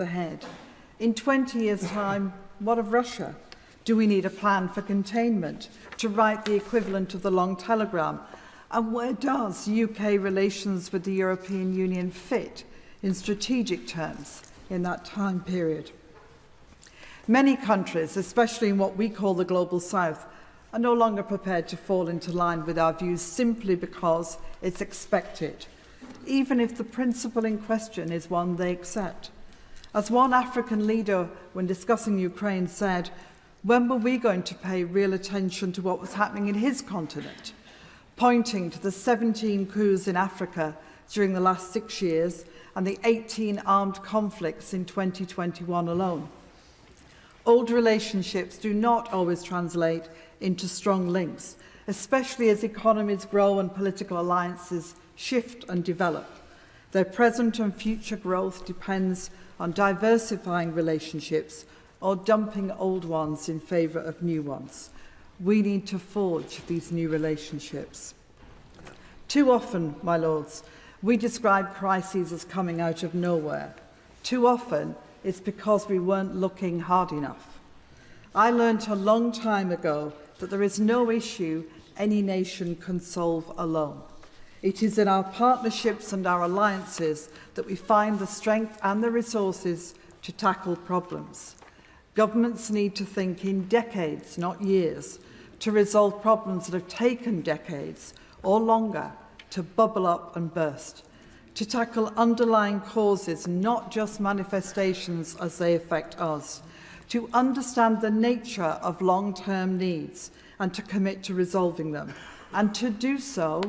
ahead. In 20 years' time, what of Russia? Do we need a plan for containment to write the equivalent of the long telegram? And where does UK relations with the European Union fit in strategic terms in that time period? Many countries, especially in what we call the Global South, are no longer prepared to fall into line with our views simply because it's expected, even if the principle in question is one they accept. As one African leader, when discussing Ukraine, said, when were we going to pay real attention to what was happening in his continent, pointing to the 17 coups in Africa during the last 6 years and the 18 armed conflicts in 2021 alone. Old relationships do not always translate into strong links, especially as economies grow and political alliances shift and develop. Their present and future growth depends on diversifying relationships or dumping old ones in favour of new ones. We need to forge these new relationships. Too often, my lords, we describe crises as coming out of nowhere. Too often, it's because we weren't looking hard enough. I learned a long time ago that there is no issue any nation can solve alone. It is in our partnerships and our alliances that we find the strength and the resources to tackle problems. Governments need to think in decades, not years, to resolve problems that have taken decades or longer to bubble up and burst, to tackle underlying causes, not just manifestations as they affect us, to understand the nature of long-term needs and to commit to resolving them, and to do so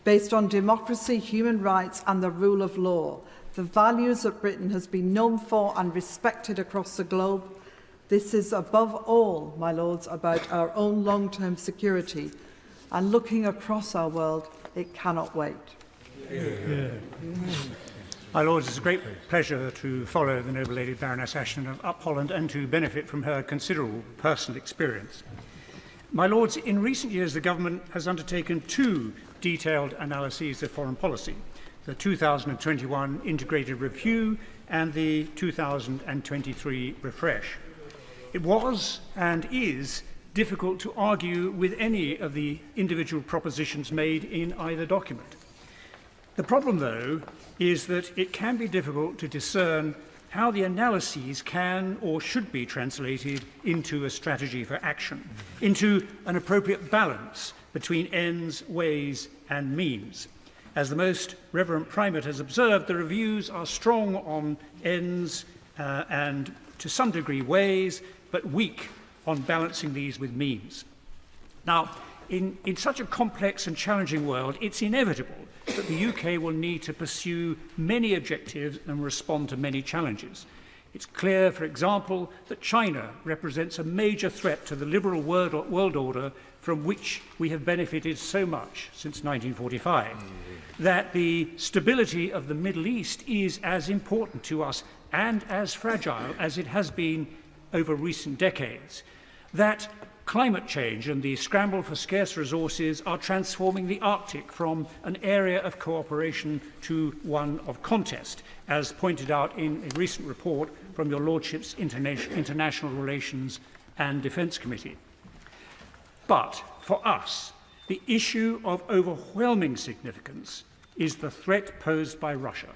based on democracy, human rights and the rule of law, the values that Britain has been known for and respected across the globe. This is above all, my lords, about our own long-term security, and looking across our world, it cannot wait. My lords, it's a great pleasure to follow the noble Lady Baroness Ashton of Up Holland and to benefit from her considerable personal experience. My lords, in recent years the government has undertaken 2 detailed analyses of foreign policy, the 2021 Integrated Review and the 2023 Refresh. It was and is difficult to argue with any of the individual propositions made in either document. The problem, though, is that it can be difficult to discern how the analyses can or should be translated into a strategy for action, into an appropriate balance between ends, ways and means. As the Most Reverend Primate has observed, the reviews are strong on ends and to some degree ways, but weak on balancing these with means. Now, in such a complex and challenging world, it's inevitable that the UK will need to pursue many objectives and respond to many challenges. It's clear, for example, that China represents a major threat to the liberal world order from which we have benefited so much since 1945, that the stability of the Middle East is as important to us and as fragile as it has been over recent decades, that climate change and the scramble for scarce resources are transforming the Arctic from an area of cooperation to one of contest, as pointed out in a recent report from your Lordship's International Relations and Defence Committee. But for us, the issue of overwhelming significance is the threat posed by Russia.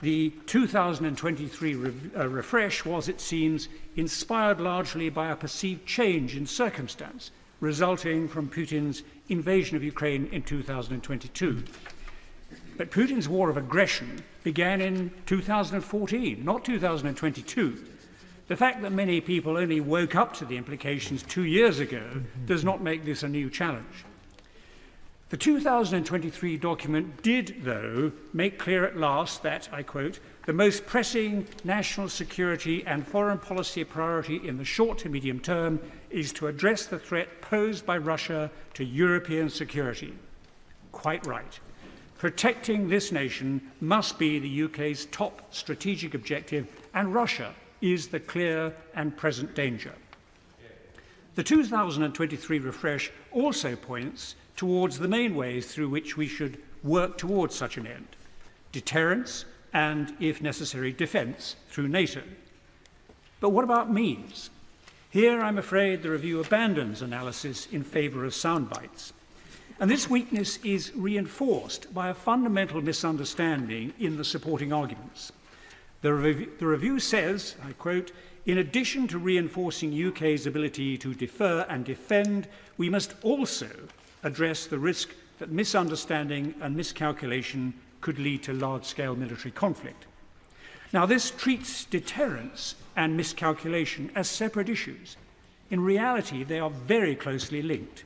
The 2023 refresh was, it seems, inspired largely by a perceived change in circumstance resulting from Putin's invasion of Ukraine in 2022. But Putin's war of aggression began in 2014, not 2022. The fact that many people only woke up to the implications 2 years ago does not make this a new challenge. The 2023 document did, though, make clear at last that, I quote, the most pressing national security and foreign policy priority in the short to medium term is to address the threat posed by Russia to European security. Quite right. Protecting this nation must be the UK's top strategic objective, and Russia is the clear and present danger. The 2023 refresh also points towards the main ways through which we should work towards such an end: deterrence and, if necessary, defence through NATO. But what about means? Here, I'm afraid, the review abandons analysis in favour of sound bites. And this weakness is reinforced by a fundamental misunderstanding in the supporting arguments. The review says, I quote, "In addition to reinforcing UK's ability to defer and defend, we must also address the risk that misunderstanding and miscalculation could lead to large-scale military conflict." Now, this treats deterrence and miscalculation as separate issues. In reality, they are very closely linked.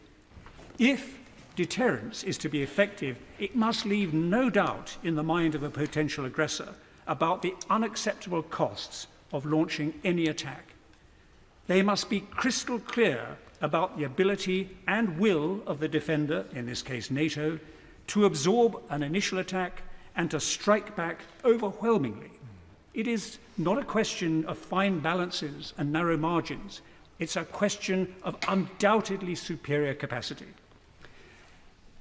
If deterrence is to be effective, it must leave no doubt in the mind of a potential aggressor about the unacceptable costs of launching any attack. They must be crystal clear about the ability and will of the defender, in this case NATO, to absorb an initial attack and to strike back overwhelmingly. It is not a question of fine balances and narrow margins. It's a question of undoubtedly superior capacity.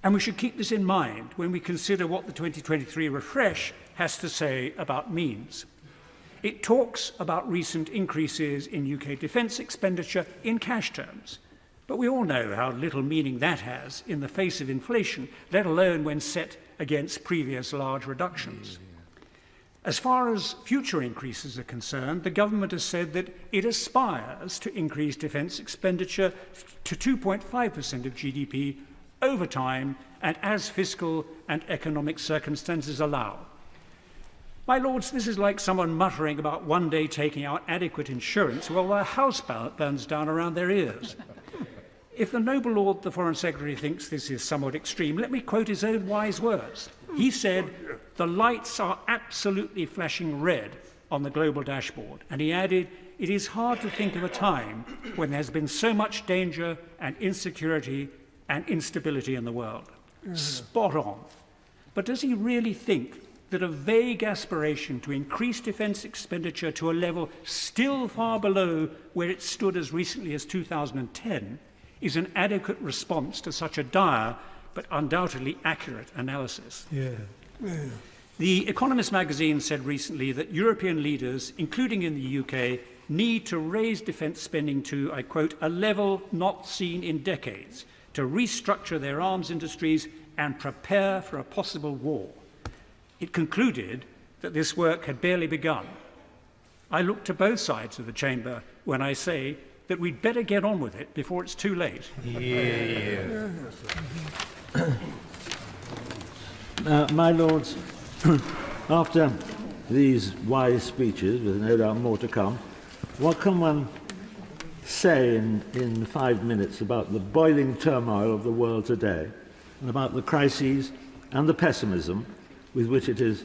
And we should keep this in mind when we consider what the 2023 refresh has to say about means. It talks about recent increases in UK defence expenditure in cash terms, but we all know how little meaning that has in the face of inflation, let alone when set against previous large reductions. As far as future increases are concerned, the government has said that it aspires to increase defence expenditure to 2.5% of GDP over time and as fiscal and economic circumstances allow. My lords, this is like someone muttering about one day taking out adequate insurance while their house burns down around their ears. If the noble lord, the Foreign Secretary, thinks this is somewhat extreme, let me quote his own wise words. He said, "The lights are absolutely flashing red on the global dashboard." And he added, "It is hard to think of a time when there's been so much danger and insecurity and instability in the world." Spot on. But does he really think that a vague aspiration to increase defence expenditure to a level still far below where it stood as recently as 2010 is an adequate response to such a dire but undoubtedly accurate analysis? The Economist magazine said recently that European leaders, including in the UK, need to raise defence spending to, I quote, "a level not seen in decades, to restructure their arms industries and prepare for a possible war." It concluded that this work had barely begun. I look to both sides of the chamber when I say that we'd better get on with it before it's too late. My lords, after these wise speeches, with no doubt more to come, what can one say in 5 minutes about the boiling turmoil of the world today and about the crises and the pessimism with which it is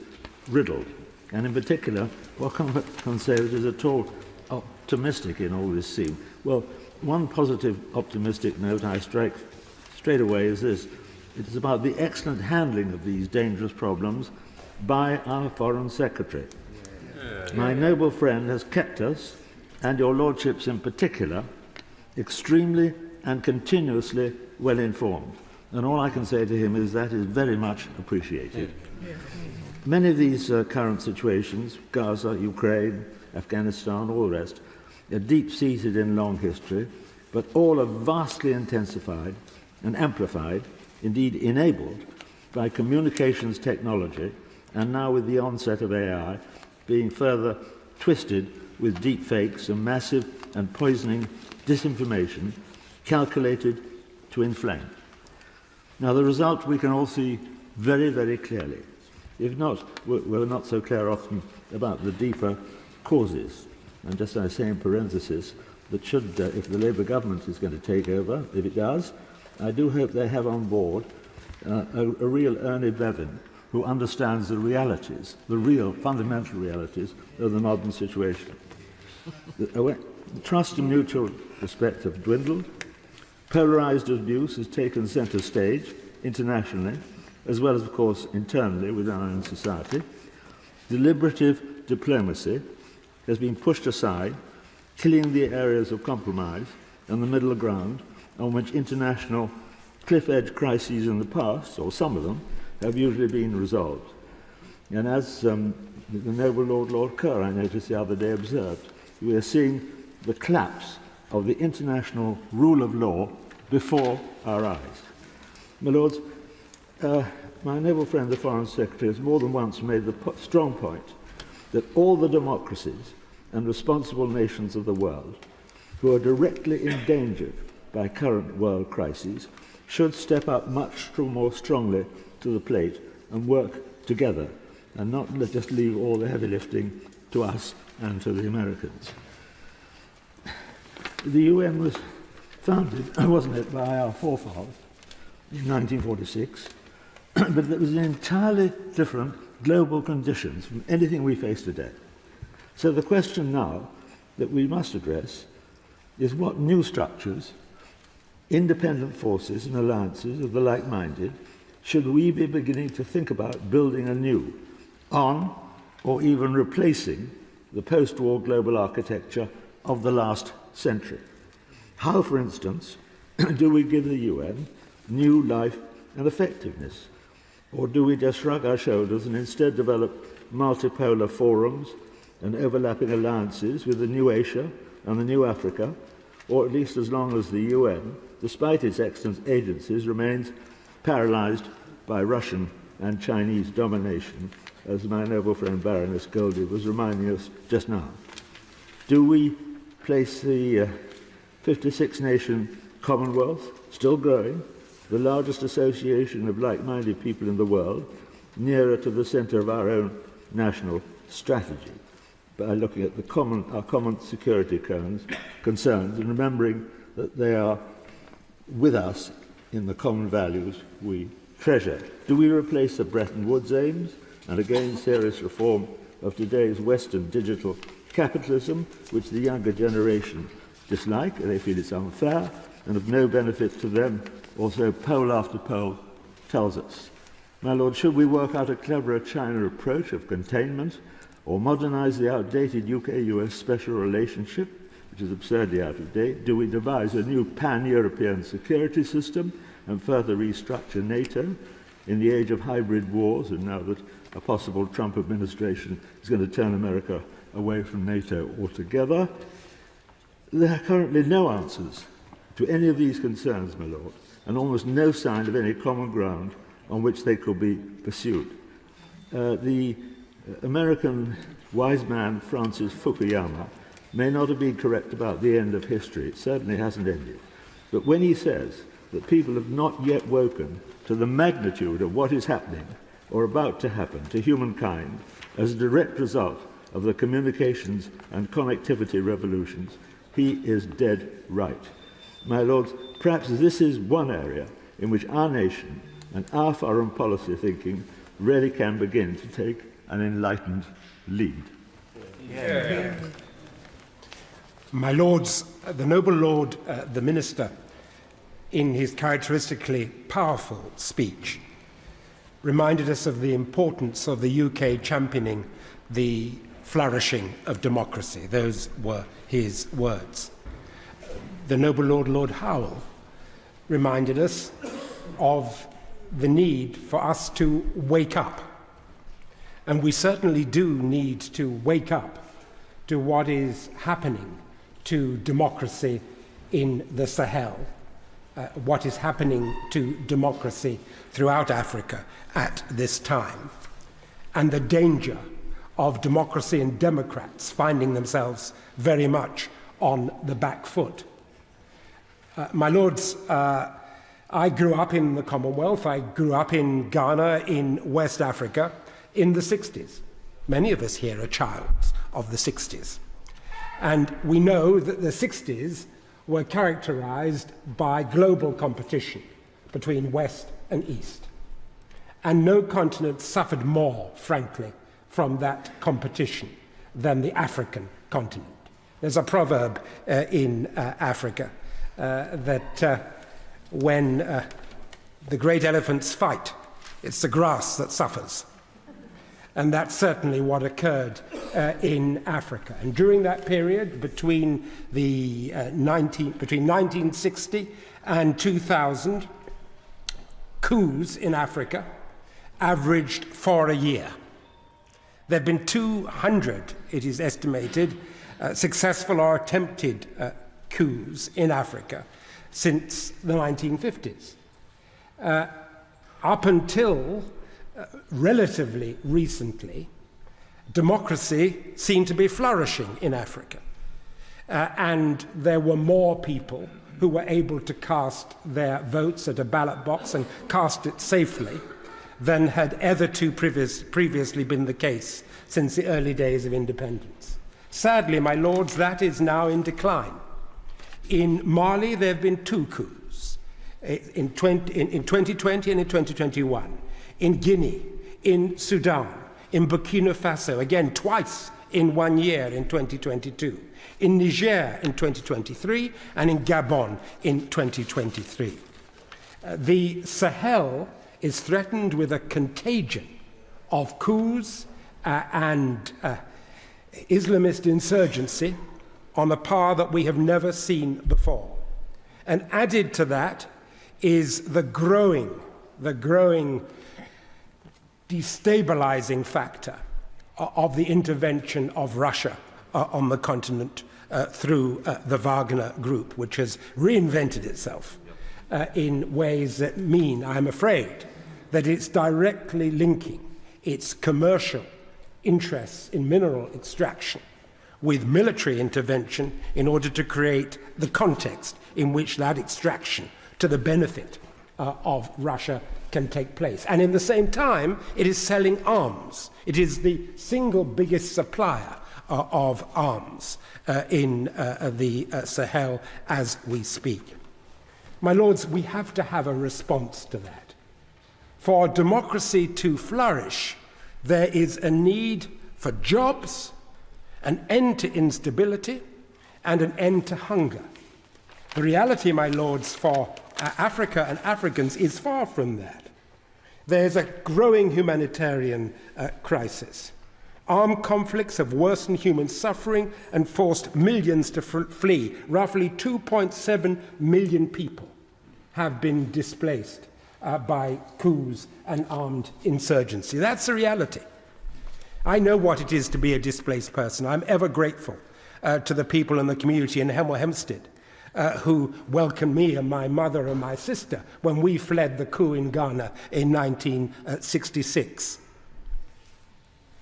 riddled? And in particular, what can one say that is at all optimistic in all this scene? Well, one positive optimistic note I strike straight away is this. It is about the excellent handling of these dangerous problems by our Foreign Secretary. My noble friend has kept us, and your lordships in particular, extremely and continuously well informed. And all I can say to him is that is very much appreciated. Many of these current situations, Gaza, Ukraine, Afghanistan, all the rest, are deep-seated in long history, but all are vastly intensified and amplified, indeed enabled, by communications technology, and now with the onset of AI, being further twisted with deep fakes and massive and poisoning disinformation calculated to inflame. Now, the result we can all see very, very clearly. If not, we're not so clear often about the deeper causes. And just as I say in parenthesis, that should, if the Labour government is going to take over, if it does, I do hope they have on board a real Ernie Bevan who understands the realities, the real fundamental realities of the modern situation. The trust and mutual respect have dwindled. Polarised abuse has taken centre stage internationally, as well as, of course, internally within our own society. Deliberative diplomacy has been pushed aside, killing the areas of compromise and the middle ground on which international cliff-edge crises in the past, or some of them, have usually been resolved. And as that the noble Lord Kerr, I noticed the other day, observed. We are seeing the collapse of the international rule of law before our eyes. My Lords, my noble friend, the Foreign Secretary, has more than once made the strong point that all the democracies and responsible nations of the world who are directly endangered by current world crises should step up much more strongly to the plate and work together and not just leave all the heavy lifting to us and to the Americans. The UN was founded, wasn't it, by our forefathers in 1946, but it was in entirely different global conditions from anything we face today. So the question now that we must address is what new structures, independent forces and alliances of the like-minded should we be beginning to think about building anew on or even replacing the post-war global architecture of the last century? How, for instance, do we give the UN new life and effectiveness? Or do we just shrug our shoulders and instead develop multipolar forums and overlapping alliances with the new Asia and the new Africa, or at least as long as the UN, despite its excellent agencies, remains paralyzed by Russian and Chinese domination, as my noble friend Baroness Goldie was reminding us just now? Do we place the 56-nation Commonwealth, still growing, the largest association of like-minded people in the world, nearer to the centre of our own national strategy by looking at our common security concerns and remembering that they are with us in the common values we treasure? Do we replace the Bretton Woods aims and again serious reform of today's Western digital capitalism, which the younger generation dislike, and they feel it's unfair and of no benefit to them, also poll after poll tells us? My Lord, should we work out a cleverer China approach of containment, or modernise the outdated UK-US special relationship, which is absurdly out of date? Do we devise a new pan-European security system and further restructure NATO in the age of hybrid wars, and now that a possible Trump administration is going to turn America away from NATO altogether? There are currently no answers to any of these concerns, my Lord, and almost no sign of any common ground on which they could be pursued. The American wise man Francis Fukuyama may not have been correct about the end of history. It certainly hasn't ended. But when he says that people have not yet woken to the magnitude of what is happening or about to happen to humankind as a direct result of the communications and connectivity revolutions, he is dead right. My Lords, perhaps this is one area in which our nation and our foreign policy thinking really can begin to take an enlightened lead. Yeah. My Lords, the noble Lord, the Minister, in his characteristically powerful speech, reminded us of the importance of the UK championing the flourishing of democracy. Those were his words. The noble Lord, Lord Howell, reminded us of the need for us to wake up. And we certainly do need to wake up to what is happening to democracy in the Sahel, what is happening to democracy throughout Africa at this time, and the danger of democracy and democrats finding themselves very much on the back foot. My Lords, I grew up in the Commonwealth. I grew up in Ghana, in West Africa, in the 60s. Many of us here are childs of the 60s. And we know that the 60s were characterized by global competition between West and East. And no continent suffered more, frankly, from that competition than the African continent. There's a proverb in Africa that when the great elephants fight, it's the grass that suffers. And that's certainly what occurred in Africa. And during that period, between 1960 and 2000, coups in Africa averaged 4 a year. There have been 200, it is estimated, successful or attempted coups in Africa since the 1950s. Up until relatively recently, democracy seemed to be flourishing in Africa. And there were more people who were able to cast their votes at a ballot box and cast it safely than had hitherto previously been the case since the early days of independence. Sadly, my lords, that is now in decline. In Mali, there have been 2 coups, in 2020 and in 2021. In Guinea, in Sudan, in Burkina Faso, again twice in 1 year in 2022. In Niger in 2023, and in Gabon in 2023. The Sahel is threatened with a contagion of coups and Islamist insurgency on a par that we have never seen before. And added to that is the growing destabilizing factor of the intervention of Russia on the continent through the Wagner Group, which has reinvented itself in ways that mean, I'm afraid, that it's directly linking its commercial interests in mineral extraction with military intervention in order to create the context in which that extraction to the benefit of Russia can take place. And in the same time, it is selling arms. It is the single biggest supplier of arms in the Sahel as we speak. My lords, we have to have a response to that. For democracy to flourish, there is a need for jobs, an end to instability, and an end to hunger. The reality, my lords, for Africa and Africans is far from that. There's a growing humanitarian crisis. Armed conflicts have worsened human suffering and forced millions to flee. Roughly 2.7 million people have been displaced by coups and armed insurgency. That's the reality. I know what it is to be a displaced person. I'm ever grateful to the people in the community in Hemel Hempstead who welcomed me and my mother and my sister when we fled the coup in Ghana in 1966.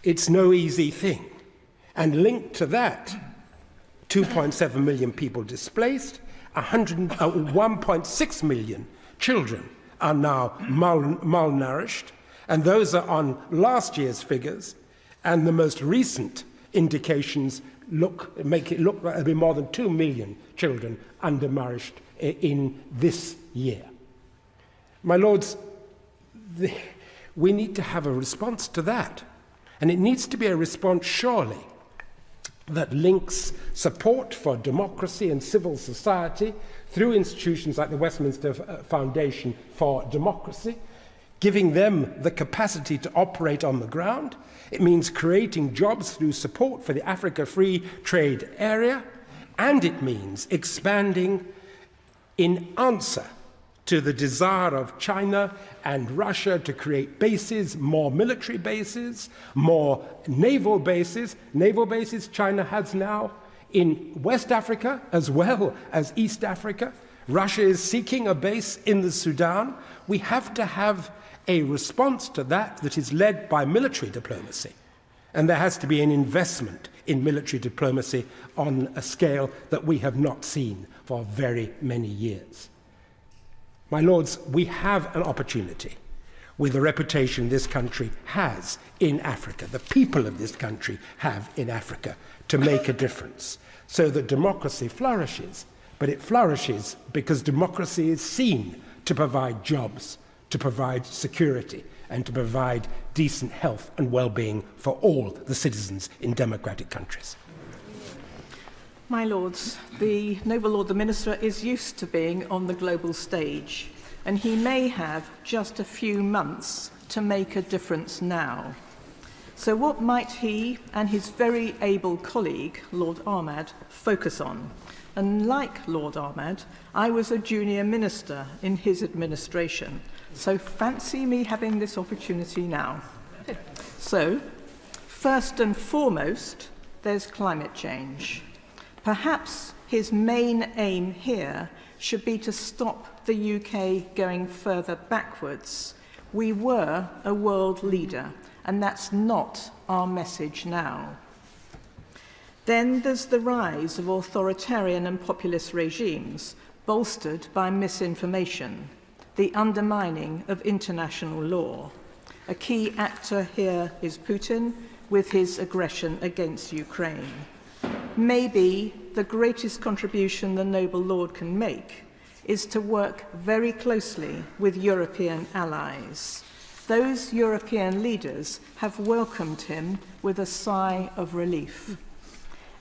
It's no easy thing. And linked to that, 2.7 million people displaced, 1.6 million children are now malnourished, and those are on last year's figures, and the most recent indications make it look like there'll be more than 2 million children undernourished in this year. My lords, we need to have a response to that. And it needs to be a response, surely, that links support for democracy and civil society through institutions like the Westminster Foundation for Democracy, giving them the capacity to operate on the ground. It means creating jobs through support for the Africa Free Trade Area, and it means expanding in answer to the desire of China and Russia to create bases, more military bases, more naval bases. Naval bases China has now in West Africa as well as East Africa. Russia is seeking a base in the Sudan. We have to have a response to that is led by military diplomacy. And there has to be an investment in military diplomacy on a scale that we have not seen for very many years. My lords, we have an opportunity with the reputation this country has in Africa, the people of this country have in Africa, to make a difference so that democracy flourishes. But it flourishes because democracy is seen to provide jobs, to provide security, and to provide decent health and well-being for all the citizens in democratic countries. My lords, the Noble Lord the Minister is used to being on the global stage, and he may have just a few months to make a difference now. So what might he and his very able colleague, Lord Ahmad, focus on? And like Lord Ahmad, I was a junior minister in his administration, so fancy me having this opportunity now. So, First and foremost, there's climate change. Perhaps his main aim here should be to stop the UK going further backwards. We were a world leader, and that's not our message now. Then there's the rise of authoritarian and populist regimes, bolstered by misinformation, the undermining of international law. A key actor here is Putin, with his aggression against Ukraine. Maybe the greatest contribution the Noble Lord can make is to work very closely with European allies. Those European leaders have welcomed him with a sigh of relief.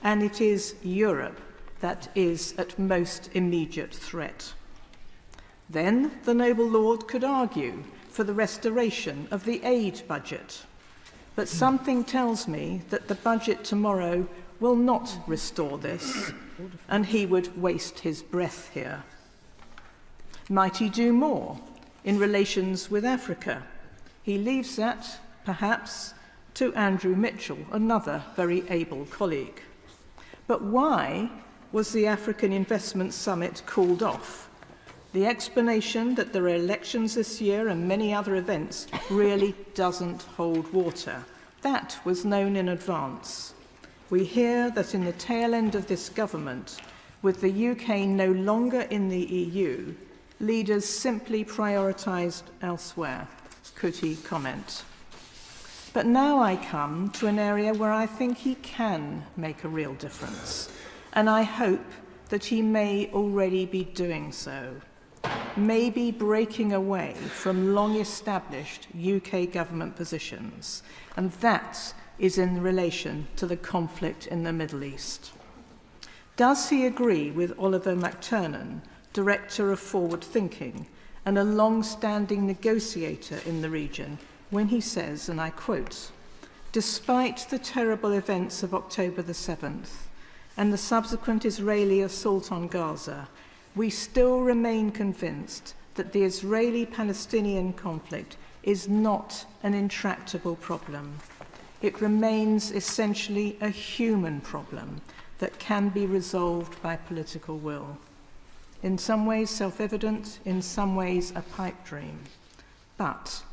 And it is Europe that is at most immediate threat. Then the Noble Lord could argue for the restoration of the aid budget. But something tells me that the budget tomorrow will not restore this, and he would waste his breath here. Might he do more in relations with Africa? He leaves that, perhaps, to Andrew Mitchell, another very able colleague. But why was the African Investment Summit called off? The explanation that there are elections this year and many other events really doesn't hold water. That was known in advance. We hear that in the tail end of this government, with the UK no longer in the EU, leaders simply prioritised elsewhere. Could he comment? But now I come to an area where I think he can make a real difference, and I hope that he may already be doing so. Maybe breaking away from long-established UK government positions, and that is in relation to the conflict in the Middle East. Does he agree with Oliver McTurnan, Director of Forward Thinking and a long-standing negotiator in the region, when he says, and I quote, "Despite the terrible events of October the 7th and the subsequent Israeli assault on Gaza, we still remain convinced that the Israeli-Palestinian conflict is not an intractable problem. It remains essentially a human problem that can be resolved by political will. In some ways self-evident, in some ways a pipe dream. But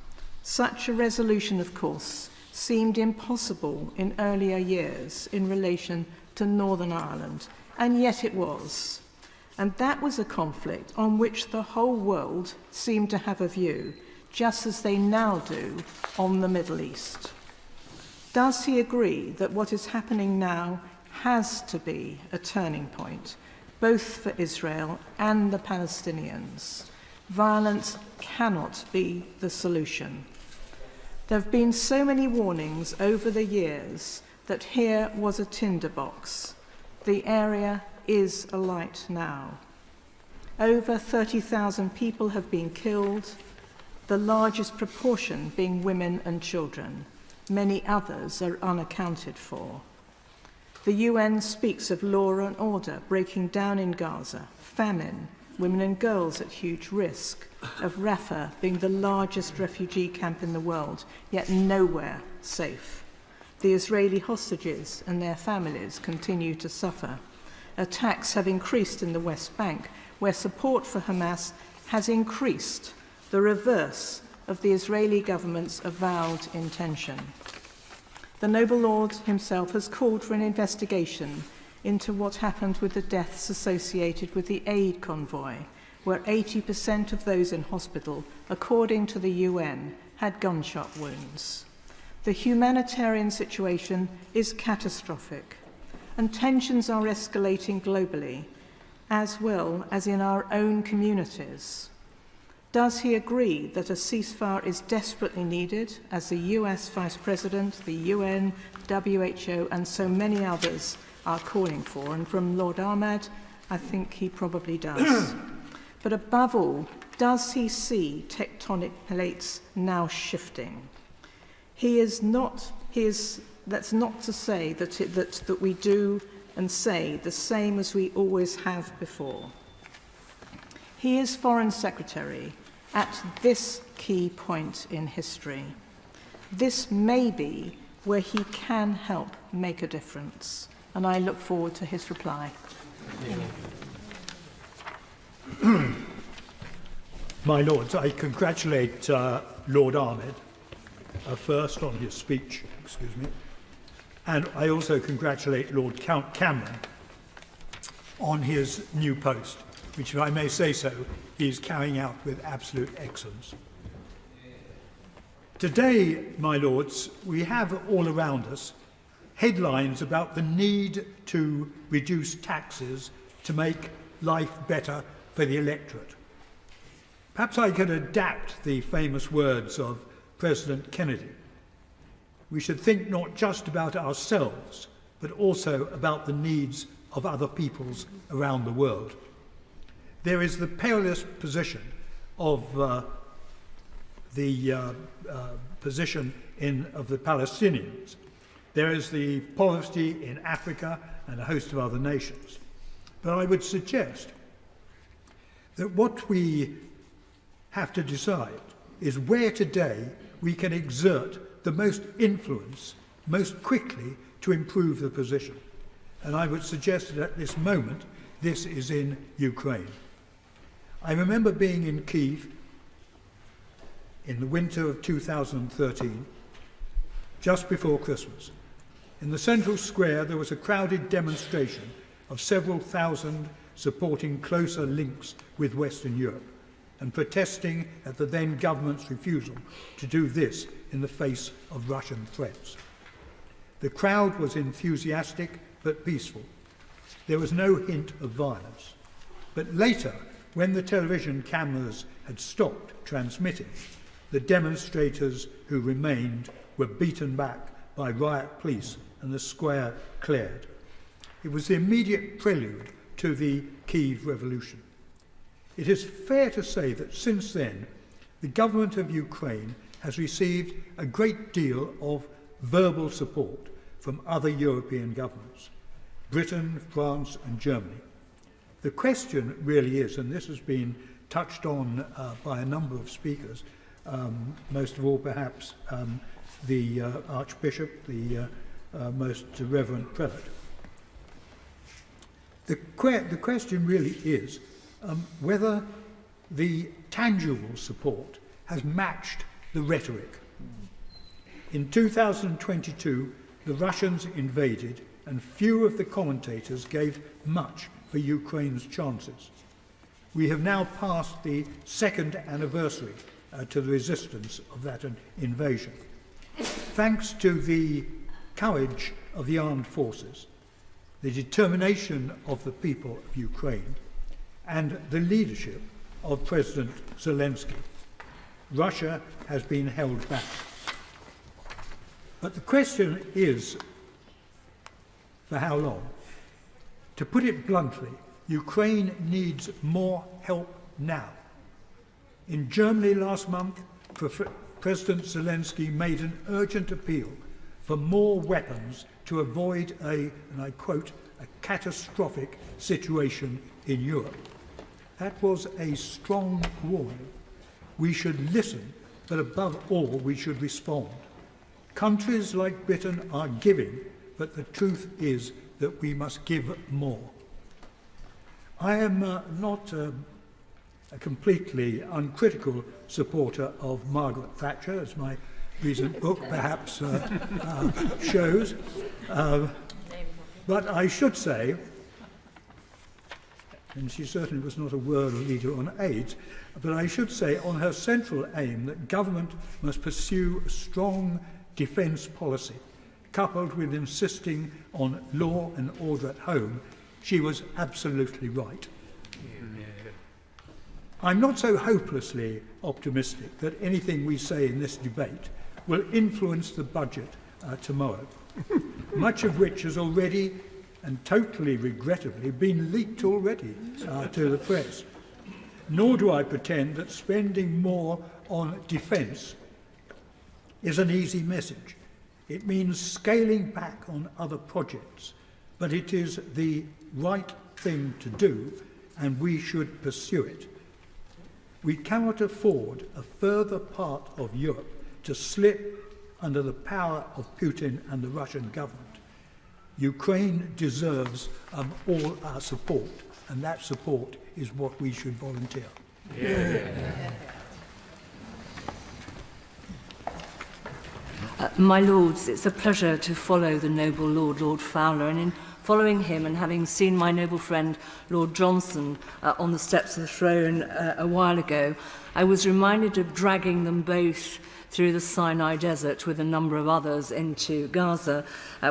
such a resolution, of course, seemed impossible in earlier years in relation to Northern Ireland, and yet it was. And that was a conflict on which the whole world seemed to have a view, just as they now do on the Middle East. Does he agree that what is happening now has to be a turning point, both for Israel and the Palestinians? Violence cannot be the solution. There have been so many warnings over the years that here was a tinderbox. The area is alight now. Over 30,000 people have been killed, the largest proportion being women and children. Many others are unaccounted for. The UN speaks of law and order breaking down in Gaza, famine, women and girls at huge risk, of Rafah being the largest refugee camp in the world, yet nowhere safe. The Israeli hostages and their families continue to suffer. Attacks have increased in the West Bank, where support for Hamas has increased, the reverse of the Israeli government's avowed intention. The Noble Lord himself has called for an investigation into what happened with the deaths associated with the aid convoy, where 80% of those in hospital, according to the UN, had gunshot wounds. The humanitarian situation is catastrophic, and tensions are escalating globally, as well as in our own communities. Does he agree that a ceasefire is desperately needed, as the US Vice President, the UN, WHO, and so many others are calling for? And from Lord Ahmad, I think he probably does. But above all, does he see tectonic plates now shifting? That's not to say that we do and say the same as we always have before. He is Foreign Secretary at this key point in history. This may be where he can help make a difference. And I look forward to his reply. My Lords, I congratulate Lord Ahmed first on his speech, and I also congratulate Lord Count Cameron on his new post, which, if I may say so, he is carrying out with absolute excellence. Today, my Lords, we have all around us headlines about the need to reduce taxes to make life better for the electorate. Perhaps I could adapt the famous words of President Kennedy. We should think not just about ourselves, but also about the needs of other peoples around the world. There is the perilous position of the position of the Palestinians. There is the poverty in Africa and a host of other nations. But I would suggest that what we have to decide is where today we can exert the most influence most quickly to improve the position. And I would suggest that at this moment, this is in Ukraine. I remember being in Kyiv in the winter of 2013, just before Christmas. In the central square, there was a crowded demonstration of several thousand supporting closer links with Western Europe and protesting at the then government's refusal to do this in the face of Russian threats. The crowd was enthusiastic but peaceful. There was no hint of violence. But later, when the television cameras had stopped transmitting, the demonstrators who remained were beaten back by riot police and the square cleared. It was the immediate prelude to the Kyiv Revolution. It is fair to say that since then, the government of Ukraine has received a great deal of verbal support from other European governments, Britain, France and Germany. The question really is, and this has been touched on by a number of speakers, most of all perhaps the Archbishop, the most reverend prelate. The question really is whether the tangible support has matched the rhetoric. In 2022, the Russians invaded, and few of the commentators gave much for Ukraine's chances. We have now passed the second anniversary to the resistance of that invasion. Thanks to the courage of the armed forces, the determination of the people of Ukraine, and the leadership of President Zelensky, Russia has been held back. But the question is, for how long? To put it bluntly, Ukraine needs more help now. In Germany last month, President Zelensky made an urgent appeal for more weapons to avoid and I quote, a catastrophic situation in Europe. That was a strong warning. We should listen, but above all, we should respond. Countries like Britain are giving, but the truth is that we must give more. I am not a completely uncritical supporter of Margaret Thatcher, as my recent book perhaps shows. But I should say, and she certainly was not a world leader on AIDS, but I should say on her central aim that government must pursue a strong defence policy, coupled with insisting on law and order at home, she was absolutely right. I'm not so hopelessly optimistic that anything we say in this debate will influence the budget tomorrow, much of which has already and totally regrettably been leaked already to the press. Nor do I pretend that spending more on defence is an easy message. It means scaling back on other projects, but it is the right thing to do, and we should pursue it. We cannot afford a further part of Europe to slip under the power of Putin and the Russian government. Ukraine deserves all our support, and that support is what we should volunteer. My Lords, it's a pleasure to follow the noble Lord Fowler, and in following him and having seen my noble friend Lord Johnson on the steps of the throne a while ago, I was reminded of dragging them both through the Sinai Desert with a number of others into Gaza.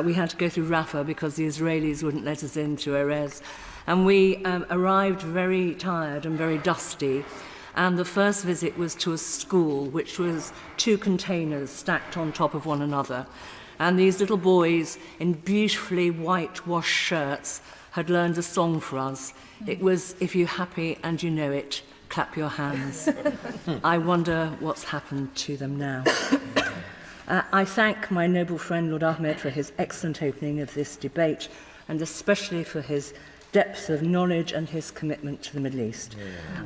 We had to go through Rafah because the Israelis wouldn't let us into Erez. And we arrived very tired and very dusty. And the first visit was to a school, which was 2 containers stacked on top of one another. And these little boys in beautifully whitewashed shirts had learned a song for us. It was, "If you're happy and you know it, clap your hands." I wonder what's happened to them now. I thank my noble friend Lord Ahmed for his excellent opening of this debate, and especially for his depth of knowledge and his commitment to the Middle East.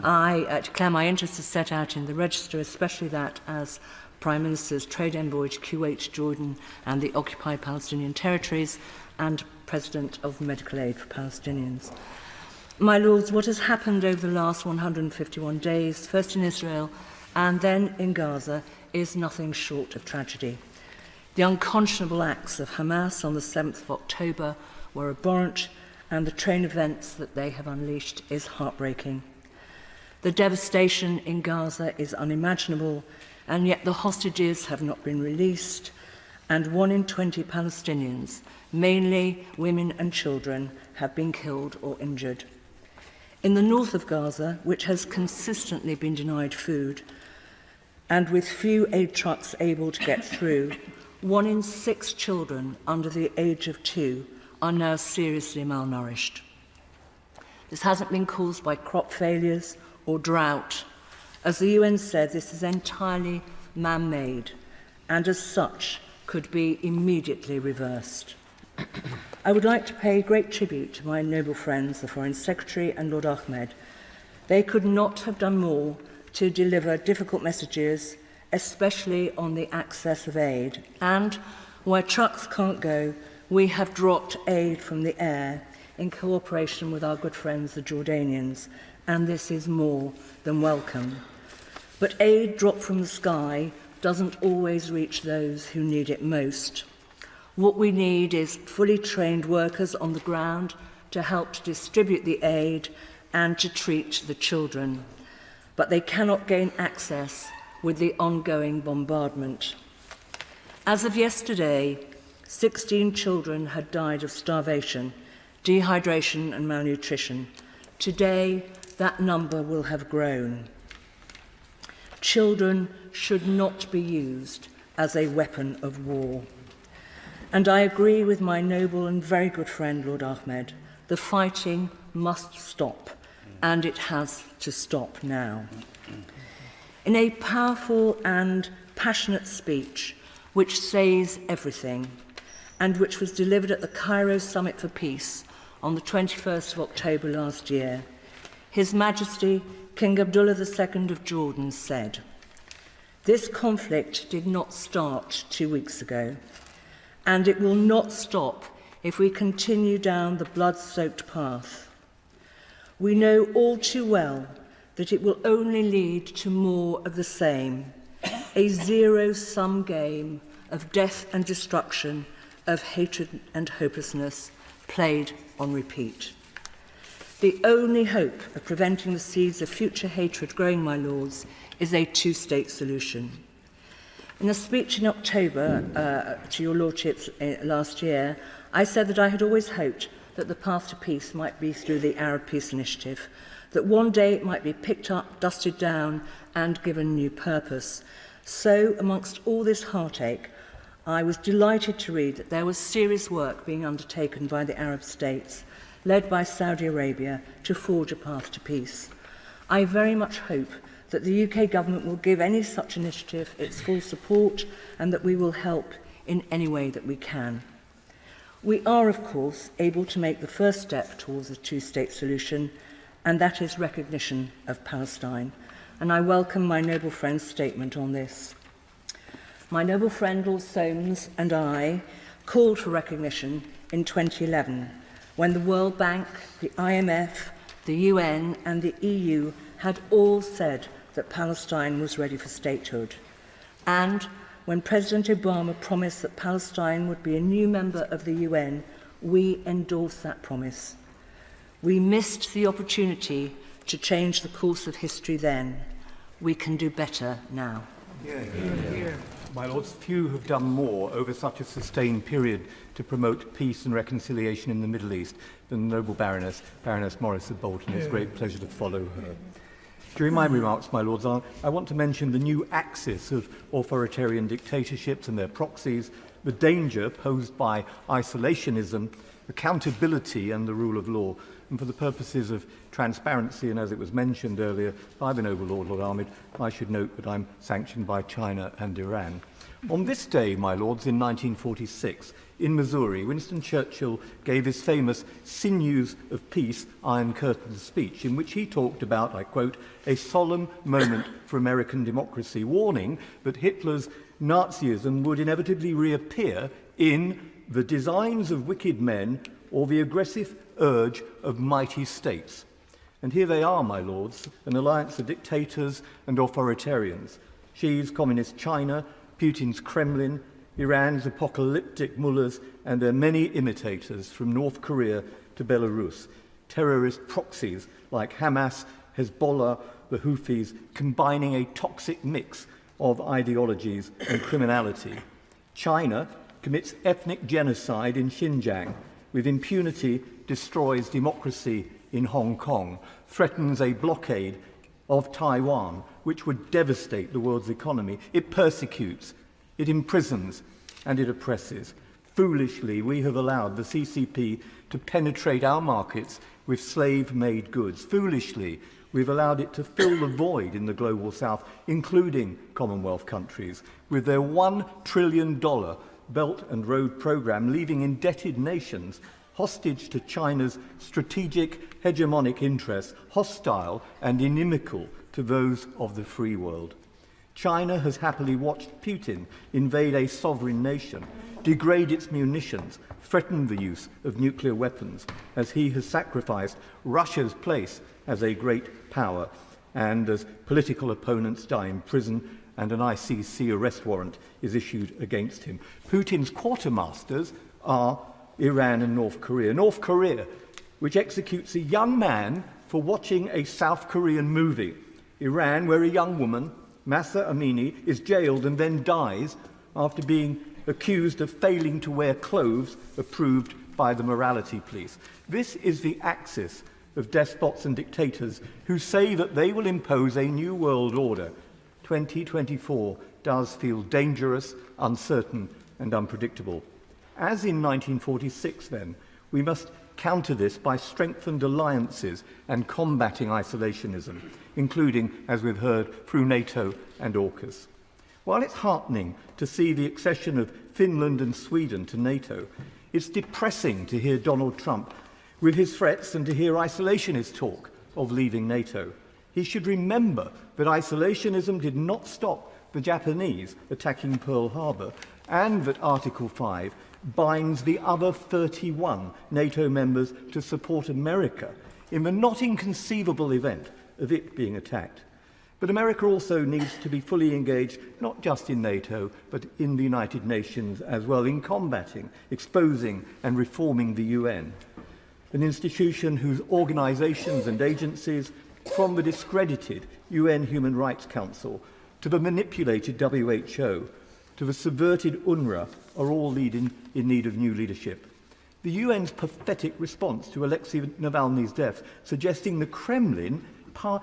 I declare my interest is set out in the register, especially that as Prime Minister's Trade Envoy to Kuwait, Jordan and the occupied Palestinian territories, and President of Medical Aid for Palestinians. My Lords, what has happened over the last 151 days, first in Israel and then in Gaza, is nothing short of tragedy. The unconscionable acts of Hamas on the 7th of October were abhorrent, and the train of events that they have unleashed is heartbreaking. The devastation in Gaza is unimaginable, and yet the hostages have not been released, and 1 in 20 Palestinians, mainly women and children, have been killed or injured. In the north of Gaza, which has consistently been denied food, and with few aid trucks able to get through, 1 in 6 children under the age of 2 are now seriously malnourished. This hasn't been caused by crop failures or drought. As the UN said, this is entirely man-made, and as such could be immediately reversed. I would like to pay great tribute to my noble friends, the Foreign Secretary and Lord Ahmed. They could not have done more to deliver difficult messages, especially on the access of aid. And where trucks can't go, we have dropped aid from the air in cooperation with our good friends, the Jordanians, and this is more than welcome. But aid dropped from the sky doesn't always reach those who need it most. What we need is fully trained workers on the ground to help to distribute the aid and to treat the children. But they cannot gain access with the ongoing bombardment. As of yesterday, 16 children had died of starvation, dehydration and malnutrition. Today, that number will have grown. Children should not be used as a weapon of war. And I agree with my noble and very good friend, Lord Ahmed. The fighting must stop, and it has to stop now. In a powerful and passionate speech, which says everything, and which was delivered at the Cairo Summit for Peace on the 21st of October last year, His Majesty King Abdullah II of Jordan said, "This conflict did not start 2 weeks ago, and it will not stop if we continue down the blood-soaked path. We know all too well that it will only lead to more of the same, a zero-sum game of death and destruction, of hatred and hopelessness, played on repeat. The only hope of preventing the seeds of future hatred growing, my lords, is a 2-state solution." In a speech in October to your lordships last year, I said that I had always hoped that the path to peace might be through the Arab Peace Initiative, that one day it might be picked up, dusted down, and given new purpose. So, amongst all this heartache, I was delighted to read that there was serious work being undertaken by the Arab states, led by Saudi Arabia, to forge a path to peace. I very much hope that the UK government will give any such initiative its full support and that we will help in any way that we can. We are, of course, able to make the first step towards a 2-state solution, and that is recognition of Palestine. And I welcome my noble friend's statement on this. my noble friend Lord Soames and I called for recognition in 2011, when the World Bank, the IMF, the UN and the EU had all said that Palestine was ready for statehood. And when President Obama promised that Palestine would be a new member of the UN, we endorsed that promise. We missed the opportunity to change the course of history then. We can do better now. My Lords, few have done more over such a sustained period to promote peace and reconciliation in the Middle East than the noble Baroness Morris of Bolton. It's a great pleasure to follow her. During my remarks, my Lords, I want to mention the new axis of authoritarian dictatorships and their proxies, the danger posed by isolationism, accountability and the rule of law. And for the purposes of transparency, and as it was mentioned earlier by the noble Lord Ahmed, I should note that I'm sanctioned by China and Iran. On this day, my Lords, in 1946, in Missouri, Winston Churchill gave his famous Sinews of Peace, Iron Curtain speech, in which he talked about, I quote, a solemn moment for American democracy, warning that Hitler's Nazism would inevitably reappear in the designs of wicked men or the aggressive urge of mighty states. And here they are, my Lords, an alliance of dictators and authoritarians. Xi's communist China, Putin's Kremlin, Iran's apocalyptic mullahs, and their many imitators from North Korea to Belarus. Terrorist proxies like Hamas, Hezbollah, the Houthis, combining a toxic mix of ideologies and criminality. China commits ethnic genocide in Xinjiang, with impunity destroys democracy in Hong Kong, threatens a blockade of Taiwan, which would devastate the world's economy. It persecutes, it imprisons, and it oppresses. Foolishly, we have allowed the CCP to penetrate our markets with slave-made goods. Foolishly, we've allowed it to fill the void in the global south, including Commonwealth countries, with their $1 trillion Belt and Road program, leaving indebted nations hostage to China's strategic hegemonic interests, hostile and inimical to those of the free world. China has happily watched Putin invade a sovereign nation, degrade its munitions, threaten the use of nuclear weapons, as he has sacrificed Russia's place as a great power, and as political opponents die in prison and an ICC arrest warrant is issued against him. Putin's quartermasters are Iran and North Korea. North Korea, which executes a young man for watching a South Korean movie. Iran, where a young woman, Mahsa Amini, is jailed and then dies after being accused of failing to wear clothes approved by the morality police. This is the axis of despots and dictators who say that they will impose a new world order. 2024 does feel dangerous, uncertain, and unpredictable. As in 1946, then, we must counter this by strengthened alliances and combating isolationism, including, as we've heard, through NATO and AUKUS. While it's heartening to see the accession of Finland and Sweden to NATO, it's depressing to hear Donald Trump with his threats and to hear isolationists talk of leaving NATO. He should remember that isolationism did not stop the Japanese attacking Pearl Harbor, and that Article 5 binds the other 31 NATO members to support America in the not inconceivable event of it being attacked. But America also needs to be fully engaged, not just in NATO, but in the United Nations as well, in combating, exposing and reforming the UN, an institution whose organizations and agencies, from the discredited UN Human Rights Council to the manipulated WHO, to the subverted UNRWA, are all in need of new leadership. The UN's pathetic response to Alexei Navalny's death, suggesting the Kremlin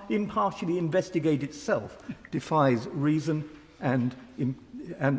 impartially investigate itself, defies reason and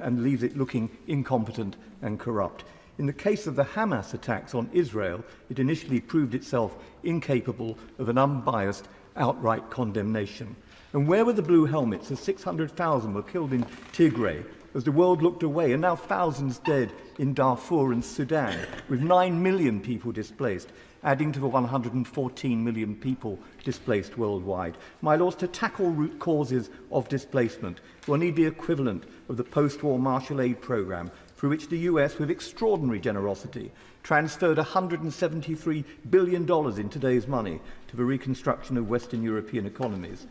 leaves it looking incompetent and corrupt. In the case of the Hamas attacks on Israel, it initially proved itself incapable of an unbiased, outright condemnation. And where were the blue helmets as 600,000 were killed in Tigray, as the world looked away, and now thousands dead in Darfur and Sudan, with 9 million people displaced? adding to the 114 million people displaced worldwide. My Lords, to tackle root causes of displacement, we'll need the equivalent of the post-war Marshall Aid Programme, through which the US, with extraordinary generosity, transferred $173 billion in today's money to the reconstruction of Western European economies.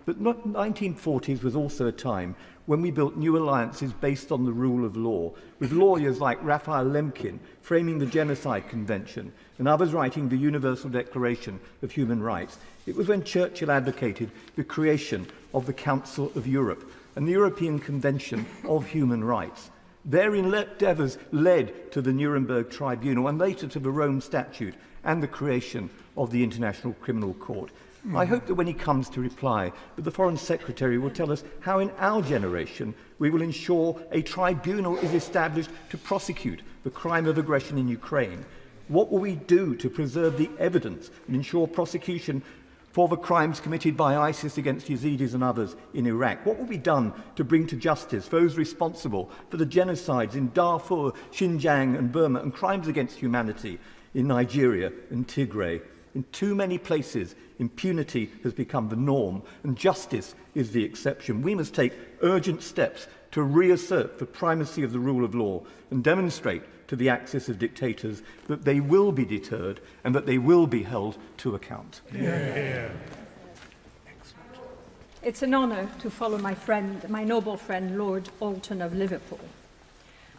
But the 1940s was also a time when we built new alliances based on the rule of law, with lawyers like Raphael Lemkin framing the Genocide Convention and others writing the Universal Declaration of Human Rights. It was when Churchill advocated the creation of the Council of Europe and the European Convention of Human Rights. Their endeavours led to the Nuremberg Tribunal and later to the Rome Statute and the creation of the International Criminal Court. I hope that when he comes to reply, that the Foreign Secretary will tell us how in our generation we will ensure a tribunal is established to prosecute the crime of aggression in Ukraine. What will we do to preserve the evidence and ensure prosecution for the crimes committed by ISIS against Yazidis and others in Iraq? What will be done to bring to justice those responsible for the genocides in Darfur, Xinjiang and Burma, and crimes against humanity in Nigeria and Tigray? In too many places, impunity has become the norm, and justice is the exception. We must take urgent steps to reassert the primacy of the rule of law and demonstrate to the axis of dictators that they will be deterred and that they will be held to account. It's an honour to follow my noble friend, Lord Alton of Liverpool.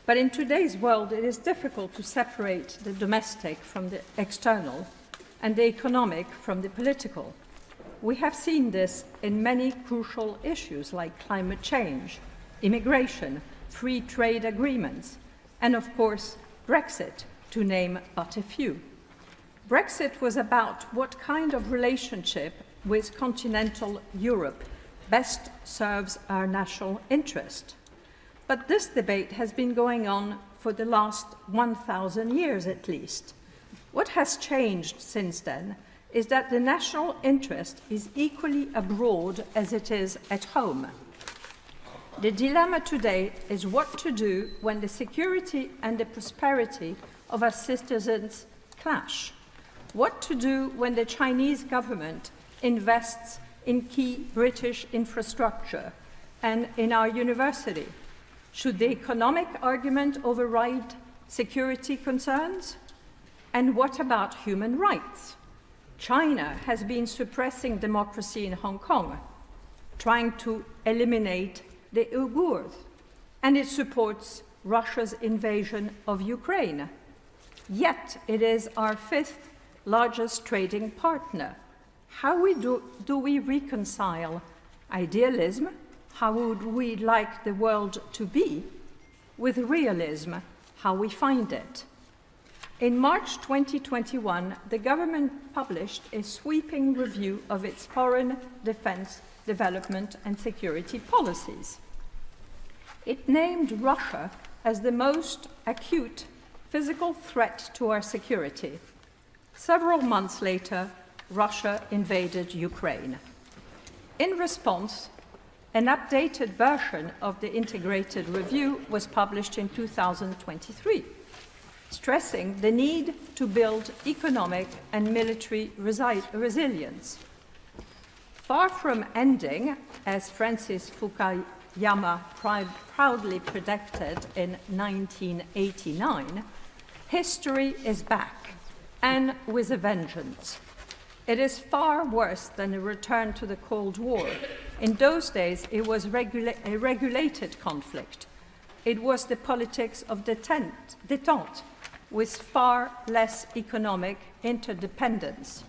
But in today's world, it is difficult to separate the domestic from the external and the economic from the political. We have seen this in many crucial issues like climate change, immigration, free trade agreements, and of course, Brexit, to name but a few. Brexit was about what kind of relationship with continental Europe best serves our national interest. But this debate has been going on for the last 1,000 years at least. What has changed since then is that the national interest is equally abroad as it is at home. The dilemma today is what to do when the security and the prosperity of our citizens clash. What to do when the Chinese government invests in key British infrastructure and in our university. Should the economic argument override security concerns? And what about human rights? China has been suppressing democracy in Hong Kong, trying to eliminate the Uyghurs, and it supports Russia's invasion of Ukraine. Yet it is our fifth largest trading partner. How do we reconcile idealism, how would we like the world to be, with realism, how we find it? In March 2021, the government published a sweeping review of its foreign, defense, development and security policies. It named Russia as the most acute physical threat to our security. Several months later, Russia invaded Ukraine. In response, an updated version of the integrated review was published in 2023. Stressing the need to build economic and military resilience. Far from ending, as Francis Fukuyama proudly predicted in 1989, history is back, and with a vengeance. It is far worse than a return to the Cold War. In those days, it was a regulated conflict. It was the politics of détente, with far less economic interdependence.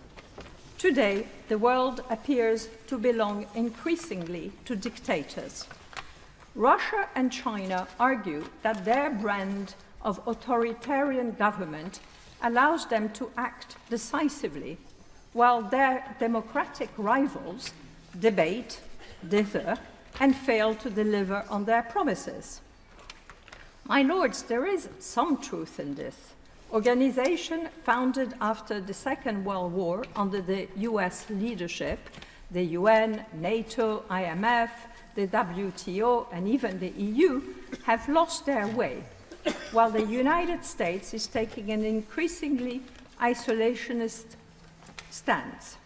Today, the world appears to belong increasingly to dictators. Russia and China argue that their brand of authoritarian government allows them to act decisively, while their democratic rivals debate, dither, and fail to deliver on their promises. My lords, there is some truth in this. Organization founded after the Second World War under the US leadership, the UN, NATO, IMF, the WTO, and even the EU, have lost their way, while the United States is taking an increasingly isolationist stance.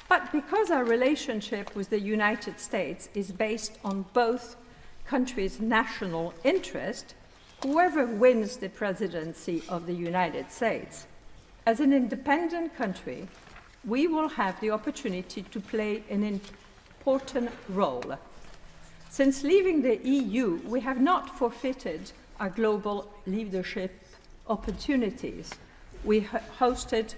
But because our relationship with the United States is based on both countries' national interest, whoever wins the presidency of the United States, as an independent country, we will have the opportunity to play an important role. Since leaving the EU, we have not forfeited our global leadership opportunities. We hosted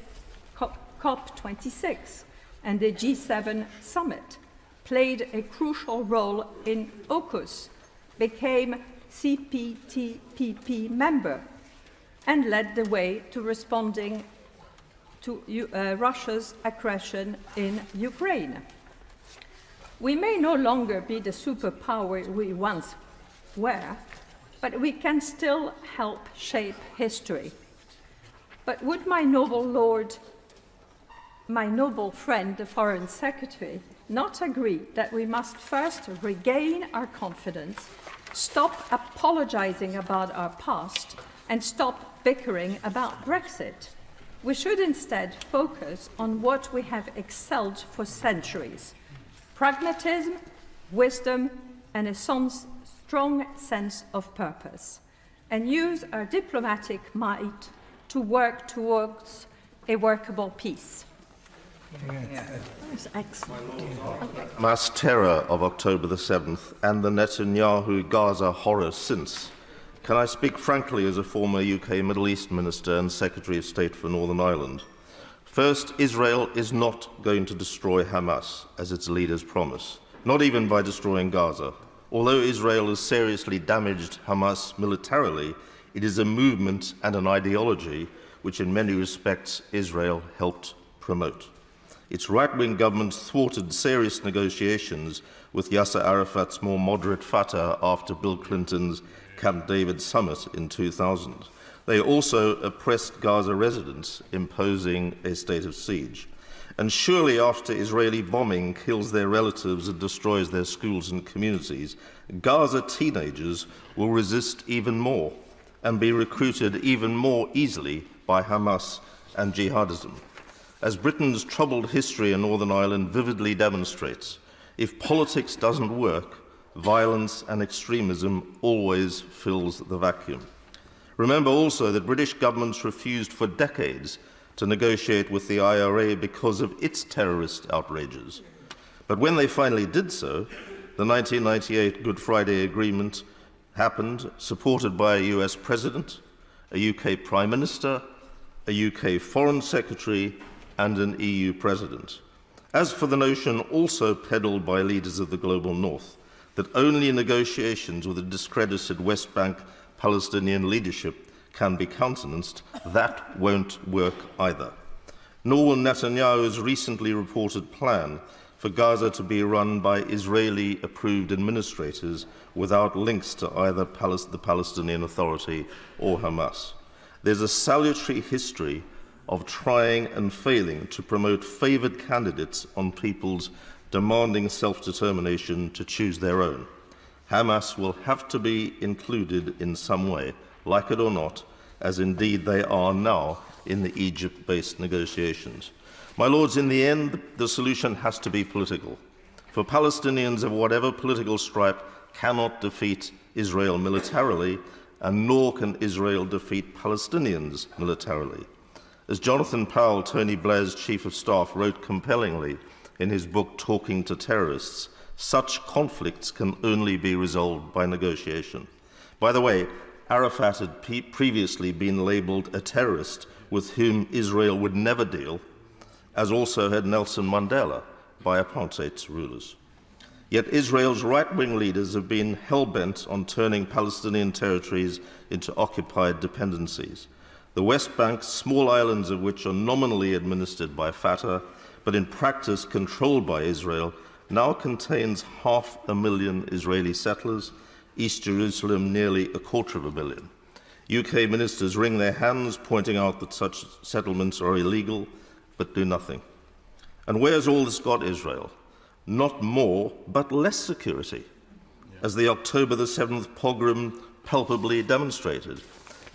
COP26 and the G7 summit, played a crucial role in AUKUS, became CPTPP member, and led the way to responding to Russia's aggression in Ukraine. We may no longer be the superpower we once were, but we can still help shape history. But would my noble lord, my noble friend, the Foreign Secretary, not agree that we must first regain our confidence, stop apologizing about our past, and stop bickering about Brexit? We should instead focus on what we have excelled for centuries: pragmatism, wisdom, and a strong sense of purpose, and use our diplomatic might to work towards a workable peace. That's excellent. Mass terror of October the 7th and the Netanyahu-Gaza horror since. Can I speak frankly as a former UK Middle East Minister and Secretary of State for Northern Ireland? First, Israel is not going to destroy Hamas, as its leaders promise, not even by destroying Gaza. Although Israel has seriously damaged Hamas militarily, it is a movement and an ideology which in many respects Israel helped promote. Its right-wing government thwarted serious negotiations with Yasser Arafat's more moderate Fatah after Bill Clinton's Camp David summit in 2000. They also oppressed Gaza residents, imposing a state of siege. And surely after Israeli bombing kills their relatives and destroys their schools and communities, Gaza teenagers will resist even more and be recruited even more easily by Hamas and jihadism. As Britain's troubled history in Northern Ireland vividly demonstrates, if politics doesn't work, violence and extremism always fills the vacuum. Remember also that British governments refused for decades to negotiate with the IRA because of its terrorist outrages. But when they finally did so, the 1998 Good Friday Agreement happened, supported by a US President, a UK Prime Minister, a UK Foreign Secretary, and an EU President. As for the notion also peddled by leaders of the global North, that only negotiations with a discredited West Bank Palestinian leadership can be countenanced, that won't work either. Nor will Netanyahu's recently reported plan for Gaza to be run by Israeli-approved administrators without links to either the Palestinian Authority or Hamas. There's a salutary history of trying and failing to promote favoured candidates on peoples demanding self-determination to choose their own. Hamas will have to be included in some way, like it or not, as indeed they are now in the Egypt-based negotiations. My lords, in the end, the solution has to be political. For Palestinians of whatever political stripe cannot defeat Israel militarily, and nor can Israel defeat Palestinians militarily. As Jonathan Powell, Tony Blair's Chief of Staff, wrote compellingly in his book Talking to Terrorists, such conflicts can only be resolved by negotiation. By the way, Arafat had previously been labelled a terrorist with whom Israel would never deal, as also had Nelson Mandela by apartheid rulers. Yet Israel's right-wing leaders have been hell-bent on turning Palestinian territories into occupied dependencies. The West Bank, small islands of which are nominally administered by Fatah, but in practice controlled by Israel, now contains 500,000 Israeli settlers, East Jerusalem nearly 250,000. UK ministers wring their hands, pointing out that such settlements are illegal, but do nothing. And where's all this got Israel? Not more, but less security, as the October the 7th pogrom palpably demonstrated.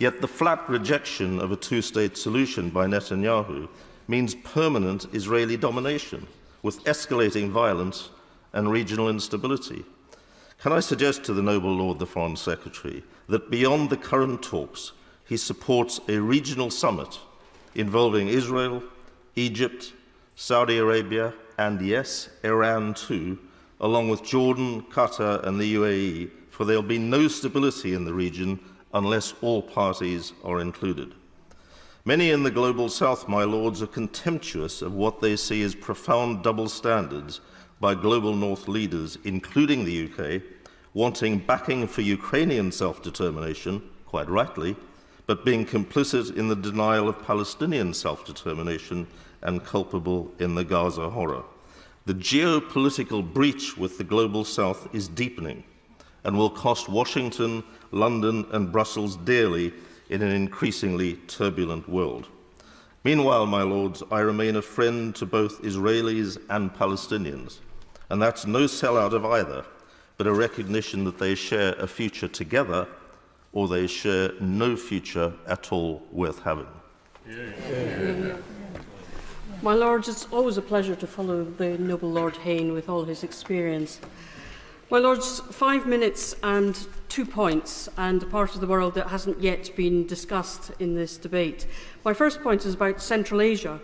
Yet the flat rejection of a two-state solution by Netanyahu means permanent Israeli domination, with escalating violence and regional instability. Can I suggest to the noble Lord the Foreign Secretary that beyond the current talks, he supports a regional summit involving Israel, Egypt, Saudi Arabia, and yes, Iran too, along with Jordan, Qatar, and the UAE, for there will be no stability in the region unless all parties are included. Many in the global south, my lords, are contemptuous of what they see as profound double standards by global north leaders, including the UK, wanting backing for Ukrainian self-determination, quite rightly, but being complicit in the denial of Palestinian self-determination and culpable in the Gaza horror. The geopolitical breach with the global south is deepening and will cost Washington, London, and Brussels dearly in an increasingly turbulent world. Meanwhile, my lords, I remain a friend to both Israelis and Palestinians, and that's no sellout of either, but a recognition that they share a future together or they share no future at all worth having. My lords, it's always a pleasure to follow the noble Lord Hayne with all his experience. My lords, 5 minutes and 2 points, and a part of the world that hasn't yet been discussed in this debate. My first point is about Central Asia,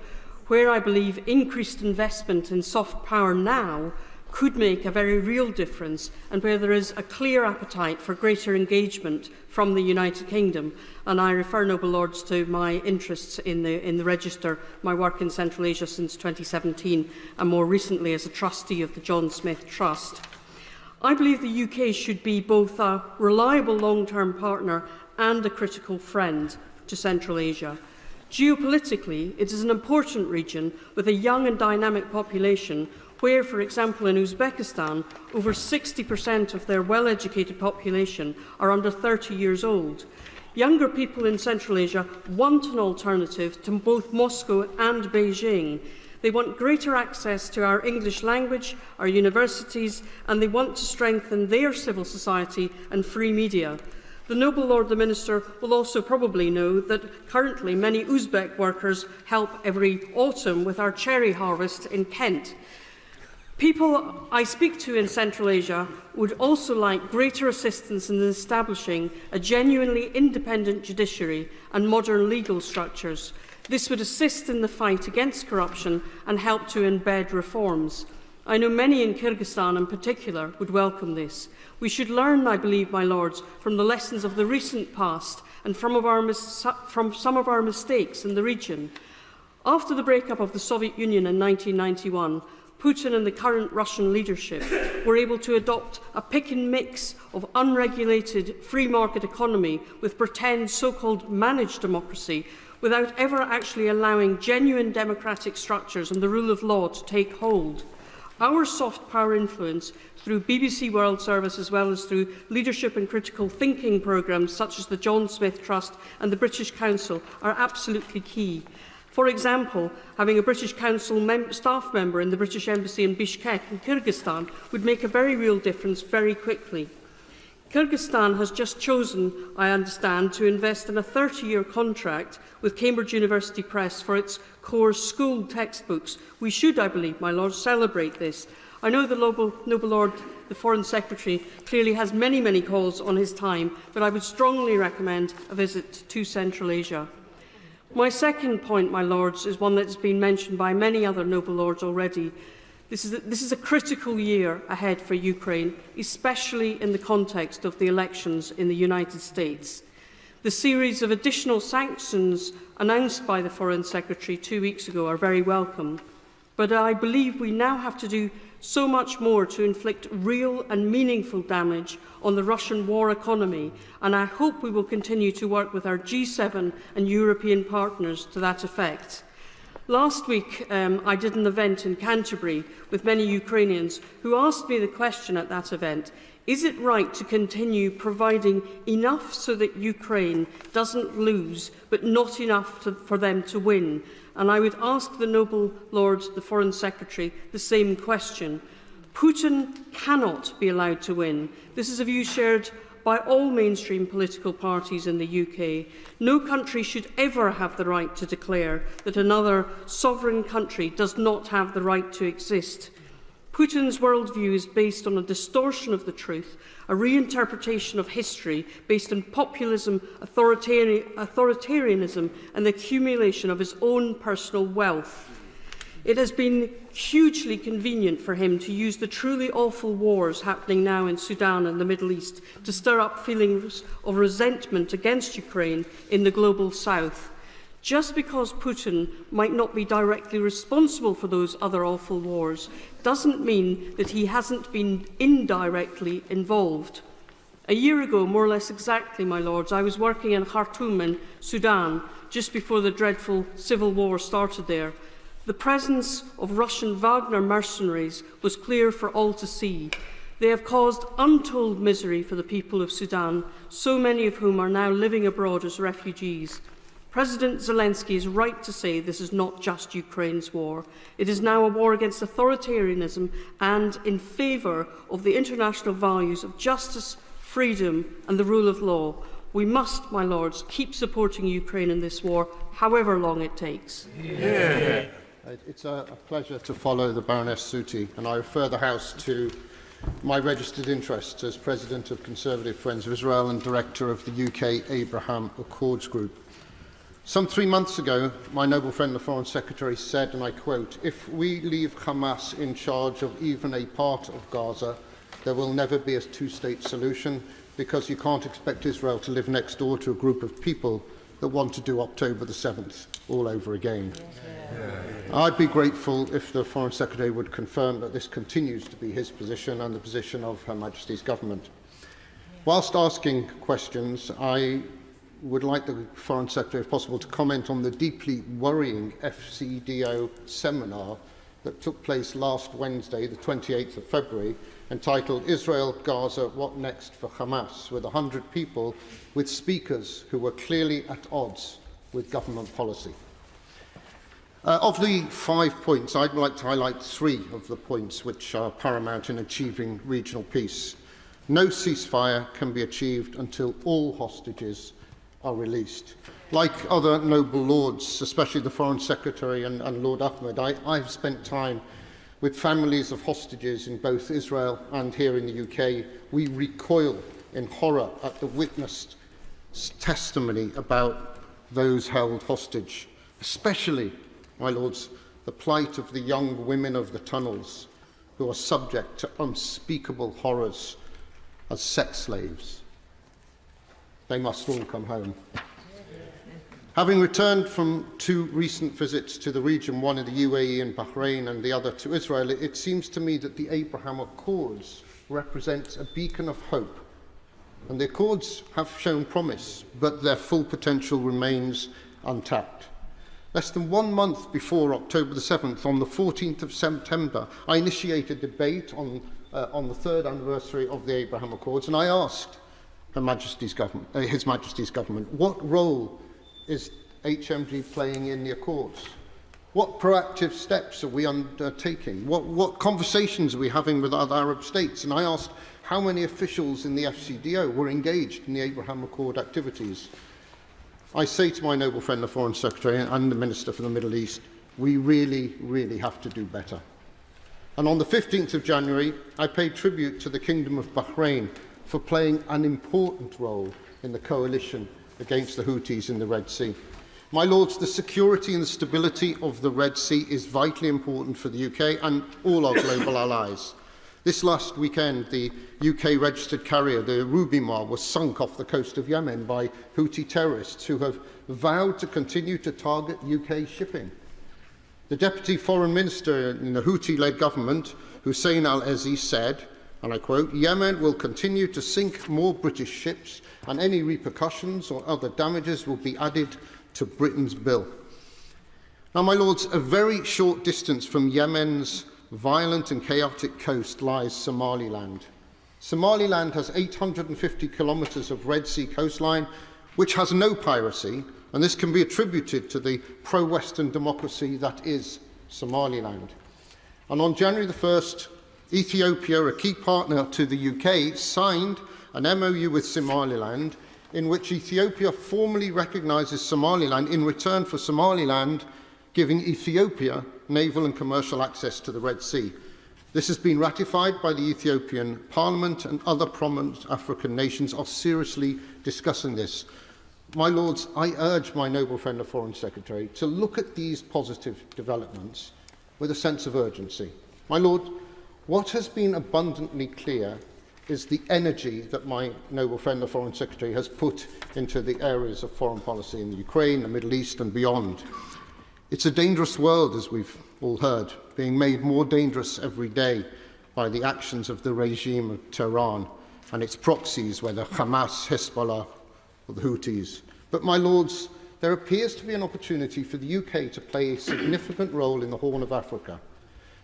where I believe increased investment in soft power now could make a very real difference, and where there is a clear appetite for greater engagement from the United Kingdom. And I refer, noble lords, to my interests in the Register, my work in Central Asia since 2017, and more recently as a trustee of the John Smith Trust. I believe the UK should be both a reliable long-term partner and a critical friend to Central Asia. Geopolitically, it is an important region with a young and dynamic population where, for example, in Uzbekistan, over 60% of their well-educated population are under 30 years old. Younger people in Central Asia want an alternative to both Moscow and Beijing. They want greater access to our English language, our universities, and they want to strengthen their civil society and free media. The noble Lord the Minister will also probably know that currently many Uzbek workers help every autumn with our cherry harvest in Kent. People I speak to in Central Asia would also like greater assistance in establishing a genuinely independent judiciary and modern legal structures. This would assist in the fight against corruption and help to embed reforms. I know many in Kyrgyzstan in particular would welcome this. We should learn, I believe, my lords, from the lessons of the recent past and from some of our mistakes in the region. After the breakup of the Soviet Union in 1991, Putin and the current Russian leadership were able to adopt a pick and mix of unregulated free market economy with pretend so-called managed democracy without ever actually allowing genuine democratic structures and the rule of law to take hold. Our soft power influence through BBC World Service as well as through leadership and critical thinking programmes such as the John Smith Trust and the British Council are absolutely key. For example, having a British Council staff member in the British Embassy in Bishkek in Kyrgyzstan would make a very real difference very quickly. Kyrgyzstan has just chosen, I understand, to invest in a 30-year contract with Cambridge University Press for its core school textbooks. We should, I believe, my lord, celebrate this. I know the noble lord, the Foreign Secretary, clearly has many, many calls on his time, but I would strongly recommend a visit to Central Asia. My second point, my lords, is one that has been mentioned by many other noble lords already. This is a critical year ahead for Ukraine, especially in the context of the elections in the United States. The series of additional sanctions announced by the Foreign Secretary 2 weeks ago are very welcome, but I believe we now have to do so much more to inflict real and meaningful damage on the Russian war economy, and I hope we will continue to work with our G7 and European partners to that effect. Last week, I did an event in Canterbury with many Ukrainians who asked me the question at that event, is it right to continue providing enough so that Ukraine doesn't lose, but not enough for them to win? And I would ask the noble Lord, the Foreign Secretary, the same question. Putin cannot be allowed to win. This is a view shared by all mainstream political parties in the UK. No country should ever have the right to declare that another sovereign country does not have the right to exist. Putin's worldview is based on a distortion of the truth, a reinterpretation of history based on populism, authoritarianism, and the accumulation of his own personal wealth. It has been hugely convenient for him to use the truly awful wars happening now in Sudan and the Middle East to stir up feelings of resentment against Ukraine in the global south. Just because Putin might not be directly responsible for those other awful wars doesn't mean that he hasn't been indirectly involved. A year ago, more or less exactly, my lords, I was working in Khartoum in Sudan just before the dreadful civil war started there. The presence of Russian Wagner mercenaries was clear for all to see. They have caused untold misery for the people of Sudan, so many of whom are now living abroad as refugees. President Zelensky is right to say this is not just Ukraine's war. It is now a war against authoritarianism and in favour of the international values of justice, freedom and the rule of law. We must, my lords, keep supporting Ukraine in this war, however long it takes. Yeah. It's a pleasure to follow the Baroness Suti, and I refer the House to my registered interests as President of Conservative Friends of Israel and Director of the UK Abraham Accords Group. Some 3 months ago, my noble friend, the Foreign Secretary, said, and I quote, "If we leave Hamas in charge of even a part of Gaza, there will never be a two-state solution, because you can't expect Israel to live next door to a group of people that want to do October the 7th all over again." I'd be grateful if the Foreign Secretary would confirm that this continues to be his position and the position of Her Majesty's government. Whilst asking questions, I would like the Foreign Secretary, if possible, to comment on the deeply worrying FCDO seminar that took place last Wednesday, the 28th of February, entitled Israel, Gaza, What Next for Hamas, with 100 people with speakers who were clearly at odds with government policy. Of the 5 points, I'd like to highlight 3 of the points which are paramount in achieving regional peace. No ceasefire can be achieved until all hostages are released. Like other noble lords, especially the Foreign Secretary and Lord Ahmed, I've spent time with families of hostages in both Israel and here in the UK. We recoil in horror at the witnessed testimony about those held hostage, especially, my lords, the plight of the young women of the tunnels who are subject to unspeakable horrors as sex slaves. They must all come home. Having returned from 2 recent visits to the region, one in the UAE and Bahrain and the other to Israel, it seems to me that the Abraham Accords represents a beacon of hope. And the Accords have shown promise, but their full potential remains untapped. Less than 1 month before October the 7th, on the 14th of September, I initiated a debate on the 3rd anniversary of the Abraham Accords, and I asked His Majesty's government, what role is HMG playing in the Accords? What proactive steps are we undertaking? What conversations are we having with other Arab states? And I asked how many officials in the FCDO were engaged in the Abraham Accord activities. I say to my noble friend, the Foreign Secretary and the Minister for the Middle East, we really, really have to do better. And on the 15th of January, I paid tribute to the Kingdom of Bahrain for playing an important role in the coalition against the Houthis in the Red Sea. My lords, the security and the stability of the Red Sea is vitally important for the UK and all our global allies. This last weekend, the UK-registered carrier, the Rubimar, was sunk off the coast of Yemen by Houthi terrorists who have vowed to continue to target UK shipping. The Deputy Foreign Minister in the Houthi-led government, Hussein al-Ezi, said, and I quote, "Yemen will continue to sink more British ships and any repercussions or other damages will be added to Britain's bill." Now, my lords, a very short distance from Yemen's violent and chaotic coast lies Somaliland. Somaliland has 850 kilometres of Red Sea coastline, which has no piracy, and this can be attributed to the pro-Western democracy that is Somaliland. And on January the 1st, Ethiopia, a key partner to the UK, signed an MOU with Somaliland in which Ethiopia formally recognises Somaliland in return for Somaliland giving Ethiopia naval and commercial access to the Red Sea. This has been ratified by the Ethiopian Parliament, and other prominent African nations are seriously discussing this. My Lords, I urge my noble friend the Foreign Secretary to look at these positive developments with a sense of urgency. My Lord, what has been abundantly clear is the energy that my noble friend the Foreign Secretary has put into the areas of foreign policy in Ukraine, the Middle East and beyond. It's a dangerous world, as we've all heard, being made more dangerous every day by the actions of the regime of Tehran and its proxies, whether Hamas, Hezbollah or the Houthis. But, my Lords, there appears to be an opportunity for the UK to play a significant role in the Horn of Africa.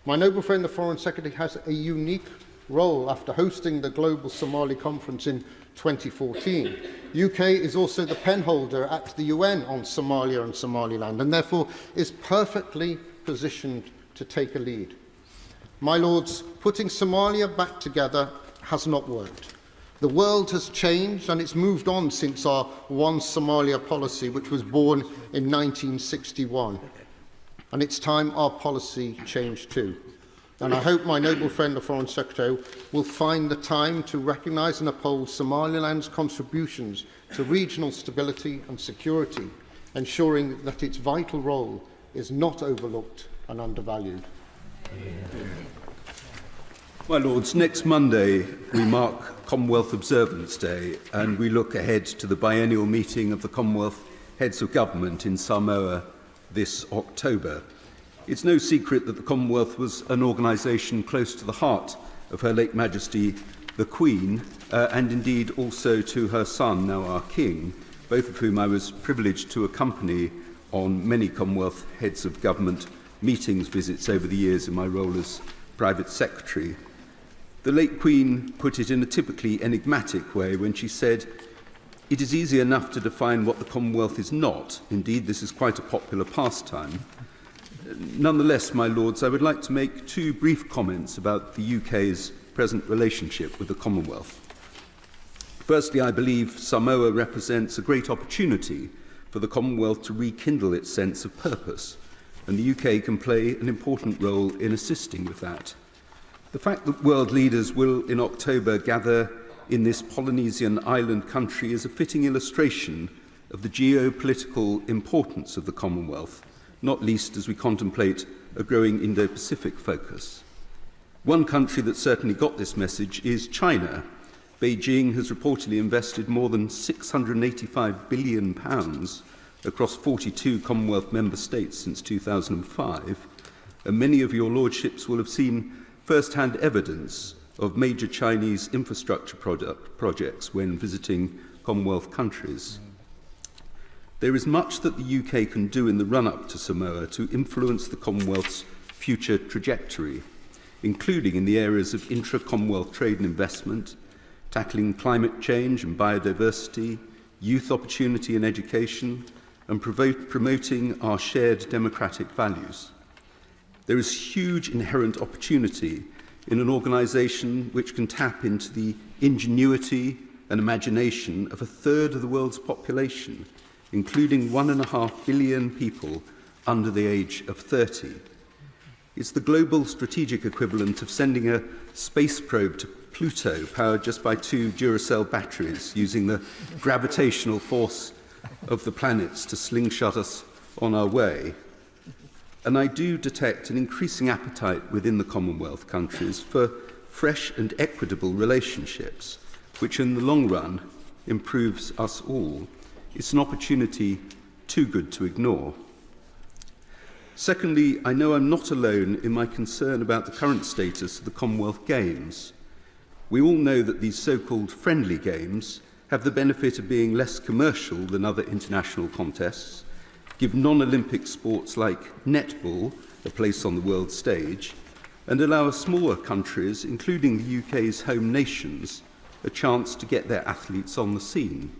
My noble friend, the Foreign Secretary, has a unique role after hosting the Global Somali Conference in 2014. The UK is also the penholder at the UN on Somalia and Somaliland, and therefore is perfectly positioned to take a lead. My Lords, putting Somalia back together has not worked. The world has changed, and it's moved on since our One Somalia policy, which was born in 1961. And it's time our policy changed too. And I hope my noble friend, the Foreign Secretary, will find the time to recognise and uphold Somaliland's contributions to regional stability and security, ensuring that its vital role is not overlooked and undervalued. My Lords, next Monday we mark Commonwealth Observance Day, and we look ahead to the biennial meeting of the Commonwealth Heads of Government in Samoa this October. It's no secret that the Commonwealth was an organisation close to the heart of Her late Majesty the Queen, and indeed also to her son, now our King, both of whom I was privileged to accompany on many Commonwealth Heads of Government meetings, visits over the years in my role as Private Secretary. The late Queen put it in a typically enigmatic way when she said, "It is easy enough to define what the Commonwealth is not. Indeed, this is quite a popular pastime." Nonetheless, my Lords, I would like to make two brief comments about the UK's present relationship with the Commonwealth. Firstly, I believe Samoa represents a great opportunity for the Commonwealth to rekindle its sense of purpose, and the UK can play an important role in assisting with that. The fact that world leaders will, in October, gather in this Polynesian island country is a fitting illustration of the geopolitical importance of the Commonwealth, not least as we contemplate a growing Indo-Pacific focus. One country that certainly got this message is China. Beijing has reportedly invested more than £685 billion across 42 Commonwealth member states since 2005, and many of your lordships will have seen first-hand evidence of major Chinese infrastructure projects when visiting Commonwealth countries. There is much that the UK can do in the run-up to Samoa to influence the Commonwealth's future trajectory, including in the areas of intra-Commonwealth trade and investment, tackling climate change and biodiversity, youth opportunity and education, and promoting our shared democratic values. There is huge inherent opportunity in an organisation which can tap into the ingenuity and imagination of a third of the world's population, including 1.5 billion people under the age of 30. It's the global strategic equivalent of sending a space probe to Pluto, powered just by 2 Duracell batteries, using the gravitational force of the planets to slingshot us on our way. And I do detect an increasing appetite within the Commonwealth countries for fresh and equitable relationships, which in the long run improves us all. It's an opportunity too good to ignore. Secondly, I know I'm not alone in my concern about the current status of the Commonwealth Games. We all know that these so-called friendly games have the benefit of being less commercial than other international contests, give non-Olympic sports like netball a place on the world stage, and allow smaller countries, including the UK's home nations, a chance to get their athletes on the scene.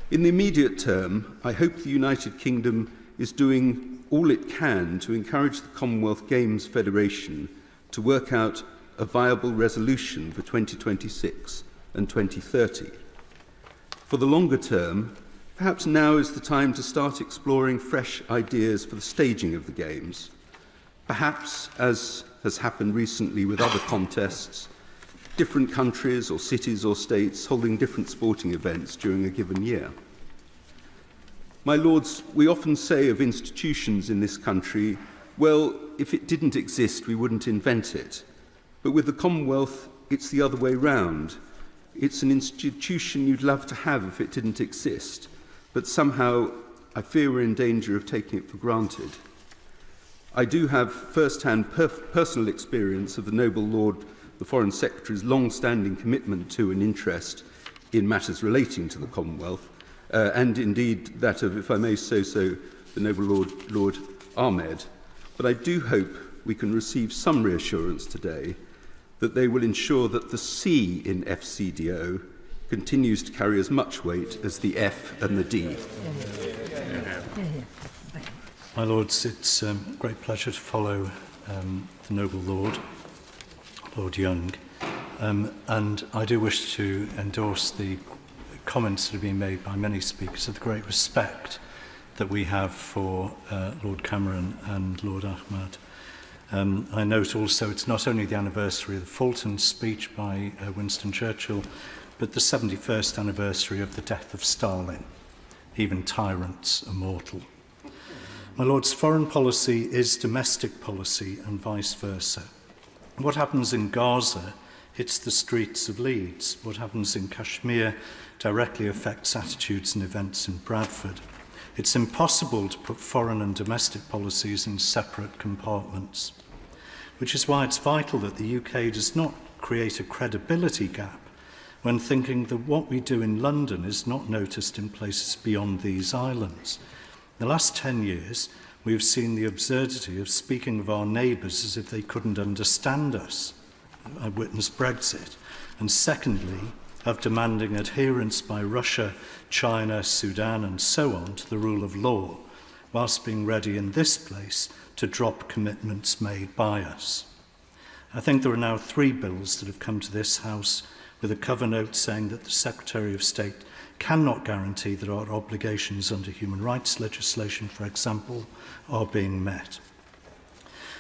In the immediate term, I hope the United Kingdom is doing all it can to encourage the Commonwealth Games Federation to work out a viable resolution for 2026 and 2030. For the longer term, perhaps now is the time to start exploring fresh ideas for the staging of the Games. Perhaps, as has happened recently with other contests, different countries or cities or states holding different sporting events during a given year. My Lords, we often say of institutions in this country, well, if it didn't exist, we wouldn't invent it. But with the Commonwealth, it's the other way round. It's an institution you'd love to have if it didn't exist, but somehow I fear we're in danger of taking it for granted. I do have first-hand personal experience of the Noble Lord, the Foreign Secretary's long-standing commitment to and interest in matters relating to the Commonwealth, and indeed that of, if I may say so, the Noble Lord Ahmed. But I do hope we can receive some reassurance today that they will ensure that the C in FCDO continues to carry as much weight as the F and the D. My Lords, it's a great pleasure to follow the Noble Lord, Lord Young, and I do wish to endorse the comments that have been made by many speakers of the great respect that we have for Lord Cameron and Lord Ahmed. I note also it's not only the anniversary of the Fulton speech by Winston Churchill, but the 71st anniversary of the death of Stalin. Even tyrants are mortal. My Lords, foreign policy is domestic policy and vice versa. What happens in Gaza hits the streets of Leeds. What happens in Kashmir directly affects attitudes and events in Bradford. It's impossible to put foreign and domestic policies in separate compartments, which is why it's vital that the UK does not create a credibility gap when thinking that what we do in London is not noticed in places beyond these islands. In the last 10 years, we have seen the absurdity of speaking of our neighbours as if they couldn't understand us. I witnessed Brexit. And secondly, of demanding adherence by Russia, China, Sudan, and so on to the rule of law, whilst being ready in this place to drop commitments made by us. I think there are now 3 bills that have come to this House with a cover note saying that the Secretary of State cannot guarantee that our obligations under human rights legislation, for example, are being met.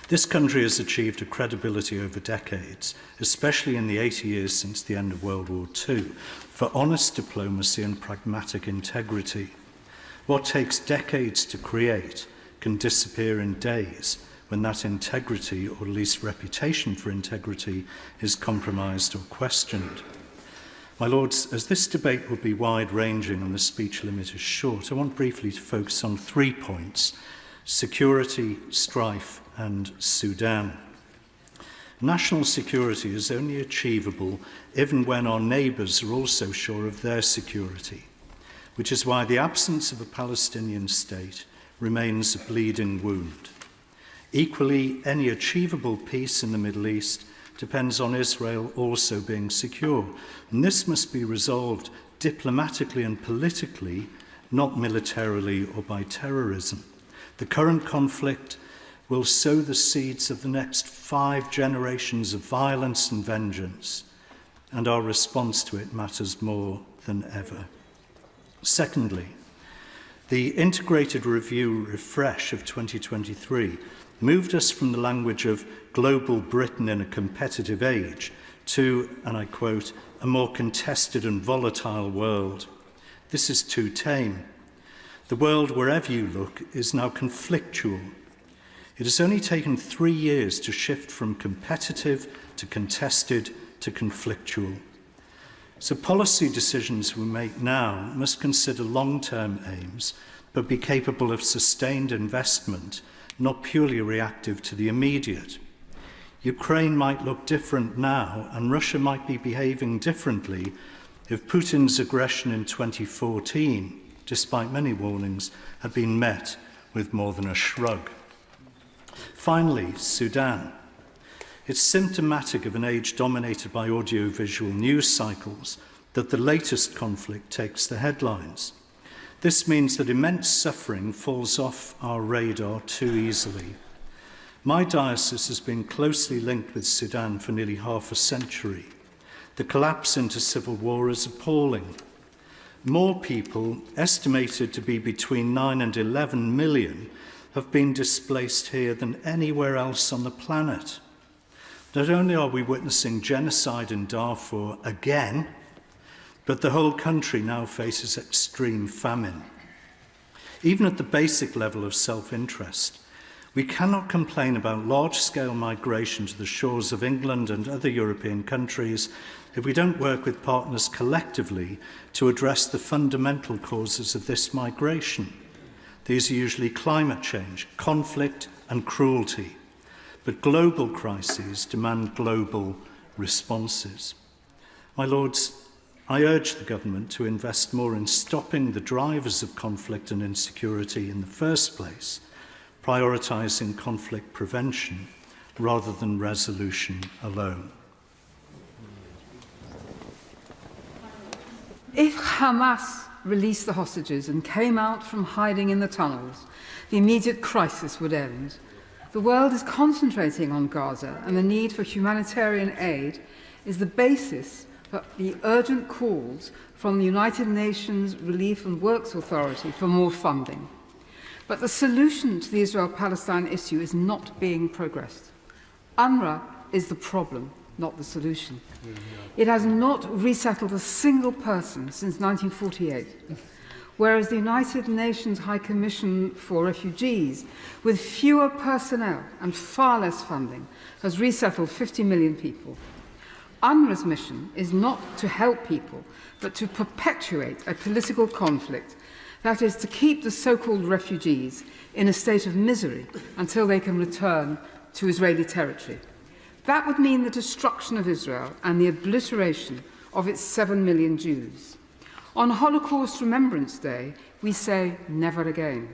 This country has achieved a credibility over decades, especially in the 80 years since the end of World War II, for honest diplomacy and pragmatic integrity. What takes decades to create can disappear in days when that integrity, or at least reputation for integrity, is compromised or questioned. My Lords, as this debate will be wide-ranging and the speech limit is short, I want briefly to focus on 3 points: security, strife, and Sudan. National security is only achievable even when our neighbours are also sure of their security, which is why the absence of a Palestinian state remains a bleeding wound. Equally, any achievable peace in the Middle East depends on Israel also being secure, and this must be resolved diplomatically and politically, not militarily or by terrorism. The current conflict will sow the seeds of the next 5 generations of violence and vengeance, and our response to it matters more than ever. Secondly, the integrated review refresh of 2023 moved us from the language of global Britain in a competitive age to, and I quote, a more contested and volatile world. This is too tame. The world, wherever you look, is now conflictual. It has only taken 3 years to shift from competitive to contested to conflictual. So policy decisions we make now must consider long-term aims, but be capable of sustained investment, not purely reactive to the immediate. Ukraine might look different now, and Russia might be behaving differently if Putin's aggression in 2014, despite many warnings, had been met with more than a shrug. Finally, Sudan. It's symptomatic of an age dominated by audiovisual news cycles that the latest conflict takes the headlines. This means that immense suffering falls off our radar too easily. My diocese has been closely linked with Sudan for nearly half a century. The collapse into civil war is appalling. More people, estimated to be between 9 and 11 million, have been displaced here than anywhere else on the planet. Not only are we witnessing genocide in Darfur again, but the whole country now faces extreme famine. Even at the basic level of self-interest, we cannot complain about large-scale migration to the shores of England and other European countries if we don't work with partners collectively to address the fundamental causes of this migration. These are usually climate change, conflict and cruelty. But global crises demand global responses. My Lords, I urge the government to invest more in stopping the drivers of conflict and insecurity in the first place, prioritising conflict prevention rather than resolution alone. If Hamas released the hostages and came out from hiding in the tunnels, the immediate crisis would end. The world is concentrating on Gaza, and the need for humanitarian aid is the basis for the urgent calls from the United Nations Relief and Works Authority for more funding. But the solution to the Israel-Palestine issue is not being progressed. UNRWA is the problem, not the solution. It has not resettled a single person since 1948, whereas the United Nations High Commission for Refugees, with fewer personnel and far less funding, has resettled 50 million people. UNRWA's mission is not to help people, but to perpetuate a political conflict, that is, to keep the so-called refugees in a state of misery until they can return to Israeli territory. That would mean the destruction of Israel and the obliteration of its 7 million Jews. On Holocaust Remembrance Day, we say never again.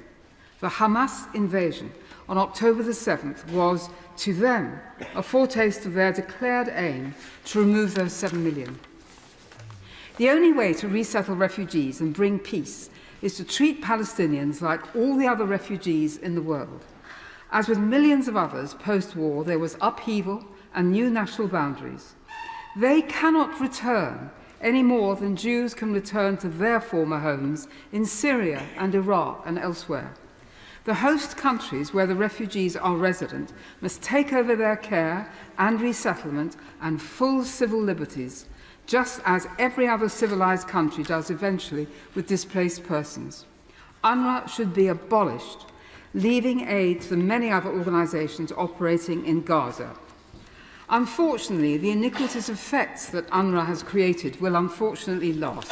The Hamas invasion on October the 7th was, to them, a foretaste of their declared aim to remove those 7 million. The only way to resettle refugees and bring peace is to treat Palestinians like all the other refugees in the world. As with millions of others post-war, there was upheaval and new national boundaries. They cannot return any more than Jews can return to their former homes in Syria and Iraq and elsewhere. The host countries where the refugees are resident must take over their care and resettlement and full civil liberties, just as every other civilized country does eventually with displaced persons. UNRWA should be abolished, leaving aid to the many other organizations operating in Gaza. Unfortunately, the iniquitous effects that UNRWA has created will unfortunately last.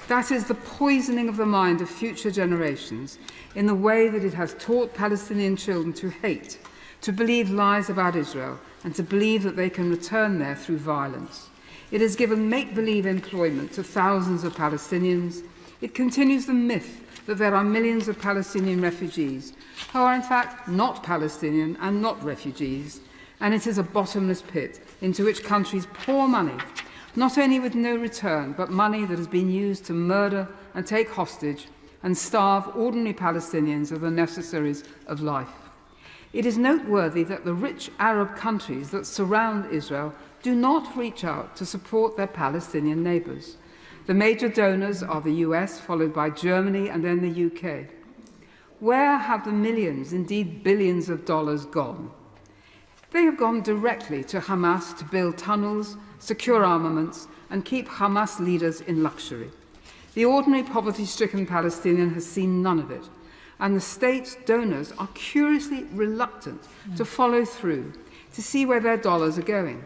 That is the poisoning of the mind of future generations in the way that it has taught Palestinian children to hate, to believe lies about Israel, and to believe that they can return there through violence. It has given make-believe employment to thousands of Palestinians. It continues the myth that there are millions of Palestinian refugees who are in fact not Palestinian and not refugees. And it is a bottomless pit into which countries pour money, not only with no return, but money that has been used to murder and take hostage and starve ordinary Palestinians of the necessaries of life. It is noteworthy that the rich Arab countries that surround Israel do not reach out to support their Palestinian neighbours. The major donors are the US, followed by Germany and then the UK. Where have the millions, indeed billions of dollars gone? They have gone directly to Hamas to build tunnels, secure armaments, and keep Hamas leaders in luxury. The ordinary poverty-stricken Palestinian has seen none of it, and the state's donors are curiously reluctant to follow through to see where their dollars are going.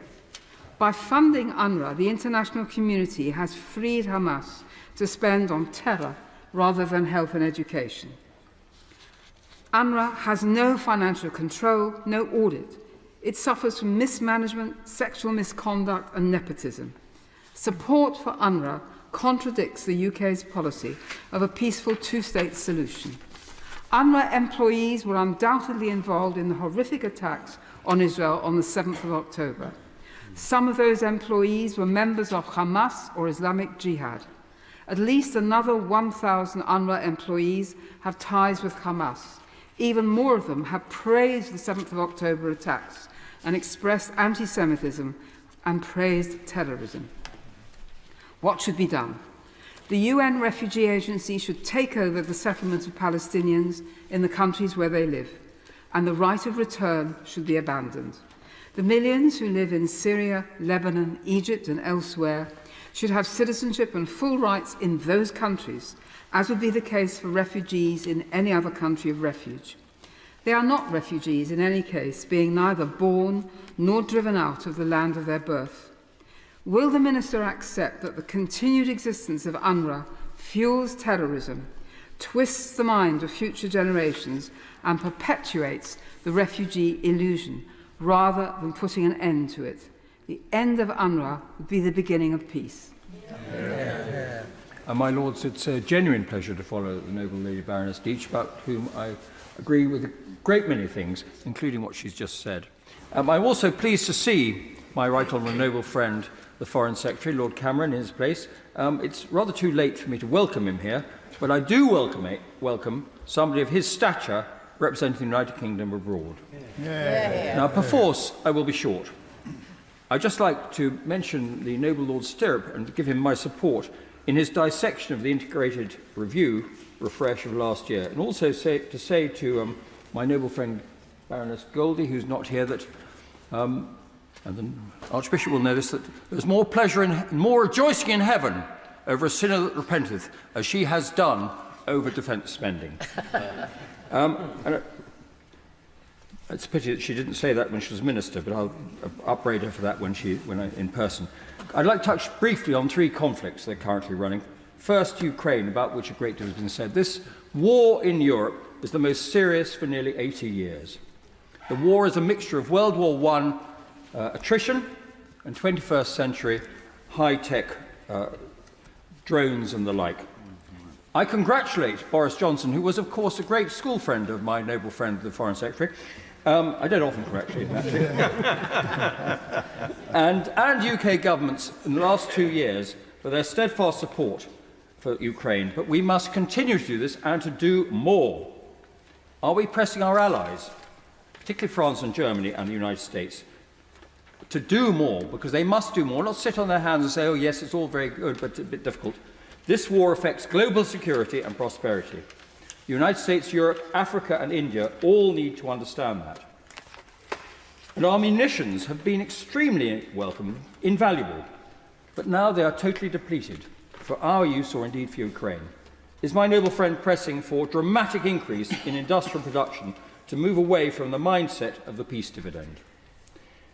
By funding UNRWA, the international community has freed Hamas to spend on terror rather than health and education. UNRWA has no financial control, no audit. It suffers from mismanagement, sexual misconduct, and nepotism. Support for UNRWA contradicts the UK's policy of a peaceful two-state solution. UNRWA employees were undoubtedly involved in the horrific attacks on Israel on the 7th of October. Some of those employees were members of Hamas or Islamic Jihad. At least another 1,000 UNRWA employees have ties with Hamas. Even more of them have praised the 7th of October attacks and expressed anti-Semitism and praised terrorism. What should be done? The UN Refugee Agency should take over the settlement of Palestinians in the countries where they live, and the right of return should be abandoned. The millions who live in Syria, Lebanon, Egypt and elsewhere should have citizenship and full rights in those countries, as would be the case for refugees in any other country of refuge. They are not refugees in any case, being neither born nor driven out of the land of their birth. Will the Minister accept that the continued existence of UNRWA fuels terrorism, twists the mind of future generations and perpetuates the refugee illusion, rather than putting an end to it? The end of UNRWA would be the beginning of peace. My Lords, it's a genuine pleasure to follow the noble Lady Baroness Deach, about whom I agree with a great many things, including what she's just said. I'm also pleased to see my right honourable noble friend, the Foreign Secretary, Lord Cameron, in his place. It's rather too late for me to welcome him here, but I do welcome somebody of his stature representing the United Kingdom abroad. Now, perforce, I will be short. I'd just like to mention the noble Lord Stirrup and to give him my support in his dissection of the integrated review, refresh of last year, and also to say to my noble friend Baroness Goldie, who's not here, that, and the Archbishop will know this, that there's more pleasure and more rejoicing in heaven over a sinner that repenteth, as she has done over defence spending. It's a pity that she didn't say that when she was minister, but I'll upbraid her for that when in person. I'd like to touch briefly on three conflicts that are currently running. First, Ukraine, about which a great deal has been said. This war in Europe is the most serious for nearly 80 years. The war is a mixture of World War I attrition and 21st century high-tech drones and the like. I congratulate Boris Johnson, who was, of course, a great school friend of my noble friend, the Foreign Secretary. I don't often congratulate him, actually. and UK governments in the last 2 years for their steadfast support for Ukraine. But we must continue to do this and to do more. Are we pressing our allies, particularly France and Germany and the United States, to do more? Because they must do more, not sit on their hands and say, oh, yes, it's all very good, but a bit difficult. This war affects global security and prosperity. The United States, Europe, Africa and India all need to understand that. And our munitions have been extremely welcome, invaluable, but now they are totally depleted for our use or indeed for Ukraine. Is my noble friend pressing for dramatic increase in industrial production to move away from the mindset of the peace dividend?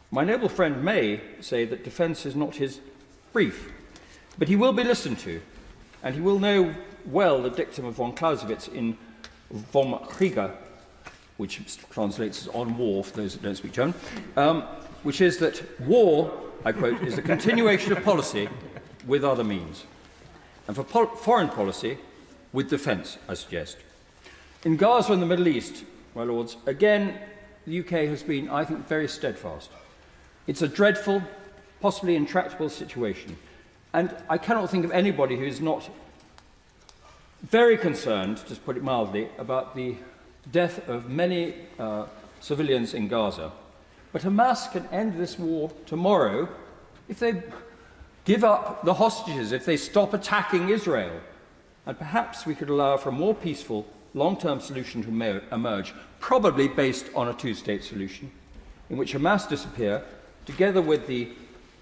My noble friend may say that defence is not his brief, but he will be listened to, and he will know well the dictum of von Clausewitz in Vom Kriege, which translates as on war for those that don't speak German, which is that war, I quote, is the continuation of policy with other means. And for foreign policy, with defence, I suggest. In Gaza and the Middle East, my lords, again, the UK has been, I think, very steadfast. It's a dreadful, possibly intractable situation. And I cannot think of anybody who is not very concerned, just to put it mildly, about the death of many civilians in Gaza. But Hamas can end this war tomorrow if they give up the hostages, if they stop attacking Israel. And perhaps we could allow for a more peaceful, long-term solution to emerge, probably based on a two-state solution, in which Hamas disappear, together with the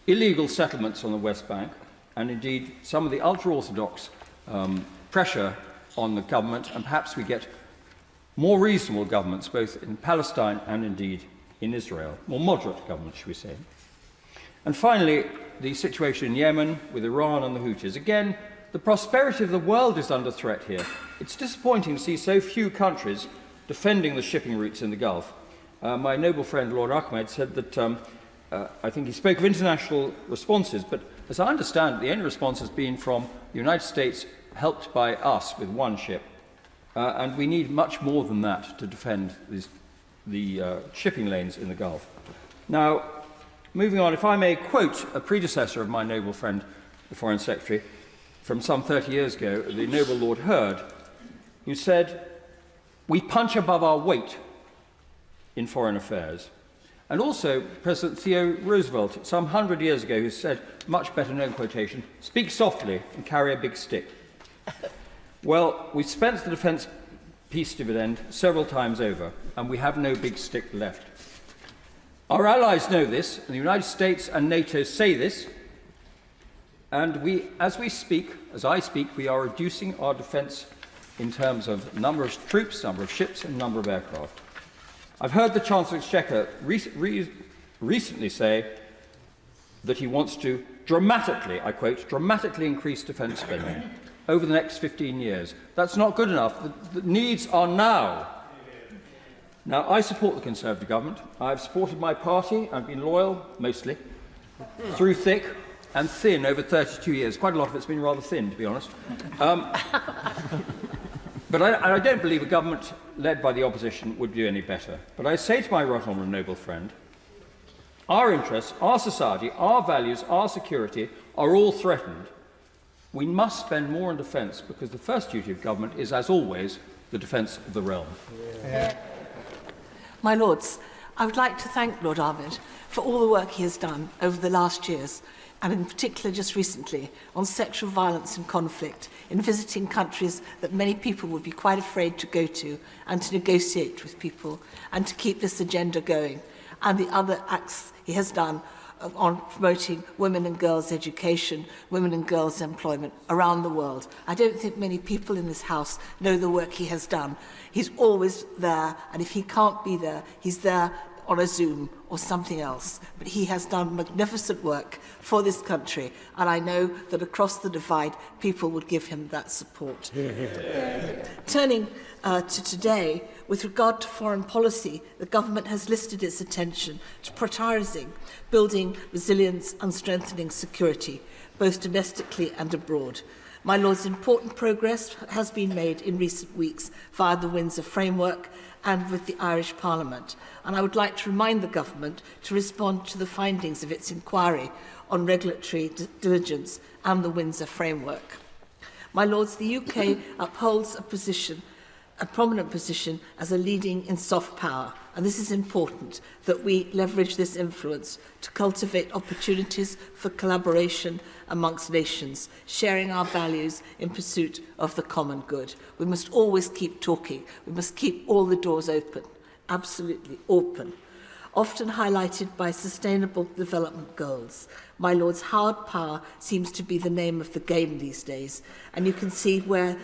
illegal settlements on the West Bank, and indeed some of the ultra-Orthodox pressure on the government, and perhaps we get more reasonable governments, both in Palestine and indeed in Israel, more moderate governments, should we say. And finally, the situation in Yemen with Iran and the Houthis. Again, the prosperity of the world is under threat here. It's disappointing to see so few countries defending the shipping routes in the Gulf. My noble friend Lord Ahmed said that, I think he spoke of international responses, but as I understand it, the only response has been from the United States, helped by us with one ship. And we need much more than that to defend the shipping lanes in the Gulf. Now, moving on, if I may quote a predecessor of my noble friend, the Foreign Secretary, from some 30 years ago, the noble Lord Hurd, who said, "We punch above our weight in foreign affairs, And also President Theo Roosevelt, some 100 years ago, who said, much better known quotation, speak softly and carry a big stick. Well, we've spent the defence peace dividend several times over, and we have no big stick left. Our allies know this, and the United States and NATO say this, and as I speak, we are reducing our defence in terms of number of troops, number of ships, and number of aircraft. I've heard the Chancellor of the Exchequer recently say that he wants to dramatically, I quote, dramatically increase defence spending over the next 15 years. That's not good enough. The needs are now. Now, I support the Conservative government. I've supported my party. I've been loyal, mostly, through thick and thin over 32 years. Quite a lot of it's been rather thin, to be honest. But I don't believe a government led by the opposition would do any better. But I say to my right honourable noble friend, our interests, our society, our values, our security are all threatened. We must spend more on defence because the first duty of government is, as always, the defence of the realm. Yeah. My Lords, I would like to thank Lord Arvid for all the work he has done over the last years, and in particular just recently, on sexual violence and conflict, in visiting countries that many people would be quite afraid to go to, and to negotiate with people, and to keep this agenda going, and the other acts he has done on promoting women and girls' education, women and girls' employment around the world. I don't think many people in this House know the work he has done. He's always there, and if he can't be there, he's there on a Zoom or something else. But he has done magnificent work for this country, and I know that across the divide, people would give him that support. Turning to today, with regard to foreign policy, the government has listed its attention to prioritising building resilience and strengthening security, both domestically and abroad. My Lords, important progress has been made in recent weeks via the Windsor Framework and with the Irish Parliament, and I would like to remind the government to respond to the findings of its inquiry on regulatory diligence and the Windsor Framework. My Lords, the UK upholds a prominent position as a leading in soft power, and this is important that we leverage this influence to cultivate opportunities for collaboration amongst nations, sharing our values in pursuit of the common good. We must always keep talking. We must keep all the doors open, absolutely open. Often highlighted by Sustainable Development Goals, my Lords, hard power seems to be the name of the game these days, and you can see where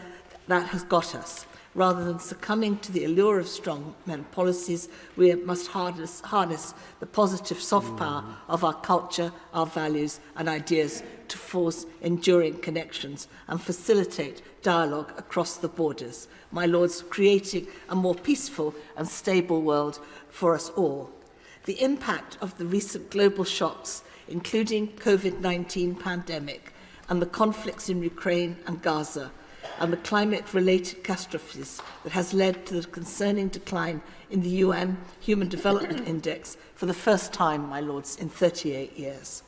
that has got us. Rather than succumbing to the allure of strong men policies, we must harness the positive soft power of our culture, our values and ideas to force enduring connections and facilitate dialogue across the borders. My Lords, creating a more peaceful and stable world for us all. The impact of the recent global shocks, including COVID-19 pandemic and the conflicts in Ukraine and Gaza, and the climate-related catastrophes that has led to the concerning decline in the UN Human Development Index for the first time, my Lords, in 38 years.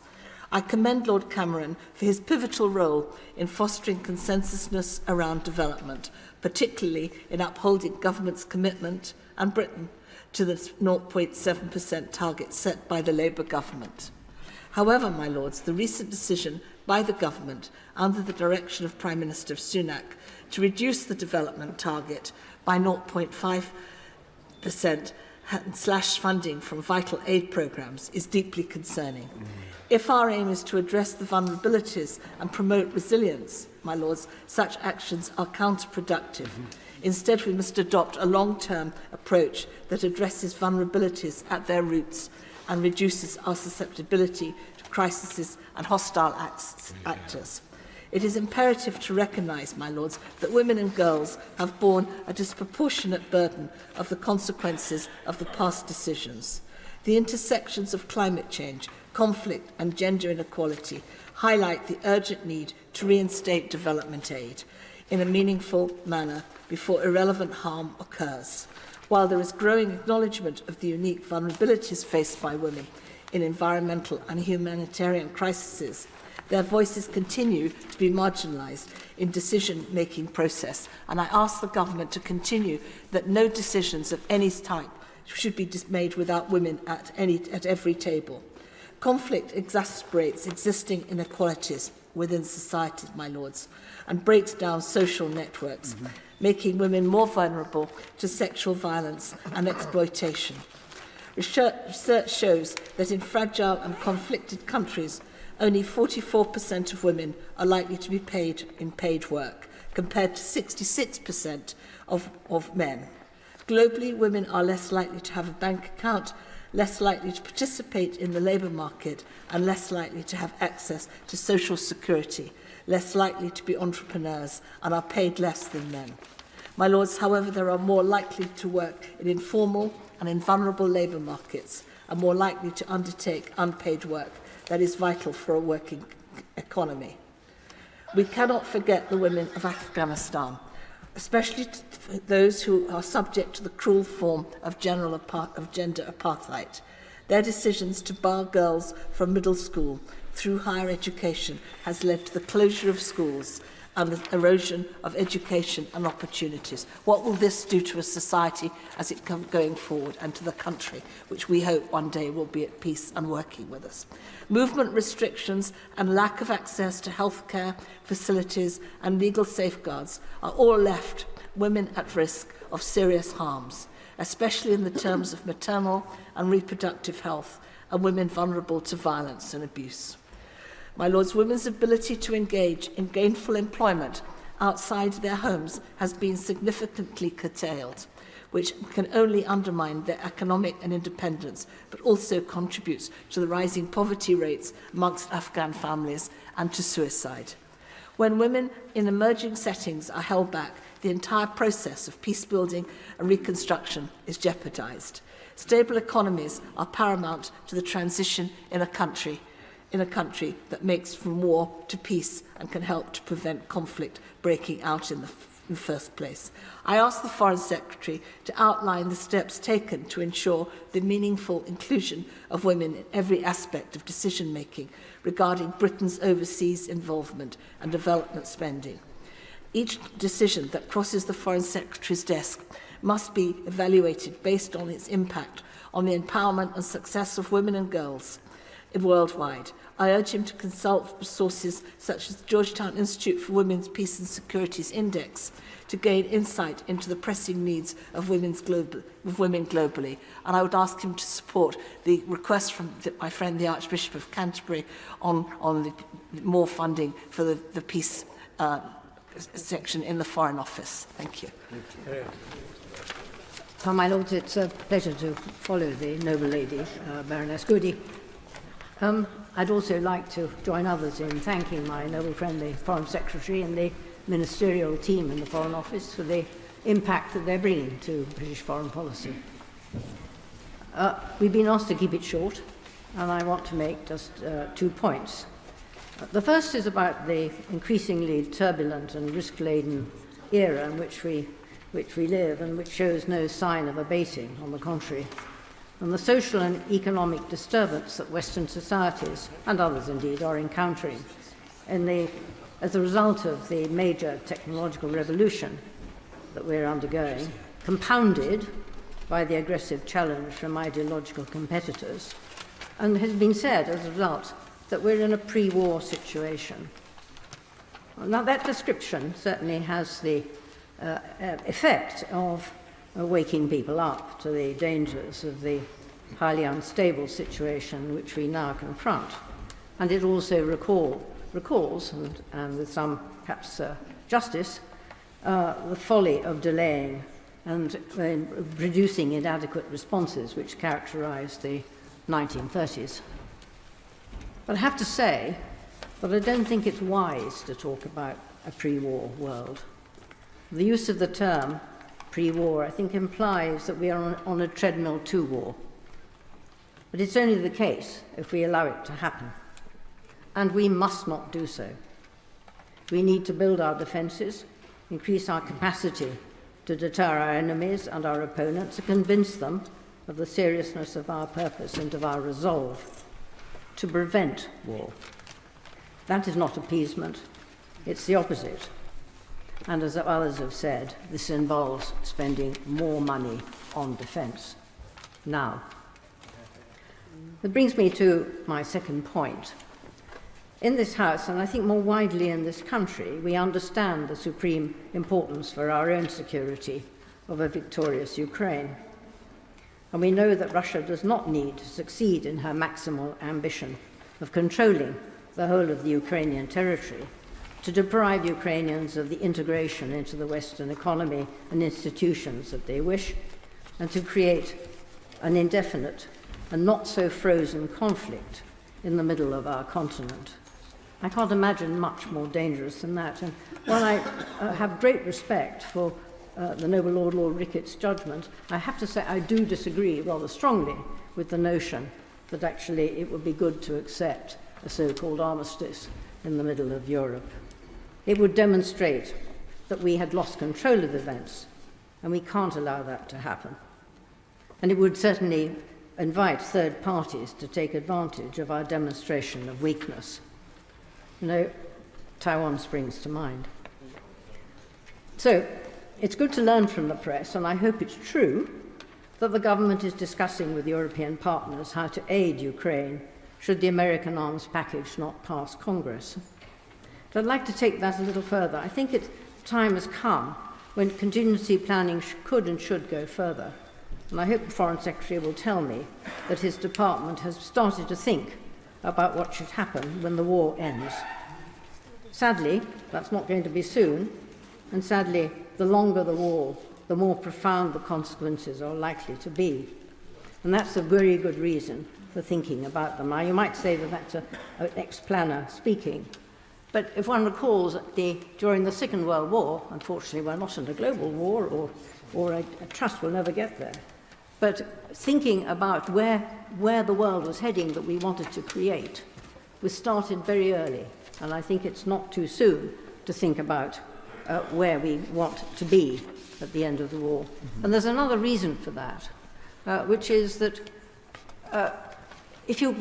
I commend Lord Cameron for his pivotal role in fostering consensusness around development, particularly in upholding government's commitment, and Britain, to the 0.7% target set by the Labour government. However, my Lords, the recent decision by the government, under the direction of Prime Minister Sunak, to reduce the development target by 0.5% and slash funding from vital aid programmes is deeply concerning. If our aim is to address the vulnerabilities and promote resilience, my Lords, such actions are counterproductive. Instead, we must adopt a long-term approach that addresses vulnerabilities at their roots and reduces our susceptibility to crises and hostile actors. It is imperative to recognise, my Lords, that women and girls have borne a disproportionate burden of the consequences of the past decisions. The intersections of climate change, conflict and gender inequality highlight the urgent need to reinstate development aid in a meaningful manner before irrelevant harm occurs. While there is growing acknowledgement of the unique vulnerabilities faced by women in environmental and humanitarian crises, their voices continue to be marginalised in decision-making process, and I ask the government to continue that no decisions of any type should be made without women at every table. Conflict exacerbates existing inequalities within society, my lords, and breaks down social networks, making women more vulnerable to sexual violence and exploitation. Research shows that in fragile and conflicted countries, only 44% of women are likely to be paid in paid work, compared to 66% of men. Globally, women are less likely to have a bank account, less likely to participate in the labour market, and less likely to have access to social security, less likely to be entrepreneurs, and are paid less than men. My lords, however, they are more likely to work in informal and in vulnerable labour markets, and more likely to undertake unpaid work that is vital for a working economy. We cannot forget the women of Afghanistan, especially those who are subject to the cruel form of gender apartheid. Their decisions to bar girls from middle school through higher education has led to the closure of schools and the erosion of education and opportunities. What will this do to a society as it comes going forward, and to the country, which we hope one day will be at peace and working with us? Movement restrictions and lack of access to healthcare facilities and legal safeguards are all left women at risk of serious harms, especially in the terms of maternal and reproductive health, and women vulnerable to violence and abuse. My lords, women's ability to engage in gainful employment outside their homes has been significantly curtailed, which can only undermine their economic and independence, but also contributes to the rising poverty rates amongst Afghan families and to suicide. When women in emerging settings are held back, the entire process of peace building and reconstruction is jeopardized. Stable economies are paramount to the transition in a country that makes from war to peace and can help to prevent conflict breaking out in the first place. I ask the Foreign Secretary to outline the steps taken to ensure the meaningful inclusion of women in every aspect of decision-making regarding Britain's overseas involvement and development spending. Each decision that crosses the Foreign Secretary's desk must be evaluated based on its impact on the empowerment and success of women and girls worldwide. I urge him to consult sources such as the Georgetown Institute for Women's Peace and Securities Index to gain insight into the pressing needs of women globally. And I would ask him to support the request from my friend the Archbishop of Canterbury on more funding for the peace section in the Foreign Office. Thank you. Well, my lords, it's a pleasure to follow the noble lady, Baroness Goody. I'd also like to join others in thanking my noble friend, the Foreign Secretary, and the ministerial team in the Foreign Office for the impact that they're bringing to British foreign policy. We've been asked to keep it short, and I want to make just 2 points. The first is about the increasingly turbulent and risk-laden era in which we live, and which shows no sign of abating, on the contrary, and the social and economic disturbance that Western societies, and others indeed, are encountering as a result of the major technological revolution that we're undergoing, compounded by the aggressive challenge from ideological competitors, and has been said as a result that we're in a pre-war situation. Now, that description certainly has the effect of waking people up to the dangers of the highly unstable situation which we now confront. And it also recalls, and with some perhaps justice, the folly of delaying and producing inadequate responses which characterized the 1930s. But I have to say that I don't think it's wise to talk about a pre-war world. The use of the term pre-war, I think, implies that we are on a treadmill to war. But it's only the case if we allow it to happen. And we must not do so. We need to build our defences, increase our capacity to deter our enemies and our opponents, and convince them of the seriousness of our purpose and of our resolve to prevent war. That is not appeasement, it's the opposite. And as others have said, this involves spending more money on defence. now. That brings me to my second point. In this House, and I think more widely in this country, we understand the supreme importance for our own security of a victorious Ukraine. And we know that Russia does not need to succeed in her maximal ambition of controlling the whole of the Ukrainian territory to deprive Ukrainians of the integration into the Western economy and institutions that they wish, and to create an indefinite and not so frozen conflict in the middle of our continent. I can't imagine much more dangerous than that. And while I have great respect for the noble Lord Ricketts' judgment, I have to say I do disagree rather strongly with the notion that actually it would be good to accept a so-called armistice in the middle of Europe. It would demonstrate that we had lost control of events, and we can't allow that to happen. And it would certainly invite third parties to take advantage of our demonstration of weakness. You know, Taiwan springs to mind. So, it's good to learn from the press, and I hope it's true, that the government is discussing with European partners how to aid Ukraine should the American arms package not pass Congress. But I'd like to take that a little further. I think time has come when contingency planning could and should go further. And I hope the Foreign Secretary will tell me that his department has started to think about what should happen when the war ends. Sadly, that's not going to be soon, and sadly, the longer the war, the more profound the consequences are likely to be. And that's a very good reason for thinking about them. Now, you might say that that's an ex-planner speaking, but if one recalls during the Second World War, unfortunately we're not in a global war, or I trust we'll never get there, but thinking about where the world was heading that we wanted to create was started very early, and I think it's not too soon to think about where we want to be at the end of the war. Mm-hmm. And there's another reason for that, which is that if you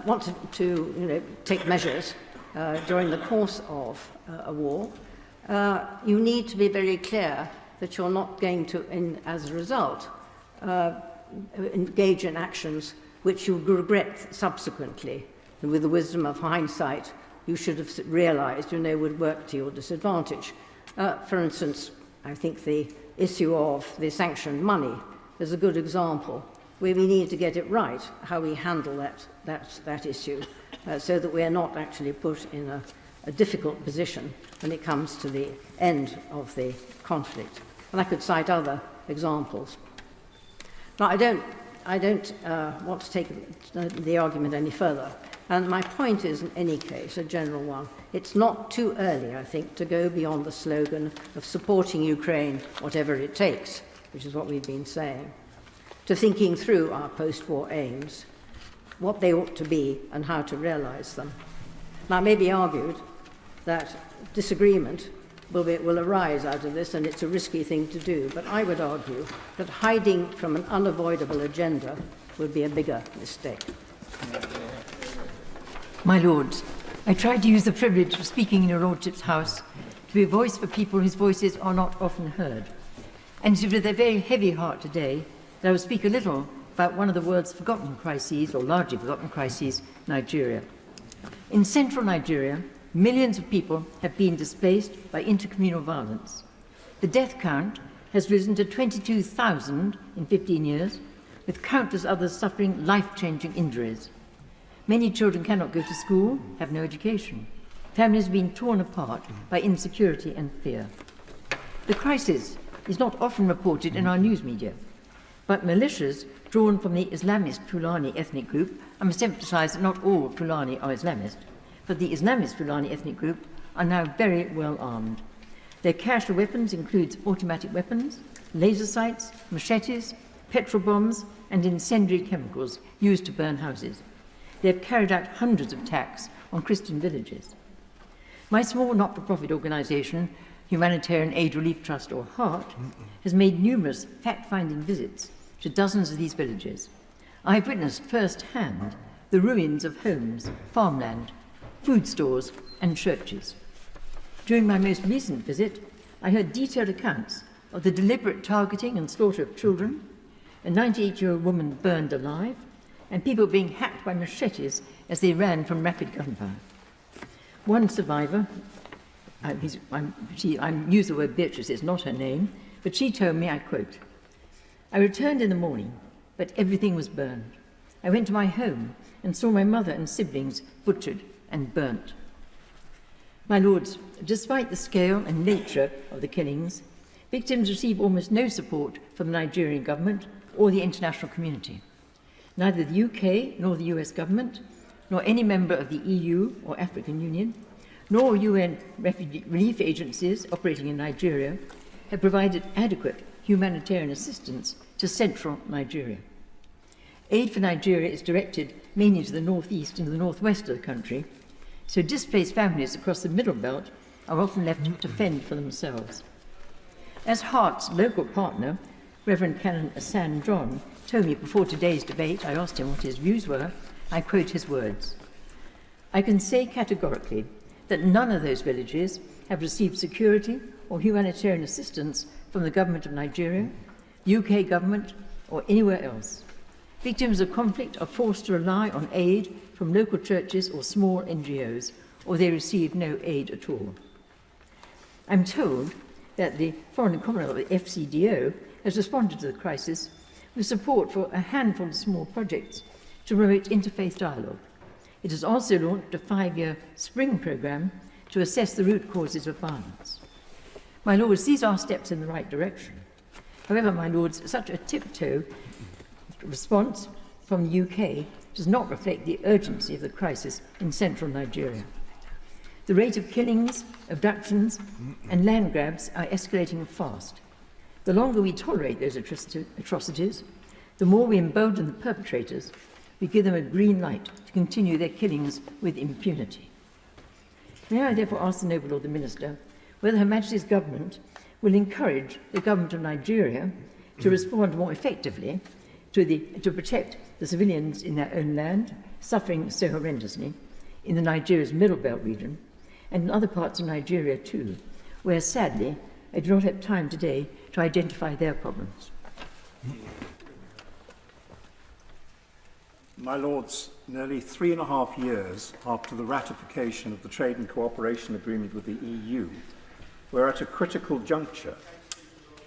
want to take measures during the course of a war, you need to be very clear that you're not going to, as a result, engage in actions which you regret subsequently. And with the wisdom of hindsight, you should have realized, would work to your disadvantage. For instance, I think the issue of the sanctioned money is a good example where we need to get it right, how we handle that issue, so that we are not actually put in a difficult position when it comes to the end of the conflict. And I could cite other examples. Now, I don't want to take the argument any further. And my point is, in any case, a general one. It's not too early, I think, to go beyond the slogan of supporting Ukraine, whatever it takes, which is what we've been saying, to thinking through our post-war aims, what they ought to be, and how to realize them. Now, it may be argued that disagreement will arise out of this, and it's a risky thing to do, but I would argue that hiding from an unavoidable agenda would be a bigger mistake. My Lords, I try to use the privilege of speaking in your Lordship's House to be a voice for people whose voices are not often heard. And it is with a very heavy heart today that I will speak a little about one of the world's forgotten crises, or largely forgotten crises, Nigeria. In central Nigeria, millions of people have been displaced by intercommunal violence. The death count has risen to 22,000 in 15 years, with countless others suffering life-changing injuries. Many children cannot go to school, have no education. Families have been torn apart by insecurity and fear. The crisis is not often reported in our news media, but militias drawn from the Islamist Fulani ethnic group, I must emphasize that not all Fulani are Islamist, but the Islamist Fulani ethnic group are now very well armed. Their cache of weapons includes automatic weapons, laser sights, machetes, petrol bombs, and incendiary chemicals used to burn houses. They have carried out hundreds of attacks on Christian villages. My small not-for-profit organisation, Humanitarian Aid Relief Trust, or HEART, has made numerous fact-finding visits to dozens of these villages. I have witnessed firsthand the ruins of homes, farmland, food stores, and churches. During my most recent visit, I heard detailed accounts of the deliberate targeting and slaughter of children, a 98-year-old woman burned alive, and people being hacked by machetes as they ran from rapid gunfire. One survivor, I use the word Beatrice, it's not her name, but she told me, I quote, "I returned in the morning, but everything was burned. I went to my home and saw my mother and siblings butchered and burnt." My lords, despite the scale and nature of the killings, victims receive almost no support from the Nigerian government or the international community. Neither the UK nor the US government, nor any member of the EU or African Union, nor UN refugee relief agencies operating in Nigeria have provided adequate humanitarian assistance to central Nigeria. Aid for Nigeria is directed mainly to the northeast and the northwest of the country, so displaced families across the Middle Belt are often left to fend for themselves. As HEART's local partner, Reverend Canon Asan John, told me before today's debate, I asked him what his views were. I quote his words: "I can say categorically that none of those villages have received security or humanitarian assistance from the government of Nigeria, the UK government, or anywhere else. Victims of conflict are forced to rely on aid from local churches or small NGOs, or they receive no aid at all. I'm told that the Foreign Commonwealth, the FCDO, has responded to the crisis with support for a handful of small projects to promote interfaith dialogue. It has also launched a 5-year spring programme to assess the root causes of violence. My lords, these are steps in the right direction. However, my lords, such a tiptoe response from the UK does not reflect the urgency of the crisis in central Nigeria. The rate of killings, abductions, and land grabs are escalating fast. The longer we tolerate those atrocities, the more we embolden the perpetrators. We give them a green light to continue their killings with impunity. May I therefore ask the Noble Lord the Minister whether Her Majesty's Government will encourage the Government of Nigeria to respond more effectively to protect the civilians in their own land, suffering so horrendously, in the Nigeria's Middle Belt region, and in other parts of Nigeria too, where sadly I do not have time today to identify their problems. My Lords, nearly 3.5 years after the ratification of the Trade and Cooperation Agreement with the EU, we're at a critical juncture.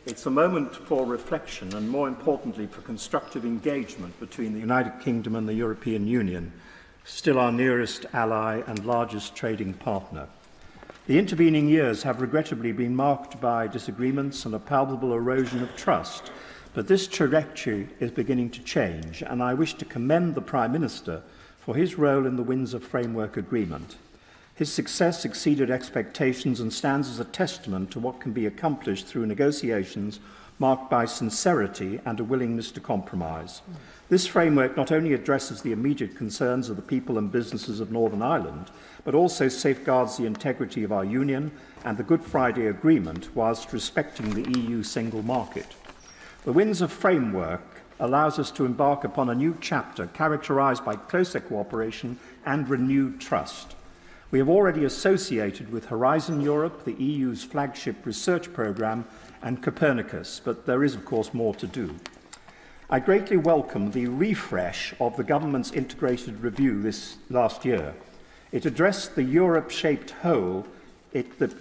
It's a moment for reflection and, more importantly, for constructive engagement between the United Kingdom and the European Union, still our nearest ally and largest trading partner. The intervening years have regrettably been marked by disagreements and a palpable erosion of trust, but this trajectory is beginning to change, and I wish to commend the Prime Minister for his role in the Windsor Framework Agreement. His success exceeded expectations and stands as a testament to what can be accomplished through negotiations marked by sincerity and a willingness to compromise. This framework not only addresses the immediate concerns of the people and businesses of Northern Ireland, but also safeguards the integrity of our Union and the Good Friday Agreement whilst respecting the EU single market. The Windsor Framework allows us to embark upon a new chapter characterised by closer cooperation and renewed trust. We have already associated with Horizon Europe, the EU's flagship research programme, and Copernicus, but there is, of course, more to do. I greatly welcome the refresh of the government's integrated review this last year. It addressed the Europe-shaped whole. The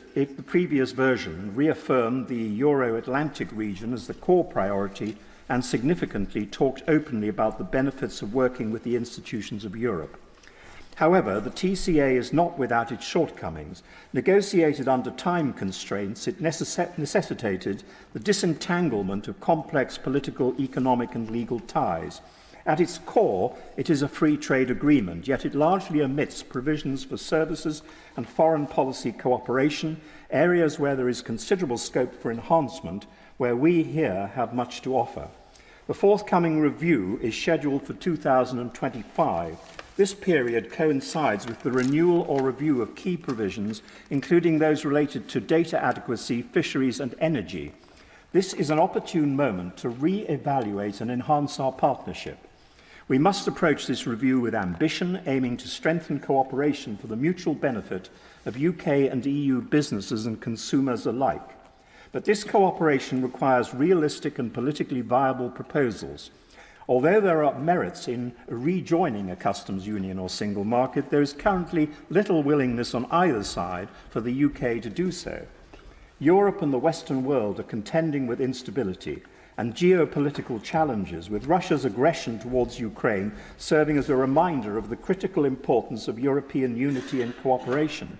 previous version reaffirmed the Euro-Atlantic region as the core priority and significantly talked openly about the benefits of working with the institutions of Europe. However, the TCA is not without its shortcomings. Negotiated under time constraints, it necessitated the disentanglement of complex political, economic and legal ties. At its core, it is a free trade agreement, yet it largely omits provisions for services and foreign policy cooperation, areas where there is considerable scope for enhancement, where we here have much to offer. The forthcoming review is scheduled for 2025. This period coincides with the renewal or review of key provisions, including those related to data adequacy, fisheries and energy. This is an opportune moment to re-evaluate and enhance our partnership. We must approach this review with ambition, aiming to strengthen cooperation for the mutual benefit of UK and EU businesses and consumers alike. But this cooperation requires realistic and politically viable proposals. Although there are merits in rejoining a customs union or single market, there is currently little willingness on either side for the UK to do so. Europe and the Western world are contending with instability and geopolitical challenges, with Russia's aggression towards Ukraine serving as a reminder of the critical importance of European unity and cooperation.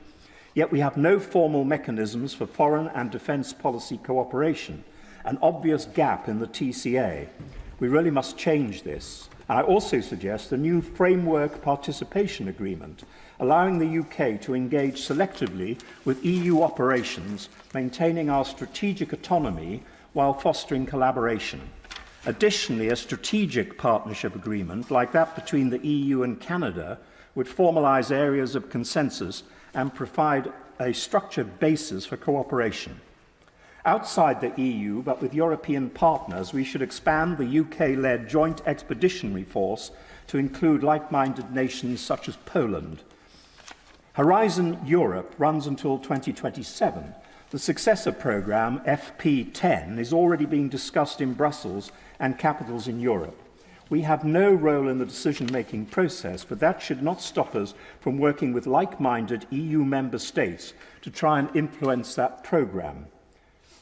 Yet we have no formal mechanisms for foreign and defence policy cooperation, an obvious gap in the TCA. We really must change this. And I also suggest a new framework participation agreement, allowing the UK to engage selectively with EU operations, maintaining our strategic autonomy while fostering collaboration. Additionally, a strategic partnership agreement, like that between the EU and Canada, would formalise areas of consensus and provide a structured basis for cooperation. Outside the EU, but with European partners, we should expand the UK-led Joint Expeditionary Force to include like-minded nations such as Poland. Horizon Europe runs until 2027. The successor programme, FP10, is already being discussed in Brussels and capitals in Europe. We have no role in the decision-making process, but that should not stop us from working with like-minded EU member states to try and influence that programme.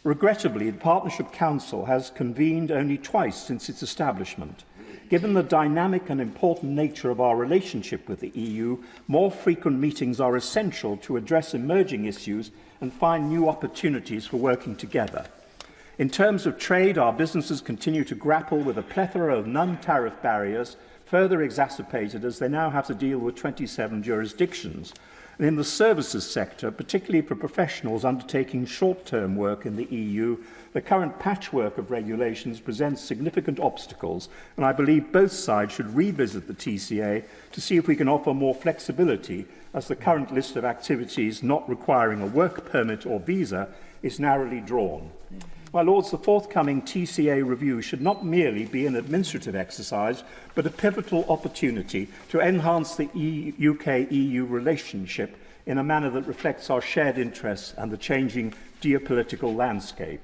Regrettably, the Partnership Council has convened only twice since its establishment. Given the dynamic and important nature of our relationship with the EU, more frequent meetings are essential to address emerging issues and find new opportunities for working together. In terms of trade, our businesses continue to grapple with a plethora of non-tariff barriers, further exacerbated as they now have to deal with 27 jurisdictions. And in the services sector, particularly for professionals undertaking short-term work in the EU, the current patchwork of regulations presents significant obstacles, and I believe both sides should revisit the TCA to see if we can offer more flexibility, as the current list of activities not requiring a work permit or visa is narrowly drawn. My Lords, the forthcoming TCA review should not merely be an administrative exercise, but a pivotal opportunity to enhance the UK-EU relationship in a manner that reflects our shared interests and the changing geopolitical landscape.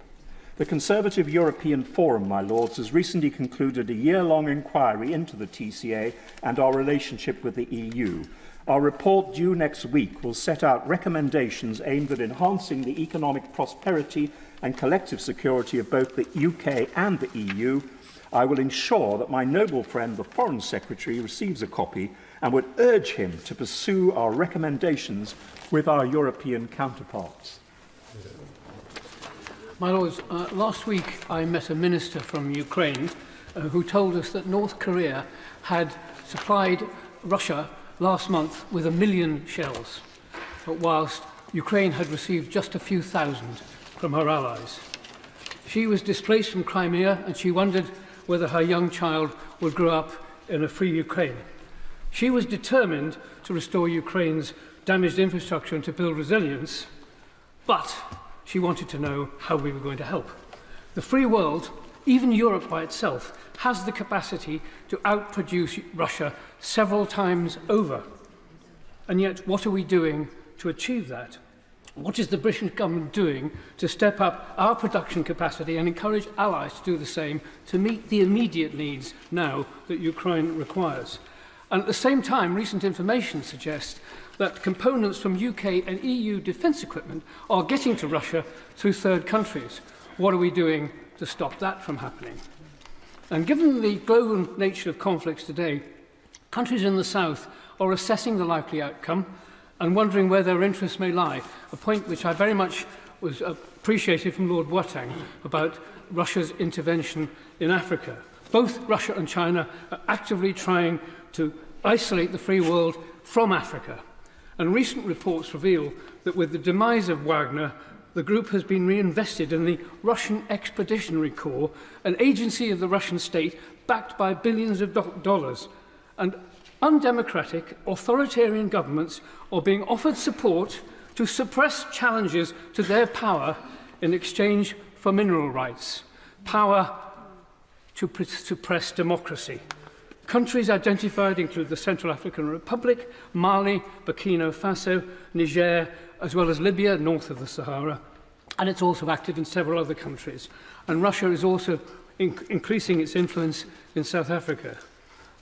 The Conservative European Forum, my Lords, has recently concluded a year-long inquiry into the TCA and our relationship with the EU. Our report, due next week, will set out recommendations aimed at enhancing the economic prosperity and collective security of both the UK and the EU. I will ensure that my noble friend, the Foreign Secretary, receives a copy and would urge him to pursue our recommendations with our European counterparts. My Lords, last week I met a minister from Ukraine who told us that North Korea had supplied Russia last month with 1 million shells, whilst Ukraine had received just a few thousand from her allies. She was displaced from Crimea and she wondered whether her young child would grow up in a free Ukraine. She was determined to restore Ukraine's damaged infrastructure and to build resilience, but she wanted to know how we were going to help. The free world, even Europe by itself, has the capacity to outproduce Russia several times over. And yet, what are we doing to achieve that? What is the British government doing to step up our production capacity and encourage allies to do the same to meet the immediate needs now that Ukraine requires? And at the same time, recent information suggests that components from UK and EU defence equipment are getting to Russia through third countries. What are we doing to stop that from happening? And given the global nature of conflicts today, countries in the south are assessing the likely outcome and wondering where their interests may lie, a point which I very much was appreciated from Lord Boateng about Russia's intervention in Africa. Both Russia and China are actively trying to isolate the free world from Africa. And recent reports reveal that with the demise of Wagner, the group has been reinvested in the Russian Expeditionary Corps, an agency of the Russian state backed by billions of dollars. And undemocratic, authoritarian governments are being offered support to suppress challenges to their power in exchange for mineral rights, power to suppress democracy. Countries identified include the Central African Republic, Mali, Burkina Faso, Niger, as well as Libya, north of the Sahara, and it's also active in several other countries. And Russia is also increasing its influence in South Africa.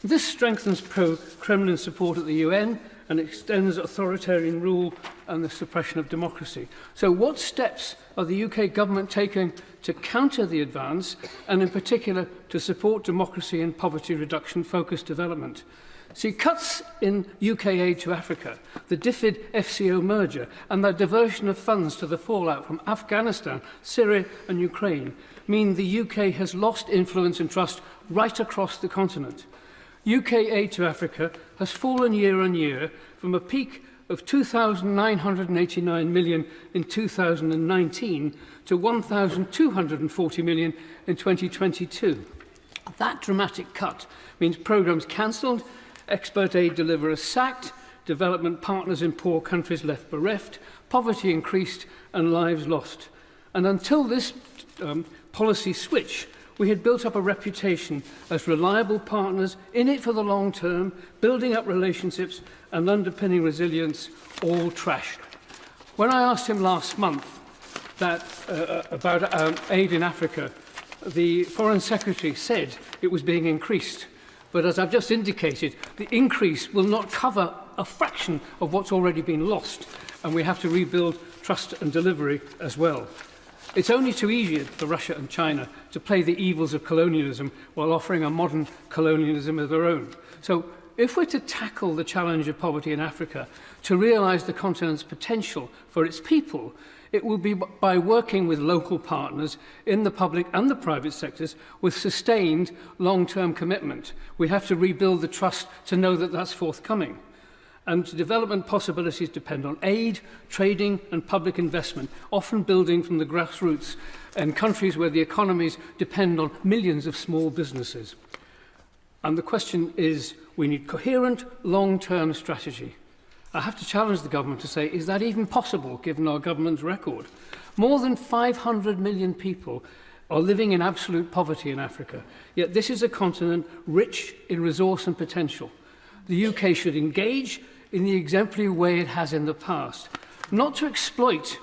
This strengthens pro-Kremlin support at the UN and extends authoritarian rule and the suppression of democracy. So what steps are the UK government taking to counter the advance, and in particular to support democracy and poverty reduction focused development? See, cuts in UK aid to Africa, the DFID-FCO merger, and the diversion of funds to the fallout from Afghanistan, Syria and Ukraine mean the UK has lost influence and trust right across the continent. UK aid to Africa has fallen year on year from a peak of £2,989 million in 2019 to £1,240 million in 2022. That dramatic cut means programmes cancelled, expert aid deliverers sacked, development partners in poor countries left bereft, poverty increased and lives lost. And until this policy switch, we had built up a reputation as reliable partners, in it for the long term, building up relationships and underpinning resilience, all trashed. When I asked him last month about aid in Africa, the Foreign Secretary said it was being increased. But as I've just indicated, the increase will not cover a fraction of what's already been lost, and we have to rebuild trust and delivery as well. It's only too easy for Russia and China to play the evils of colonialism while offering a modern colonialism of their own. So if we're to tackle the challenge of poverty in Africa, to realise the continent's potential for its people, it will be by working with local partners in the public and the private sectors with sustained long-term commitment. We have to rebuild the trust to know that that's forthcoming. And development possibilities depend on aid, trading and public investment, often building from the grassroots in countries where the economies depend on millions of small businesses. And the question is, we need coherent, long-term strategy. I have to challenge the government to say, is that even possible, given our government's record? More than 500 million people are living in absolute poverty in Africa, yet this is a continent rich in resource and potential. The UK should engage in the exemplary way it has in the past, not to exploit,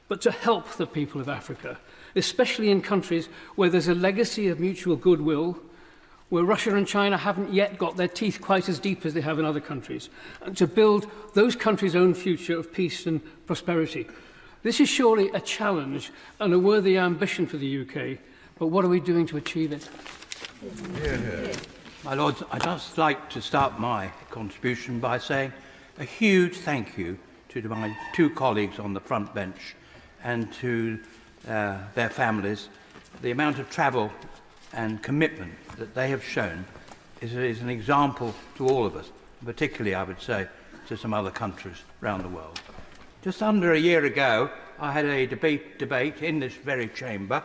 but to help the people of Africa, especially in countries where there's a legacy of mutual goodwill, where Russia and China haven't yet got their teeth quite as deep as they have in other countries, and to build those countries' own future of peace and prosperity. This is surely a challenge and a worthy ambition for the UK, but what are we doing to achieve it? My Lords, I'd just like to start my contribution by saying a huge thank you to my two colleagues on the front bench and to their families. The amount of travel and commitment that they have shown is an example to all of us, particularly, I would say, to some other countries around the world. Just under a year ago, I had a debate in this very chamber,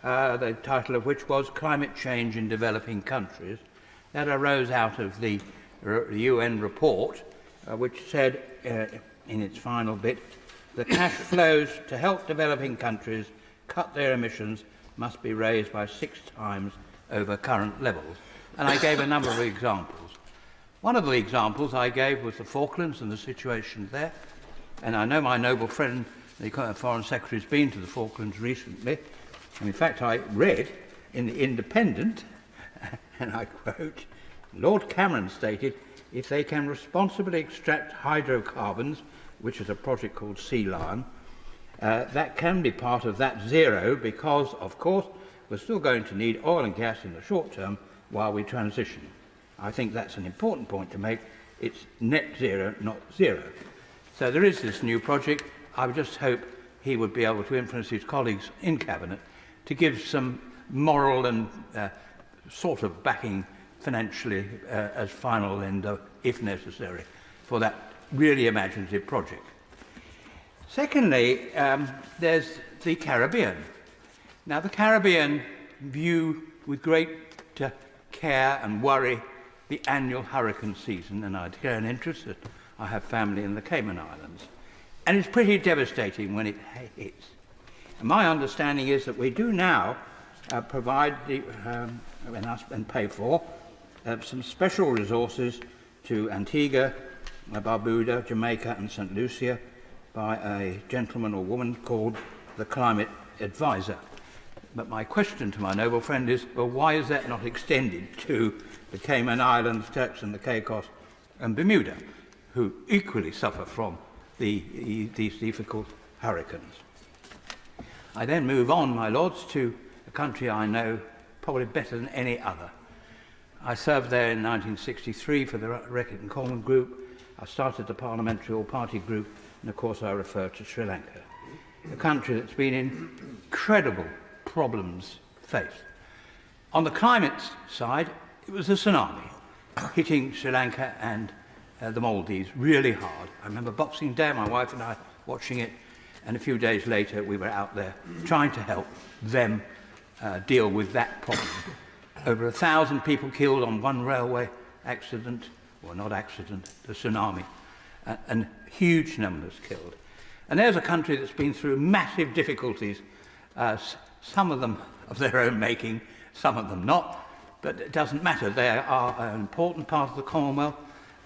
the title of which was Climate Change in Developing Countries. That arose out of the UN report, which said in its final bit, the cash flows to help developing countries cut their emissions must be raised by 6 times over current levels. And I gave a number of examples. One of the examples I gave was the Falklands and the situation there. And I know my noble friend, the Foreign Secretary, has been to the Falklands recently. And in fact, I read in the Independent, and I quote, Lord Cameron stated, if they can responsibly extract hydrocarbons, which is a project called Sea Lion, that can be part of that zero because, of course, we're still going to need oil and gas in the short term while we transition. I think that's an important point to make. It's net zero, not zero. So there is this new project. I would just hope he would be able to influence his colleagues in Cabinet to give some moral and sort of backing financially as final end, if necessary, for that really imaginative project. Secondly, there's the Caribbean. Now, the Caribbean view with great care and worry the annual hurricane season, and I declare an interest that I have family in the Cayman Islands. And it's pretty devastating when it hits. And my understanding is that we do now provide and pay for some special resources to Antigua, Barbuda, Jamaica and St. Lucia by a gentleman or woman called the climate advisor. But my question to my noble friend is, well, why is that not extended to the Cayman Islands, Turks and the Caicos and Bermuda, who equally suffer from these difficult hurricanes? I then move on, my lords, to a country I know probably better than any other. I served there in 1963 for the Reckitt and Colman Group. I started the Parliamentary All-Party Group, and of course I refer to Sri Lanka, a country that's been in incredible problems faced. On the climate side, it was a tsunami hitting Sri Lanka and the Maldives really hard. I remember Boxing Day, my wife and I watching it, and a few days later we were out there trying to help them deal with that problem. Over 1,000 people killed on one railway accident, or not accident, the tsunami, and huge numbers killed. And there's a country that's been through massive difficulties, some of them of their own making, some of them not, but it doesn't matter. They are an important part of the Commonwealth,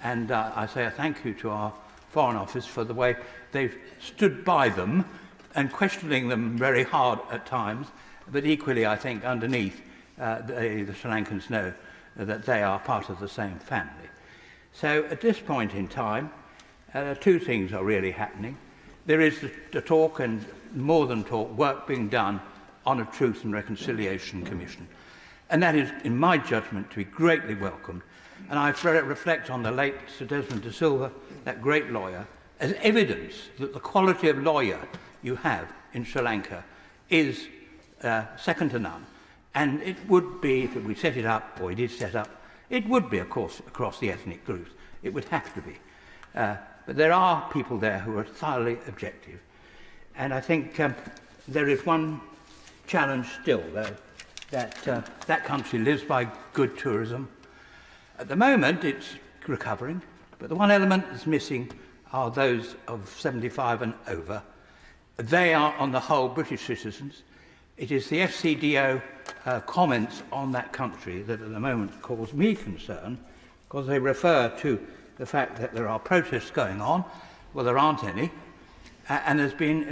and I say a thank you to our Foreign Office for the way they've stood by them and questioning them very hard at times, but equally I think underneath the Sri Lankans know that they are part of the same family. So at this point in time, two things are really happening. There is the talk, and more than talk, work being done on a Truth and Reconciliation Commission. And that is, in my judgment, to be greatly welcomed. And I reflect on the late Sir Desmond de Silva, that great lawyer, as evidence that the quality of lawyer you have in Sri Lanka is second to none. And it would be, if we set it up, or it is set up, it would be, of course, across the ethnic groups. It would have to be. But there are people there who are thoroughly objective. And I think there is one challenge still, though, that country lives by good tourism. At the moment, it's recovering, but the one element that's missing are those of 75 and over. They are, on the whole, British citizens. It is the FCDO comments on that country that at the moment cause me concern, because they refer to the fact that there are protests going on. Well, there aren't any, and there's been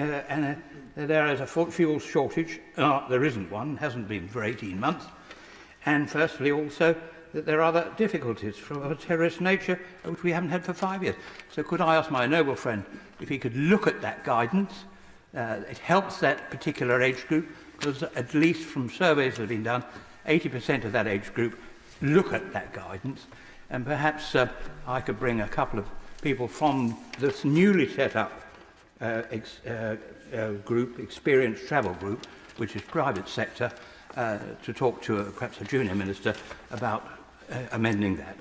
there is a fuel shortage. There isn't one, hasn't been for 18 months. And firstly, also, that there are other difficulties from a terrorist nature, which we haven't had for 5 years. So could I ask my noble friend if he could look at that guidance? It helps that particular age group, because at least from surveys that have been done, 80% of that age group look at that guidance. And perhaps I could bring a couple of people from this newly set up group, Experienced Travel Group, which is private sector, to talk to perhaps a junior minister about amending that.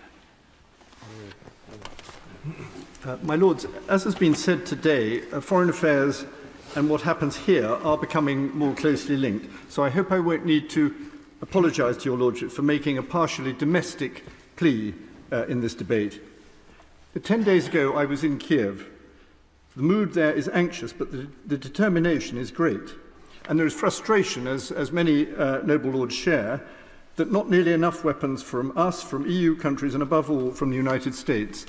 My Lords, as has been said today, foreign affairs and what happens here are becoming more closely linked. So I hope I won't need to apologise to your Lordship for making a partially domestic plea in this debate. 10 days ago I was in Kiev. The mood there is anxious, but the determination is great. And there is frustration, as many noble lords share, that not nearly enough weapons from us, from EU countries, and above all from the United States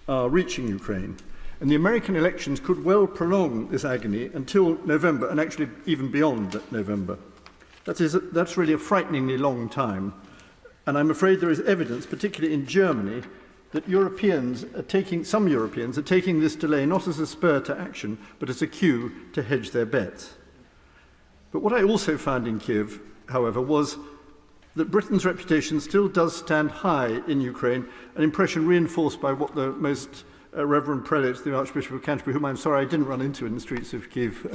are reaching Ukraine. And the American elections could well prolong this agony until November, and actually even beyond November. That's really a frighteningly long time. And I'm afraid there is evidence, particularly in Germany, that some Europeans are taking this delay not as a spur to action, but as a cue to hedge their bets. But what I also found in Kiev, however, was that Britain's reputation still does stand high in Ukraine, an impression reinforced by what the most Reverend Prelate, the Archbishop of Canterbury, whom I'm sorry I didn't run into in the streets of Kiev,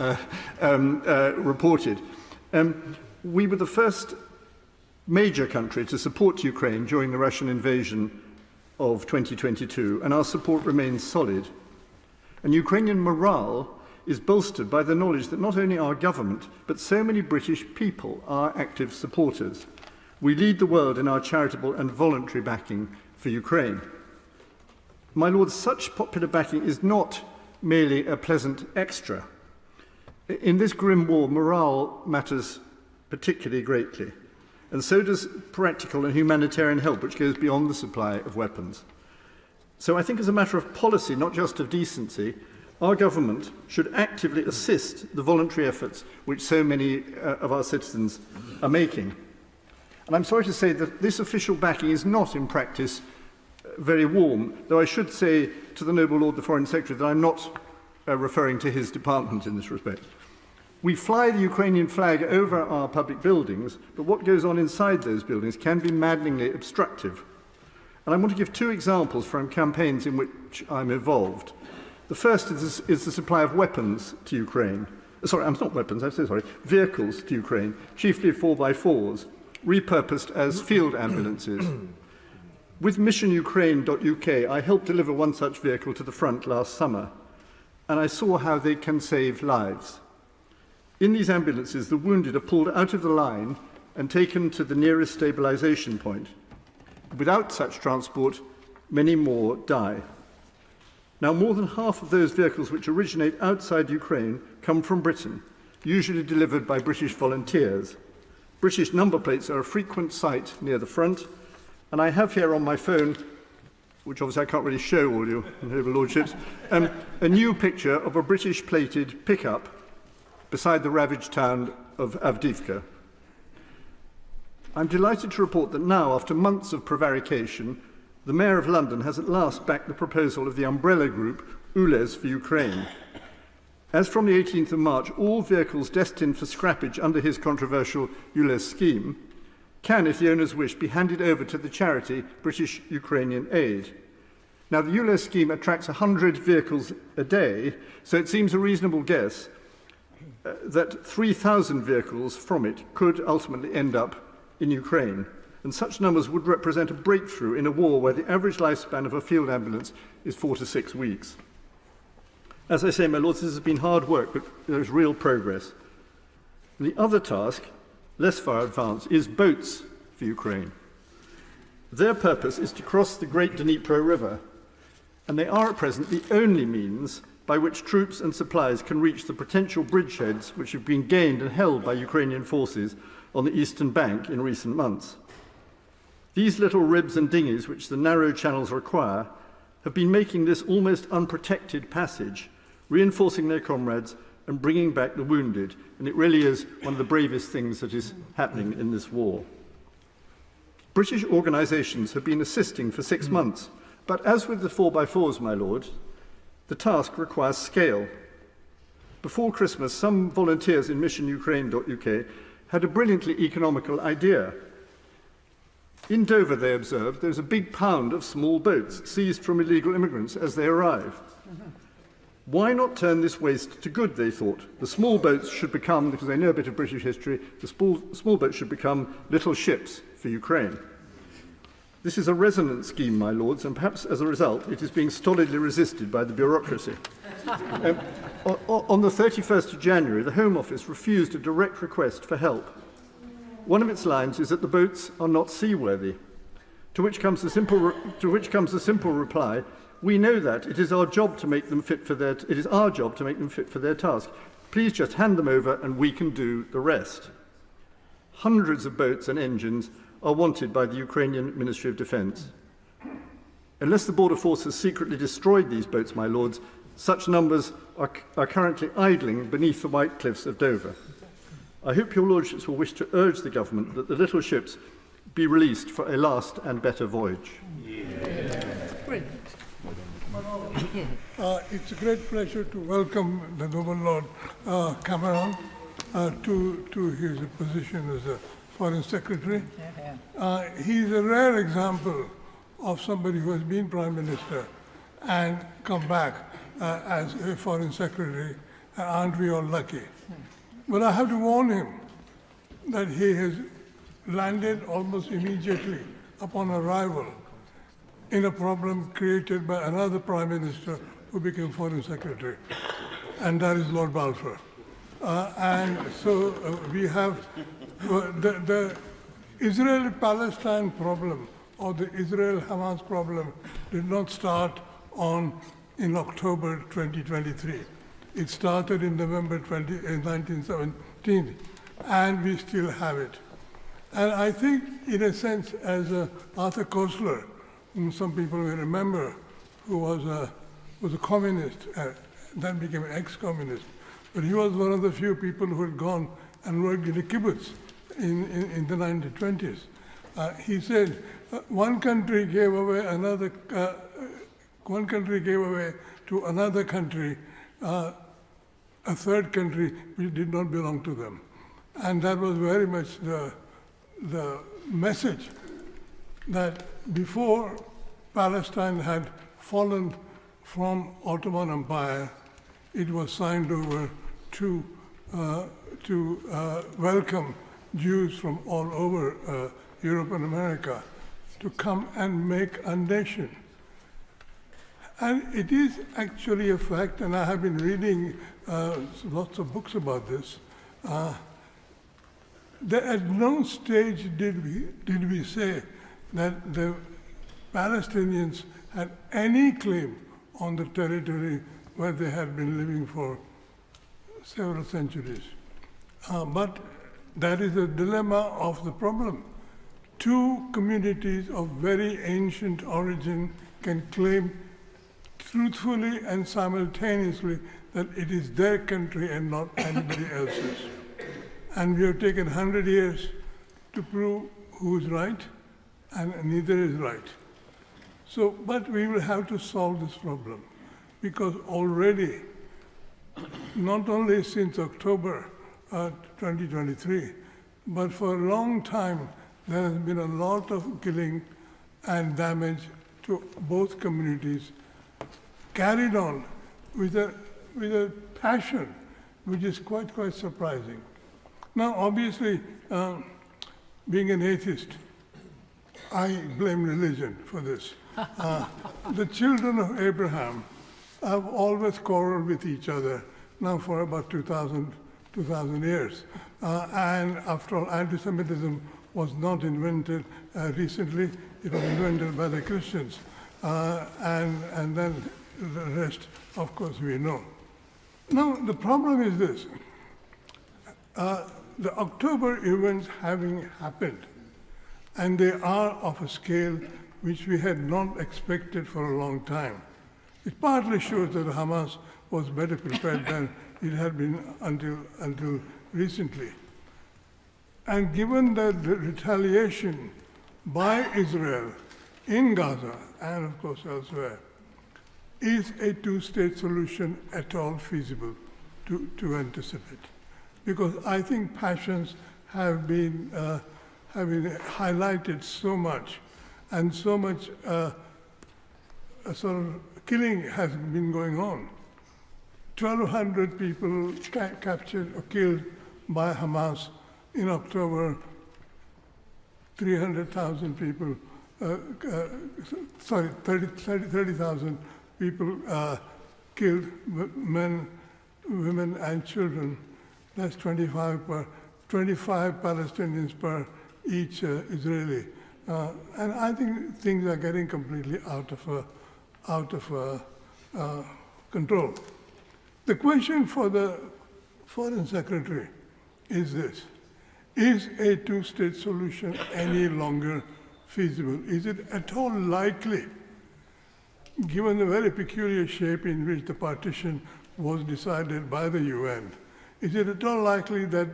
reported. We were the first major country to support Ukraine during the Russian invasion of 2022, and our support remains solid. And Ukrainian morale is bolstered by the knowledge that not only our government, but so many British people are active supporters. We lead the world in our charitable and voluntary backing for Ukraine. My Lords, such popular backing is not merely a pleasant extra. In this grim war, morale matters particularly greatly, and so does practical and humanitarian help, which goes beyond the supply of weapons. So I think as a matter of policy, not just of decency, our government should actively assist the voluntary efforts which so many of our citizens are making. And I'm sorry to say that this official backing is not in practice very warm, though I should say to the noble Lord the Foreign Secretary that I'm not referring to his department in this respect. We fly the Ukrainian flag over our public buildings, but what goes on inside those buildings can be maddeningly obstructive. And I want to give two examples from campaigns in which I'm involved. The first is the supply of weapons to Ukraine. Sorry, not weapons, I'm so sorry. Vehicles to Ukraine, chiefly 4x4s, repurposed as field ambulances. With missionukraine.uk, I helped deliver one such vehicle to the front last summer, and I saw how they can save lives. In these ambulances, the wounded are pulled out of the line and taken to the nearest stabilisation point. Without such transport, many more die. Now, more than half of those vehicles which originate outside Ukraine come from Britain, usually delivered by British volunteers. British number plates are a frequent sight near the front, and I have here on my phone, which obviously I can't really show all your noble lordships, a new picture of a British plated pickup beside the ravaged town of Avdiivka. I'm delighted to report that now, after months of prevarication, the Mayor of London has at last backed the proposal of the umbrella group ULEZ for Ukraine. As from the 18th of March, all vehicles destined for scrappage under his controversial ULEZ scheme can, if the owners wish, be handed over to the charity British Ukrainian Aid. Now, the ULEZ scheme attracts 100 vehicles a day, so it seems a reasonable guess that 3,000 vehicles from it could ultimately end up in Ukraine. And such numbers would represent a breakthrough in a war where the average lifespan of a field ambulance is 4 to 6 weeks. As I say, my lords, this has been hard work, but there's real progress. The other task, less far advanced, is boats for Ukraine. Their purpose is to cross the Great Dnipro River, and they are at present the only means by which troops and supplies can reach the potential bridgeheads which have been gained and held by Ukrainian forces on the eastern bank in recent months. These little ribs and dinghies, which the narrow channels require, have been making this almost unprotected passage, reinforcing their comrades and bringing back the wounded, and it really is one of the bravest things that is happening in this war. British organisations have been assisting for 6 months, but as with the 4x4s, my lord, the task requires scale. Before Christmas, some volunteers in missionukraine.uk had a brilliantly economical idea. In Dover, they observed, there's a big pound of small boats seized from illegal immigrants as they arrive. Why not turn this waste to good, they thought. The small boats should become, because they know a bit of British history, the small boats should become little ships for Ukraine. This is a resonant scheme, my lords, and perhaps as a result, it is being stolidly resisted by the bureaucracy. On the 31st of January, the Home Office refused a direct request for help. One of its lines is that the boats are not seaworthy, to which comes the simple reply, we know that, it is our job to make them fit for their task. Please just hand them over and we can do the rest. Hundreds of boats and engines are wanted by the Ukrainian Ministry of Defence. Unless the border force has secretly destroyed these boats, my lords, such numbers are currently idling beneath the white cliffs of Dover. I hope your lordships will wish to urge the government that the little ships be released for a last and better voyage. It's a great pleasure to welcome the noble Lord Cameron to his position as a Foreign Secretary. He's a rare example of somebody who has been Prime Minister and come back as a Foreign Secretary. Aren't we all lucky? But I have to warn him that he has landed almost immediately upon arrival in a problem created by another Prime Minister who became Foreign Secretary, and that is Lord Balfour. And so we have the Israel-Palestine problem, or the Israel-Hamas problem, did not start in October 2023. It started in November 1917, and we still have it. And I think, in a sense, as Arthur Koestler, whom some people may remember, who was a communist then became an ex-communist. But he was one of the few people who had gone and worked in a kibbutz in the 1920s. He said, one country gave away to another country a third country which did not belong to them. And that was very much the message that before Palestine had fallen from Ottoman Empire, it was signed over to welcome Jews from all over Europe and America to come and make a nation. And it is actually a fact, and I have been reading lots of books about this, that at no stage did we say that the Palestinians had any claim on the territory where they had been living for several centuries. But that is the dilemma of the problem. Two communities of very ancient origin can claim truthfully and simultaneously that it is their country and not anybody else's. And we have taken 100 years to prove who's right, and neither is right. So, but we will have to solve this problem, because already, not only since October 2023, but for a long time, there has been a lot of killing and damage to both communities, carried on with a passion which is quite surprising. Now, obviously, being an atheist, I blame religion for this. The children of Abraham have always quarreled with each other now for about 2,000 years. And after all, anti-Semitism was not invented recently. It was invented by the Christians. And then the rest, of course, we know. Now, the problem is this. The October events having happened, and they are of a scale which we had not expected for a long time. It partly shows that Hamas was better prepared than it had been until recently. And given that the retaliation by Israel in Gaza and of course elsewhere, is a two-state solution at all feasible to anticipate? Because I think passions have been highlighted so much, and so much sort of killing has been going on. 1,200 people captured or killed by Hamas in October, 300,000 people, 30,000 people killed, men, women, and children. That's 25 Palestinians per each Israeli. And I think things are getting completely out of control. The question for the Foreign Secretary is this: is a two-state solution any longer feasible? Is it at all likely, given the very peculiar shape in which the partition was decided by the UN, is it at all likely that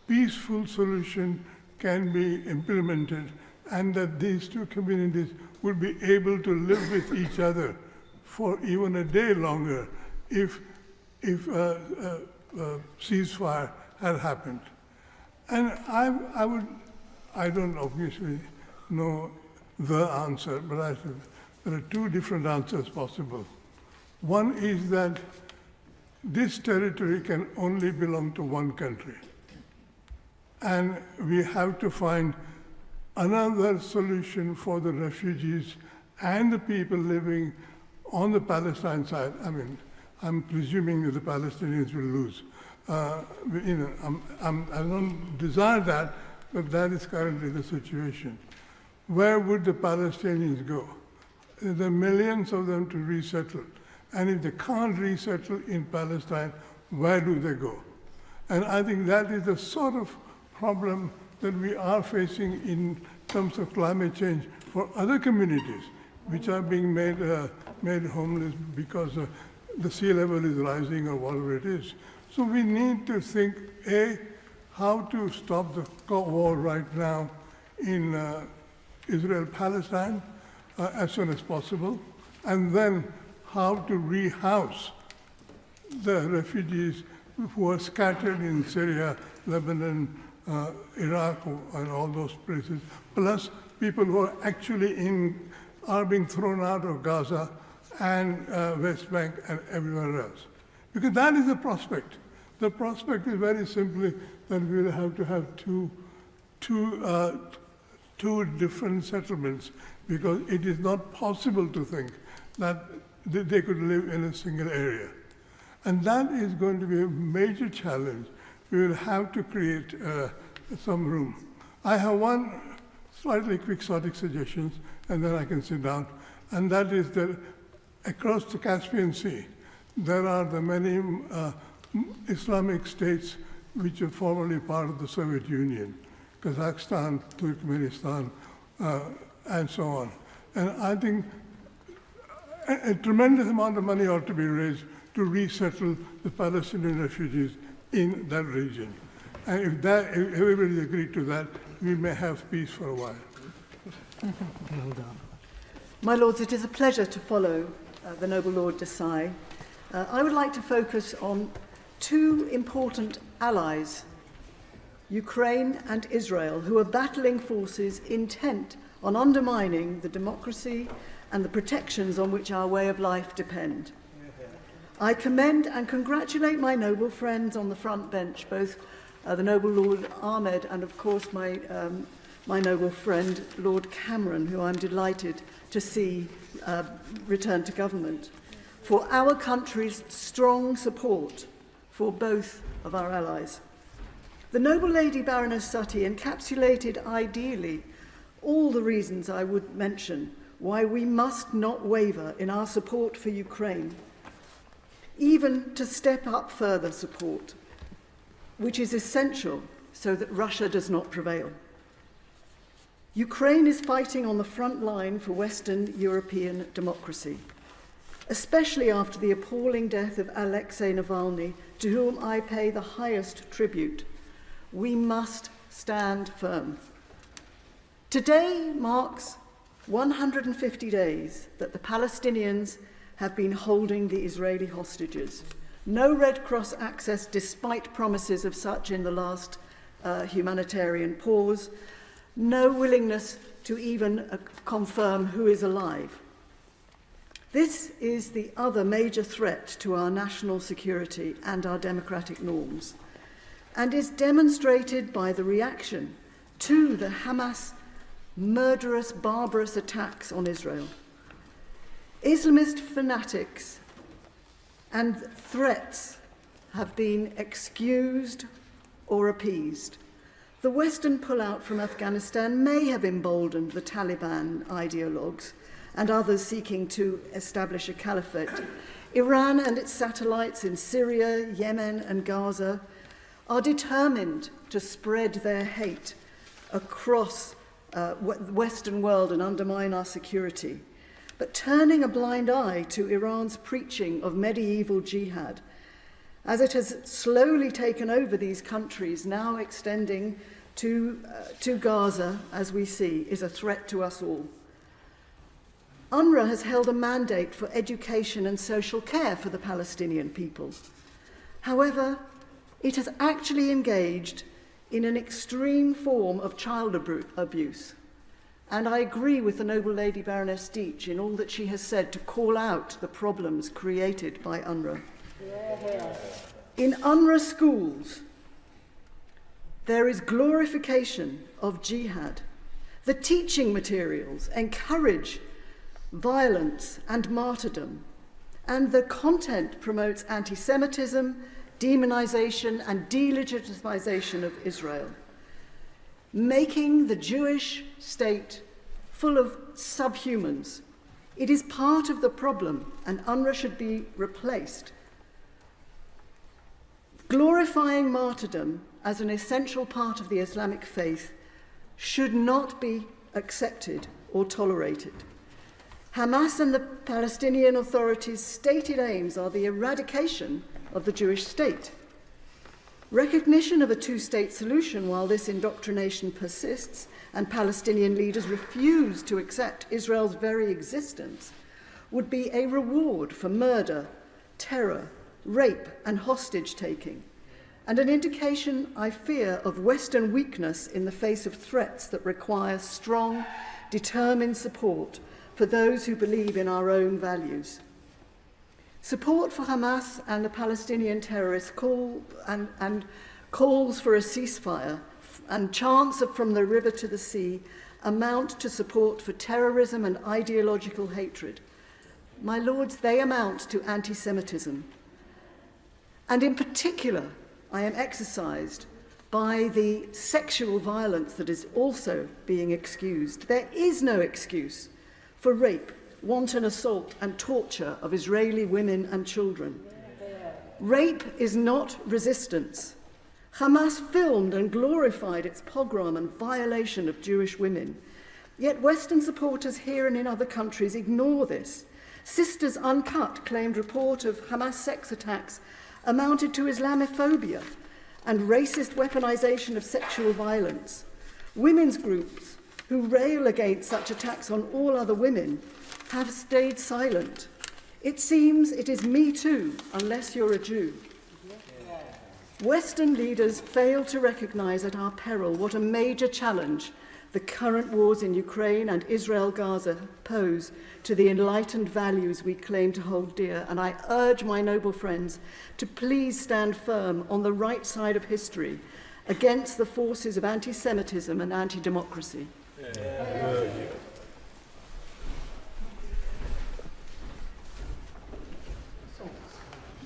peaceful solution can be implemented and that these two communities would be able to live with each other for even a day longer if ceasefire had happened? And I don't obviously know the answer, but there are two different answers possible. One is that this territory can only belong to one country. And we have to find another solution for the refugees and the people living on the Palestine side. I mean, I'm presuming that the Palestinians will lose. I don't desire that, but that is currently the situation. Where would the Palestinians go? There are millions of them to resettle. And if they can't resettle in Palestine, where do they go? And I think that is the sort of problem that we are facing in terms of climate change for other communities, which are being made homeless because the sea level is rising or whatever it is. So we need to think, A, how to stop the war right now in Israel-Palestine as soon as possible, and then how to rehouse the refugees who are scattered in Syria, Lebanon, Iraq, and all those places, plus people who are actually are being thrown out of Gaza and West Bank and everywhere else. Because that is the prospect. The prospect is very simply that we will have to have two different settlements, because it is not possible to think that they could live in a single area. And that is going to be a major challenge. We will have to create some room. I have one slightly quixotic suggestion, and then I can sit down, and that is that across the Caspian Sea, there are the many Islamic states which were formerly part of the Soviet Union, Kazakhstan, Turkmenistan, and so on. And I think a tremendous amount of money ought to be raised to resettle the Palestinian refugees in that region. And if everybody agreed to that, we may have peace for a while. Well done. My Lords, it is a pleasure to follow the Noble Lord Desai. I would like to focus on two important allies, Ukraine and Israel, who are battling forces intent on undermining the democracy and the protections on which our way of life depend. I commend and congratulate my noble friends on the front bench, both the Noble Lord Ahmed and, of course, my noble friend, Lord Cameron, who I'm delighted to see return to government, for our country's strong support for both of our allies. The noble Lady Baroness Sutty encapsulated ideally all the reasons I would mention why we must not waver in our support for Ukraine, even to step up further support, which is essential so that Russia does not prevail. Ukraine is fighting on the front line for Western European democracy, especially after the appalling death of Alexei Navalny, to whom I pay the highest tribute. We must stand firm. Today marks 150 days that the Palestinians have been holding the Israeli hostages. No Red Cross access, despite promises of such in the last humanitarian pause. No willingness to even confirm who is alive. This is the other major threat to our national security and our democratic norms, and is demonstrated by the reaction to the Hamas murderous, barbarous attacks on Israel. Islamist fanatics and threats have been excused or appeased. The Western pullout from Afghanistan may have emboldened the Taliban ideologues and others seeking to establish a caliphate. Iran and its satellites in Syria, Yemen, and Gaza are determined to spread their hate across the Western world and undermine our security. But turning a blind eye to Iran's preaching of medieval jihad, as it has slowly taken over these countries, now extending to Gaza, as we see, is a threat to us all. UNRWA has held a mandate for education and social care for the Palestinian people. However, it has actually engaged in an extreme form of child abuse. And I agree with the Noble Lady Baroness Deitch in all that she has said to call out the problems created by UNRWA. In UNRWA schools, there is glorification of jihad. The teaching materials encourage violence and martyrdom, and the content promotes anti-Semitism, demonization, and delegitimization of Israel, making the Jewish state full of subhumans. It is part of the problem, and UNRWA should be replaced. Glorifying martyrdom as an essential part of the Islamic faith should not be accepted or tolerated. Hamas and the Palestinian Authority's stated aims are the eradication of the Jewish state. Recognition of a two-state solution while this indoctrination persists and Palestinian leaders refuse to accept Israel's very existence would be a reward for murder, terror, rape and hostage-taking, and an indication, I fear, of Western weakness in the face of threats that require strong, determined support for those who believe in our own values. Support for Hamas and the Palestinian terrorists calls for a ceasefire and chants of from the river to the sea amount to support for terrorism and ideological hatred. My lords, they amount to anti-Semitism. And in particular, I am exercised by the sexual violence that is also being excused. There is no excuse for rape, wanton assault and torture of Israeli women and children. Rape is not resistance. Hamas filmed and glorified its pogrom and violation of Jewish women. Yet Western supporters here and in other countries ignore this. Sisters Uncut claimed report of Hamas sex attacks amounted to Islamophobia and racist weaponization of sexual violence. Women's groups who rail against such attacks on all other women have stayed silent. It seems it is me too, unless you're a Jew. Western leaders fail to recognize at our peril what a major challenge the current wars in Ukraine and Israel-Gaza pose to the enlightened values we claim to hold dear, and I urge my noble friends to please stand firm on the right side of history against the forces of anti-Semitism and anti-democracy.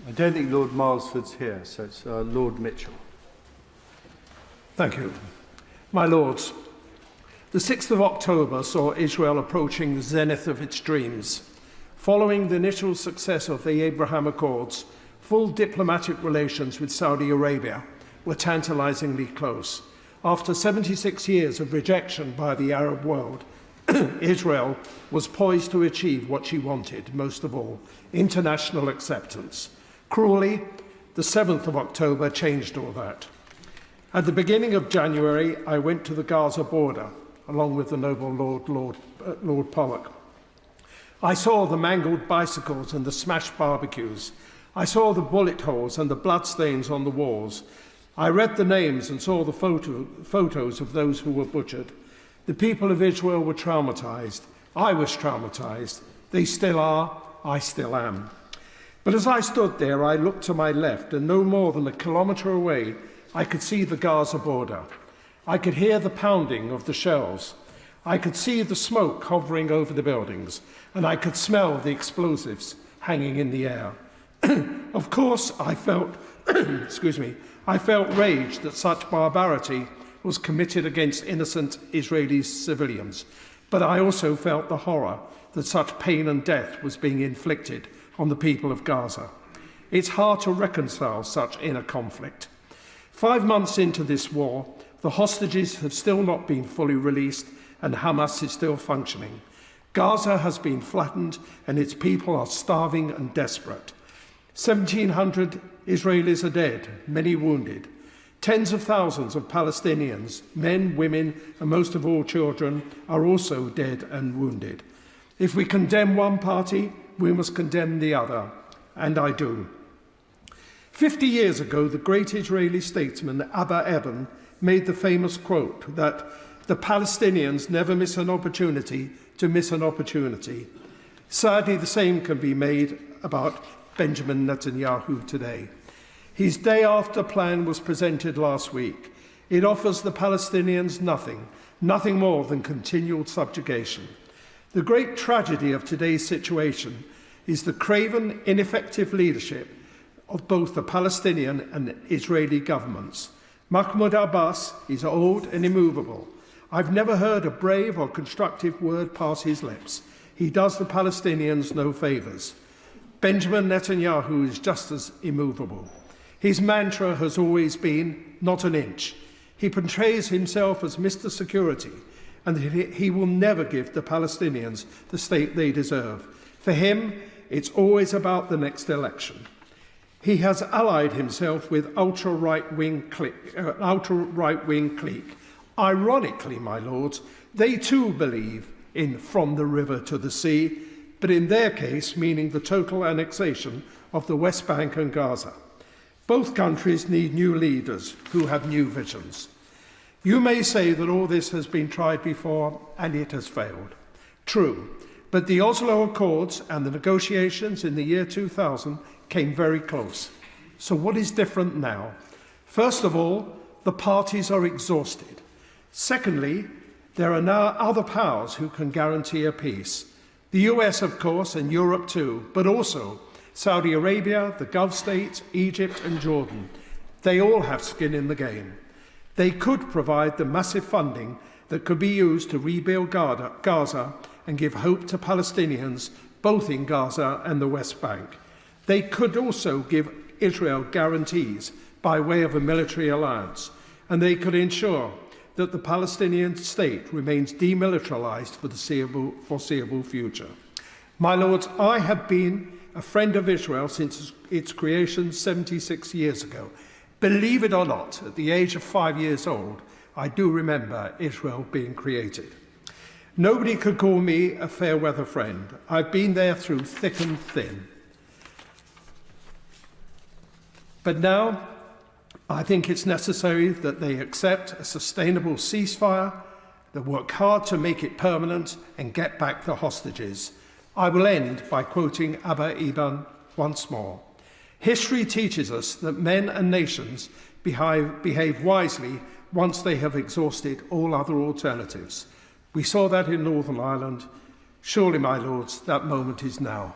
I don't think Lord Marlsford's here, so it's Lord Mitchell. Thank you. My Lords, the 6th of October saw Israel approaching the zenith of its dreams. Following the initial success of the Abraham Accords, full diplomatic relations with Saudi Arabia were tantalizingly close. After 76 years of rejection by the Arab world, Israel was poised to achieve what she wanted, most of all, international acceptance. Cruelly, the 7th of October changed all that. At the beginning of January, I went to the Gaza border, along with the noble Lord Pollock. I saw the mangled bicycles and the smashed barbecues. I saw the bullet holes and the bloodstains on the walls. I read the names and saw the photos of those who were butchered. The people of Israel were traumatized. I was traumatized. They still are. I still am. But as I stood there, I looked to my left, and no more than a kilometre away, I could see the Gaza border. I could hear the pounding of the shells. I could see the smoke hovering over the buildings, and I could smell the explosives hanging in the air. Of course, I felt, I felt rage that such barbarity was committed against innocent Israeli civilians, but I also felt the horror that such pain and death was being inflicted on the people of Gaza. It's hard to reconcile such inner conflict. 5 months into this war, the hostages have still not been fully released and Hamas is still functioning. Gaza has been flattened and its people are starving and desperate. 1,700 Israelis are dead, many wounded. Tens of thousands of Palestinians, men, women, and most of all children, are also dead and wounded. If we condemn one party, we must condemn the other, and I do. 50 years ago, the great Israeli statesman Abba Eban made the famous quote that the Palestinians never miss an opportunity to miss an opportunity. Sadly, the same can be made about Benjamin Netanyahu today. His day after plan was presented last week. It offers the Palestinians nothing more than continual subjugation. The great tragedy of today's situation is the craven, ineffective leadership of both the Palestinian and Israeli governments. Mahmoud Abbas is old and immovable. I've never heard a brave or constructive word pass his lips. He does the Palestinians no favours. Benjamin Netanyahu is just as immovable. His mantra has always been, not an inch. He portrays himself as Mr. Security, and that he will never give the Palestinians the state they deserve. For him, it's always about the next election. He has allied himself with ultra-right-wing clique. Ironically, my lords, they too believe in from the river to the sea, but in their case, meaning the total annexation of the West Bank and Gaza. Both countries need new leaders who have new visions. You may say that all this has been tried before and it has failed. True, but the Oslo Accords and the negotiations in the year 2000 came very close. So what is different now? First of all, the parties are exhausted. Secondly, there are now other powers who can guarantee a peace. The US, of course, and Europe too, but also Saudi Arabia, the Gulf states, Egypt and Jordan. They all have skin in the game. They could provide the massive funding that could be used to rebuild Gaza and give hope to Palestinians, both in Gaza and the West Bank. They could also give Israel guarantees by way of a military alliance, and they could ensure that the Palestinian state remains demilitarized for the foreseeable future. My lords, I have been a friend of Israel since its creation 76 years ago. Believe it or not, at the age of 5 years old, I do remember Israel being created. Nobody could call me a fair weather friend. I've been there through thick and thin. But now, I think it's necessary that they accept a sustainable ceasefire, that work hard to make it permanent and get back the hostages. I will end by quoting Abba Eban once more. History teaches us that men and nations behave wisely once they have exhausted all other alternatives. We saw that in Northern Ireland. Surely, my lords, that moment is now.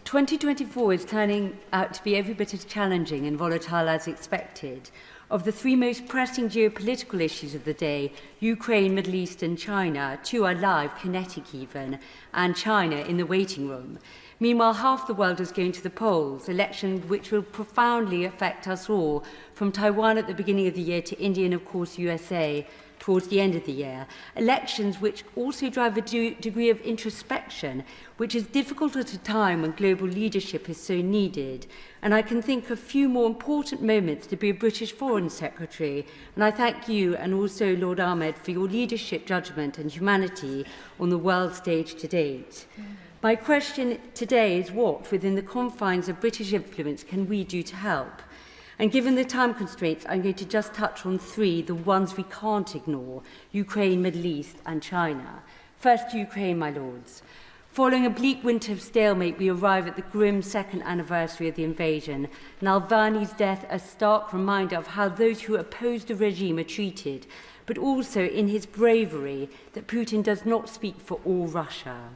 2024 is turning out to be every bit as challenging and volatile as expected. Of the three most pressing geopolitical issues of the day, Ukraine, Middle East and China, two are live, kinetic even, and China in the waiting room. Meanwhile, half the world is going to the polls, elections which will profoundly affect us all, from Taiwan at the beginning of the year to India and, of course, USA towards the end of the year. Elections which also drive a degree of introspection, which is difficult at a time when global leadership is so needed. And I can think of few more important moments to be a British Foreign Secretary. And I thank you and also Lord Ahmed for your leadership, judgment and humanity on the world stage to date. My question today is what, within the confines of British influence, can we do to help? And given the time constraints, I'm going to just touch on three, the ones we can't ignore: Ukraine, Middle East and China. First, Ukraine, my lords. Following a bleak winter of stalemate, we arrive at the grim second anniversary of the invasion. Navalny's death, a stark reminder of how those who oppose the regime are treated, but also in his bravery that Putin does not speak for all Russia.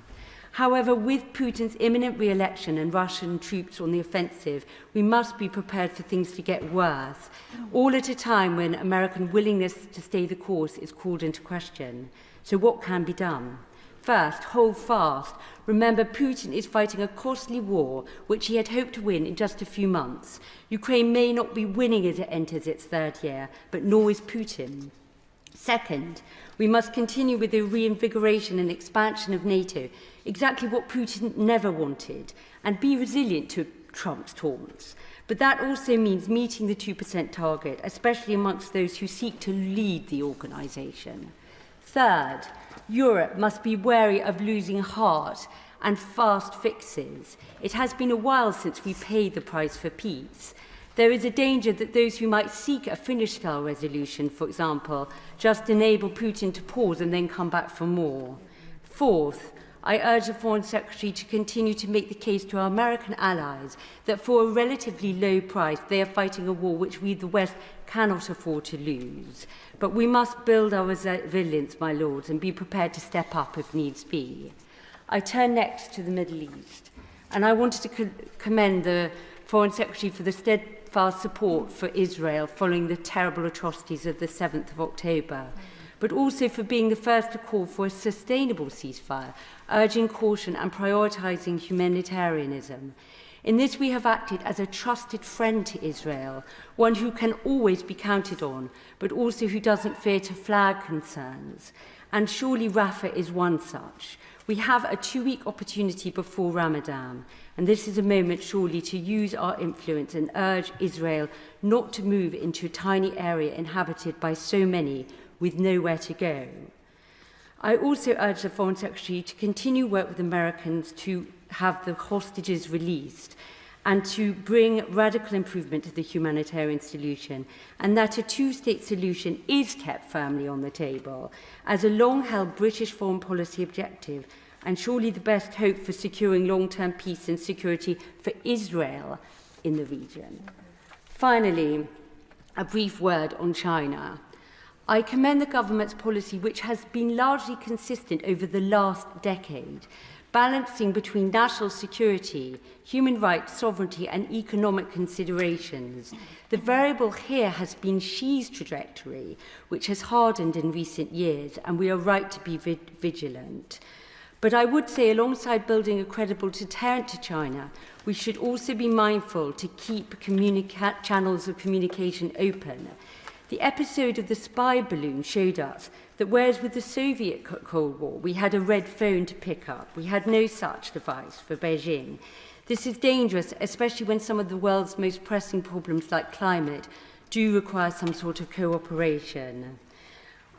However, with Putin's imminent re-election and Russian troops on the offensive, we must be prepared for things to get worse, all at a time when American willingness to stay the course is called into question. So what can be done? First, hold fast. Remember, Putin is fighting a costly war, which he had hoped to win in just a few months. Ukraine may not be winning as it enters its third year, but nor is Putin. Second, we must continue with the reinvigoration and expansion of NATO, exactly what Putin never wanted, and be resilient to Trump's taunts. But that also means meeting the 2% target, especially amongst those who seek to lead the organisation. Third, Europe must be wary of losing heart and fast fixes. It has been a while since we paid the price for peace. There is a danger that those who might seek a Finnish-style resolution, for example, just enable Putin to pause and then come back for more. Fourth, I urge the Foreign Secretary to continue to make the case to our American allies that for a relatively low price they are fighting a war which we, the West, cannot afford to lose. But we must build our resilience, my lords, and be prepared to step up if needs be. I turn next to the Middle East, and I wanted to commend the Foreign Secretary for the steadfast support for Israel following the terrible atrocities of the 7th of October, but also for being the first to call for a sustainable ceasefire, urging caution and prioritising humanitarianism. In this, we have acted as a trusted friend to Israel, one who can always be counted on, but also who doesn't fear to flag concerns. And surely Rafah is one such. We have a 2-week opportunity before Ramadan, and this is a moment surely to use our influence and urge Israel not to move into a tiny area inhabited by so many with nowhere to go. I also urge the Foreign Secretary to continue work with Americans to have the hostages released and to bring radical improvement to the humanitarian solution, and that a two-state solution is kept firmly on the table as a long-held British foreign policy objective, and surely the best hope for securing long-term peace and security for Israel in the region. Finally, a brief word on China. I commend the government's policy, which has been largely consistent over the last decade, balancing between national security, human rights, sovereignty, and economic considerations. The variable here has been Xi's trajectory, which has hardened in recent years, and we are right to be vigilant. But I would say, alongside building a credible deterrent to China, we should also be mindful to keep channels of communication open. The episode of the spy balloon showed us that whereas with the Soviet Cold War we had a red phone to pick up, we had no such device for Beijing. This is dangerous, especially when some of the world's most pressing problems like climate do require some sort of cooperation.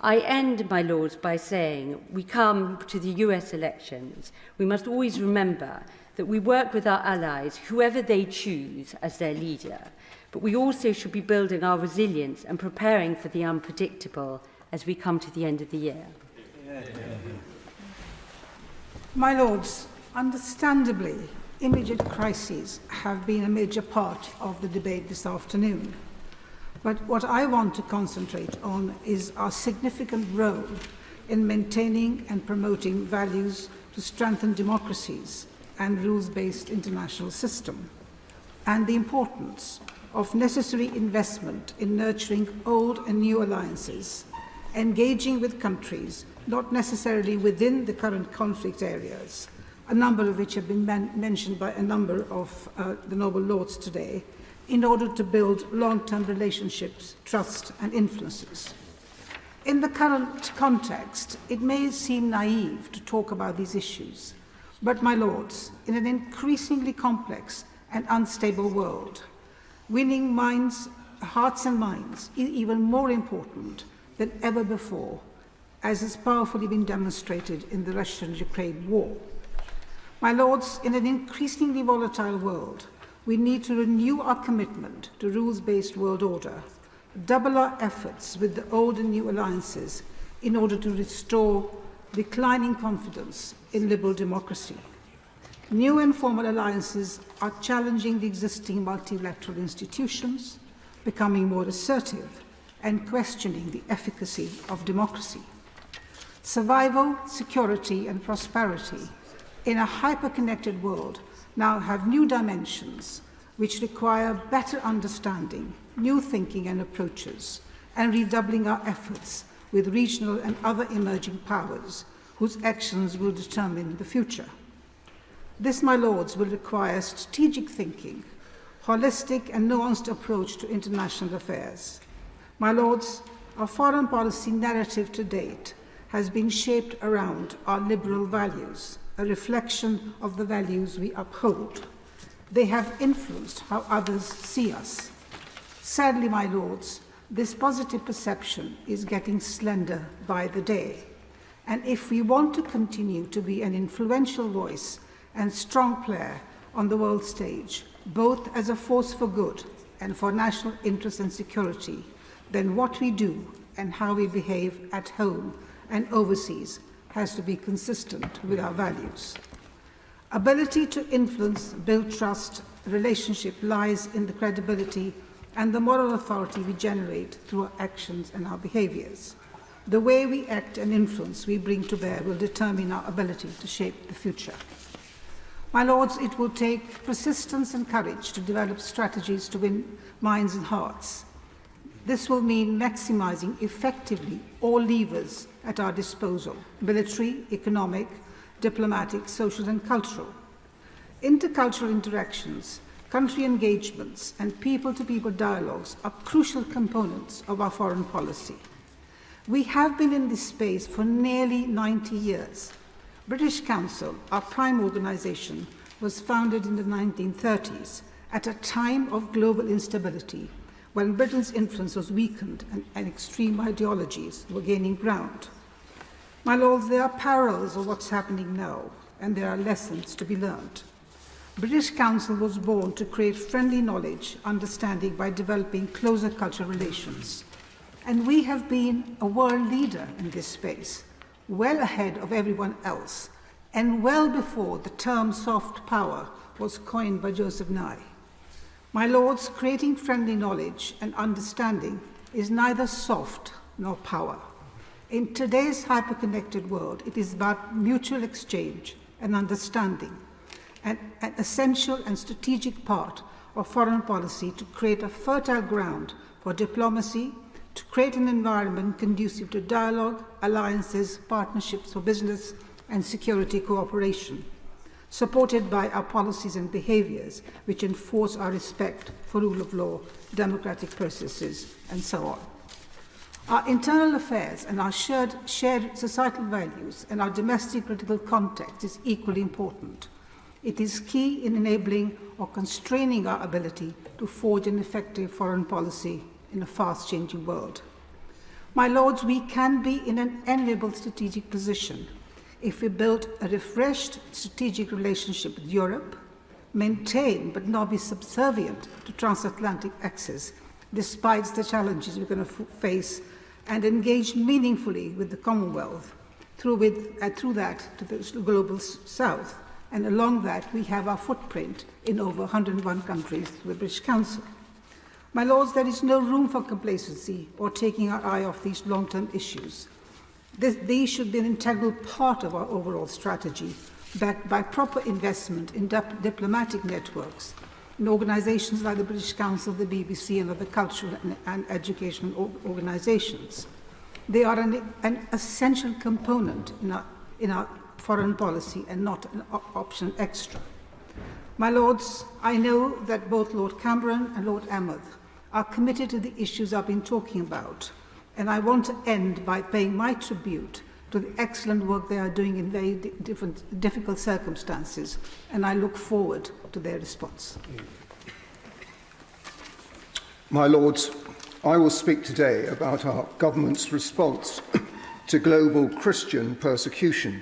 I end, my lords, by saying we come to the US elections. We must always remember that we work with our allies, whoever they choose as their leader. But we also should be building our resilience and preparing for the unpredictable as we come to the end of the year. My lords, understandably, immediate crises have been a major part of the debate this afternoon. But what I want to concentrate on is our significant role in maintaining and promoting values to strengthen democracies and rules-based international system, and the importance of necessary investment in nurturing old and new alliances, engaging with countries not necessarily within the current conflict areas, a number of which have been mentioned by a number of the noble lords today, in order to build long-term relationships, trust and influences. In the current context, it may seem naive to talk about these issues, but my lords, in an increasingly complex and unstable world, winning hearts and minds is even more important than ever before, as has powerfully been demonstrated in the Russian-Ukraine war. My lords, in an increasingly volatile world, we need to renew our commitment to rules-based world order, double our efforts with the old and new alliances in order to restore declining confidence in liberal democracy. New and formal alliances are challenging the existing multilateral institutions, becoming more assertive, and questioning the efficacy of democracy. Survival, security, and prosperity in a hyper-connected world now have new dimensions which require better understanding, new thinking and approaches, and redoubling our efforts with regional and other emerging powers whose actions will determine the future. This, my lords, will require strategic thinking, holistic and nuanced approach to international affairs. My lords, our foreign policy narrative to date has been shaped around our liberal values, a reflection of the values we uphold. They have influenced how others see us. Sadly, my lords, this positive perception is getting slender by the day. And if we want to continue to be an influential voice and strong player on the world stage, both as a force for good and for national interest and security, then what we do and how we behave at home and overseas has to be consistent with our values. Ability to influence, build trust, relationship lies in the credibility and the moral authority we generate through our actions and our behaviors. The way we act and influence we bring to bear will determine our ability to shape the future. My lords, it will take persistence and courage to develop strategies to win minds and hearts. This will mean maximizing effectively all levers at our disposal: military, economic, diplomatic, social and cultural. Intercultural interactions, country engagements, and people-to-people dialogues are crucial components of our foreign policy. We have been in this space for nearly 90 years. British Council, our prime organisation, was founded in the 1930s at a time of global instability, when Britain's influence was weakened and extreme ideologies were gaining ground. My lords, there are parallels of what's happening now, and there are lessons to be learned. British Council was born to create friendly knowledge, understanding by developing closer cultural relations. And we have been a world leader in this space, well ahead of everyone else, and well before the term soft power was coined by Joseph Nye. My lords, creating friendly knowledge and understanding is neither soft nor power. In today's hyper-connected world, it is about mutual exchange and understanding, an essential and strategic part of foreign policy to create a fertile ground for diplomacy, to create an environment conducive to dialogue, alliances, partnerships for business and security cooperation, supported by our policies and behaviours which enforce our respect for rule of law, democratic processes, and so on. Our internal affairs and our shared societal values and our domestic political context is equally important. It is key in enabling or constraining our ability to forge an effective foreign policy in a fast-changing world. My lords, we can be in an enviable strategic position if we build a refreshed strategic relationship with Europe, maintain but not be subservient to transatlantic access despite the challenges we're going to face, and engage meaningfully with the Commonwealth through that to the global south. And along that, we have our footprint in over 101 countries through the British Council. My lords, there is no room for complacency or taking our eye off these long-term issues. These should be an integral part of our overall strategy, backed by proper investment in diplomatic networks, in organisations like the British Council, the BBC, and other cultural and educational organisations. They are an essential component in our foreign policy and not an option extra. My lords, I know that both Lord Cameron and Lord Emmet are committed to the issues I've been talking about, and I want to end by paying my tribute to the excellent work they are doing in very difficult circumstances, and I look forward to their response. My lords, I will speak today about our government's response to global Christian persecution.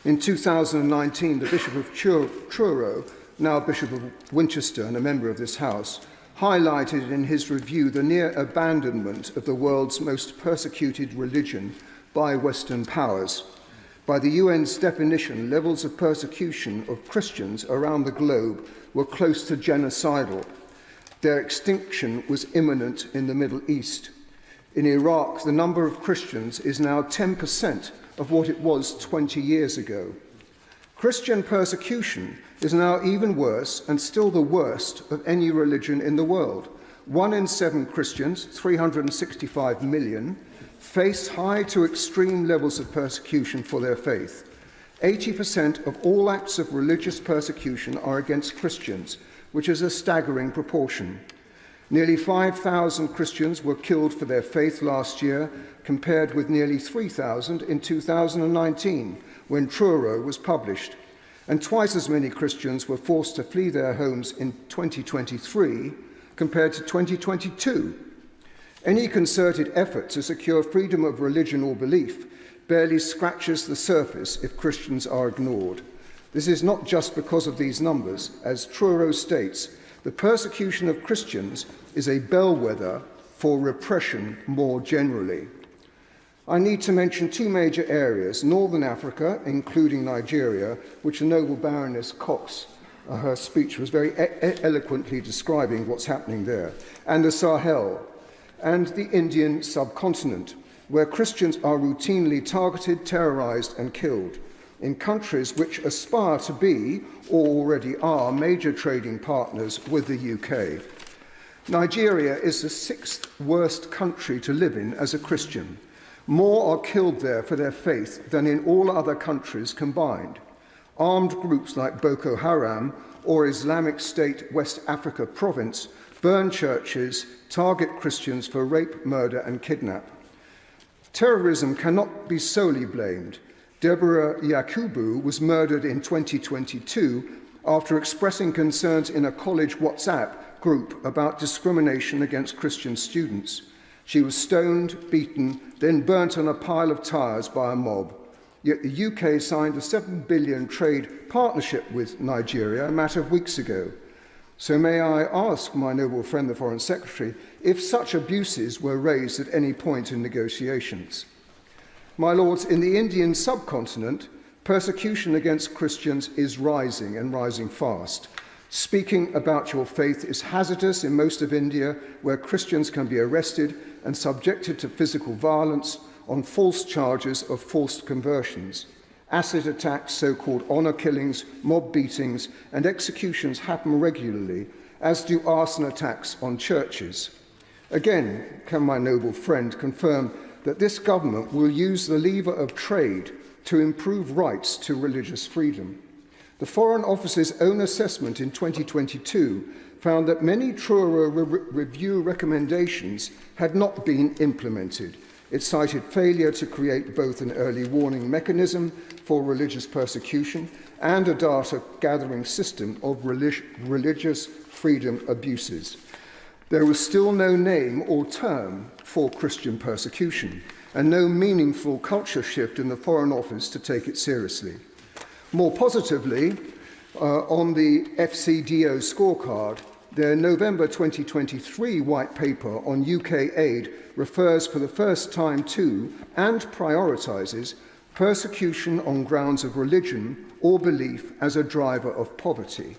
In 2019, the Bishop of Truro, now Bishop of Winchester and a member of this House, highlighted in his review the near abandonment of the world's most persecuted religion by Western powers. By the UN's definition, levels of persecution of Christians around the globe were close to genocidal. Their extinction was imminent in the Middle East. In Iraq, the number of Christians is now 10% of what it was 20 years ago. Christian persecution is now even worse and still the worst of any religion in the world. 1 in 7 Christians, 365 million, face high to extreme levels of persecution for their faith. 80% of all acts of religious persecution are against Christians, which is a staggering proportion. Nearly 5,000 Christians were killed for their faith last year, compared with nearly 3,000 in 2019, when Truro was published. And twice as many Christians were forced to flee their homes in 2023 compared to 2022. Any concerted effort to secure freedom of religion or belief barely scratches the surface if Christians are ignored. This is not just because of these numbers. As Truro states, the persecution of Christians is a bellwether for repression more generally. I need to mention 2 major areas: Northern Africa, including Nigeria, which the noble Baroness Cox, her speech was very eloquently describing what's happening there, and the Sahel, and the Indian subcontinent, where Christians are routinely targeted, terrorized, and killed, in countries which aspire to be, or already are, major trading partners with the UK. Nigeria is the 6th worst country to live in as a Christian. More are killed there for their faith than in all other countries combined. Armed groups like Boko Haram or Islamic State West Africa province burn churches, target Christians for rape, murder and kidnap. Terrorism cannot be solely blamed. Deborah Yakubu was murdered in 2022 after expressing concerns in a college WhatsApp group about discrimination against Christian students. She was stoned, beaten, then burnt on a pile of tyres by a mob. Yet the UK signed a £7 billion trade partnership with Nigeria a matter of weeks ago. So may I ask my noble friend, the Foreign Secretary, if such abuses were raised at any point in negotiations? My lords, in the Indian subcontinent, persecution against Christians is rising and rising fast. Speaking about your faith is hazardous in most of India, where Christians can be arrested and subjected to physical violence on false charges of forced conversions. Acid attacks, so-called honour killings, mob beatings and executions happen regularly, as do arson attacks on churches. Again, can my noble friend confirm that this government will use the lever of trade to improve rights to religious freedom? The Foreign Office's own assessment in 2022 found that many Truro review recommendations had not been implemented. It cited failure to create both an early warning mechanism for religious persecution and a data gathering system of religious freedom abuses. There was still no name or term for Christian persecution and no meaningful culture shift in the Foreign Office to take it seriously. More positively, on the FCDO scorecard, their November 2023 white paper on UK aid refers for the first time to and prioritises persecution on grounds of religion or belief as a driver of poverty.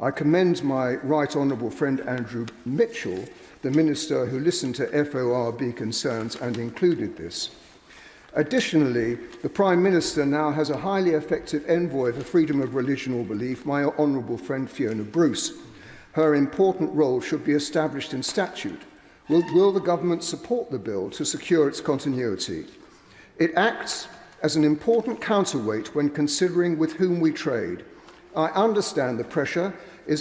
I commend my right honourable friend Andrew Mitchell, the Minister who listened to FORB concerns and included this. Additionally, the Prime Minister now has a highly effective envoy for freedom of religion or belief, my honourable friend Fiona Bruce. Her important role should be established in statute. Will the government support the bill to secure its continuity? It acts as an important counterweight when considering with whom we trade. I understand the pressure to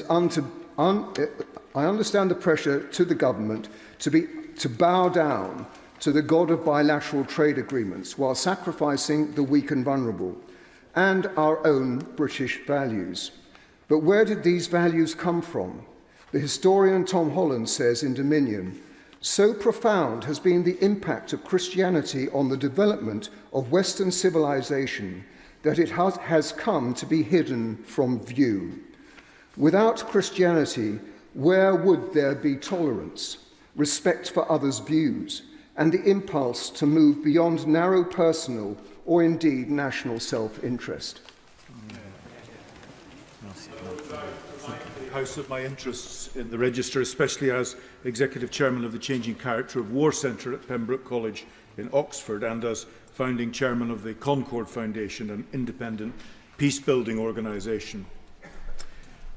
the government to bow down to the god of bilateral trade agreements while sacrificing the weak and vulnerable and our own British values. But where did these values come from? The historian Tom Holland says in Dominion, "So profound has been the impact of Christianity on the development of Western civilization that it has come to be hidden from view. Without Christianity, where would there be tolerance, respect for others' views, and the impulse to move beyond narrow personal or indeed national self-interest?" House of my interests in the Register, especially as Executive Chairman of the Changing Character of War Centre at Pembroke College in Oxford and as Founding Chairman of the Concord Foundation, an independent peace-building organisation.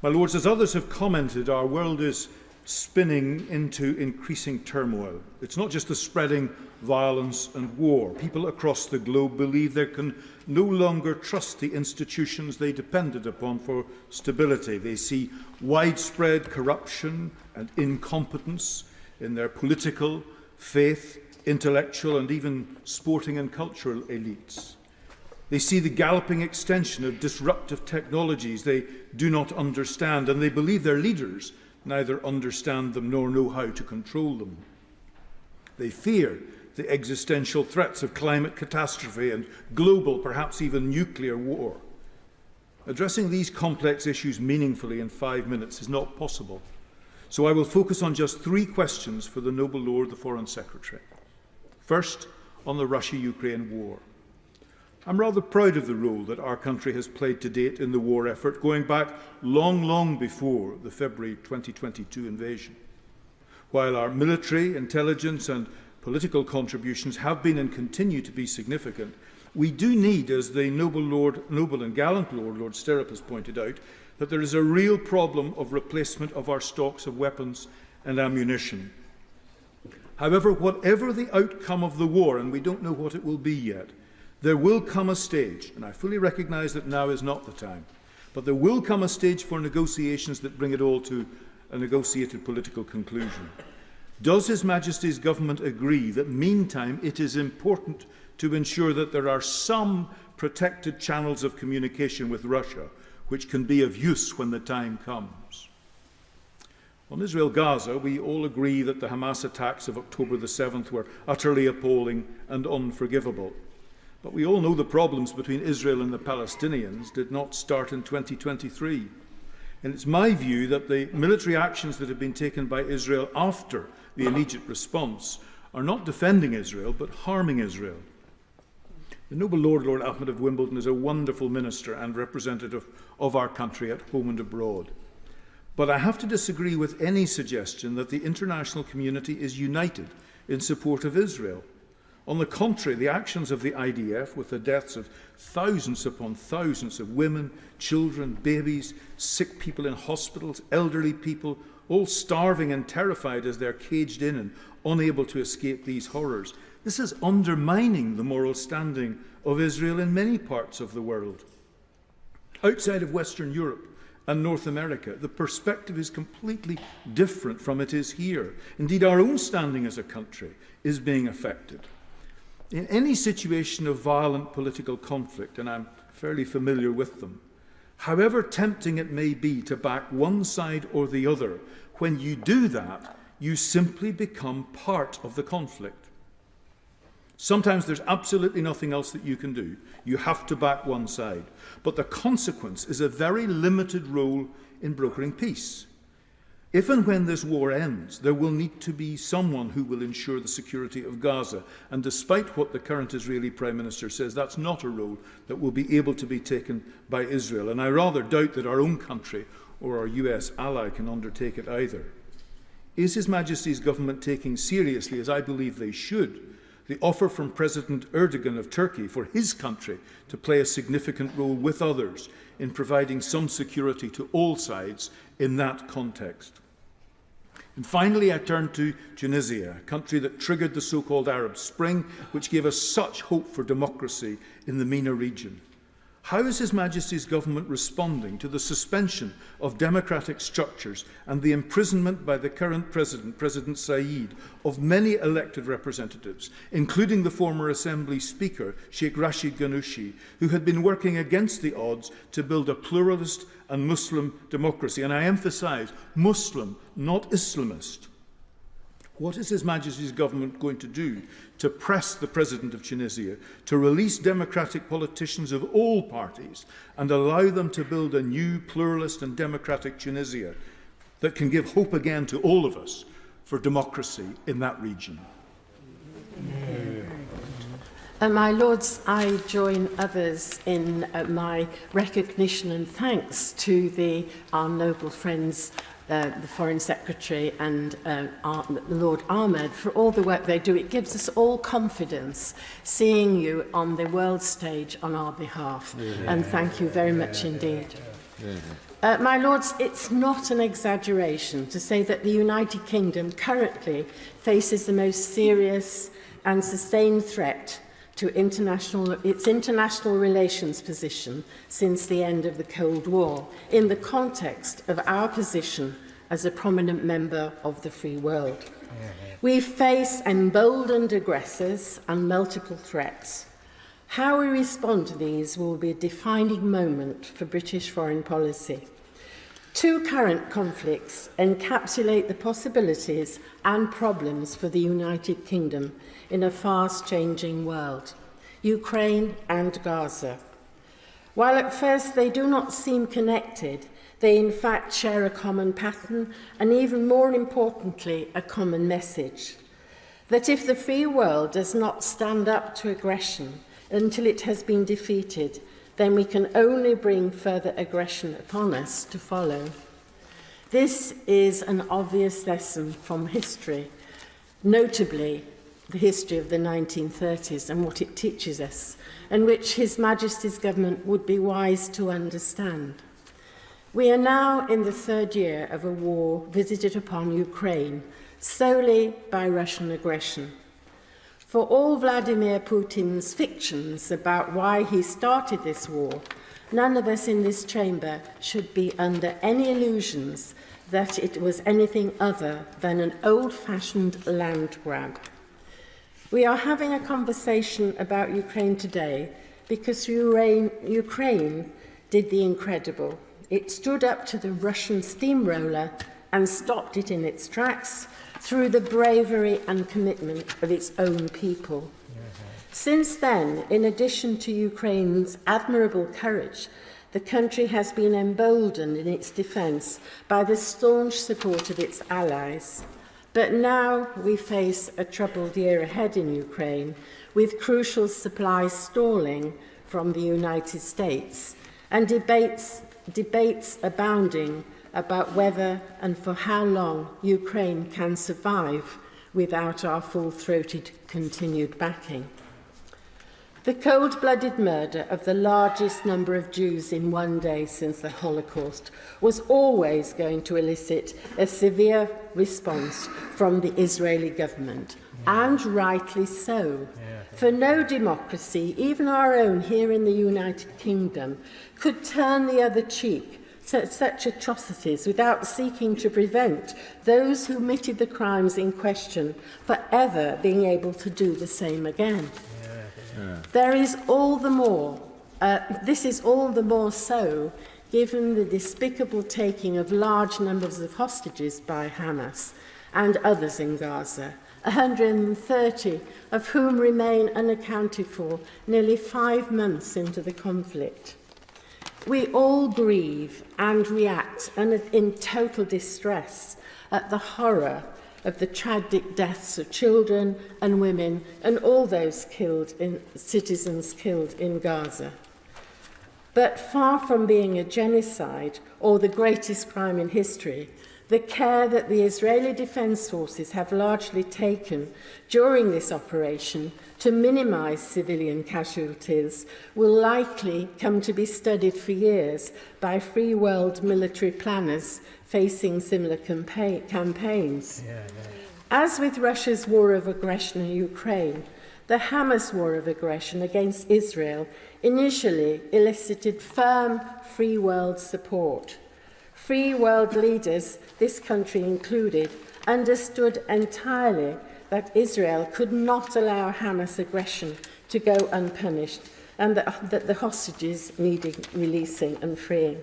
My Lords, as others have commented, our world is spinning into increasing turmoil. It's not just the spreading violence and war. People across the globe believe they can no longer trust the institutions they depended upon for stability. They see widespread corruption and incompetence in their political, faith, intellectual and even sporting and cultural elites. They see the galloping extension of disruptive technologies they do not understand, and they believe their leaders neither understand them nor know how to control them. They fear the existential threats of climate catastrophe and global, perhaps even nuclear war. Addressing these complex issues meaningfully in 5 minutes is not possible, so I will focus on just 3 questions for the Noble Lord, the Foreign Secretary. First, on the Russia-Ukraine war. I'm rather proud of the role that our country has played to date in the war effort, going back long, long before the February 2022 invasion. While our military, intelligence and political contributions have been and continue to be significant, we do need, as the noble and gallant Lord Stirrup has pointed out, that there is a real problem of replacement of our stocks of weapons and ammunition. However, whatever the outcome of the war, and we don't know what it will be yet, There will come a stage, and I fully recognise that now is not the time, but there will come a stage for negotiations that bring it all to a negotiated political conclusion. Does His Majesty's Government agree that meantime it is important to ensure that there are some protected channels of communication with Russia which can be of use when the time comes? On Israel-Gaza, we all agree that the Hamas attacks of October the 7th were utterly appalling and unforgivable. But we all know the problems between Israel and the Palestinians did not start in 2023. And it's my view that the military actions that have been taken by Israel after the immediate response are not defending Israel, but harming Israel. The noble Lord Ahmed of Wimbledon is a wonderful minister and representative of our country at home and abroad. But I have to disagree with any suggestion that the international community is united in support of Israel. On the contrary, the actions of the IDF, with the deaths of thousands upon thousands of women, children, babies, sick people in hospitals, elderly people, all starving and terrified as they're caged in and unable to escape these horrors, this is undermining the moral standing of Israel in many parts of the world. Outside of Western Europe and North America, the perspective is completely different from it is here. Indeed, our own standing as a country is being affected. In any situation of violent political conflict, and I'm fairly familiar with them, however tempting it may be to back one side or the other, when you do that, you simply become part of the conflict. Sometimes there's absolutely nothing else that you can do. You have to back one side. But the consequence is a very limited role in brokering peace. If and when this war ends, there will need to be someone who will ensure the security of Gaza. And despite what the current Israeli Prime Minister says, that's not a role that will be able to be taken by Israel. And I rather doubt that our own country or our US ally can undertake it either. Is His Majesty's Government taking seriously, as I believe they should, the offer from President Erdogan of Turkey for his country to play a significant role with others in providing some security to all sides in that context? And finally, I turn to Tunisia, a country that triggered the so-called Arab Spring, which gave us such hope for democracy in the MENA region. How is His Majesty's Government responding to the suspension of democratic structures and the imprisonment by the current President, President Said, of many elected representatives, including the former Assembly Speaker, Sheikh Rashid Ghannouchi, who had been working against the odds to build a pluralist and Muslim democracy? And I emphasise Muslim, not Islamist. What is His Majesty's Government going to do to press the President of Tunisia to release democratic politicians of all parties and allow them to build a new pluralist and democratic Tunisia that can give hope again to all of us for democracy in that region? My Lords, I join others in my recognition and thanks to our noble friends, the Foreign Secretary and Lord Ahmed, for all the work they do. It gives us all confidence seeing you on the world stage on our behalf. And thank you very much indeed. My Lords, it's not an exaggeration to say that the United Kingdom currently faces the most serious and sustained threat to its international relations position since the end of the Cold War, in the context of our position as a prominent member of the free world. We face emboldened aggressors and multiple threats. How we respond to these will be a defining moment for British foreign policy. Two current conflicts encapsulate the possibilities and problems for the United Kingdom in a fast-changing world: Ukraine and Gaza. While at first they do not seem connected, they in fact share a common pattern and, even more importantly, a common message: that if the free world does not stand up to aggression until it has been defeated, then we can only bring further aggression upon us to follow. This is an obvious lesson from history, notably the history of the 1930s and what it teaches us, and which His Majesty's Government would be wise to understand. We are now in the third year of a war visited upon Ukraine solely by Russian aggression. For all Vladimir Putin's fictions about why he started this war, none of us in this chamber should be under any illusions that it was anything other than an old-fashioned land grab. We are having a conversation about Ukraine today because Ukraine did the incredible. It stood up to the Russian steamroller and stopped it in its tracks through the bravery and commitment of its own people. Since then, in addition to Ukraine's admirable courage, the country has been emboldened in its defence by the staunch support of its allies. But now we face a troubled year ahead in Ukraine, with crucial supplies stalling from the United States and debates abounding about whether and for how long Ukraine can survive without our full-throated continued backing. The cold-blooded murder of the largest number of Jews in one day since the Holocaust was always going to elicit a severe response from the Israeli government, and rightly so. For no democracy, even our own here in the United Kingdom, could turn the other cheek to such atrocities without seeking to prevent those who committed the crimes in question forever being able to do the same again. There is all the more, this is all the more so given the despicable taking of large numbers of hostages by Hamas and others in Gaza, 130 of whom remain unaccounted for nearly 5 months into the conflict. We all grieve and react in total distress at the horror of the tragic deaths of children and women and all those citizens killed in Gaza. But far from being a genocide or the greatest crime in history, the care that the Israeli Defense Forces have largely taken during this operation to minimize civilian casualties will likely come to be studied for years by free world military planners facing similar campaigns. As with Russia's war of aggression in Ukraine, the Hamas war of aggression against Israel initially elicited firm free world support. Free world leaders, this country included, understood entirely that Israel could not allow Hamas aggression to go unpunished and that the hostages needed releasing and freeing.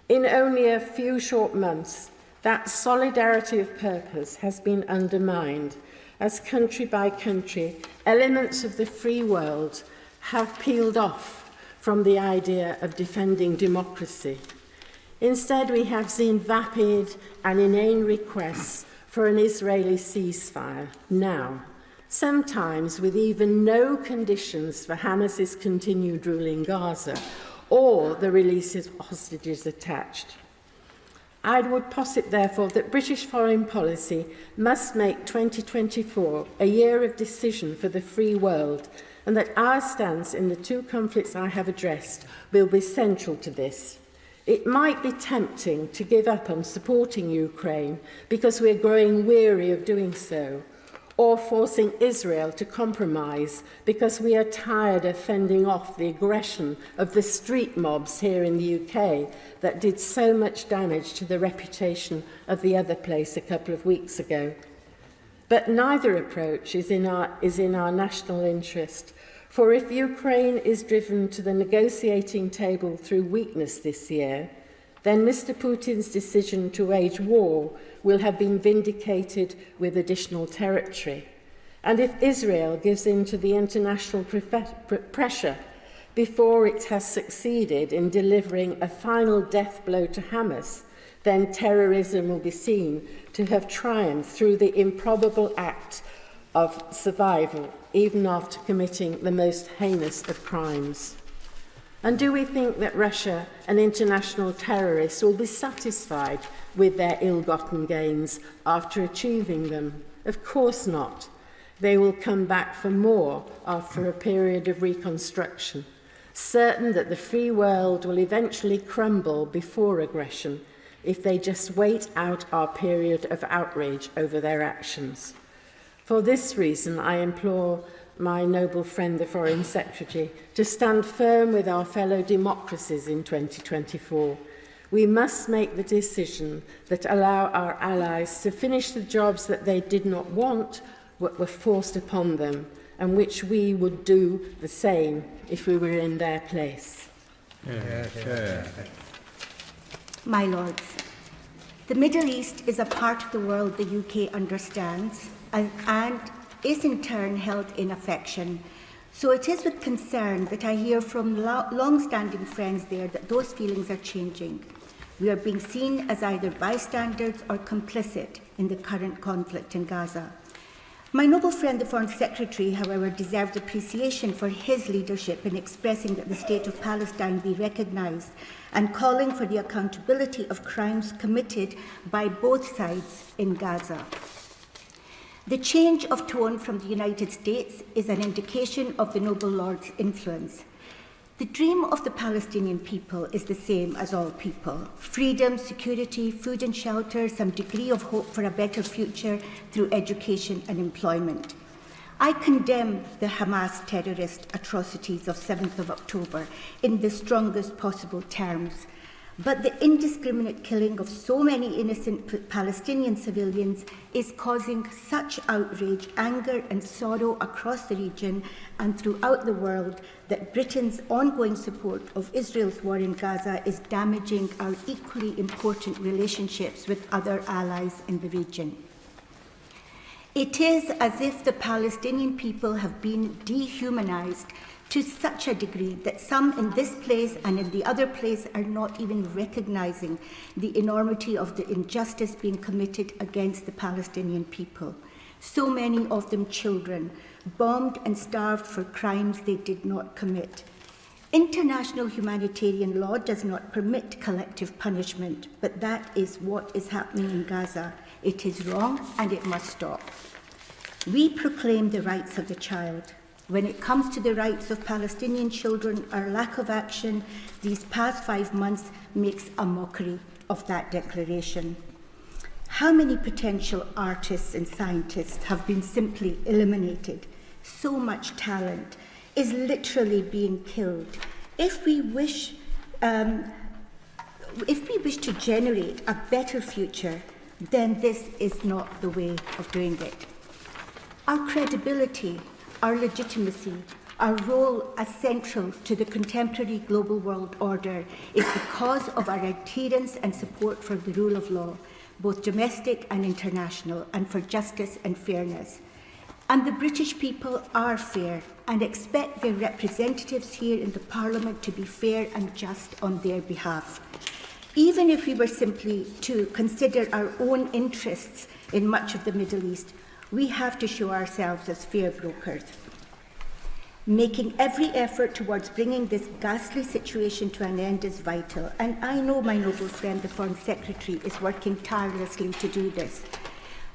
In only a few short months, that solidarity of purpose has been undermined as country by country, elements of the free world have peeled off from the idea of defending democracy. Instead, we have seen vapid and inane requests for an Israeli ceasefire now, sometimes with even no conditions for Hamas's continued rule in Gaza or the release of hostages attached. I would posit, therefore, that British foreign policy must make 2024 a year of decision for the free world, and that our stance in the two conflicts I have addressed will be central to this. It might be tempting to give up on supporting Ukraine because we're growing weary of doing so, or forcing Israel to compromise because we are tired of fending off the aggression of the street mobs here in the UK that did so much damage to the reputation of the other place a couple of weeks ago. But neither approach is in our national interest, for if Ukraine is driven to the negotiating table through weakness this year, then Mr. Putin's decision to wage war will have been vindicated with additional territory. And if Israel gives in to the international pressure before it has succeeded in delivering a final death blow to Hamas, then terrorism will be seen to have triumphed through the improbable act of survival, even after committing the most heinous of crimes. And do we think that Russia and international terrorists will be satisfied with their ill-gotten gains after achieving them? Of course not. They will come back for more after a period of reconstruction, certain that the free world will eventually crumble before aggression if they just wait out our period of outrage over their actions. For this reason, I implore my noble friend, the Foreign Secretary, to stand firm with our fellow democracies in 2024. We must make the decision that allow our allies to finish the jobs that they did not want, but were forced upon them, and which we would do the same if we were in their place. My Lords, the Middle East is a part of the world the UK understands and is in turn held in affection. So it is with concern that I hear from long-standing friends there that those feelings are changing. We are being seen as either bystanders or complicit in the current conflict in Gaza. My noble friend, the Foreign Secretary, however, deserves appreciation for his leadership in expressing that the state of Palestine be recognised and calling for the accountability of crimes committed by both sides in Gaza. The change of tone from the United States is an indication of the noble Lord's influence. The dream of the Palestinian people is the same as all people: freedom, security, food and shelter, some degree of hope for a better future through education and employment. I condemn the Hamas terrorist atrocities of 7th of October in the strongest possible terms. But the indiscriminate killing of so many innocent Palestinian civilians is causing such outrage, anger and sorrow across the region and throughout the world that Britain's ongoing support of Israel's war in Gaza is damaging our equally important relationships with other allies in the region. It is as if the Palestinian people have been dehumanized to such a degree that some in this place and in the other place are not even recognizing the enormity of the injustice being committed against the Palestinian people. So many of them children, bombed and starved for crimes they did not commit. International humanitarian law does not permit collective punishment, but that is what is happening in Gaza. It is wrong and it must stop. We proclaim the rights of the child. When it comes to the rights of Palestinian children, our lack of action these past 5 months makes a mockery of that declaration. How many potential artists and scientists have been simply eliminated? So much talent is literally being killed. If we wish to generate a better future, then this is not the way of doing it. Our credibility, our legitimacy, our role as central to the contemporary global world order is because of our adherence and support for the rule of law, both domestic and international, and for justice and fairness. And the British people are fair and expect their representatives here in the Parliament to be fair and just on their behalf. Even if we were simply to consider our own interests in much of the Middle East, we have to show ourselves as fair brokers. Making every effort towards bringing this ghastly situation to an end is vital, and I know my noble friend, the Foreign Secretary, is working tirelessly to do this.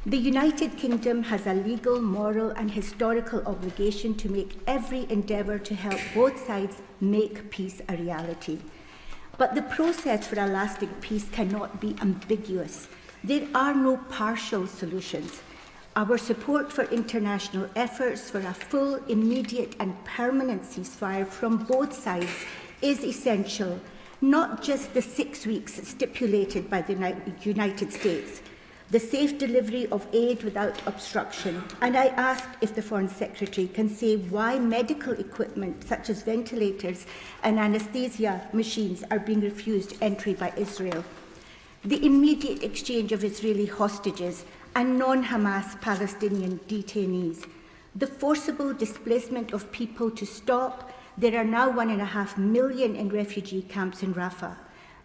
The United Kingdom has a legal, moral and historical obligation to make every endeavour to help both sides make peace a reality. But the process for a lasting peace cannot be ambiguous. There are no partial solutions. Our support for international efforts for a full, immediate and permanent ceasefire from both sides is essential, not just the 6 weeks stipulated by the United States, the safe delivery of aid without obstruction. And I ask if the Foreign Secretary can say why medical equipment such as ventilators and anaesthesia machines are being refused entry by Israel. The immediate exchange of Israeli hostages and non-Hamas Palestinian detainees, the forcible displacement of people to stop. There are now 1.5 million in refugee camps in Rafah.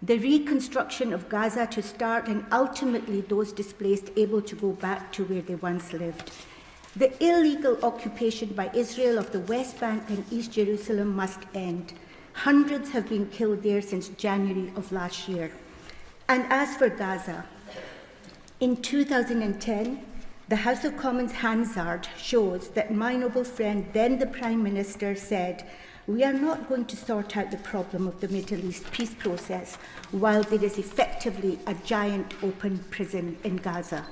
The reconstruction of Gaza to start, and ultimately those displaced able to go back to where they once lived. The illegal occupation by Israel of the West Bank and East Jerusalem must end. Hundreds have been killed there since January of last year. And as for Gaza, in 2010, the House of Commons Hansard shows that my noble friend, then the Prime Minister, said, "We are not going to sort out the problem of the Middle East peace process while there is effectively a giant open prison in Gaza."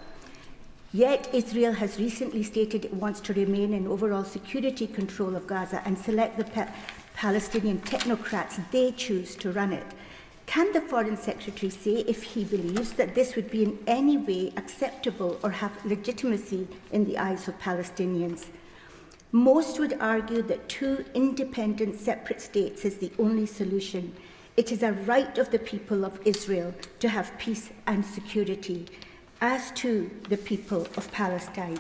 Yet Israel has recently stated it wants to remain in overall security control of Gaza and select the Palestinian technocrats they choose to run it. Can the Foreign Secretary say if he believes that this would be in any way acceptable or have legitimacy in the eyes of Palestinians? Most would argue that two independent, separate states is the only solution. It is a right of the people of Israel to have peace and security, as to the people of Palestine.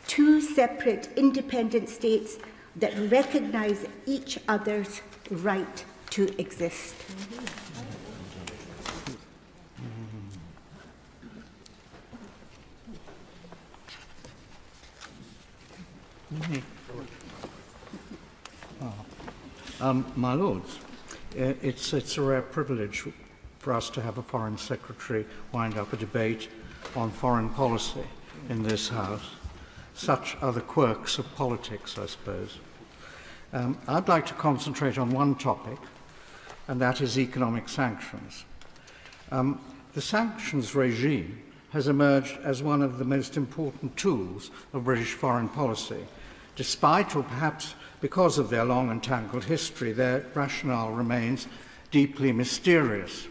Two separate, independent states that recognize each other's right to exist. My Lords, it's a rare privilege for us to have a Foreign Secretary wind up a debate on foreign policy in this House. Such are the quirks of politics, I suppose. I'd like to concentrate on one topic, and that is economic sanctions. The sanctions regime has emerged as one of the most important tools of British foreign policy. Despite, or perhaps because of their long and tangled history, their rationale remains deeply mysterious.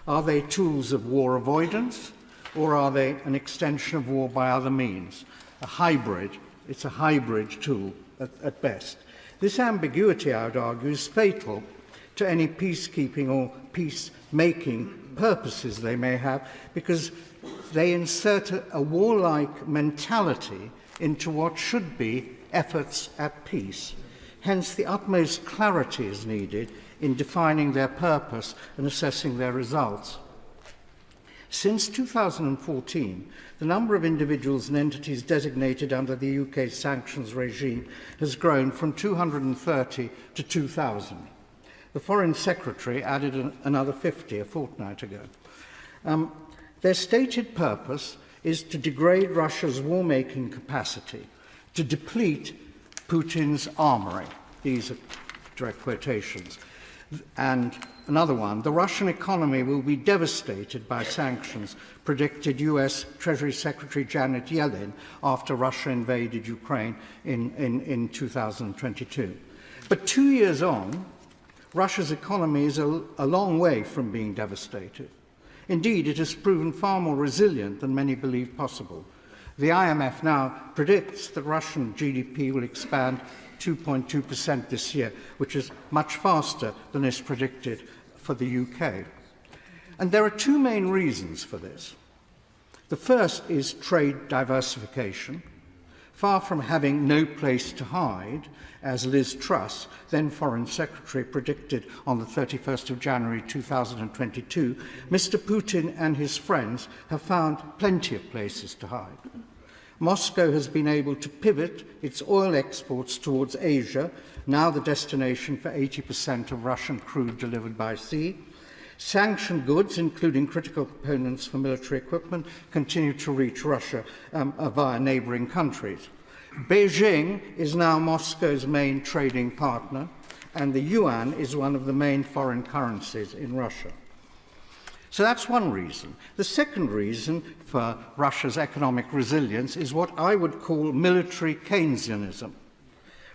Are they tools of war avoidance, or are they an extension of war by other means? A hybrid. It's a hybrid tool at best. This ambiguity, I would argue, is fatal to any peacekeeping or peacemaking purposes they may have, because they insert a warlike mentality into what should be efforts at peace. Hence, the utmost clarity is needed in defining their purpose and assessing their results. Since 2014, the number of individuals and entities designated under the UK sanctions regime has grown from 230 to 2,000. The Foreign Secretary added another 50 a fortnight ago. Their stated purpose is to degrade Russia's war-making capacity, to deplete Putin's armory. These are direct quotations. And another one, the Russian economy will be devastated by sanctions, predicted US Treasury Secretary Janet Yellen after Russia invaded Ukraine in 2022. But 2 years on, Russia's economy is a long way from being devastated. Indeed, it has proven far more resilient than many believe possible. The IMF now predicts that Russian GDP will expand 2.2% this year, which is much faster than is predicted for the UK. And there are two main reasons for this. The first is trade diversification. Far from having no place to hide, as Liz Truss, then Foreign Secretary, predicted on the 31st of January 2022, Mr. Putin and his friends have found plenty of places to hide. Moscow has been able to pivot its oil exports towards Asia, now the destination for 80% of Russian crude delivered by sea. Sanctioned goods, including critical components for military equipment, continue to reach Russia via neighbouring countries. Beijing is now Moscow's main trading partner, and the yuan is one of the main foreign currencies in Russia. So that's one reason. The second reason for Russia's economic resilience is what I would call military Keynesianism.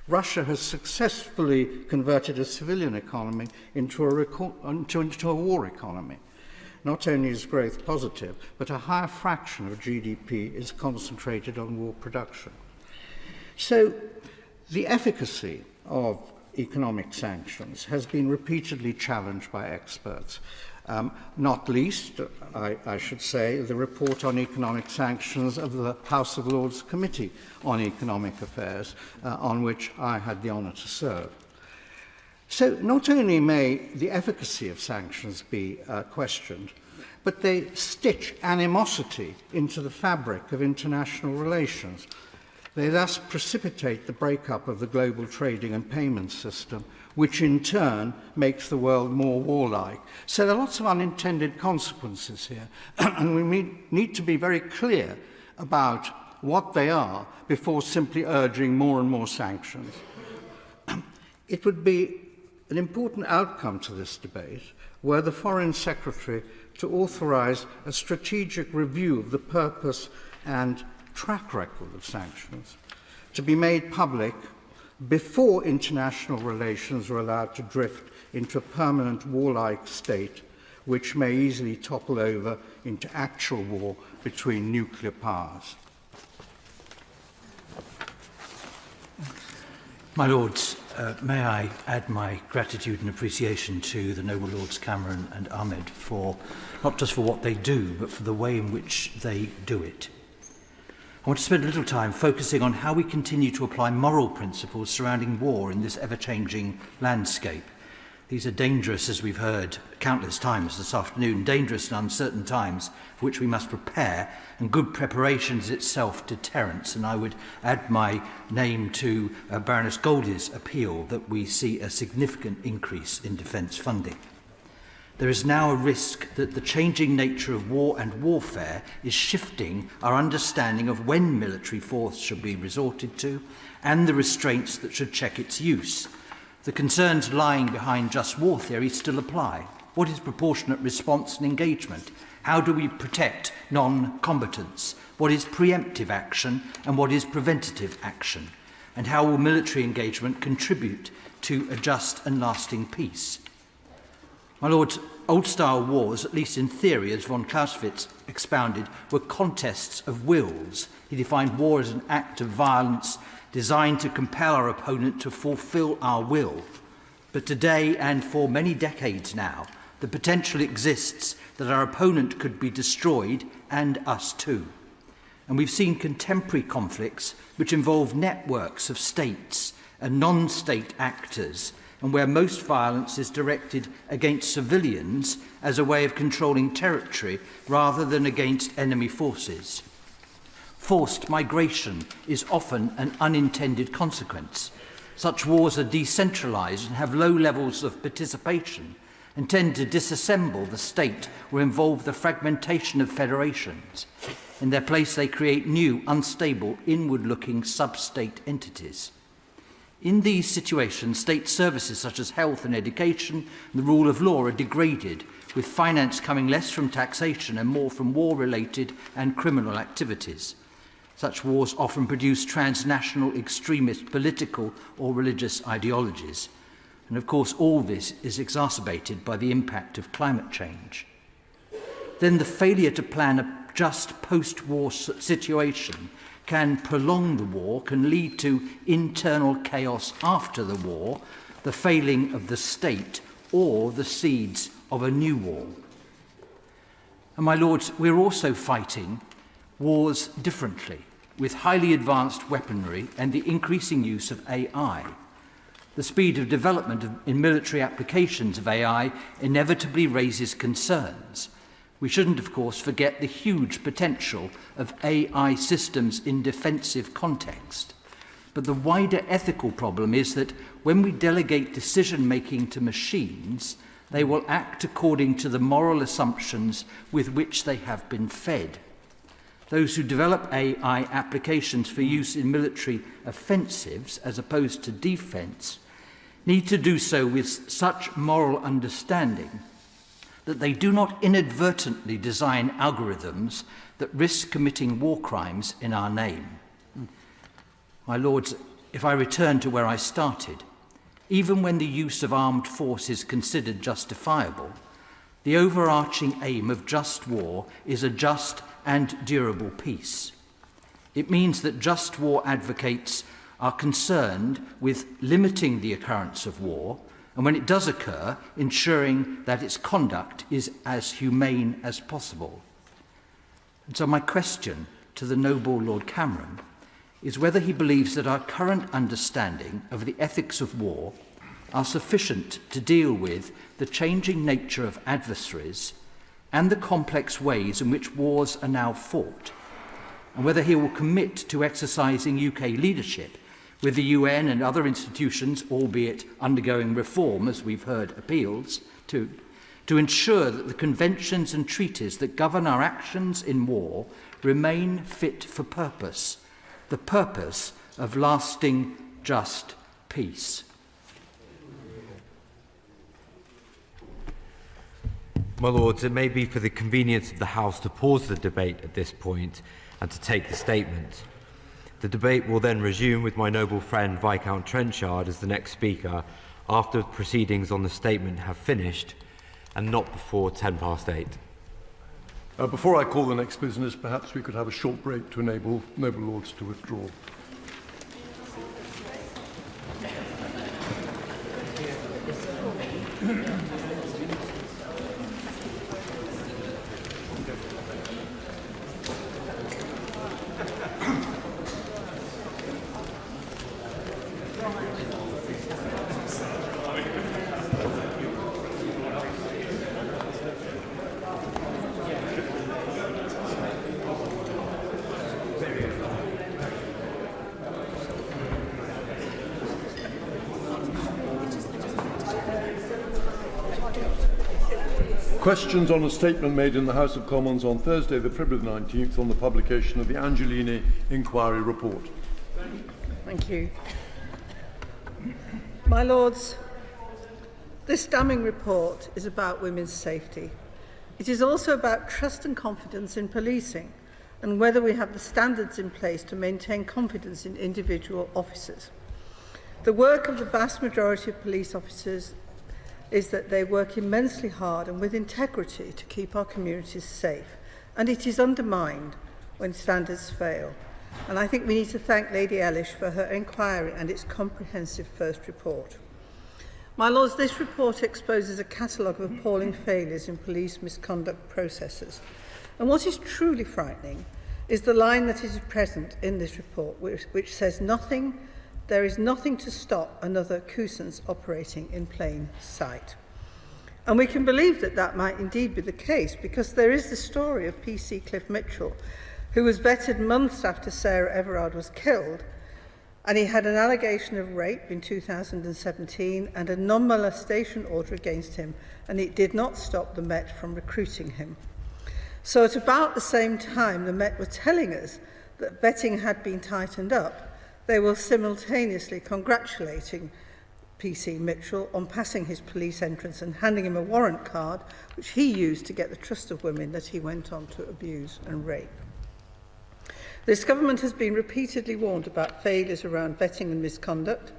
Russia has successfully converted a civilian economy into a war economy. Not only is growth positive, but a higher fraction of GDP is concentrated on war production. So the efficacy of economic sanctions has been repeatedly challenged by experts. Not least, I should say, the report on economic sanctions of the House of Lords Committee on Economic Affairs, on which I had the honour to serve. So not only may the efficacy of sanctions be questioned, but they stitch animosity into the fabric of international relations. They thus precipitate the breakup of the global trading and payment system, which in turn makes the world more warlike. So there are lots of unintended consequences here, and we need to be very clear about what they are before simply urging more and more sanctions. It would be an important outcome to this debate were the Foreign Secretary to authorise a strategic review of the purpose and track record of sanctions to be made public before international relations are allowed to drift into a permanent warlike state which may easily topple over into actual war between nuclear powers. My Lords, may I add my gratitude and appreciation to the Noble Lords Cameron and Ahmed for not just for what they do, but for the way in which they do it. I want to spend a little time focusing on how we continue to apply moral principles surrounding war in this ever-changing landscape. These are dangerous, as we've heard countless times this afternoon, dangerous and uncertain times for which we must prepare, and good preparation is itself deterrence. And I would add my name to Baroness Goldie's appeal that we see a significant increase in defence funding. There is now a risk that the changing nature of war and warfare is shifting our understanding of when military force should be resorted to and the restraints that should check its use. The concerns lying behind just war theory still apply. What is proportionate response and engagement? How do we protect non-combatants? What is preemptive action and what is preventative action? And how will military engagement contribute to a just and lasting peace? My Lords, old-style wars, at least in theory, as von Clausewitz expounded, were contests of wills. He defined war as an act of violence designed to compel our opponent to fulfill our will. But today, and for many decades now, the potential exists that our opponent could be destroyed, and us too. And we've seen contemporary conflicts which involve networks of states and non-state actors, and where most violence is directed against civilians as a way of controlling territory rather than against enemy forces. Forced migration is often an unintended consequence. Such wars are decentralised and have low levels of participation and tend to disassemble the state or involve the fragmentation of federations. In their place, they create new, unstable, inward-looking sub-state entities. In these situations, state services such as health and education and the rule of law are degraded, with finance coming less from taxation and more from war-related and criminal activities. Such wars often produce transnational extremist political or religious ideologies. And of course, all this is exacerbated by the impact of climate change. Then the failure to plan a just post-war situation can prolong the war, can lead to internal chaos after the war, the failing of the state, or the seeds of a new war. And my Lords, we're also fighting wars differently, with highly advanced weaponry and the increasing use of AI. The speed of development in military applications of AI inevitably raises concerns. We shouldn't, of course, forget the huge potential of AI systems in defensive context. But the wider ethical problem is that when we delegate decision-making to machines, they will act according to the moral assumptions with which they have been fed. Those who develop AI applications for use in military offensives as opposed to defense need to do so with such moral understanding that they do not inadvertently design algorithms that risk committing war crimes in our name. My Lords, if I return to where I started, even when the use of armed force is considered justifiable, the overarching aim of just war is a just and durable peace. It means that just war advocates are concerned with limiting the occurrence of war, and when it does occur, ensuring that its conduct is as humane as possible. And so my question to the noble Lord Cameron is whether he believes that our current understanding of the ethics of war are sufficient to deal with the changing nature of adversaries and the complex ways in which wars are now fought, and whether he will commit to exercising UK leadership with the UN and other institutions, albeit undergoing reform, as we've heard appeals to ensure that the conventions and treaties that govern our actions in war remain fit for purpose, the purpose of lasting, just peace. My Lords, it may be for the convenience of the House to pause the debate at this point, and to take the statement. The debate will then resume with my noble friend Viscount Trenchard as the next speaker after the proceedings on the statement have finished and not before 8:10. Before I call the next business, perhaps we could have a short break to enable noble lords to withdraw. Questions on a statement made in the House of Commons on Thursday, the February 19th, on the publication of the Angelini Inquiry Report. Thank you. My Lords, this damning report is about women's safety. It is also about trust and confidence in policing and whether we have the standards in place to maintain confidence in individual officers. The work of the vast majority of police officers is that they work immensely hard and with integrity to keep our communities safe, and it is undermined when standards fail. And I think we need to thank Lady Ellis for her inquiry and its comprehensive first report. My Lords, this report exposes a catalogue of appalling failures in police misconduct processes. And what is truly frightening is the line that is present in this report, which says there is nothing to stop another Cousins operating in plain sight. And we can believe that that might indeed be the case, because there is the story of PC Cliff Mitchell, who was vetted months after Sarah Everard was killed, and he had an allegation of rape in 2017 and a non-molestation order against him, and it did not stop the Met from recruiting him. So at about the same time the Met were telling us that vetting had been tightened up, they were simultaneously congratulating PC Mitchell on passing his police entrance and handing him a warrant card, which he used to get the trust of women that he went on to abuse and rape. This government has been repeatedly warned about failures around vetting and misconduct.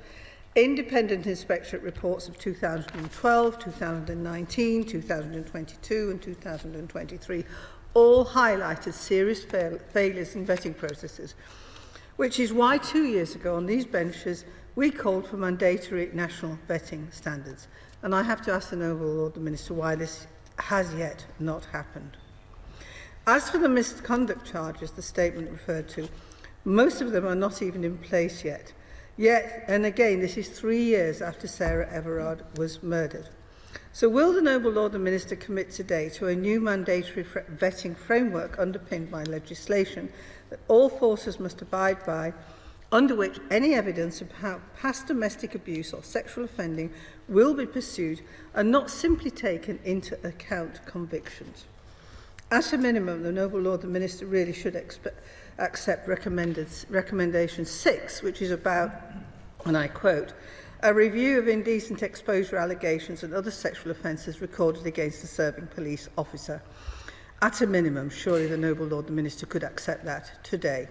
Independent inspectorate reports of 2012, 2019, 2022 and 2023 all highlighted serious failures in vetting processes, which is why 2 years ago on these benches we called for mandatory national vetting standards. And I have to ask the Noble Lord the Minister why this has yet not happened. As for the misconduct charges the statement referred to, most of them are not even in place yet. And again, this is 3 years after Sarah Everard was murdered. So will the Noble Lord the Minister commit today to a new mandatory vetting framework underpinned by legislation that all forces must abide by, under which any evidence of past domestic abuse or sexual offending will be pursued and not simply taken into account convictions? At a minimum, the Noble Lord the Minister really should accept recommendation 6, which is about, and I quote, a review of indecent exposure allegations and other sexual offences recorded against a serving police officer. At a minimum, surely the Noble Lord the Minister could accept that today.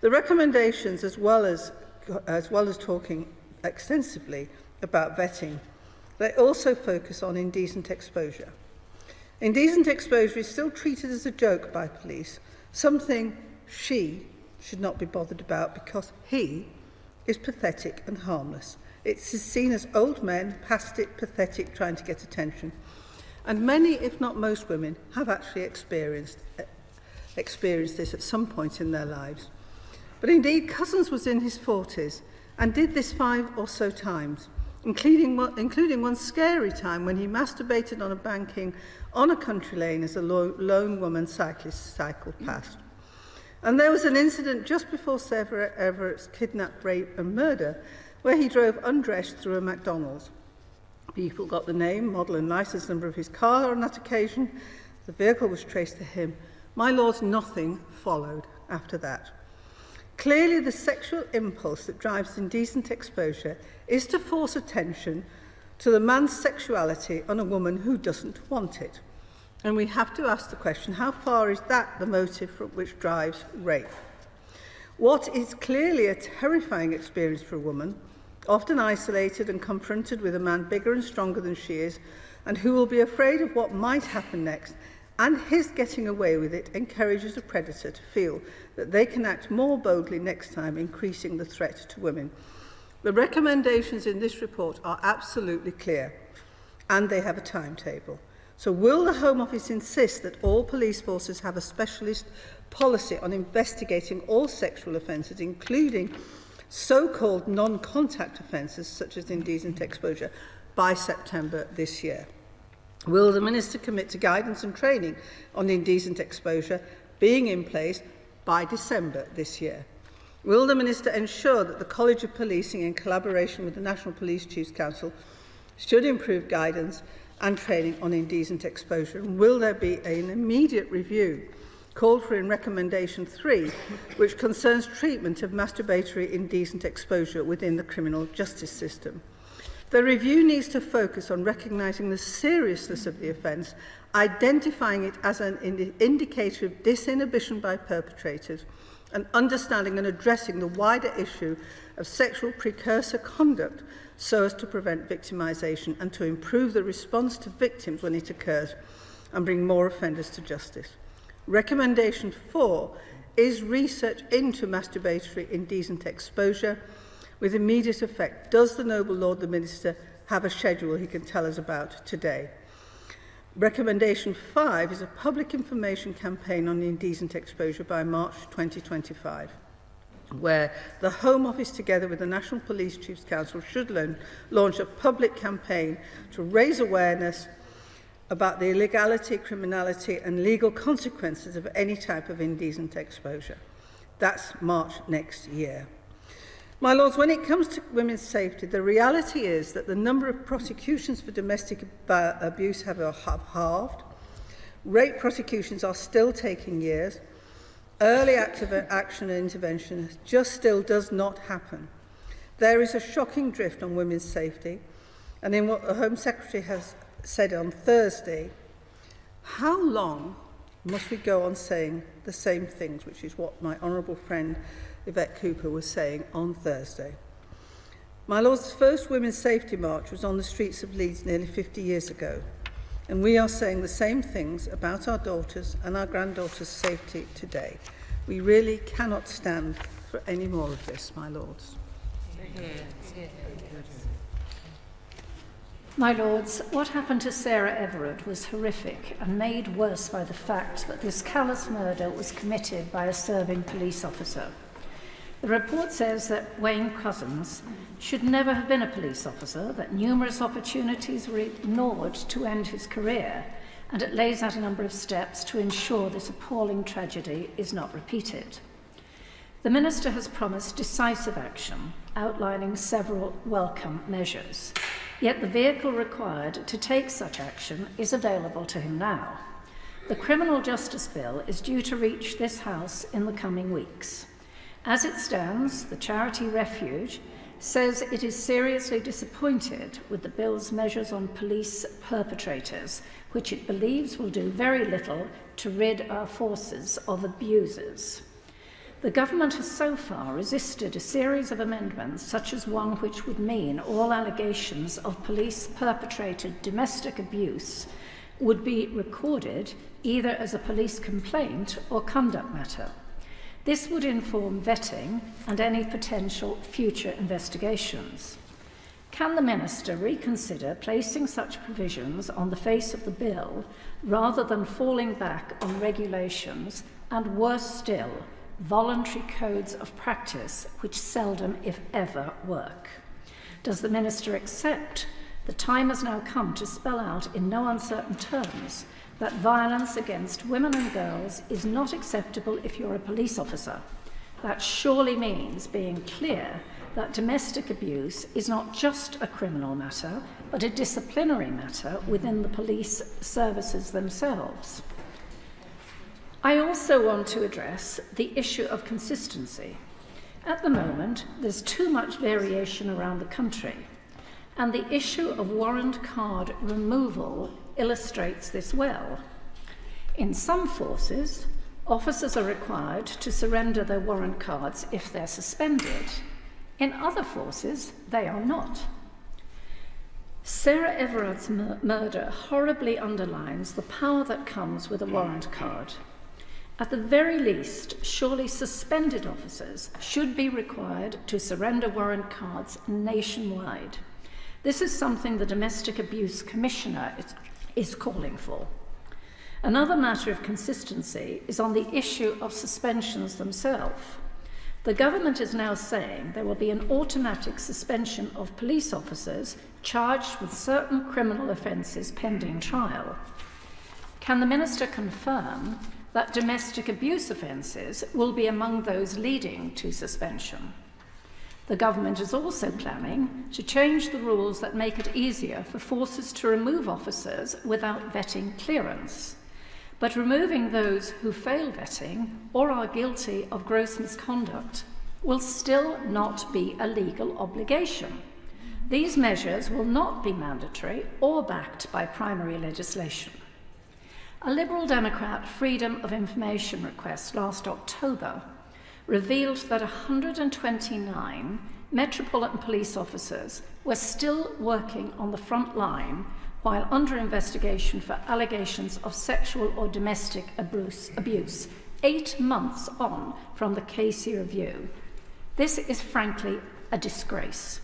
The recommendations, as well as talking extensively about vetting, they also focus on indecent exposure. Indecent exposure is still treated as a joke by police, something she should not be bothered about because he is pathetic and harmless. It's seen as old men, past it, pathetic, trying to get attention. And many, if not most women, have actually experienced this at some point in their lives. But indeed, Cousins was in his 40s and did this 5 or so times, including one scary time when he masturbated on a banking on a country lane as a lone woman cyclist cycled past. And there was an incident just before Sarah Everett's kidnap, rape and murder where he drove undressed through a McDonald's. People got the name, model and licence number of his car on that occasion. The vehicle was traced to him. My lords, nothing followed after that. Clearly, the sexual impulse that drives indecent exposure is to force attention to the man's sexuality on a woman who doesn't want it. And we have to ask the question, how far is that the motive which drives rape? What is clearly a terrifying experience for a woman, often isolated and confronted with a man bigger and stronger than she is, and who will be afraid of what might happen next, and his getting away with it encourages a predator to feel that they can act more boldly next time, increasing the threat to women. The recommendations in this report are absolutely clear, and they have a timetable. So will the Home Office insist that all police forces have a specialist policy on investigating all sexual offences, including so-called non-contact offences such as indecent exposure, by September this year? Will the Minister commit to guidance and training on indecent exposure being in place by December this year? Will the Minister ensure that the College of Policing, in collaboration with the National Police Chiefs Council, should improve guidance and training on indecent exposure? And will there be an immediate review called for in Recommendation 3, which concerns treatment of masturbatory indecent exposure within the criminal justice system? The review needs to focus on recognising the seriousness of the offence, identifying it as an indicator of disinhibition by perpetrators, and understanding and addressing the wider issue of sexual precursor conduct so as to prevent victimisation and to improve the response to victims when it occurs and bring more offenders to justice. Recommendation 4 is research into masturbatory indecent exposure with immediate effect. Does the Noble Lord the Minister have a schedule he can tell us about today? Recommendation 5 is a public information campaign on indecent exposure by March 2025, where the Home Office, together with the National Police Chiefs Council, should launch a public campaign to raise awareness about the illegality, criminality and legal consequences of any type of indecent exposure. That's March next year. My Lords, when it comes to women's safety, the reality is that the number of prosecutions for domestic abuse have halved. Rape prosecutions are still taking years. Early active action and intervention just still does not happen. There is a shocking drift on women's safety, and in what the Home Secretary has said on Thursday, how long must we go on saying the same things, which is what my honourable friend Yvette Cooper was saying on Thursday. My Lord's first Women's Safety March was on the streets of Leeds nearly 50 years ago, and we are saying the same things about our daughters and our granddaughters' safety today. We really cannot stand for any more of this, my Lords. My Lords, what happened to Sarah Everard was horrific and made worse by the fact that this callous murder was committed by a serving police officer. The report says that Wayne Cousins should never have been a police officer, that numerous opportunities were ignored to end his career, and it lays out a number of steps to ensure this appalling tragedy is not repeated. The Minister has promised decisive action, outlining several welcome measures. Yet the vehicle required to take such action is available to him now. The Criminal Justice Bill is due to reach this House in the coming weeks. As it stands, the charity Refuge says it is seriously disappointed with the bill's measures on police perpetrators, which it believes will do very little to rid our forces of abusers. The government has so far resisted a series of amendments, such as one which would mean all allegations of police-perpetrated domestic abuse would be recorded either as a police complaint or conduct matter. This would inform vetting and any potential future investigations. Can the Minister reconsider placing such provisions on the face of the bill rather than falling back on regulations and, worse still, voluntary codes of practice which seldom, if ever, work? Does the Minister accept the time has now come to spell out in no uncertain terms that violence against women and girls is not acceptable if you're a police officer? That surely means being clear that domestic abuse is not just a criminal matter, but a disciplinary matter within the police services themselves. I also want to address the issue of consistency. At the moment, there's too much variation around the country, and the issue of warrant card removal illustrates this well. In some forces, officers are required to surrender their warrant cards if they're suspended. In other forces, they are not. Sarah Everard's murder horribly underlines the power that comes with a warrant card. At the very least, surely suspended officers should be required to surrender warrant cards nationwide. This is something the Domestic Abuse Commissioner is calling for. Another matter of consistency is on the issue of suspensions themselves. The government is now saying there will be an automatic suspension of police officers charged with certain criminal offences pending trial. Can the Minister confirm that domestic abuse offences will be among those leading to suspension? The government is also planning to change the rules that make it easier for forces to remove officers without vetting clearance. But removing those who fail vetting or are guilty of gross misconduct will still not be a legal obligation. These measures will not be mandatory or backed by primary legislation. A Liberal Democrat Freedom of Information request last October revealed that 129 Metropolitan Police officers were still working on the front line while under investigation for allegations of sexual or domestic abuse 8 months on from the Casey review. This is frankly a disgrace.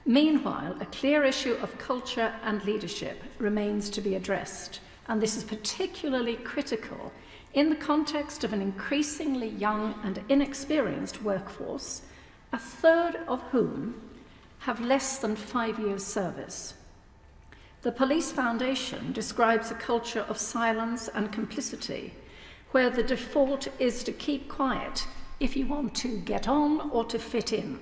Meanwhile, a clear issue of culture and leadership remains to be addressed, and this is particularly critical in the context of an increasingly young and inexperienced workforce, a third of whom have less than 5 years' service. The Police Foundation describes a culture of silence and complicity, where the default is to keep quiet if you want to get on or to fit in.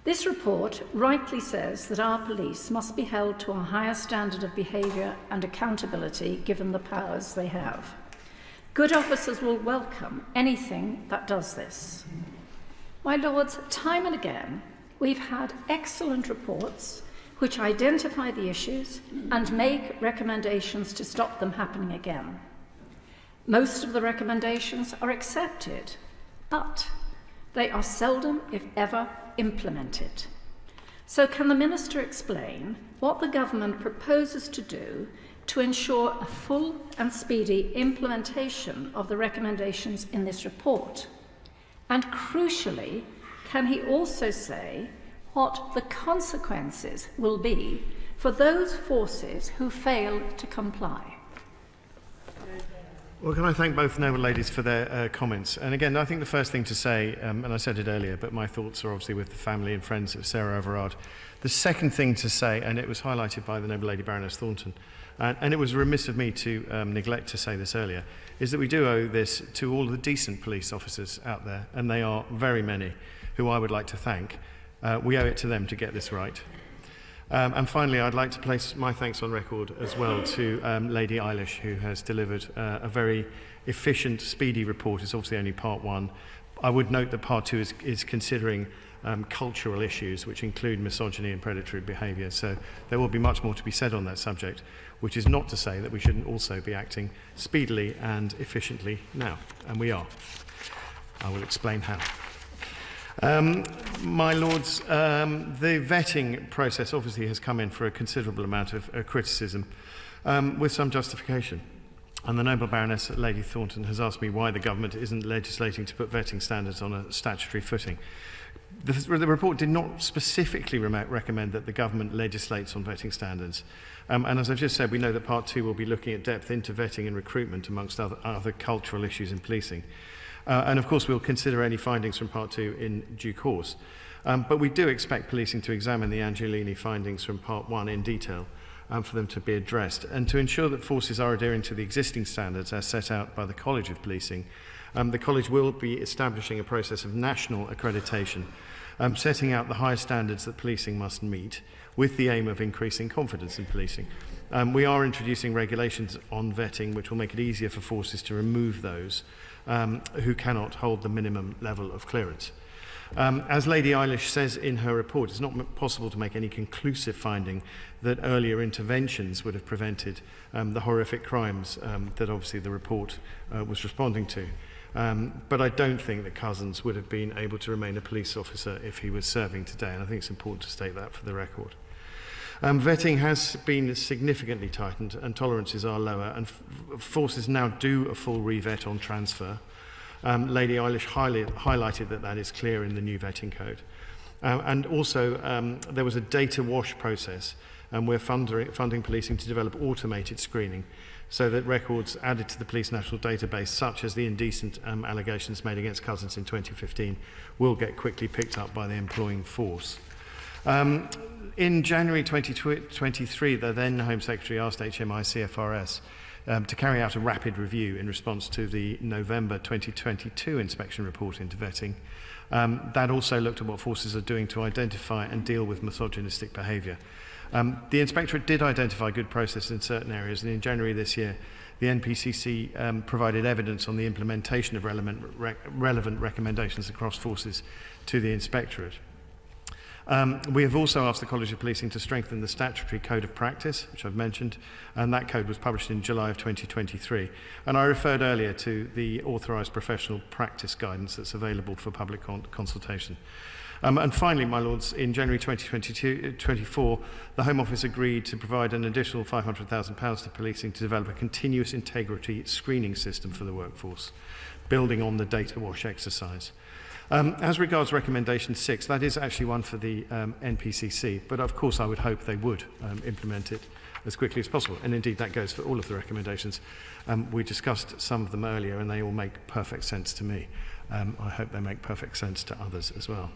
This report rightly says that our police must be held to a higher standard of behaviour and accountability given the powers they have. Good officers will welcome anything that does this. My Lords, time and again, we've had excellent reports which identify the issues and make recommendations to stop them happening again. Most of the recommendations are accepted, but they are seldom, if ever, implemented. So can the Minister explain what the government proposes to do to ensure a full and speedy implementation of the recommendations in this report? And crucially, can he also say what the consequences will be for those forces who fail to comply? Well, can I thank both noble ladies for their comments? And again, I think the first thing to say, and I said it earlier, but my thoughts are obviously with the family and friends of Sarah Everard. The second thing to say, and it was highlighted by the noble lady Baroness Thornton, and it was remiss of me to neglect to say this earlier, is that we do owe this to all the decent police officers out there, and they are very many, who I would like to thank. We owe it to them to get this right. And finally, I'd like to place my thanks on record as well to Lady Eilish, who has delivered a very efficient, speedy report. It's obviously only part one. I would note that part two is considering cultural issues, which include misogyny and predatory behaviour. So there will be much more to be said on that subject, which is not to say that we shouldn't also be acting speedily and efficiently now. And we are. I will explain how. My Lords, the vetting process obviously has come in for a considerable amount of criticism, with some justification. And the noble Baroness Lady Thornton has asked me why the government isn't legislating to put vetting standards on a statutory footing. The report did not specifically recommend that the government legislates on vetting standards. And as I've just said, we know that part two will be looking at depth into vetting and recruitment amongst other cultural issues in policing. And of course, we'll consider any findings from part two in due course. But we do expect policing to examine the Angelini findings from part one in detail for them to be addressed. And to ensure that forces are adhering to the existing standards as set out by the College of Policing, the College will be establishing a process of national accreditation, setting out the highest standards that policing must meet, with the aim of increasing confidence in policing. We are introducing regulations on vetting which will make it easier for forces to remove those who cannot hold the minimum level of clearance. As Lady Eilish says in her report, it's not possible to make any conclusive finding that earlier interventions would have prevented the horrific crimes that obviously the report was responding to. But I don't think that Cousins would have been able to remain a police officer if he was serving today, and I think it's important to state that for the record. Vetting has been significantly tightened and tolerances are lower, and forces now do a full re-vet on transfer. Lady Eilish highlighted that is clear in the new vetting code. And also there was a data wash process, and we're funding policing to develop automated screening so that records added to the Police National Database, such as the indecent allegations made against Cousins in 2015, will get quickly picked up by the employing force. In January 2023, the then Home Secretary asked HMI CFRS to carry out a rapid review in response to the November 2022 inspection report into vetting. That also looked at what forces are doing to identify and deal with misogynistic behaviour. The Inspectorate did identify good process in certain areas, and in January this year, the NPCC provided evidence on the implementation of relevant recommendations across forces to the Inspectorate. We have also asked the College of Policing to strengthen the statutory code of practice, which I've mentioned, and that code was published in July of 2023. And I referred earlier to the authorised professional practice guidance that's available for public consultation. And finally, my Lords, in January 2024, the Home Office agreed to provide an additional £500,000 to policing to develop a continuous integrity screening system for the workforce, building on the data wash exercise. As regards recommendation 6, that is actually one for the NPCC, but of course I would hope they would implement it as quickly as possible, and indeed that goes for all of the recommendations. We discussed some of them earlier and they all make perfect sense to me. I hope they make perfect sense to others as well.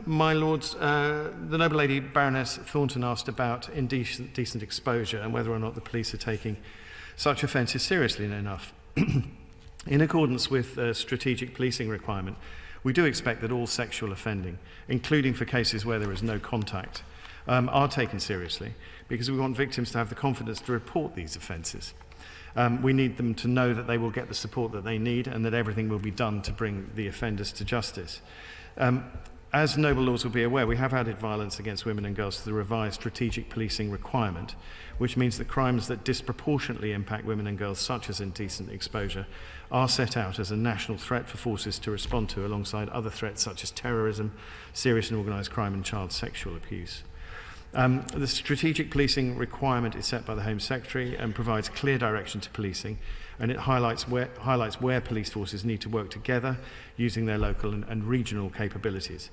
My Lords, the Noble Lady Baroness Thornton asked about indecent exposure and whether or not the police are taking such offences seriously enough. In accordance with the strategic policing requirement, we do expect that all sexual offending, including for cases where there is no contact, are taken seriously, because we want victims to have the confidence to report these offences. We need them to know that they will get the support that they need and that everything will be done to bring the offenders to justice. As Noble Lords will be aware, we have added violence against women and girls to the revised strategic policing requirement, which means that crimes that disproportionately impact women and girls, such as indecent exposure, are set out as a national threat for forces to respond to, alongside other threats such as terrorism, serious and organised crime and child sexual abuse. The strategic policing requirement is set by the Home Secretary and provides clear direction to policing, and it highlights where police forces need to work together using their local and regional capabilities.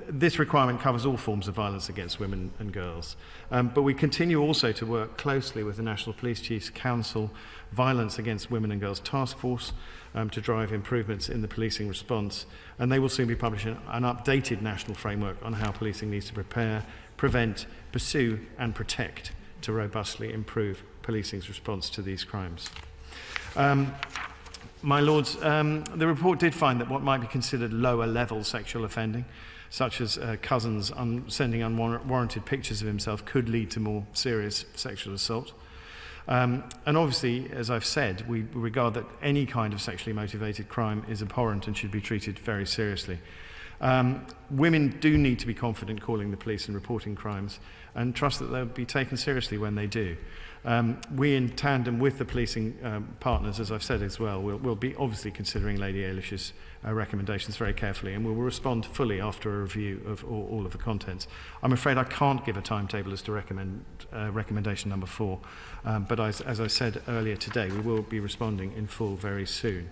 This requirement covers all forms of violence against women and girls, but we continue also to work closely with the National Police Chiefs Council Violence Against Women and Girls Task Force to drive improvements in the policing response, and they will soon be publishing an updated national framework on how policing needs to prepare, prevent, pursue and protect to robustly improve policing's response to these crimes. My Lords, the report did find that what might be considered lower level sexual offending, such as Cousins sending unwarranted pictures of himself, could lead to more serious sexual assault. And obviously, as I've said, we regard that any kind of sexually motivated crime is abhorrent and should be treated very seriously. Women do need to be confident calling the police and reporting crimes, and trust that they'll be taken seriously when they do. We, in tandem with the policing partners, as I've said as well, we'll be obviously considering Lady Eilish's recommendations very carefully, and we will respond fully after a review of all of the contents. I'm afraid I can't give a timetable as to recommendation number 4, but as I said earlier today, we will be responding in full very soon.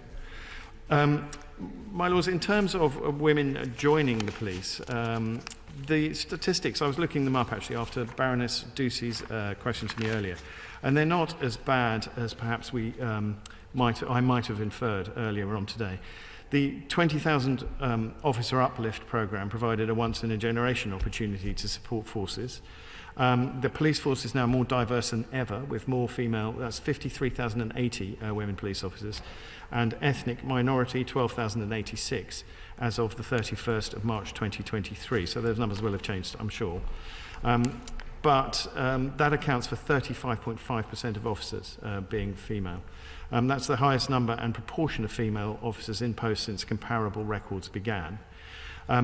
My Lords, in terms of women joining the police, the statistics, I was looking them up actually after Baroness Ducey's question to me earlier, and they're not as bad as perhaps I might have inferred earlier on today. The 20,000 Officer Uplift programme provided a once-in-a-generation opportunity to support forces. The police force is now more diverse than ever, with more female, that's 53,080 women police officers, and ethnic minority 12,086 as of the 31st of March 2023. So those numbers will have changed, I'm sure. but that accounts for 35.5% of officers being female. That's the highest number and proportion of female officers in post since comparable records began.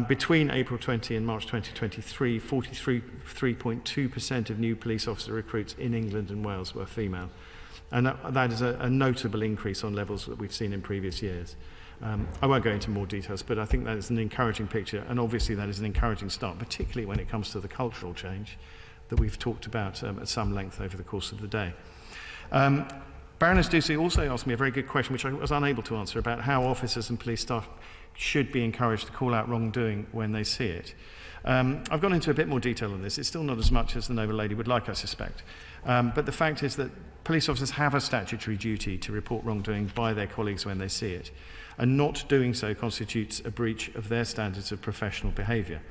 Between April 20 and March 2023, 43.2% of new police officer recruits in England and Wales were female. And that is a notable increase on levels that we've seen in previous years. I won't go into more details, but I think that is an encouraging picture, and obviously that is an encouraging start, particularly when it comes to the cultural change that we've talked about at some length over the course of the day. Baroness Ducey also asked me a very good question, which I was unable to answer, about how officers and police staff should be encouraged to call out wrongdoing when they see it. I've gone into a bit more detail on this. It's still not as much as the noble lady would like, I suspect. But the fact is that police officers have a statutory duty to report wrongdoing by their colleagues when they see it, and not doing so constitutes a breach of their standards of professional behaviour.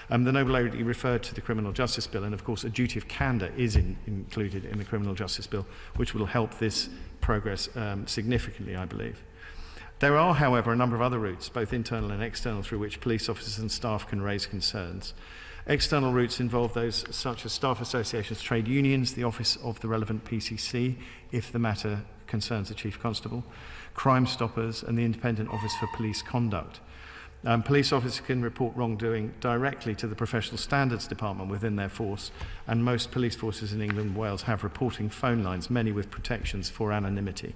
The noble lady referred to the Criminal Justice Bill, and of course a duty of candour is included in the Criminal Justice Bill, which will help this progress significantly, I believe. There are, however, a number of other routes, both internal and external, through which police officers and staff can raise concerns. External routes involve those such as staff associations, trade unions, the office of the relevant PCC, if the matter concerns the Chief Constable, Crime Stoppers, and the Independent Office for Police Conduct. Police officers can report wrongdoing directly to the Professional Standards Department within their force, and most police forces in England and Wales have reporting phone lines, many with protections for anonymity.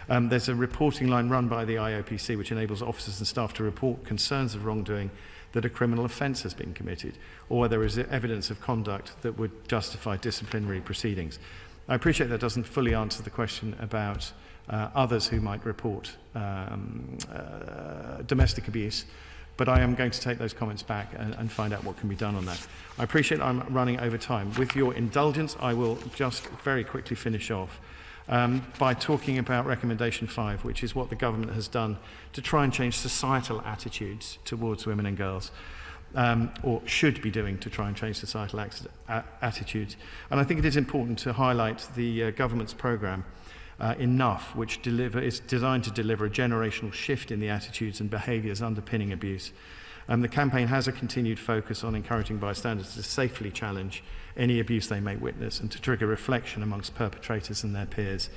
There's a reporting line run by the IOPC which enables officers and staff to report concerns of wrongdoing that a criminal offence has been committed, or there is evidence of conduct that would justify disciplinary proceedings. I appreciate that doesn't fully answer the question about others who might report domestic abuse, but I am going to take those comments back and find out what can be done on that. I appreciate I'm running over time. With your indulgence, I will just very quickly finish off by talking about Recommendation 5, which is what the government has done to try and change societal attitudes towards women and girls, or should be doing to try and change societal attitudes. And I think it is important to highlight the government's programme, Enough, which is designed to deliver a generational shift in the attitudes and behaviours underpinning abuse. The campaign has a continued focus on encouraging bystanders to safely challenge any abuse they may witness and to trigger reflection amongst perpetrators and their peers.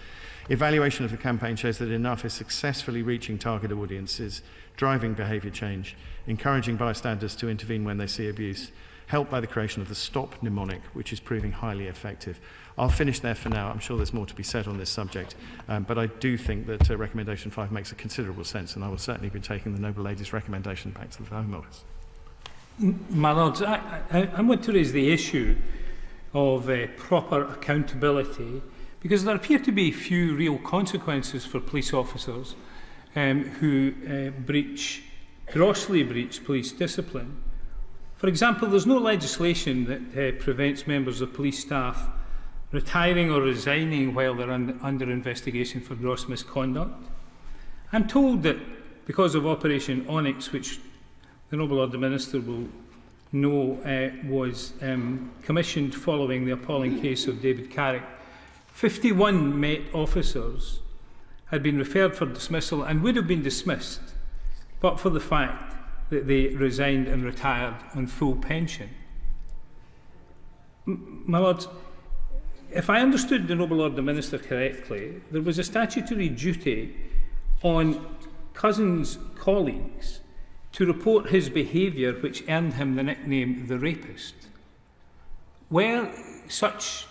Evaluation of the campaign shows that Enough is successfully reaching target audiences, driving behaviour change, encouraging bystanders to intervene when they see abuse, helped by the creation of the Stop mnemonic, which is proving highly effective. I'll finish there for now. I'm sure there's more to be said on this subject, but I do think that Recommendation 5 makes a considerable sense, and I will certainly be taking the noble lady's recommendation back to the Home Office. My Lords, I want to raise the issue of proper accountability, because there appear to be few real consequences for police officers who grossly breach police discipline. For example, there's no legislation that prevents members of police staff retiring or resigning while they're under investigation for gross misconduct. I'm told that because of Operation Onyx, which the Noble Lord the Minister will know was commissioned following the appalling case of David Carrick, 51 Met officers had been referred for dismissal and would have been dismissed, but for the fact that they resigned and retired on full pension. My Lords, if I understood the Noble Lord the Minister correctly, there was a statutory duty on Cousin's colleagues to report his behaviour which earned him the nickname the Rapist. Were such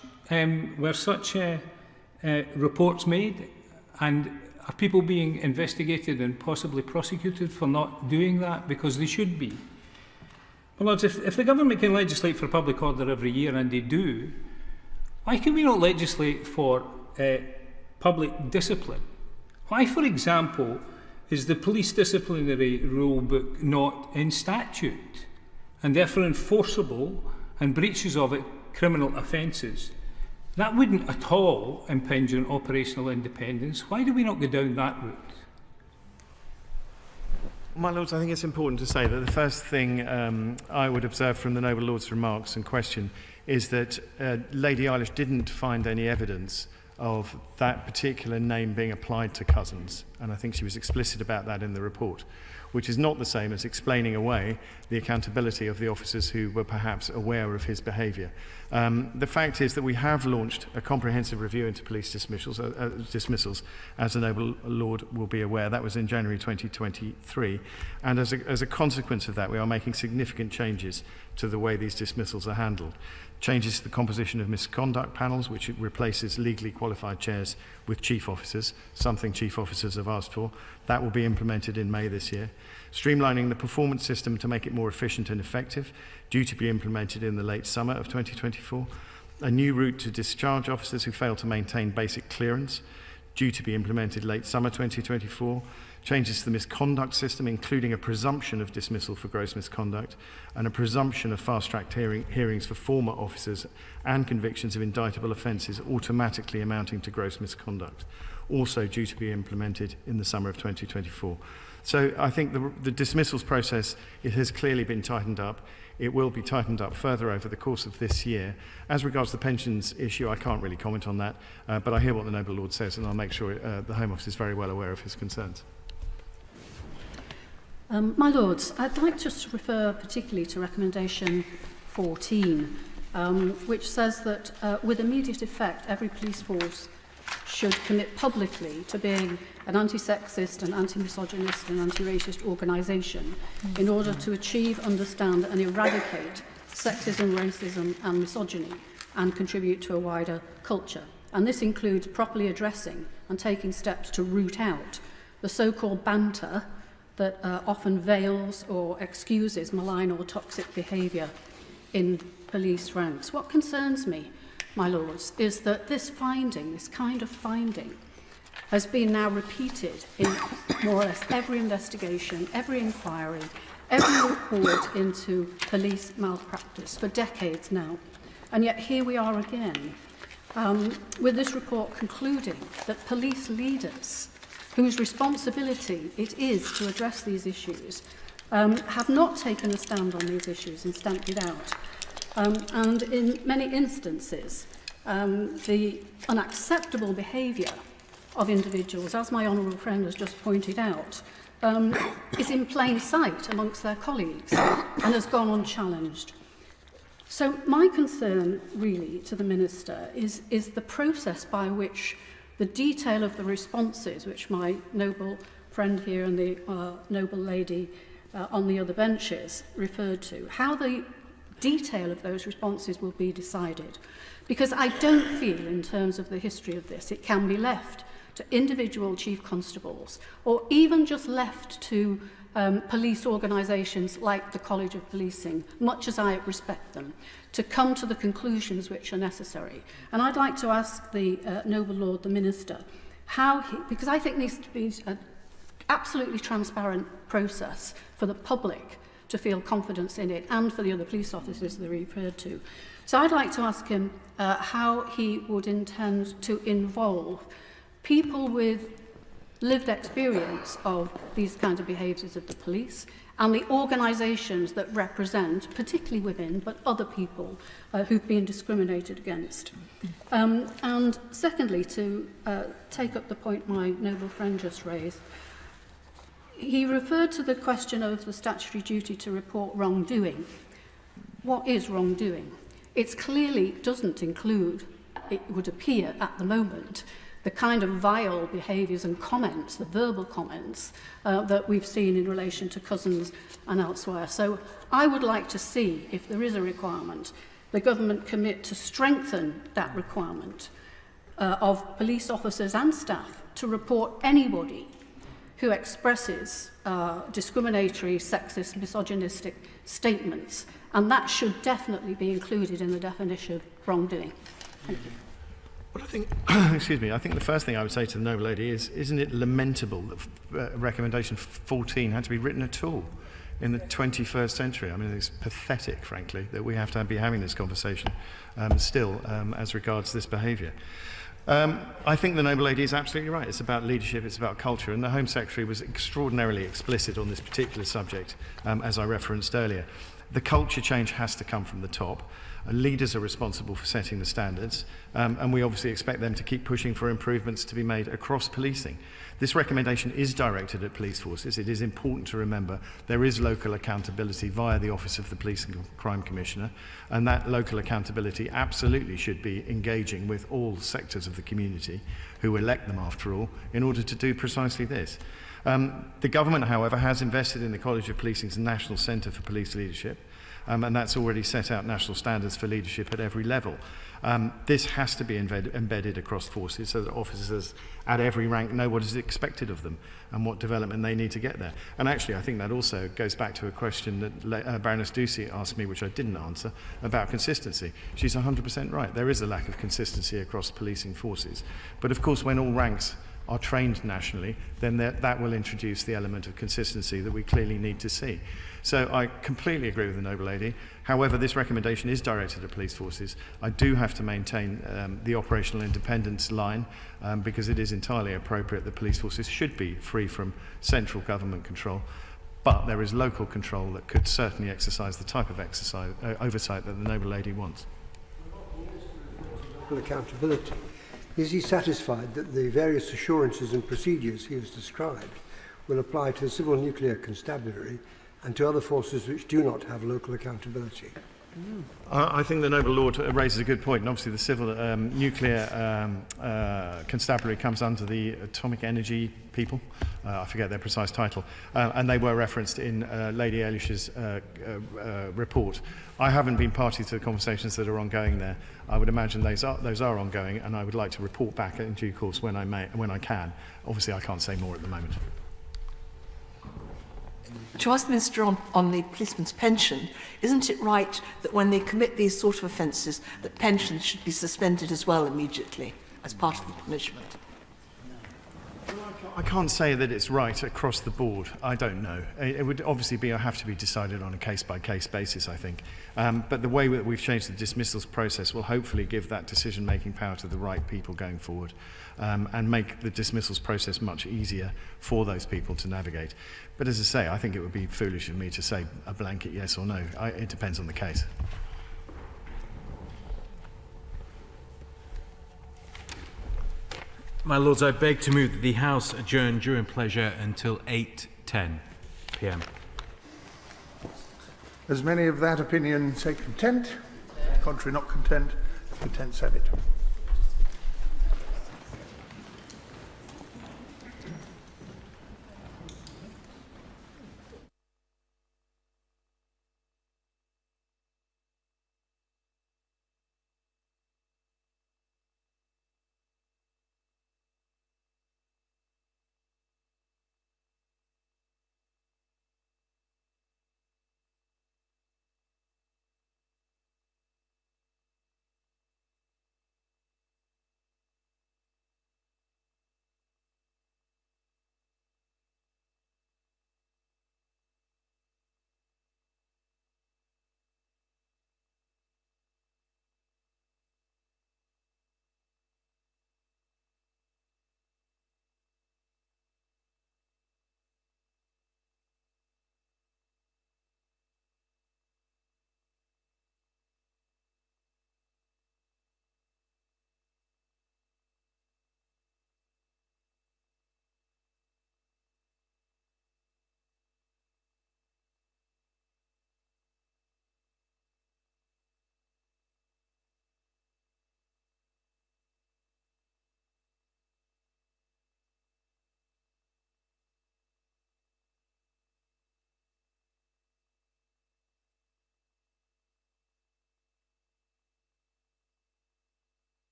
reports made, and are people being investigated and possibly prosecuted for not doing that? Because they should be. Well, Lords, if the government can legislate for public order every year, and they do, why can we not legislate for public discipline? Why, for example, is the police disciplinary rule book not in statute and therefore enforceable, and breaches of it criminal offences? That wouldn't at all impinge on operational independence. Why do we not go down that route? My Lords, I think it's important to say that the first thing I would observe from the Noble Lord's remarks and question is that Lady Eilish didn't find any evidence of that particular name being applied to Cousins. and I think she was explicit about that in the report, which is not the same as explaining away the accountability of the officers who were perhaps aware of his behaviour. The fact is that we have launched a comprehensive review into police dismissals, as the Noble Lord will be aware. That was in January 2023, and as a consequence of that, we are making significant changes to the way these dismissals are handled. Changes to the composition of misconduct panels, which replaces legally qualified chairs with chief officers, something chief officers have asked for. That will be implemented in May this year. Streamlining the performance system to make it more efficient and effective, due to be implemented in the late summer of 2024. A new route to discharge officers who fail to maintain basic clearance, due to be implemented late summer 2024. Changes to the misconduct system, including a presumption of dismissal for gross misconduct and a presumption of fast-tracked hearings for former officers and convictions of indictable offences automatically amounting to gross misconduct, also due to be implemented in the summer of 2024. So I think the dismissals process, it has clearly been tightened up. It will be tightened up further over the course of this year. As regards the pensions issue, I can't really comment on that, but I hear what the Noble Lord says, and I'll make sure the Home Office is very well aware of his concerns. My Lords, I'd like just to refer particularly to recommendation 14, which says that with immediate effect, every police force should commit publicly to being an anti-sexist and anti-misogynist and anti-racist organisation in order to achieve, understand and eradicate sexism, racism and misogyny and contribute to a wider culture. And this includes properly addressing and taking steps to root out the so-called banter that often veils or excuses malign or toxic behaviour in police ranks. What concerns me, my Lords, is that this finding, this kind of finding, has been now repeated in more or less every investigation, every inquiry, every report into police malpractice for decades now. And yet here we are again, with this report concluding that police leaders whose responsibility it is to address these issues, have not taken a stand on these issues and stamped it out. And in many instances, the unacceptable behaviour of individuals, as my honourable friend has just pointed out, is in plain sight amongst their colleagues and has gone unchallenged. So my concern really to the Minister is the process by which the detail of the responses, which my noble friend here and the noble lady on the other benches referred to, how the detail of those responses will be decided. Because I don't feel, in terms of the history of this, it can be left to individual chief constables or even just left to police organisations like the College of Policing, much as I respect them, to come to the conclusions which are necessary. And I'd like to ask the Noble Lord, the Minister, how he, because I think there needs to be an absolutely transparent process for the public to feel confidence in it and for the other police officers that are referred to. So I'd like to ask him how he would intend to involve people with lived experience of these kinds of behaviours of the police and the organisations that represent, particularly women, but other people who've been discriminated against. And secondly, to take up the point my noble friend just raised, he referred to the question of the statutory duty to report wrongdoing. What is wrongdoing? It clearly doesn't include, it would appear at the moment, the kind of vile behaviours and comments, the verbal comments that we've seen in relation to Cousins and elsewhere. So I would like to see, if there is a requirement, the government commit to strengthen that requirement of police officers and staff to report anybody who expresses discriminatory, sexist, misogynistic statements. And that should definitely be included in the definition of wrongdoing. Thank you. Well, I think, excuse me, I think the first thing I would say to the noble lady is, isn't it lamentable that recommendation 14 had to be written at all in the 21st century? I mean, it's pathetic, frankly, that we have to be having this conversation still as regards this behaviour. I think the noble lady is absolutely right. It's about leadership, it's about culture, and the Home Secretary was extraordinarily explicit on this particular subject, as I referenced earlier. The culture change has to come from the top. Leaders are responsible for setting the standards, and we obviously expect them to keep pushing for improvements to be made across policing. This recommendation is directed at police forces. It is important to remember there is local accountability via the Office of the Police and Crime Commissioner, and that local accountability absolutely should be engaging with all sectors of the community who elect them after all in order to do precisely this. The government, however, has invested in the College of Policing's National Centre for Police Leadership, and that's already set out national standards for leadership at every level. This has to be embedded across forces so that officers at every rank know what is expected of them and what development they need to get there. And actually, I think that also goes back to a question that Baroness Ducey asked me, which I didn't answer, about consistency. She's 100% right. There is a lack of consistency across policing forces. But of course, when all ranks are trained nationally, then that will introduce the element of consistency that we clearly need to see. So I completely agree with the Noble Lady. However, this recommendation is directed at police forces. I do have to maintain the operational independence line because it is entirely appropriate that police forces should be free from central government control. But there is local control that could certainly exercise the type of oversight that the Noble Lady wants. Accountability. Is he satisfied that the various assurances and procedures he has described will apply to the civil nuclear constabulary and to other forces which do not have local accountability? I think the Noble Lord raises a good point, and obviously the civil nuclear constabulary comes under the atomic energy people. I forget their precise title, and they were referenced in Lady Eilish's report. I haven't been party to the conversations that are ongoing there. I would imagine those are ongoing, and I would like to report back in due course when I can. Obviously, I can't say more at the moment. To ask the Minister on the policeman's pension, isn't it right that when they commit these sort of offences, that pensions should be suspended as well immediately as part of the punishment? I can't say that it's right across the board. I don't know. It would obviously have to be decided on a case-by-case basis, I think. But the way that we've changed the dismissals process will hopefully give that decision-making power to the right people going forward and make the dismissals process much easier for those people to navigate. But as I say, I think it would be foolish of me to say a blanket yes or no. It depends on the case. My Lords, I beg to move that the House adjourn during pleasure until 8:10 p.m. As many of that opinion say content, contrary not content, content said it.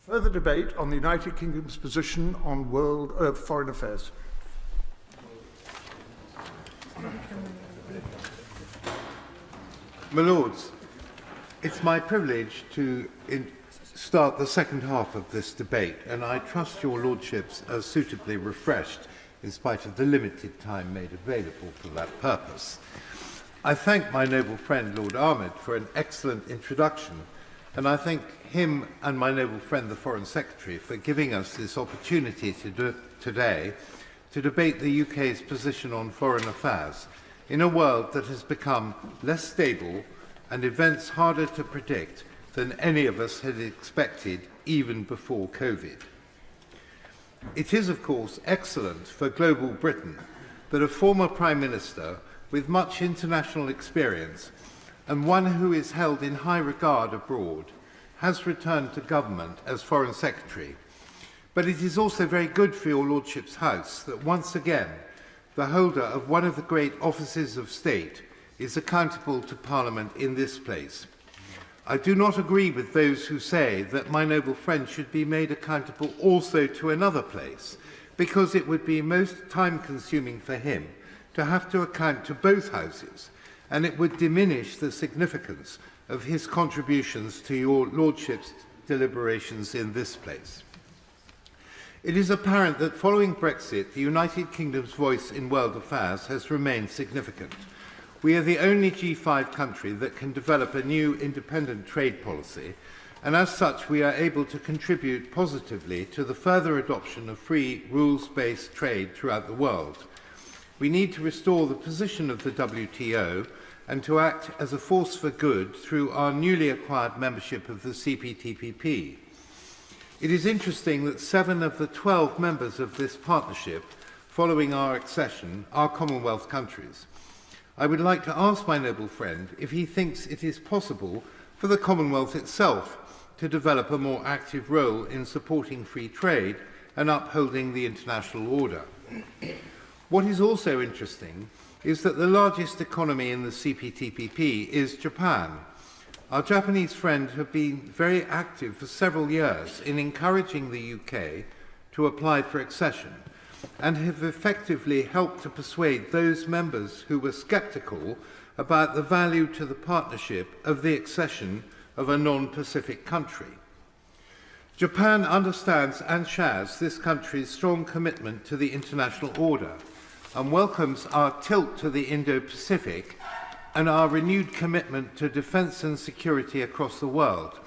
Further debate on the United Kingdom's position on foreign affairs. My Lords, it's my privilege to start the second half of this debate, and I trust your Lordships are suitably refreshed in spite of the limited time made available for that purpose. I thank my noble friend Lord Ahmed for an excellent introduction, and I thank him and my noble friend the Foreign Secretary for giving us this opportunity today to debate the UK's position on foreign affairs in a world that has become less stable and events harder to predict than any of us had expected even before COVID. It is, of course, excellent for global Britain that a former Prime Minister with much international experience and one who is held in high regard abroad has returned to government as Foreign Secretary. But it is also very good for your Lordship's House that once again the holder of one of the great offices of state is accountable to Parliament in this place. I do not agree with those who say that my noble friend should be made accountable also to another place, because it would be most time-consuming for him to have to account to both houses, and it would diminish the significance of his contributions to your Lordship's deliberations in this place. It is apparent that following Brexit, the United Kingdom's voice in world affairs has remained significant. We are the only G5 country that can develop a new independent trade policy, and as such we are able to contribute positively to the further adoption of free, rules-based trade throughout the world. We need to restore the position of the WTO and to act as a force for good through our newly acquired membership of the CPTPP. It is interesting that 7 of the 12 members of this partnership, following our accession, are Commonwealth countries. I would like to ask my noble friend if he thinks it is possible for the Commonwealth itself to develop a more active role in supporting free trade and upholding the international order. What is also interesting is that the largest economy in the CPTPP is Japan. Our Japanese friends have been very active for several years in encouraging the UK to apply for accession and have effectively helped to persuade those members who were sceptical about the value to the partnership of the accession of a non-Pacific country. Japan understands and shares this country's strong commitment to the international order and welcomes our tilt to the Indo-Pacific and our renewed commitment to defence and security across the world,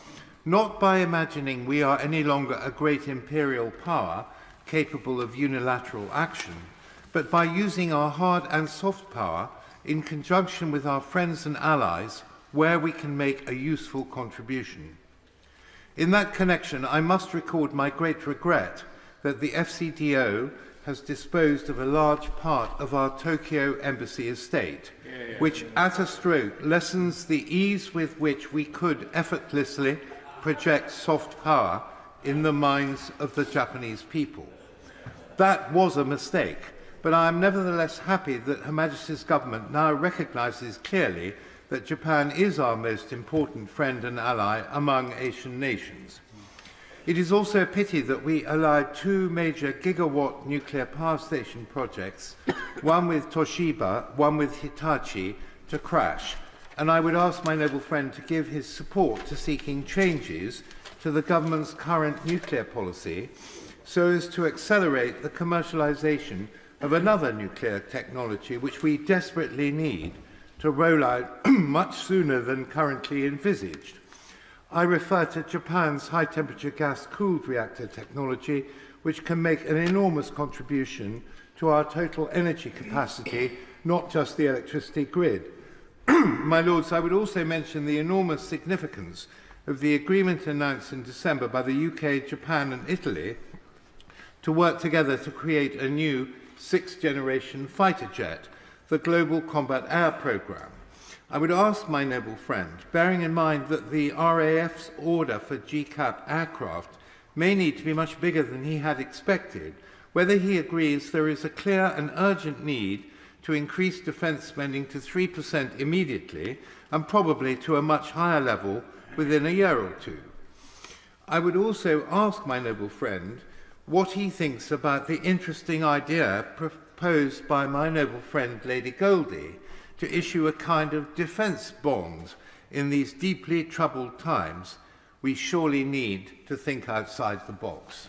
not by imagining we are any longer a great imperial power capable of unilateral action, but by using our hard and soft power in conjunction with our friends and allies where we can make a useful contribution. In that connection, I must record my great regret that the FCDO has disposed of a large part of our Tokyo Embassy estate, which at a stroke lessens the ease with which we could effortlessly project soft power in the minds of the Japanese people. That was a mistake, but I am nevertheless happy that Her Majesty's government now recognises clearly that Japan is our most important friend and ally among Asian nations. It is also a pity that we allowed 2 major gigawatt nuclear power station projects, one with Toshiba, one with Hitachi, to crash, and I would ask my noble friend to give his support to seeking changes to the government's current nuclear policy so as to accelerate the commercialisation of another nuclear technology which we desperately need to roll out much sooner than currently envisaged. I refer to Japan's high-temperature gas-cooled reactor technology, which can make an enormous contribution to our total energy capacity, not just the electricity grid. My Lords, I would also mention the enormous significance of the agreement announced in December by the UK, Japan and Italy to work together to create a new 6th-generation fighter jet, the Global Combat Air Programme. I would ask my noble friend, bearing in mind that the RAF's order for GCAP aircraft may need to be much bigger than he had expected, whether he agrees there is a clear and urgent need to increase defence spending to 3% immediately and probably to a much higher level within a year or two. I would also ask my noble friend what he thinks about the interesting idea proposed by my noble friend Lady Goldie to issue a kind of defence bond in these deeply troubled times. We surely need to think outside the box.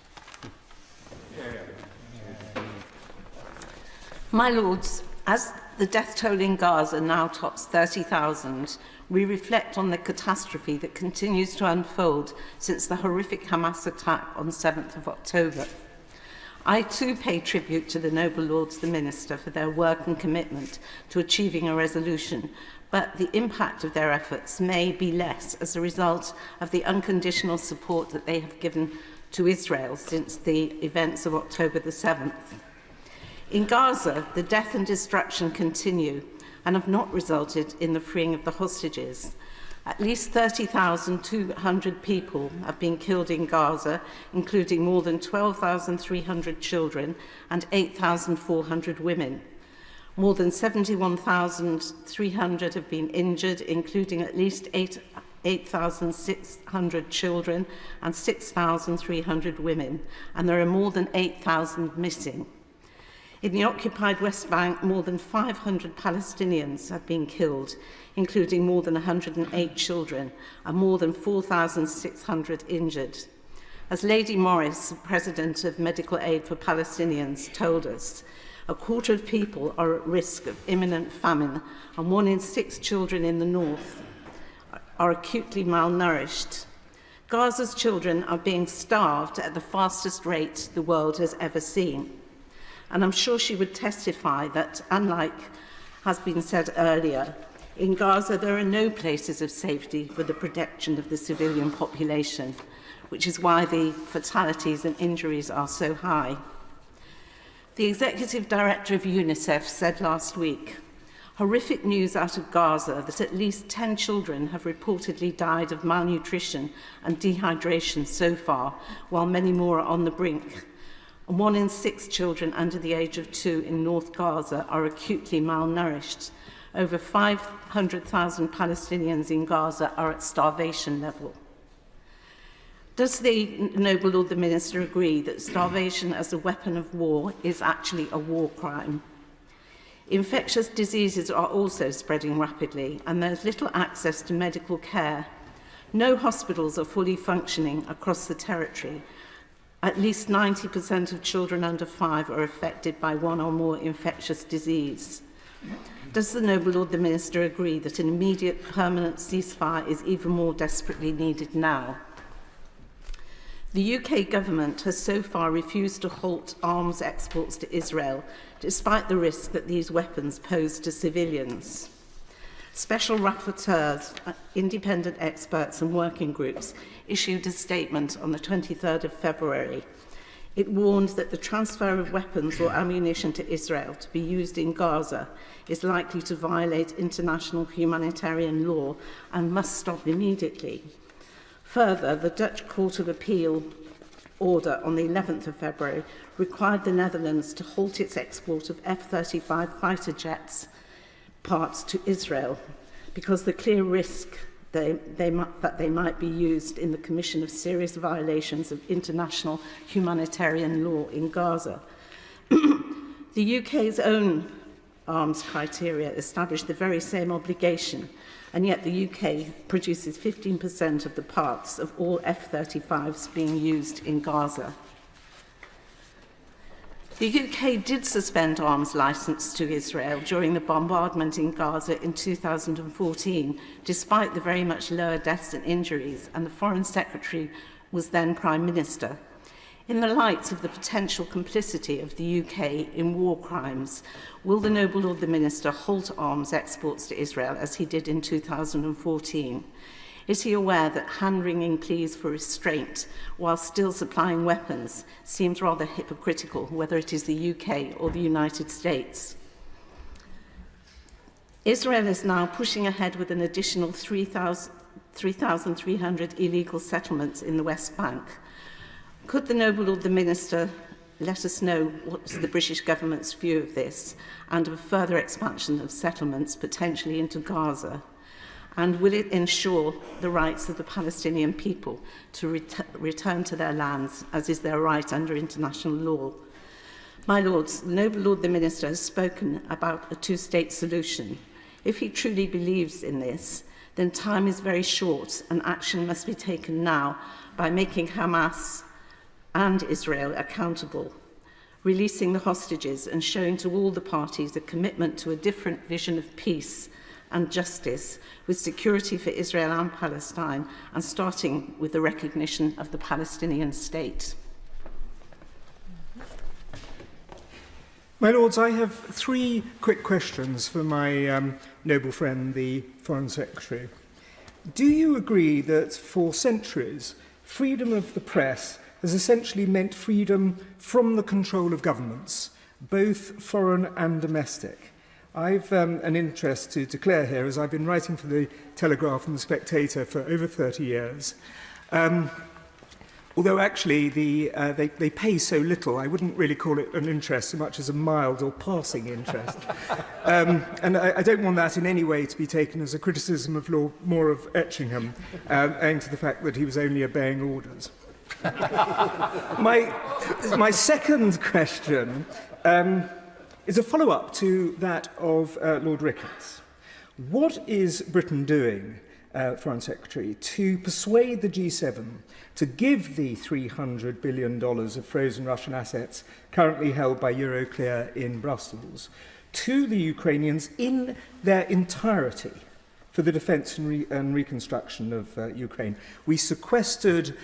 My Lords, as the death toll in Gaza now tops 30,000, we reflect on the catastrophe that continues to unfold since the horrific Hamas attack on 7th of October. I too pay tribute to the noble Lords the Minister for their work and commitment to achieving a resolution, but the impact of their efforts may be less as a result of the unconditional support that they have given to Israel since the events of October the 7th. In Gaza, the death and destruction continue and have not resulted in the freeing of the hostages. At least 30,200 people have been killed in Gaza, including more than 12,300 children and 8,400 women. More than 71,300 have been injured, including at least 8,600 children and 6,300 women, and there are more than 8,000 missing. In the occupied West Bank, more than 500 Palestinians have been killed, including more than 108 children, and more than 4,600 injured. As Lady Morris, President of Medical Aid for Palestinians, told us, a quarter of people are at risk of imminent famine, and 1 in 6 children in the north are acutely malnourished. Gaza's children are being starved at the fastest rate the world has ever seen. And I'm sure she would testify that, unlike has been said earlier, in Gaza there are no places of safety for the protection of the civilian population, which is why the fatalities and injuries are so high. The Executive Director of UNICEF said last week, horrific news out of Gaza that at least 10 children have reportedly died of malnutrition and dehydration so far, while many more are on the brink. 1 in 6 children under the age of 2 in North Gaza are acutely malnourished. Over 500,000 Palestinians in Gaza are at starvation level. Does the noble Lord the Minister agree that starvation as a weapon of war is actually a war crime? Infectious diseases are also spreading rapidly, and there's little access to medical care. No hospitals are fully functioning across the territory. At least 90% of children under 5 are affected by one or more infectious disease. Does the noble Lord the Minister agree that an immediate permanent ceasefire is even more desperately needed now? The UK government has so far refused to halt arms exports to Israel, despite the risk that these weapons pose to civilians. Special rapporteurs, independent experts and working groups issued a statement on the 23rd of February. It warned that the transfer of weapons or ammunition to Israel to be used in Gaza is likely to violate international humanitarian law and must stop immediately. Further, the Dutch Court of Appeal order on the 11th of February required the Netherlands to halt its export of F-35 fighter jets parts to Israel because the clear risk that they might be used in the commission of serious violations of international humanitarian law in Gaza. The UK's own arms criteria established the very same obligation, and yet the UK produces 15% of the parts of all F-35s being used in Gaza. The UK did suspend arms licence to Israel during the bombardment in Gaza in 2014, despite the very much lower deaths and injuries, and the Foreign Secretary was then Prime Minister. In the light of the potential complicity of the UK in war crimes, will the noble Lord the Minister halt arms exports to Israel as he did in 2014? Is he aware that hand-wringing pleas for restraint while still supplying weapons seems rather hypocritical, whether it is the UK or the United States? Israel is now pushing ahead with an additional 3,300 illegal settlements in the West Bank. Could the noble Lord the Minister let us know what's the British government's view of this and of further expansion of settlements potentially into Gaza? And will it ensure the rights of the Palestinian people to return to their lands, as is their right under international law? My Lords, the Noble Lord the Minister has spoken about a two-state solution. If he truly believes in this, then time is very short and action must be taken now by making Hamas and Israel accountable, releasing the hostages and showing to all the parties a commitment to a different vision of peace and justice, with security for Israel and Palestine, and starting with the recognition of the Palestinian state. My Lords, I have three quick questions for my noble friend, the Foreign Secretary. Do you agree that for centuries, freedom of the press has essentially meant freedom from the control of governments, both foreign and domestic? I've an interest to declare here, as I've been writing for the Telegraph and the Spectator for over 30 years. Although actually they pay so little, I wouldn't really call it an interest so much as a mild or passing interest. And I don't want that in any way to be taken as a criticism of Lord Moore of Etchingham, owing to the fact that he was only obeying orders. My second question is a follow-up to that of Lord Ricketts. What is Britain doing, Foreign Secretary, to persuade the G7 to give the $300 billion of frozen Russian assets currently held by Euroclear in Brussels to the Ukrainians in their entirety for the defence and reconstruction of Ukraine? We sequestered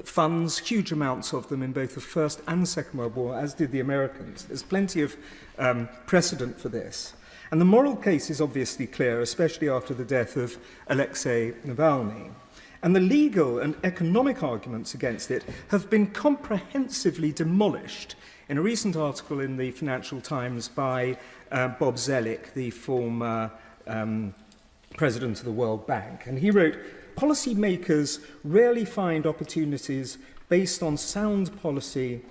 funds, huge amounts of them, in both the First and Second World War, as did the Americans. There's plenty of precedent for this. And the moral case is obviously clear, especially after the death of Alexei Navalny. And the legal and economic arguments against it have been comprehensively demolished in a recent article in the Financial Times by Bob Zellick, the former president of the World Bank. And he wrote, "Policymakers rarely find opportunities based on sound policy,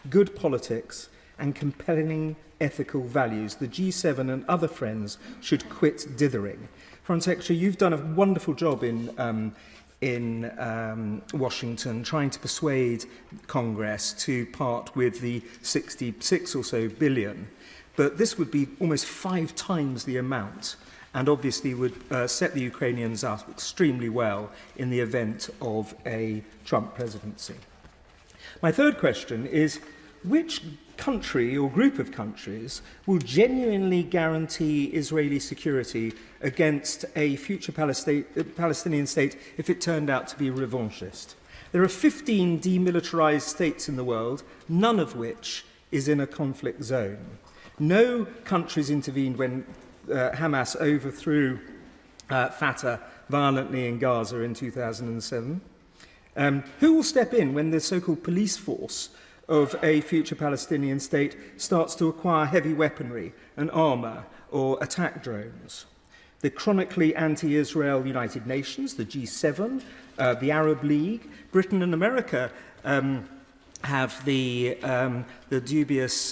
good politics, and compelling ethical values. The G7 and other friends should quit dithering." Foreign Secretary, you've done a wonderful job in Washington trying to persuade Congress to part with the 66 or so billion. But this would be almost 5 times the amount, and obviously would set the Ukrainians up extremely well in the event of a Trump presidency. My third question is, which country or group of countries will genuinely guarantee Israeli security against a future Palestinian state if it turned out to be revanchist? There are 15 demilitarized states in the world, none of which is in a conflict zone. No countries intervened when Hamas overthrew Fatah violently in Gaza in 2007. Who will step in when the so-called police force of a future Palestinian state starts to acquire heavy weaponry and armour or attack drones? The chronically anti-Israel United Nations, the G7, the Arab League, Britain and America have the dubious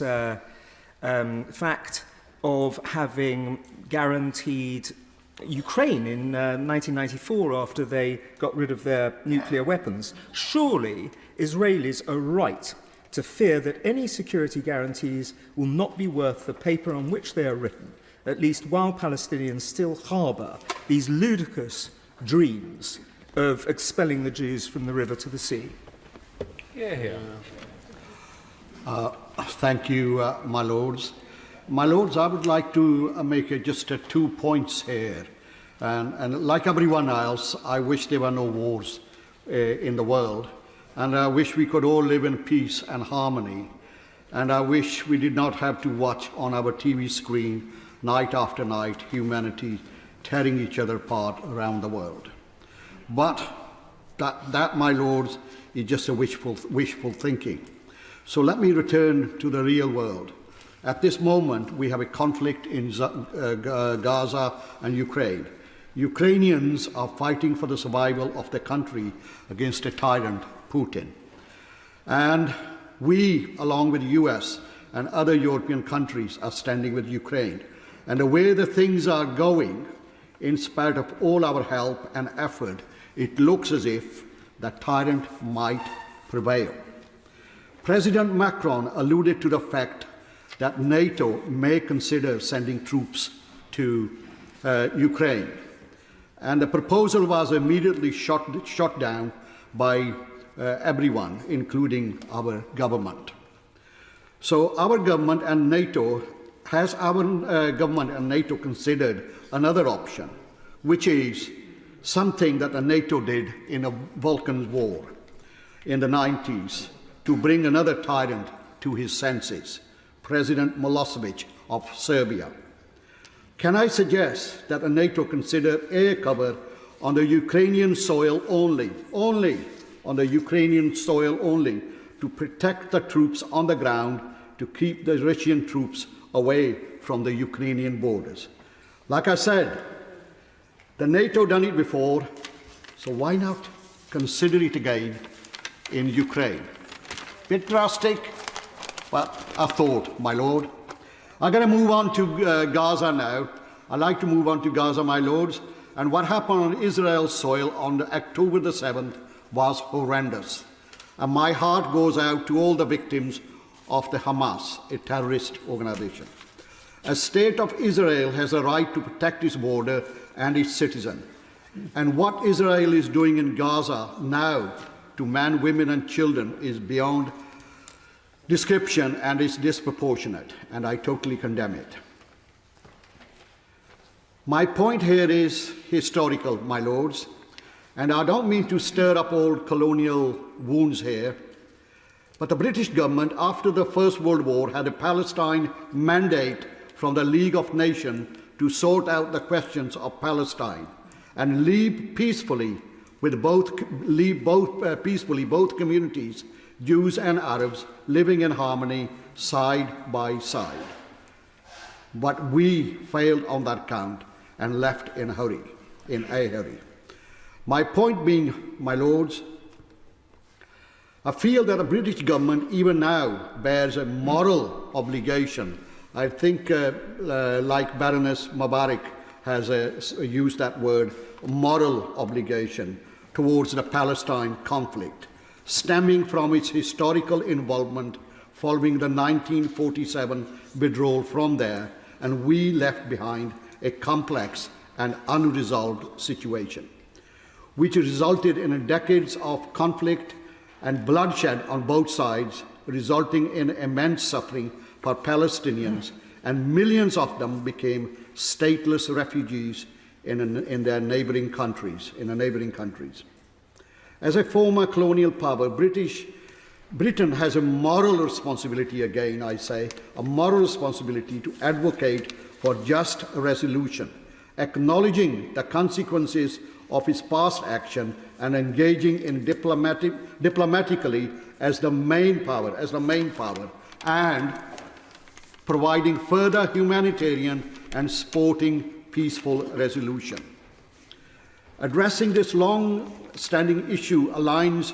fact of having guaranteed Ukraine in 1994 after they got rid of their nuclear weapons. Surely Israelis are right to fear that any security guarantees will not be worth the paper on which they are written, at least while Palestinians still harbour these ludicrous dreams of expelling the Jews from the river to the sea. Thank you, my Lords. My Lords, I would like to make just 2 points here. And like everyone else, I wish there were no wars in the world. And I wish we could all live in peace and harmony. And I wish we did not have to watch on our TV screen night after night humanity tearing each other apart around the world. But that, my Lords, is just a wishful thinking. So let me return to the real world. At this moment, we have a conflict in Gaza and Ukraine. Ukrainians are fighting for the survival of their country against a tyrant, Putin. And we, along with the US and other European countries, are standing with Ukraine. And the way the things are going, in spite of all our help and effort, it looks as if the tyrant might prevail. President Macron alluded to the fact that NATO may consider sending troops to Ukraine, and the proposal was immediately shot down by everyone, including our government. So our government and NATO considered another option, which is something that the NATO did in the Balkan War in the 90s to bring another tyrant to his senses, President Milosevic of Serbia. Can I suggest that NATO consider air cover on the Ukrainian soil only on the Ukrainian soil only, to protect the troops on the ground, to keep the Russian troops away from the Ukrainian borders? Like I said, the NATO done it before, so why not consider it again in Ukraine? Bit drastic, but a thought, my lord. I'm going to move on to Gaza now. I'd like to move on to Gaza, my lords. And what happened on Israel's soil on October the 7th was horrendous. And my heart goes out to all the victims of the Hamas, a terrorist organization. A state of Israel has a right to protect its border and its citizens. And what Israel is doing in Gaza now to men, women and children is beyond description and is disproportionate, and I totally condemn it. My point here is historical, my lords, and I don't mean to stir up old colonial wounds here, but the British government, after the First World War, had a Palestine mandate from the League of Nations to sort out the questions of Palestine and leave peacefully both communities, Jews and Arabs, living in harmony side by side. But we failed on that count and left in a hurry. My point being, my lords, I feel that the British government even now bears a moral obligation. I think like Baroness Mubarak has used that word, moral obligation towards the Palestine conflict, stemming from its historical involvement following the 1947 withdrawal from there, and we left behind a complex and unresolved situation, which resulted in decades of conflict and bloodshed on both sides, resulting in immense suffering for Palestinians, and millions of them became stateless refugees in their neighboring countries, As a former colonial power, Britain has a moral responsibility, again I say, a moral responsibility to advocate for just resolution, acknowledging the consequences of its past action and engaging in diplomatically as the main power, and providing further humanitarian and sporting peaceful resolution. Addressing this long-standing issue aligns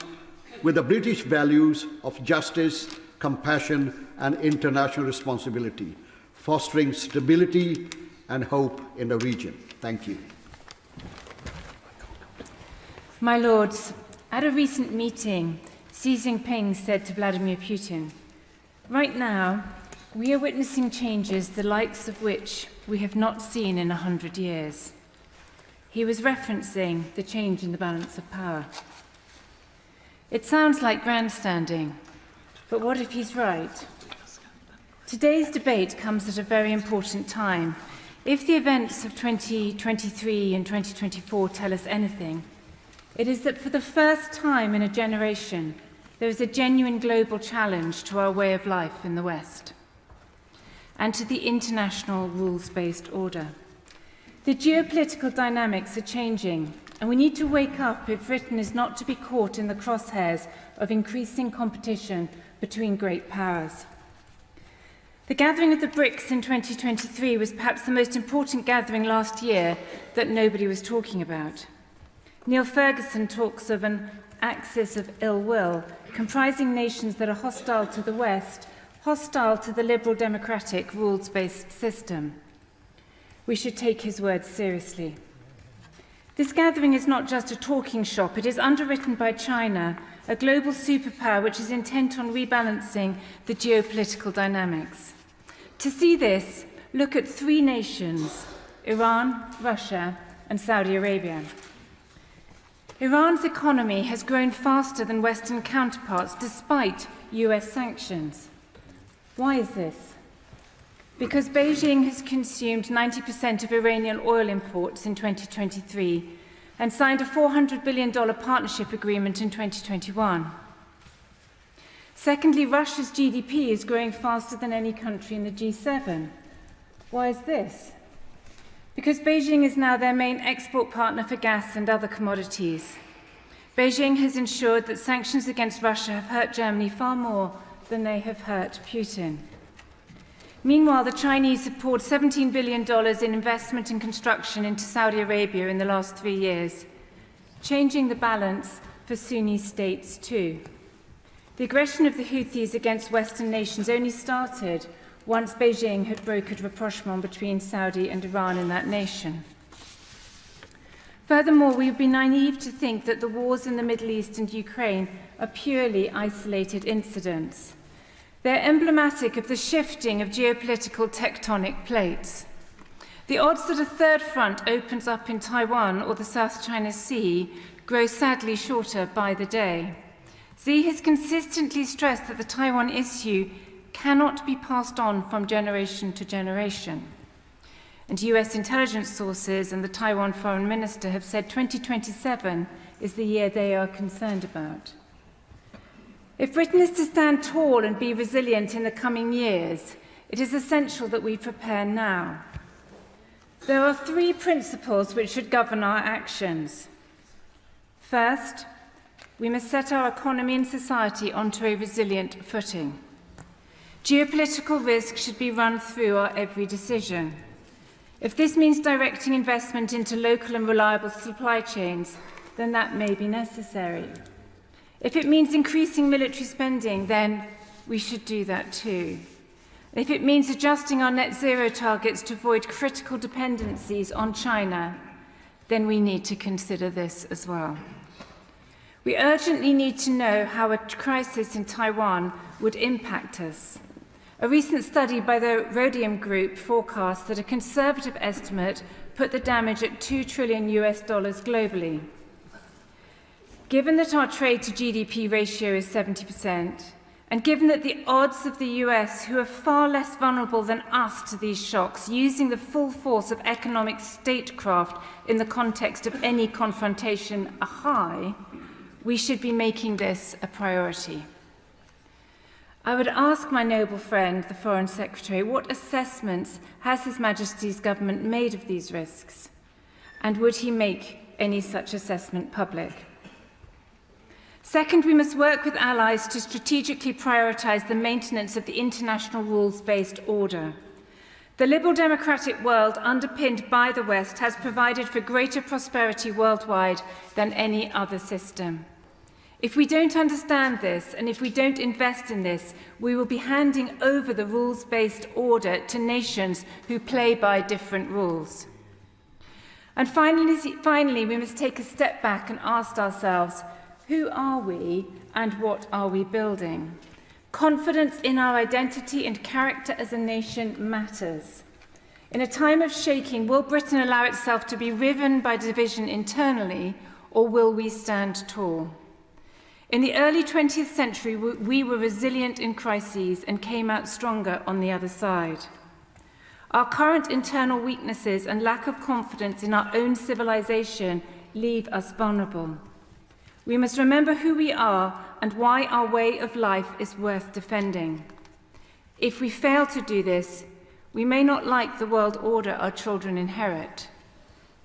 with the British values of justice, compassion, and international responsibility, fostering stability and hope in the region. Thank you. My lords, at a recent meeting, Xi Jinping said to Vladimir Putin, "Right now, we are witnessing changes the likes of which we have not seen in 100 years. He was referencing the change in the balance of power. It sounds like grandstanding, but what if he's right? Today's debate comes at a very important time. If the events of 2023 and 2024 tell us anything, it is that for the first time in a generation, there is a genuine global challenge to our way of life in the West and to the international rules-based order. The geopolitical dynamics are changing, and we need to wake up if Britain is not to be caught in the crosshairs of increasing competition between great powers. The gathering of the BRICS in 2023 was perhaps the most important gathering last year that nobody was talking about. Neil Ferguson talks of an axis of ill will, comprising nations that are hostile to the West, hostile to the liberal democratic rules-based system. We should take his words seriously. This gathering is not just a talking shop, it is underwritten by China, a global superpower which is intent on rebalancing the geopolitical dynamics. To see this, look at three nations: Iran, Russia, and Saudi Arabia. Iran's economy has grown faster than Western counterparts despite US sanctions. Why is this? Because Beijing has consumed 90% of Iranian oil imports in 2023 and signed a $400 billion partnership agreement in 2021. Secondly, Russia's GDP is growing faster than any country in the G7. Why is this? Because Beijing is now their main export partner for gas and other commodities. Beijing has ensured that sanctions against Russia have hurt Germany far more than they have hurt Putin. Meanwhile, the Chinese have poured $17 billion in investment and construction into Saudi Arabia in the last 3 years, changing the balance for Sunni states too. The aggression of the Houthis against Western nations only started once Beijing had brokered rapprochement between Saudi and Iran in that nation. Furthermore, we would be naive to think that the wars in the Middle East and Ukraine are purely isolated incidents. They're emblematic of the shifting of geopolitical tectonic plates. The odds that a third front opens up in Taiwan or the South China Sea grow sadly shorter by the day. Xi has consistently stressed that the Taiwan issue cannot be passed on from generation to generation. And US intelligence sources and the Taiwan foreign minister have said 2027 is the year they are concerned about. If Britain is to stand tall and be resilient in the coming years, it is essential that we prepare now. There are three principles which should govern our actions. First, we must set our economy and society onto a resilient footing. Geopolitical risk should be run through our every decision. If this means directing investment into local and reliable supply chains, then that may be necessary. If it means increasing military spending, then we should do that too. If it means adjusting our net zero targets to avoid critical dependencies on China, then we need to consider this as well. We urgently need to know how a crisis in Taiwan would impact us. A recent study by the Rhodium Group forecasts that a conservative estimate put the damage at $2 trillion globally. Given that our trade to GDP ratio is 70%, and given that the odds of the US, who are far less vulnerable than us to these shocks, using the full force of economic statecraft in the context of any confrontation are high, we should be making this a priority. I would ask my noble friend, the Foreign Secretary, what assessments has His Majesty's government made of these risks? And would he make any such assessment public? Second, we must work with allies to strategically prioritise the maintenance of the international rules-based order. The liberal democratic world, underpinned by the West, has provided for greater prosperity worldwide than any other system. If we don't understand this, and if we don't invest in this, we will be handing over the rules-based order to nations who play by different rules. And finally, we must take a step back and ask ourselves, who are we and what are we building? Confidence in our identity and character as a nation matters. In a time of shaking, will Britain allow itself to be riven by division internally, or will we stand tall? In the early 20th century, we were resilient in crises and came out stronger on the other side. Our current internal weaknesses and lack of confidence in our own civilization leave us vulnerable. We must remember who we are and why our way of life is worth defending. If we fail to do this, we may not like the world order our children inherit.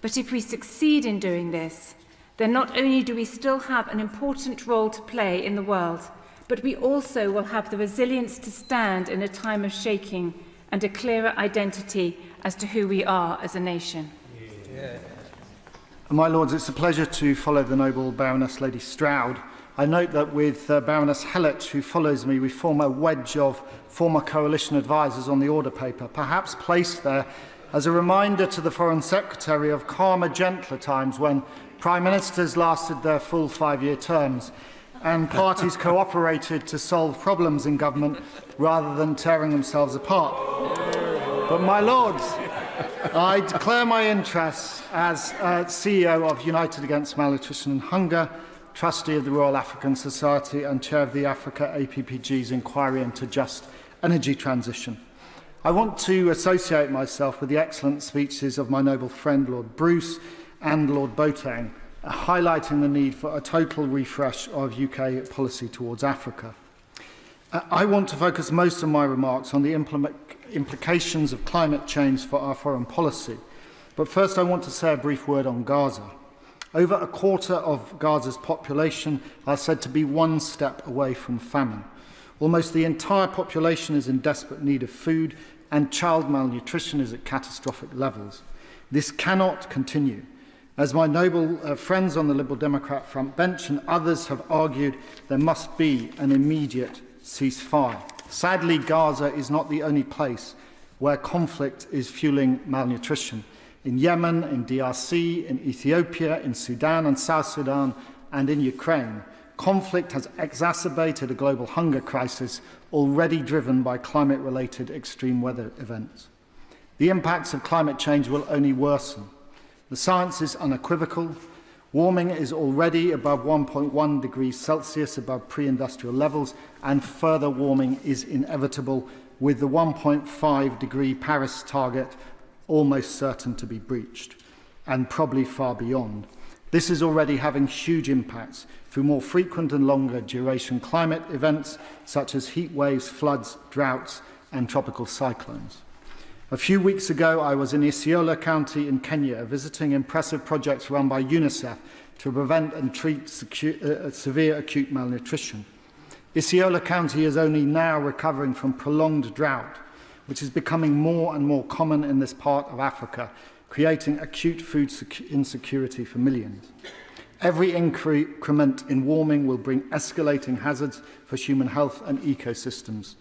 But if we succeed in doing this, then not only do we still have an important role to play in the world, but we also will have the resilience to stand in a time of shaking and a clearer identity as to who we are as a nation. Yeah. My Lords, it's a pleasure to follow the noble Baroness Lady Stroud. I note that with Baroness Hellett, who follows me, we form a wedge of former coalition advisers on the order paper, perhaps placed there as a reminder to the Foreign Secretary of calmer, gentler times when Prime Ministers lasted their full 5-year terms and parties cooperated to solve problems in government rather than tearing themselves apart. But, my Lords, I declare my interests as CEO of United Against Malnutrition and Hunger, Trustee of the Royal African Society and Chair of the Africa APPG's Inquiry into Just Energy Transition. I want to associate myself with the excellent speeches of my noble friend Lord Bruce and Lord Boateng, highlighting the need for a total refresh of UK policy towards Africa. I want to focus most of my remarks on the implications of climate change for our foreign policy. But first I want to say a brief word on Gaza. Over a quarter of Gaza's population are said to be one step away from famine. Almost the entire population is in desperate need of food, and child malnutrition is at catastrophic levels. This cannot continue. As my noble friends on the Liberal Democrat front bench and others have argued, there must be an immediate ceasefire. Sadly, Gaza is not the only place where conflict is fueling malnutrition. In Yemen, in DRC, in Ethiopia, in Sudan and South Sudan, and in Ukraine, conflict has exacerbated a global hunger crisis already driven by climate-related extreme weather events. The impacts of climate change will only worsen. The science is unequivocal. Warming is already above 1.1 degrees Celsius above pre-industrial levels, and further warming is inevitable, with the 1.5 degree Paris target almost certain to be breached, and probably far beyond. This is already having huge impacts through more frequent and longer duration climate events such as heat waves, floods, droughts, and tropical cyclones. A few weeks ago, I was in Isiolo County in Kenya visiting impressive projects run by UNICEF to prevent and treat severe acute malnutrition. Isiolo County is only now recovering from prolonged drought, which is becoming more and more common in this part of Africa, creating acute food insecurity for millions. Every increment in warming will bring escalating hazards for human health and ecosystems.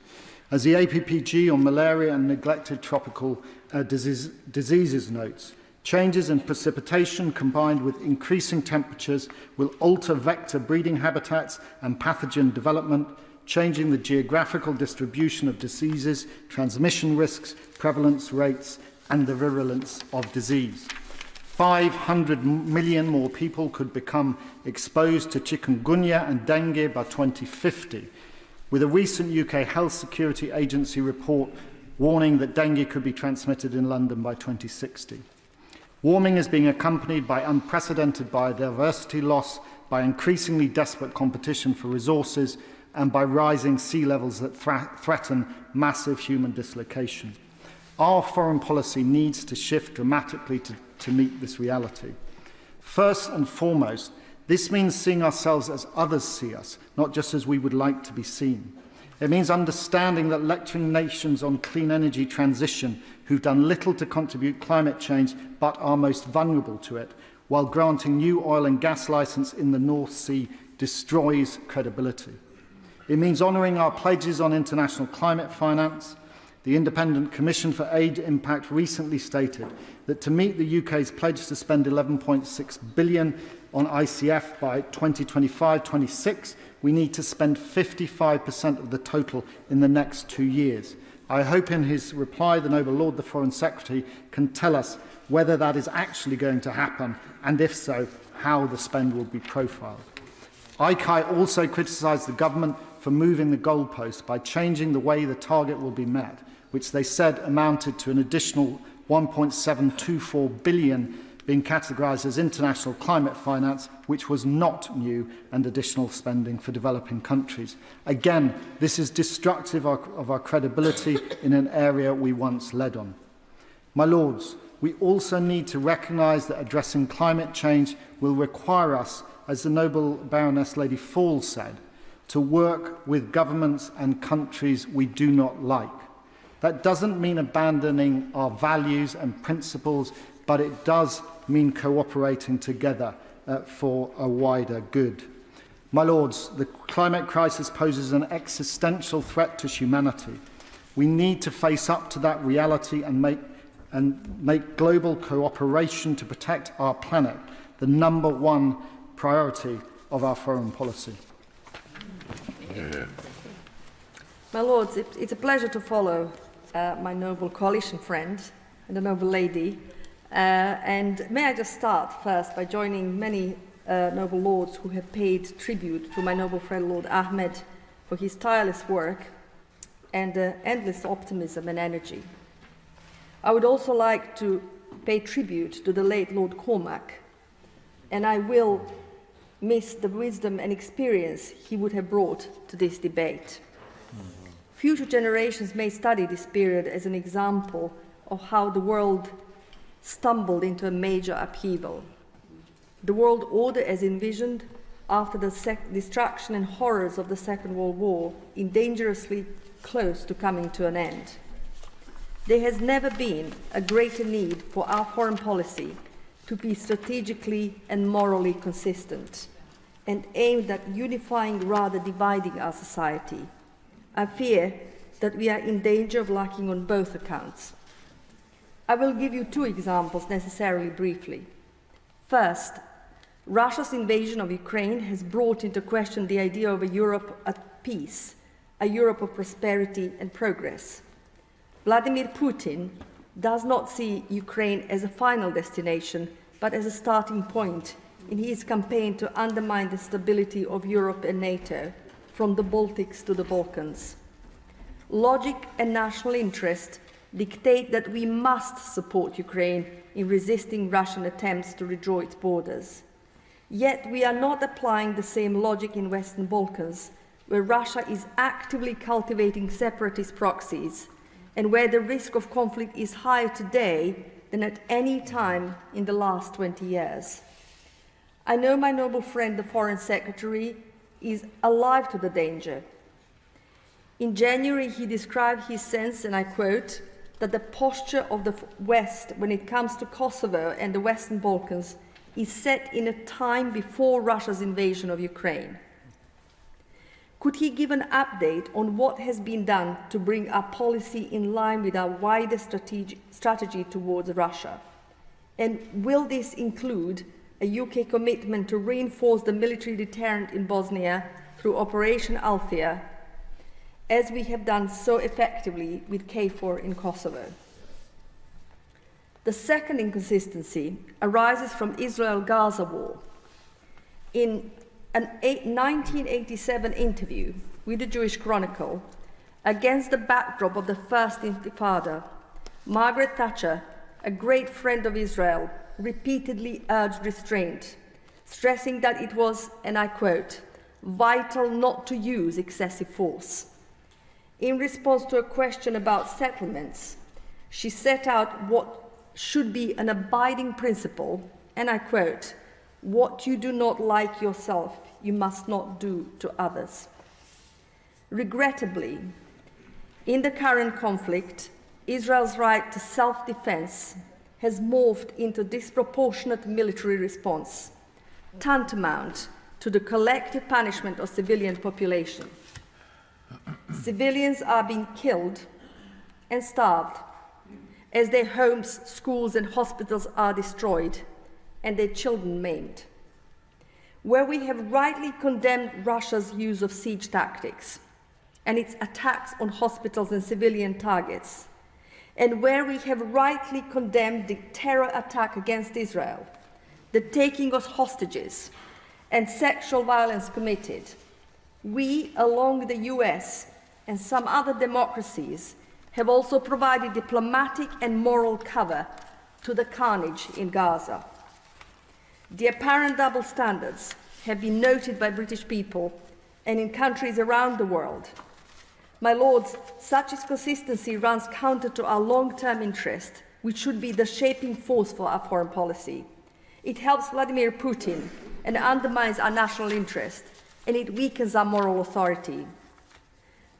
As the APPG on malaria and neglected tropical diseases notes, changes in precipitation combined with increasing temperatures will alter vector breeding habitats and pathogen development, changing the geographical distribution of diseases, transmission risks, prevalence rates, and the virulence of disease. 500 million more people could become exposed to chikungunya and dengue by 2050, with a recent UK Health Security Agency report warning that dengue could be transmitted in London by 2060. Warming is being accompanied by unprecedented biodiversity loss, by increasingly desperate competition for resources, and by rising sea levels that threaten massive human dislocation. Our foreign policy needs to shift dramatically to meet this reality. First and foremost, this means seeing ourselves as others see us, not just as we would like to be seen. It means understanding that lecturing nations on clean energy transition who've done little to contribute climate change but are most vulnerable to it, while granting new oil and gas license in the North Sea destroys credibility. It means honouring our pledges on international climate finance. The Independent Commission for Aid Impact recently stated that to meet the UK's pledge to spend £11.6 billion on ICF by 2025-26, we need to spend 55% of the total in the next 2 years. I hope in his reply, the Noble Lord, the Foreign Secretary, can tell us whether that is actually going to happen, and if so, how the spend will be profiled. ICAI also criticised the government for moving the goalpost by changing the way the target will be met, which they said amounted to an additional $1.724 billion being categorised as international climate finance, which was not new, and additional spending for developing countries. Again, this is destructive of our credibility in an area we once led on. My Lords, we also need to recognise that addressing climate change will require us, as the Noble Baroness Lady Fall said, to work with governments and countries we do not like. That doesn't mean abandoning our values and principles, but it does mean cooperating together for a wider good. My Lords, the climate crisis poses an existential threat to humanity. We need to face up to that reality and make and make global cooperation to protect our planet the #1 priority of our foreign policy. My Lords, it's a pleasure to follow my noble coalition friend and the noble lady. And may I just start first by joining many noble lords who have paid tribute to my noble friend Lord Ahmed for his tireless work and endless optimism and energy. I would also like to pay tribute to the late Lord Cormac, and I will miss the wisdom and experience he would have brought to this debate. Future generations may study this period as an example of how the world stumbled into a major upheaval. The world order as envisioned after the destruction and horrors of the Second World War is dangerously close to coming to an end. There has never been a greater need for our foreign policy to be strategically and morally consistent and aimed at unifying rather dividing our society. I fear that we are in danger of lacking on both accounts. I will give you 2 examples necessarily briefly. First, Russia's invasion of Ukraine has brought into question the idea of a Europe at peace, a Europe of prosperity and progress. Vladimir Putin does not see Ukraine as a final destination, but as a starting point in his campaign to undermine the stability of Europe and NATO, from the Baltics to the Balkans. Logic and national interest dictate that we must support Ukraine in resisting Russian attempts to redraw its borders. Yet we are not applying the same logic in Western Balkans, where Russia is actively cultivating separatist proxies and where the risk of conflict is higher today than at any time in the last 20 years. I know my noble friend, the Foreign Secretary, is alive to the danger. In January, he described his sense, and I quote, that the posture of the West when it comes to Kosovo and the Western Balkans is set in a time before Russia's invasion of Ukraine. Could he give an update on what has been done to bring our policy in line with our wider strategy towards Russia? And will this include a UK commitment to reinforce the military deterrent in Bosnia through Operation Althea, as we have done so effectively with KFOR in Kosovo? The second inconsistency arises from Israel-Gaza war. In a 1987 interview with the Jewish Chronicle, against the backdrop of the First Intifada, Margaret Thatcher, a great friend of Israel, repeatedly urged restraint, stressing that it was, and I quote, vital not to use excessive force. In response to a question about settlements, she set out what should be an abiding principle, and I quote, what you do not like yourself, you must not do to others. Regrettably, in the current conflict, Israel's right to self-defense has morphed into disproportionate military response, tantamount to the collective punishment of civilian population. Civilians are being killed and starved as their homes, schools and hospitals are destroyed and their children maimed. Where we have rightly condemned Russia's use of siege tactics and its attacks on hospitals and civilian targets, and where we have rightly condemned the terror attack against Israel, the taking of hostages, and sexual violence committed, we, along with the US and some other democracies, have also provided diplomatic and moral cover to the carnage in Gaza. The apparent double standards have been noted by British people and in countries around the world. My Lords, such inconsistency runs counter to our long-term interest, which should be the shaping force for our foreign policy. It helps Vladimir Putin and undermines our national interest, and it weakens our moral authority.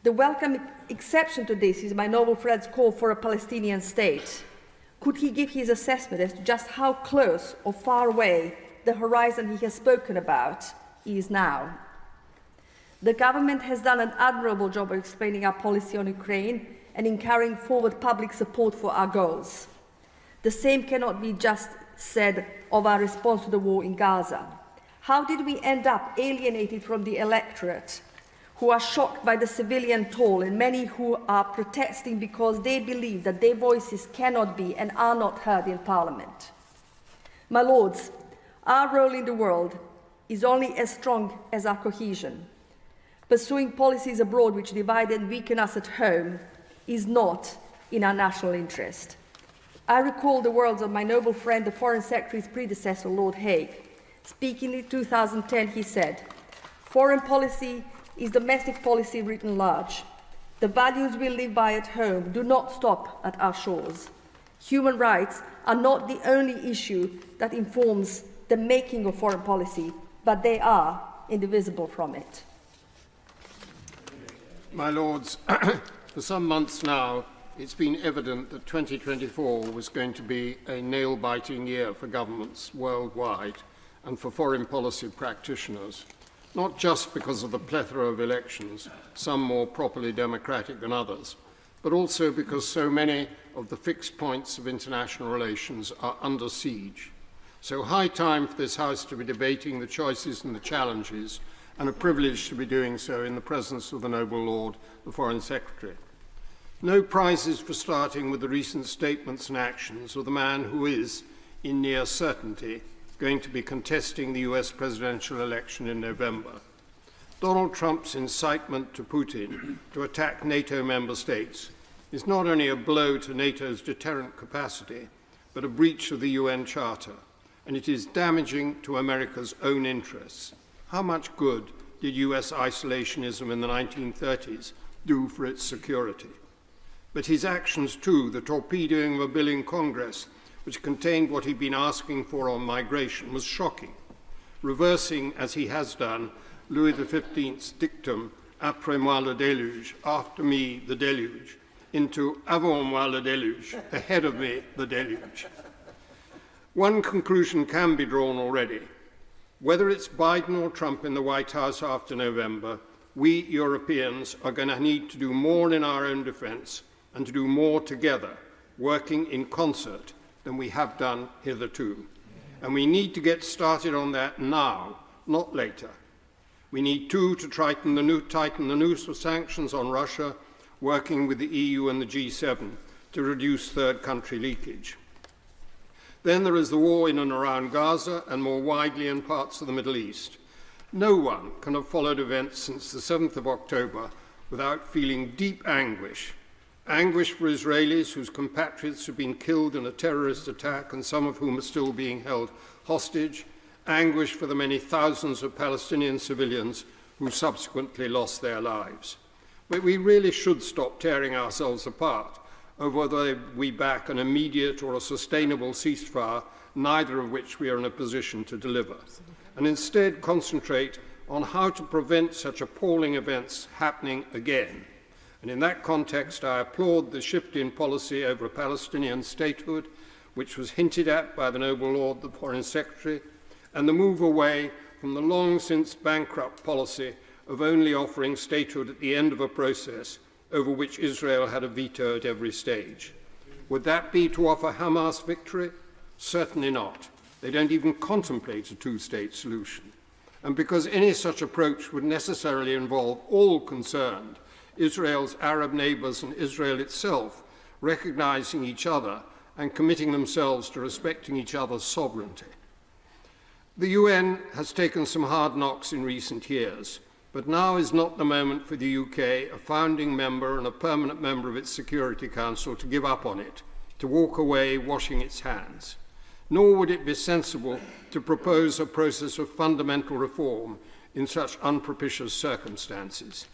The welcome exception to this is my noble friend's call for a Palestinian state. Could he give his assessment as to just how close or far away the horizon he has spoken about is now? The government has done an admirable job of explaining our policy on Ukraine and in carrying forward public support for our goals. The same cannot be just said of our response to the war in Gaza. How did we end up alienated from the electorate, who are shocked by the civilian toll, and many who are protesting because they believe that their voices cannot be and are not heard in Parliament? My Lords, our role in the world is only as strong as our cohesion. Pursuing policies abroad which divide and weaken us at home is not in our national interest. I recall the words of my noble friend, the Foreign Secretary's predecessor, Lord Haig. Speaking in 2010, he said, "Foreign policy is domestic policy written large. The values we live by at home do not stop at our shores. Human rights are not the only issue that informs the making of foreign policy, but they are indivisible from it." My Lords, for some months now, it's been evident that 2024 was going to be a nail-biting year for governments worldwide and for foreign policy practitioners, not just because of the plethora of elections, some more properly democratic than others, but also because so many of the fixed points of international relations are under siege. So high time for this House to be debating the choices and the challenges, and a privilege to be doing so in the presence of the noble Lord, the Foreign Secretary. No prizes for starting with the recent statements and actions of the man who is, in near certainty, going to be contesting the US presidential election in November. Donald Trump's incitement to Putin to attack NATO member states is not only a blow to NATO's deterrent capacity, but a breach of the UN Charter, and it is damaging to America's own interests. How much good did US isolationism in the 1930s do for its security? But his actions too, the torpedoing of a bill in Congress which contained what he'd been asking for on migration, was shocking, reversing, as he has done, Louis XV's dictum, après moi le déluge, after me the deluge, into avant moi le déluge, ahead of me the deluge. One conclusion can be drawn already. Whether it's Biden or Trump in the White House after November, we Europeans are going to need to do more in our own defense and to do more together, working in concert, than we have done hitherto. And we need to get started on that now, not later. We need, too, to tighten the noose of sanctions on Russia, working with the EU and the G7 to reduce third country leakage. Then there is the war in and around Gaza and more widely in parts of the Middle East. No one can have followed events since the 7th of October without feeling deep anguish. Anguish for Israelis whose compatriots have been killed in a terrorist attack and some of whom are still being held hostage. Anguish for the many thousands of Palestinian civilians who subsequently lost their lives. But we really should stop tearing ourselves apart over whether we back an immediate or a sustainable ceasefire, neither of which we are in a position to deliver, and instead concentrate on how to prevent such appalling events happening again. And in that context, I applaud the shift in policy over Palestinian statehood, which was hinted at by the noble Lord, the Foreign Secretary, and the move away from the long since bankrupt policy of only offering statehood at the end of a process over which Israel had a veto at every stage. Would that be to offer Hamas victory? Certainly not. They don't even contemplate a two-state solution. And because any such approach would necessarily involve all concerned, Israel's Arab neighbors and Israel itself, recognizing each other and committing themselves to respecting each other's sovereignty. The UN has taken some hard knocks in recent years, but now is not the moment for the UK, a founding member and a permanent member of its Security Council, to give up on it, to walk away washing its hands. Nor would it be sensible to propose a process of fundamental reform in such unpropitious circumstances.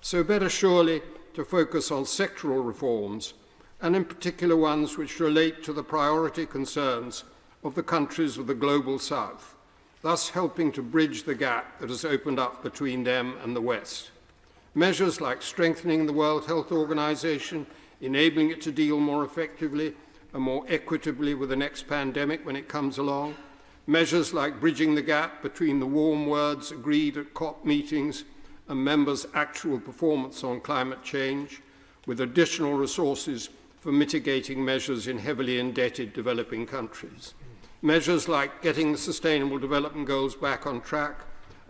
So better surely to focus on sectoral reforms, and in particular ones which relate to the priority concerns of the countries of the global south, thus helping to bridge the gap that has opened up between them and the West. Measures like strengthening the World Health Organization, enabling it to deal more effectively and more equitably with the next pandemic when it comes along. Measures like bridging the gap between the warm words agreed at COP meetings and members' actual performance on climate change, with additional resources for mitigating measures in heavily indebted developing countries. Measures like getting the Sustainable Development Goals back on track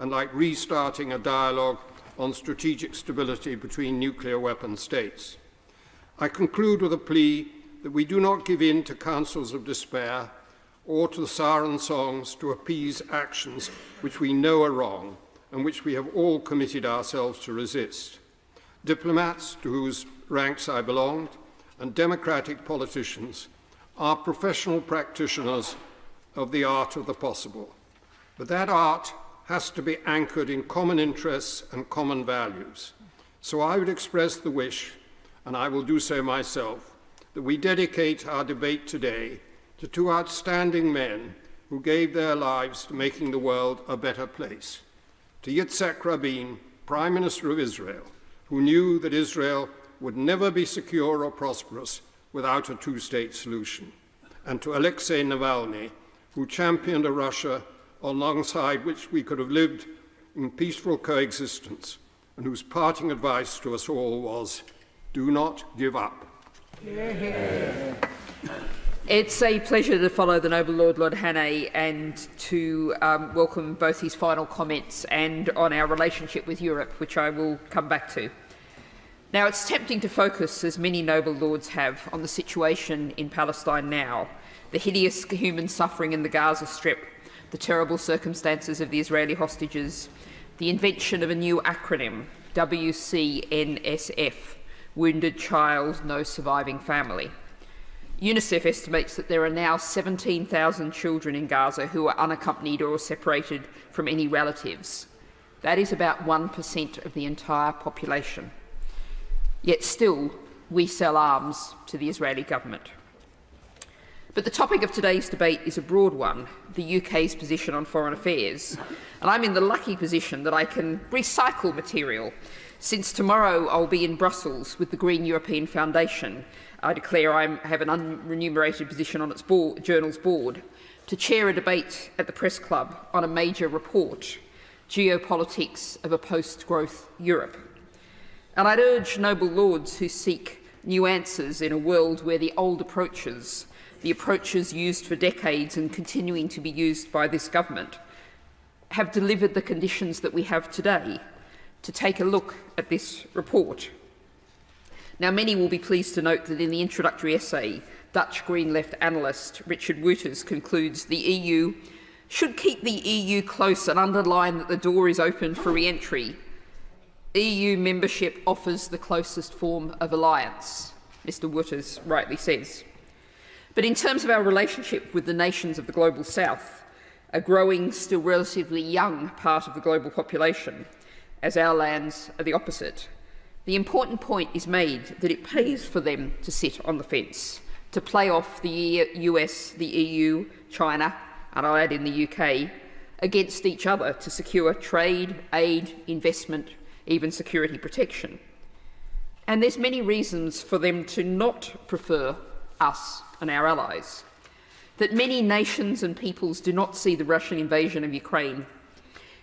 and like restarting a dialogue on strategic stability between nuclear weapon states. I conclude with a plea that we do not give in to counsels of despair or to siren songs to appease actions which we know are wrong and which we have all committed ourselves to resist. Diplomats, to whose ranks I belonged, and democratic politicians are professional practitioners of the art of the possible. But that art has to be anchored in common interests and common values. So I would express the wish, and I will do so myself, that we dedicate our debate today to two outstanding men who gave their lives to making the world a better place. To Yitzhak Rabin, Prime Minister of Israel, who knew that Israel would never be secure or prosperous without a two-state solution, and to Alexei Navalny, who championed a Russia alongside which we could have lived in peaceful coexistence, and whose parting advice to us all was, do not give up. It's a pleasure to follow the Noble Lord Hannay, and to welcome both his final comments and on our relationship with Europe, which I will come back to. Now, it's tempting to focus, as many noble lords have, on the situation in Palestine now, the hideous human suffering in the Gaza Strip, the terrible circumstances of the Israeli hostages, the invention of a new acronym, WCNSF, Wounded Child, No Surviving Family. UNICEF estimates that there are now 17,000 children in Gaza who are unaccompanied or separated from any relatives. That is about 1% of the entire population. Yet still, we sell arms to the Israeli government. But the topic of today's debate is a broad one, the UK's position on foreign affairs. And I'm in the lucky position that I can recycle material, since tomorrow I'll be in Brussels with the Green European Foundation. I declare I have an unremunerated position on its journal's board to chair a debate at the Press Club on a major report, Geopolitics of a Post-Growth Europe. And I'd urge noble lords who seek new answers in a world where the old approaches, the approaches used for decades and continuing to be used by this government, have delivered the conditions that we have today, to take a look at this report. Now, many will be pleased to note that in the introductory essay, Dutch Green Left analyst Richard Wouters concludes the EU should keep the EU close and underline that the door is open for re-entry. EU membership offers the closest form of alliance, Mr. Wouters rightly says. But in terms of our relationship with the nations of the Global South, a growing, still relatively young part of the global population, as our lands are the opposite, the important point is made that it pays for them to sit on the fence, to play off the US, the EU, China, and I'll add in the UK, against each other to secure trade, aid, investment, even security protection. And there's many reasons for them to not prefer us and our allies. That many nations and peoples do not see the Russian invasion of Ukraine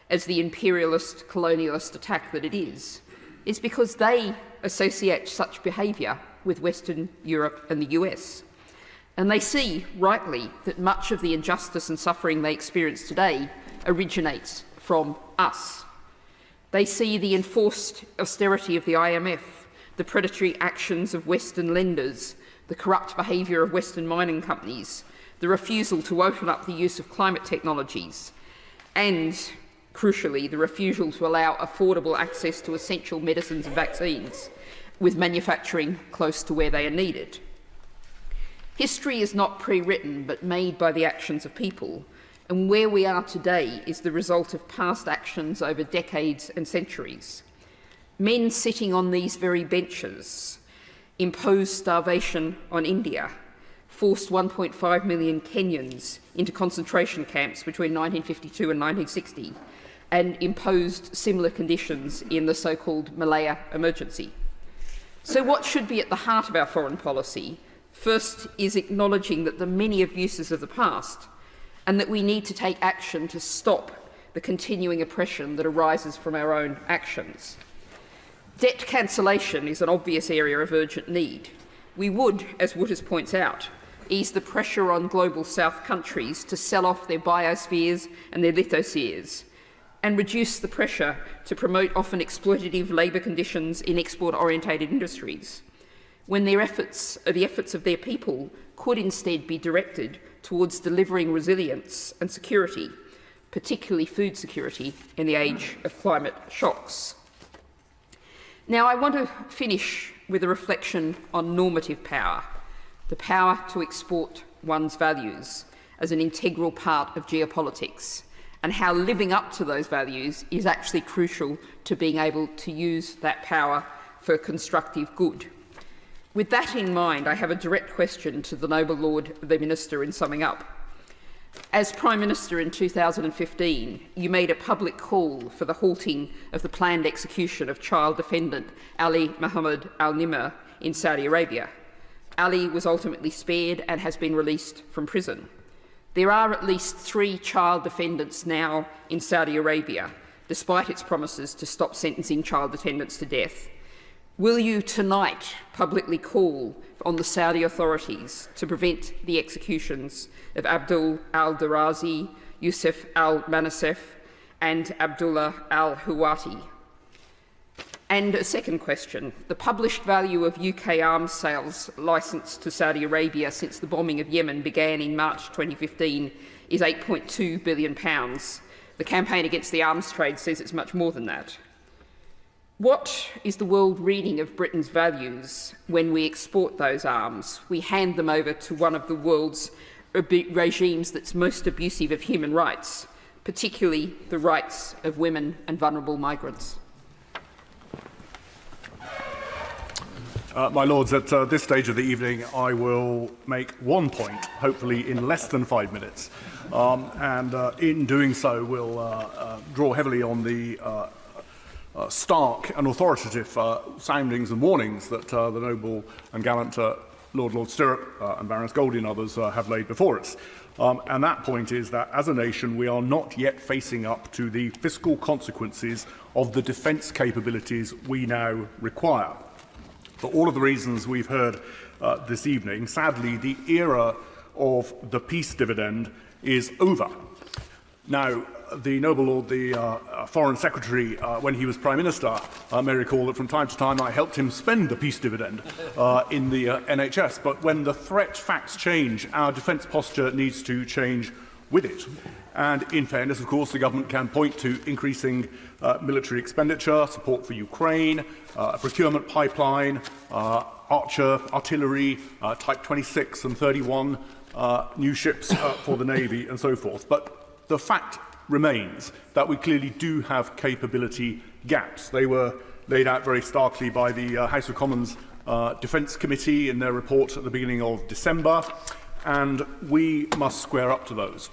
as the imperialist, colonialist attack that it is because they associate such behaviour with Western Europe and the US. And they see, rightly, that much of the injustice and suffering they experience today originates from us. They see the enforced austerity of the IMF, the predatory actions of Western lenders, the corrupt behaviour of Western mining companies, the refusal to open up the use of climate technologies, and, crucially, the refusal to allow affordable access to essential medicines and vaccines, with manufacturing close to where they are needed. History is not pre-written, but made by the actions of people, and where we are today is the result of past actions over decades and centuries. Men sitting on these very benches imposed starvation on India, forced 1.5 million Kenyans into concentration camps between 1952 and 1960, and imposed similar conditions in the so-called Malaya emergency. So what should be at the heart of our foreign policy, first, is acknowledging that the many abuses of the past, and that we need to take action to stop the continuing oppression that arises from our own actions. Debt cancellation is an obvious area of urgent need, We would, as Wooters points out, ease the pressure on global south countries to sell off their biospheres and their lithospheres, and reduce the pressure to promote often exploitative labour conditions in export-orientated industries, when the efforts of their people could instead be directed towards delivering resilience and security, particularly food security, in the age of climate shocks. Now, I want to finish with a reflection on normative power, the power to export one's values as an integral part of geopolitics, and how living up to those values is actually crucial to being able to use that power for constructive good. With that in mind, I have a direct question to the Noble Lord the Minister in summing up. As Prime Minister in 2015, you made a public call for the halting of the planned execution of child defendant Ali Mohammed al-Nimr in Saudi Arabia. Ali was ultimately spared and has been released from prison. There are at least 3 child defendants now in Saudi Arabia, despite its promises to stop sentencing child defendants to death. Will you tonight publicly call on the Saudi authorities to prevent the executions of Abdul al-Darazi, Yusuf al-Manasef and Abdullah al-Huwati? And a second question. The published value of UK arms sales licensed to Saudi Arabia since the bombing of Yemen began in March 2015 is £8.2 billion. The Campaign Against the Arms Trade says it's much more than that. What is the world reading of Britain's values when we export those arms? We hand them over to one of the world's regimes that's most abusive of human rights, particularly the rights of women and vulnerable migrants. My Lords, at this stage of the evening, I will make one point, hopefully in less than 5 minutes, and in doing so will draw heavily on the stark and authoritative soundings and warnings that the noble and gallant Lord Stirrup and Baroness Goldie and others have laid before us. And that point is that as a nation we are not yet facing up to the fiscal consequences of the defence capabilities we now require. For all of the reasons we've heard this evening, sadly the era of the peace dividend is over. Now, the noble Lord, the Foreign Secretary, when he was Prime Minister, may recall that from time to time I helped him spend the peace dividend in the NHS. But when the threat facts change, our defence posture needs to change with it. And in fairness, of course, the government can point to increasing military expenditure, support for Ukraine, a procurement pipeline, Archer, artillery, Type 26 and 31 new ships for the Navy and so forth. But the fact remains that we clearly do have capability gaps. They were laid out very starkly by the House of Commons Defence Committee in their report at the beginning of December, and we must square up to those.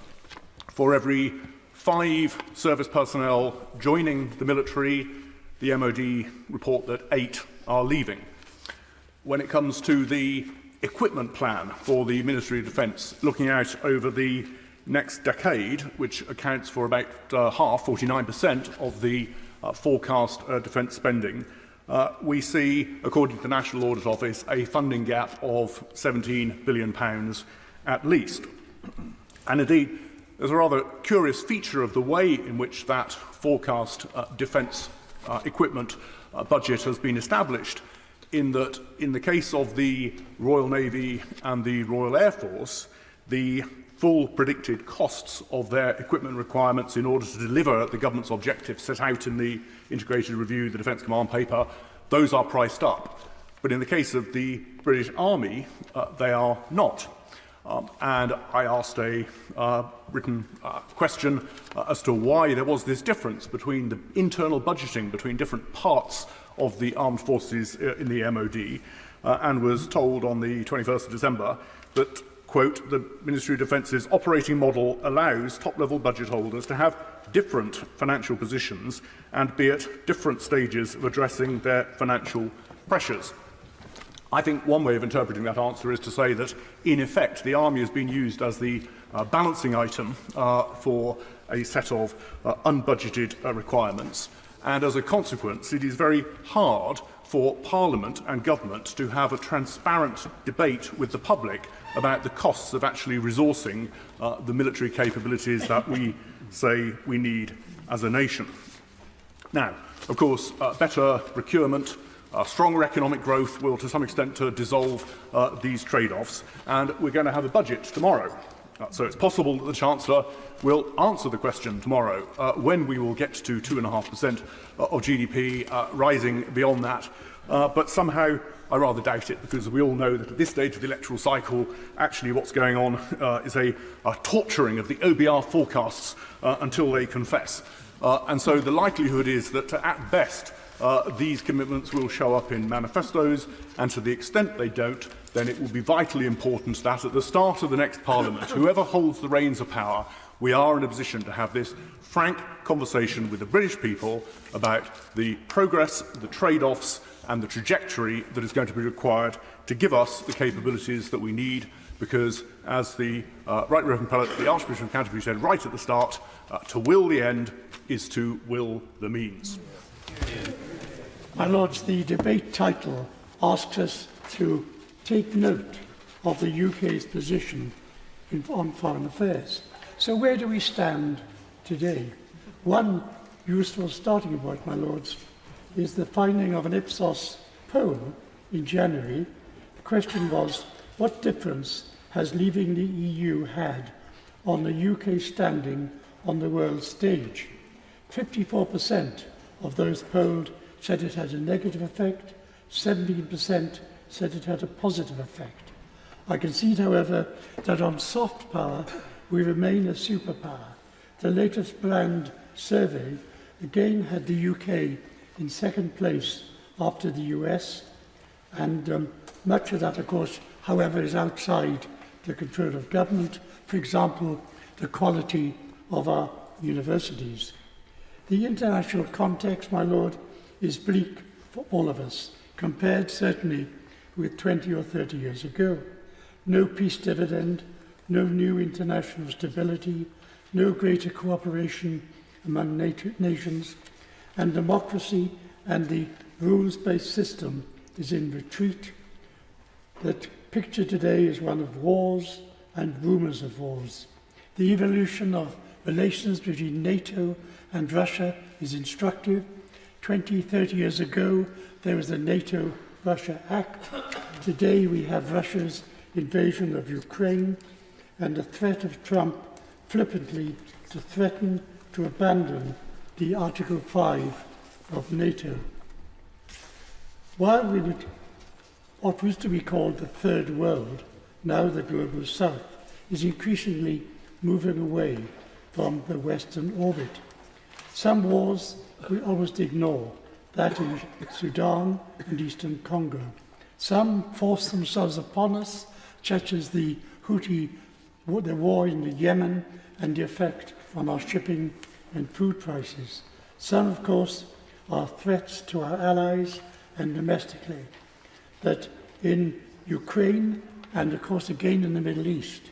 For every 5 service personnel joining the military, the MOD report that 8 are leaving. When it comes to the equipment plan for the Ministry of Defence, looking out over the next decade, which accounts for about half, 49% of the forecast defence spending, we see, according to the National Audit Office, a funding gap of £17 billion at least. And indeed, there's a rather curious feature of the way in which that forecast defence equipment budget has been established, in that in the case of the Royal Navy and the Royal Air Force, the full predicted costs of their equipment requirements in order to deliver the government's objectives set out in the Integrated Review, the Defence Command Paper, those are priced up. But in the case of the British Army, they are not. And I asked a written question as to why there was this difference between the internal budgeting between different parts of the armed forces in the MOD, and was told on the 21st of December that, quote, the Ministry of Defence's operating model allows top-level budget holders to have different financial positions and be at different stages of addressing their financial pressures. I think one way of interpreting that answer is to say that, in effect, the Army has been used as the balancing item for a set of unbudgeted requirements, and as a consequence, it is very hard for Parliament and government to have a transparent debate with the public about the costs of actually resourcing the military capabilities that we say we need as a nation. Now, of course, better procurement, stronger economic growth will to some extent dissolve these trade-offs, and we're going to have a budget tomorrow. So it's possible that the Chancellor will answer the question tomorrow when we will get to 2.5% of GDP, rising beyond that. But somehow I rather doubt it, because we all know that at this stage of the electoral cycle, actually what's going on is a torturing of the OBR forecasts until they confess. And so the likelihood is that at best these commitments will show up in manifestos, and to the extent they don't, then it will be vitally important that at the start of the next Parliament, whoever holds the reins of power, we are in a position to have this frank conversation with the British people about the progress, the trade-offs and the trajectory that is going to be required to give us the capabilities that we need, because, as the Right Reverend Prelate, the Archbishop of Canterbury said right at the start, to will the end is to will the means. My Lords, the debate title asks us to take note of the UK's position on foreign affairs. So where do we stand today? One useful starting point, my Lords, is the finding of an Ipsos poll in January. The question was, what difference has leaving the EU had on the UK standing on the world stage? 54% of those polled said it had a negative effect, 17% said it had a positive effect. I concede, however, that on soft power we remain a superpower. The latest Brand survey again had the UK in second place after the US, and much of that, of course, however, is outside the control of government. For example, the quality of our universities. The international context, my Lord, is bleak for all of us, compared certainly with 20 or 30 years ago. No peace dividend, no new international stability, no greater cooperation among nations, and democracy and the rules-based system is in retreat. That picture today is one of wars and rumours of wars. The evolution of relations between NATO and Russia is instructive. 20, 30 years ago, there was the NATO-Russia Act. Today, we have Russia's invasion of Ukraine and the threat of Trump flippantly to threaten to abandon the Article 5 of NATO. While what used to be called the Third World, now the Global South, is increasingly moving away from the Western orbit. Some wars we almost ignore, that in Sudan and Eastern Congo. Some force themselves upon us, such as the war in the Yemen and the effect on our shipping and food prices. Some, of course, are threats to our allies and domestically. That in Ukraine and, of course, again in the Middle East,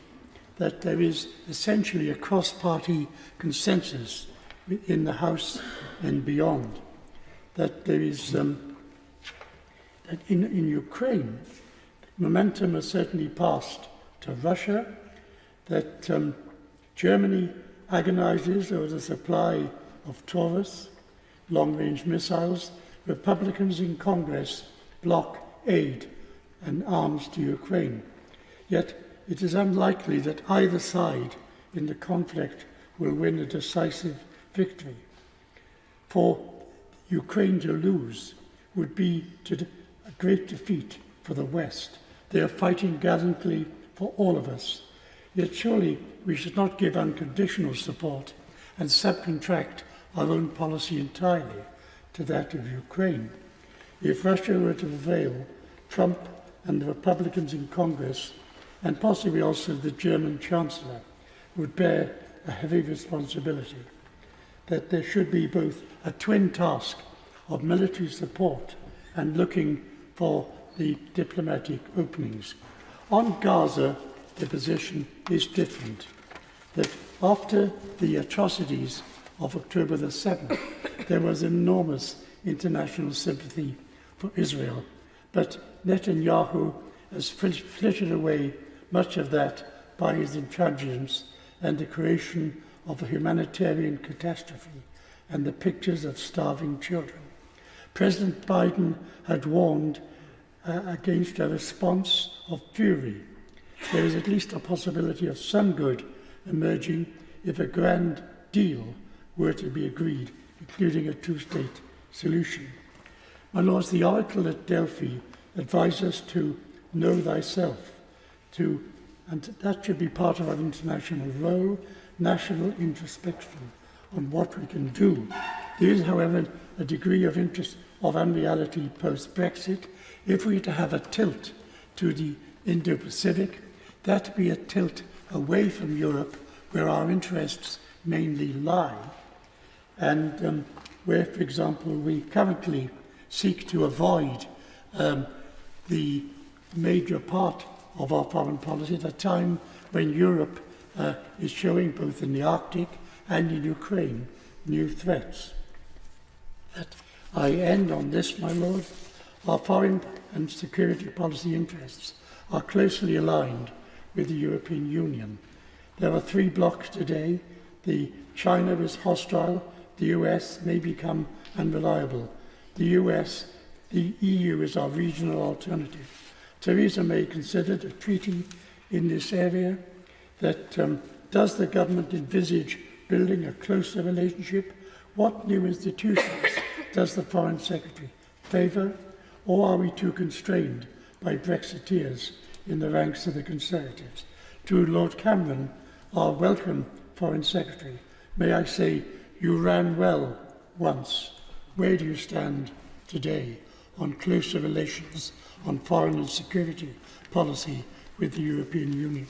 that there is essentially a cross-party consensus in the House and beyond. That there is, that in Ukraine, momentum has certainly passed to Russia, that Germany agonizes over the supply of Taurus, long-range missiles. Republicans in Congress block aid and arms to Ukraine. Yet it is unlikely that either side in the conflict will win a decisive victory. For Ukraine to lose would be a great defeat for the West. They are fighting gallantly for all of us. Yet surely we should not give unconditional support and subcontract our own policy entirely to that of Ukraine. If Russia were to prevail, Trump and the Republicans in Congress, and possibly also the German Chancellor, would bear a heavy responsibility. That there should be both a twin task of military support and looking for the diplomatic openings. On Gaza, the position is different. That after the atrocities of October the 7th, there was enormous international sympathy for Israel. But Netanyahu has flitted away much of that by his intransigence and the creation of a humanitarian catastrophe and the pictures of starving children. President Biden had warned against a response of fury. There is at least a possibility of some good emerging if a grand deal were to be agreed, including a two-state solution. My lords, the oracle at Delphi advised us to know thyself, and that should be part of our international role, national introspection on what we can do. There is, however, a degree of interest of unreality post-Brexit. If we were to have a tilt to the Indo-Pacific, that be a tilt away from Europe, where our interests mainly lie, and where, for example, we currently seek to avoid the major part of our foreign policy at a time when Europe is showing, both in the Arctic and in Ukraine, new threats. That I end on this, my lord. Our foreign and security policy interests are closely aligned with the European Union. There are three blocs today. China is hostile, the US may become unreliable. The EU is our regional alternative. Theresa May considered a treaty in this area. Does the government envisage building a closer relationship? What new institutions does the Foreign Secretary favour? Or are we too constrained by Brexiteers in the ranks of the Conservatives? To Lord Cameron, our welcome Foreign Secretary, may I say, you ran well once. Where do you stand today on closer relations on foreign and security policy with the European Union?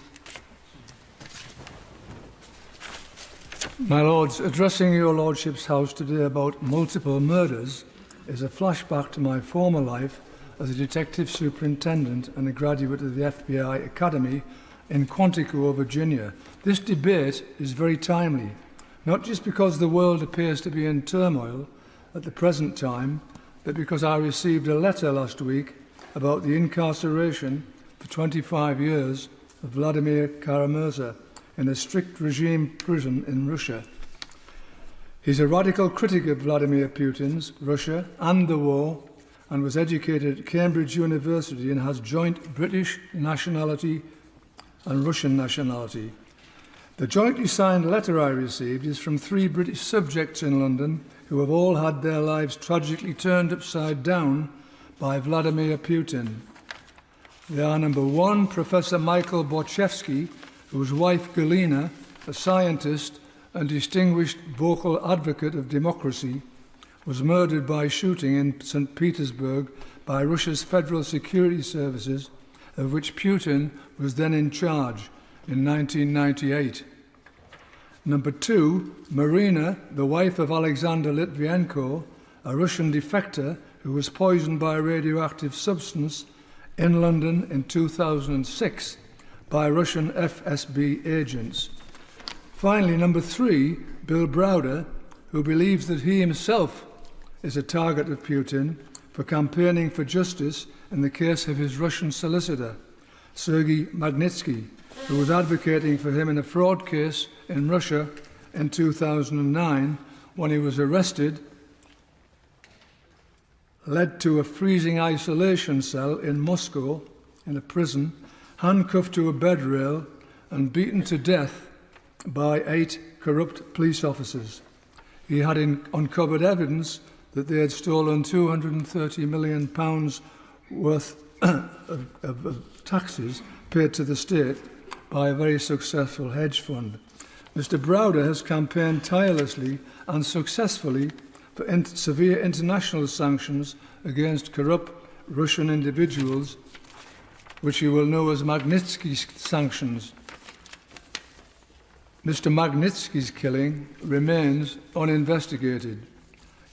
My Lords, addressing your Lordship's House today about multiple murders is a flashback to my former life as a detective superintendent and a graduate of the FBI Academy in Quantico, Virginia. This debate is very timely, not just because the world appears to be in turmoil at the present time, but because I received a letter last week about the incarceration for 25 years of Vladimir Kara-Murza in a strict regime prison in Russia. He's a radical critic of Vladimir Putin's Russia and the war, and was educated at Cambridge University and has joint British nationality and Russian nationality. The jointly signed letter I received is from 3 British subjects in London who have all had their lives tragically turned upside down by Vladimir Putin. They are: number 1, Professor Michael Borchevsky, whose wife Galina, a scientist and distinguished vocal advocate of democracy, was murdered by shooting in St. Petersburg by Russia's Federal Security Services, of which Putin was then in charge in 1998. Number 2, Marina, the wife of Alexander Litvinenko, a Russian defector who was poisoned by a radioactive substance in London in 2006 by Russian FSB agents. Finally, number 3, Bill Browder, who believes that he himself is a target of Putin for campaigning for justice in the case of his Russian solicitor, Sergei Magnitsky, who was advocating for him in a fraud case in Russia in 2009 when he was arrested, led to a freezing isolation cell in Moscow, in a prison, handcuffed to a bed rail and beaten to death by 8 corrupt police officers. He had uncovered evidence that they had stolen £230 million worth of taxes paid to the state by a very successful hedge fund. Mr. Browder has campaigned tirelessly and successfully for severe international sanctions against corrupt Russian individuals, which you will know as Magnitsky sanctions. Mr. Magnitsky's killing remains uninvestigated.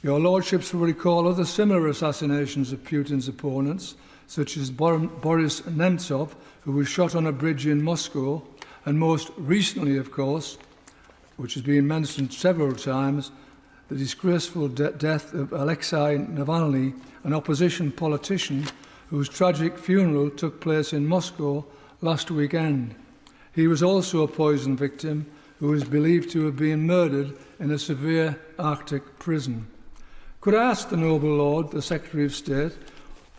Your Lordships will recall other similar assassinations of Putin's opponents, such as Boris Nemtsov, who was shot on a bridge in Moscow, and most recently, of course, which has been mentioned several times, the disgraceful death of Alexei Navalny, an opposition politician whose tragic funeral took place in Moscow last weekend. He was also a poison victim who is believed to have been murdered in a severe Arctic prison. Could I ask the noble Lord, the Secretary of State,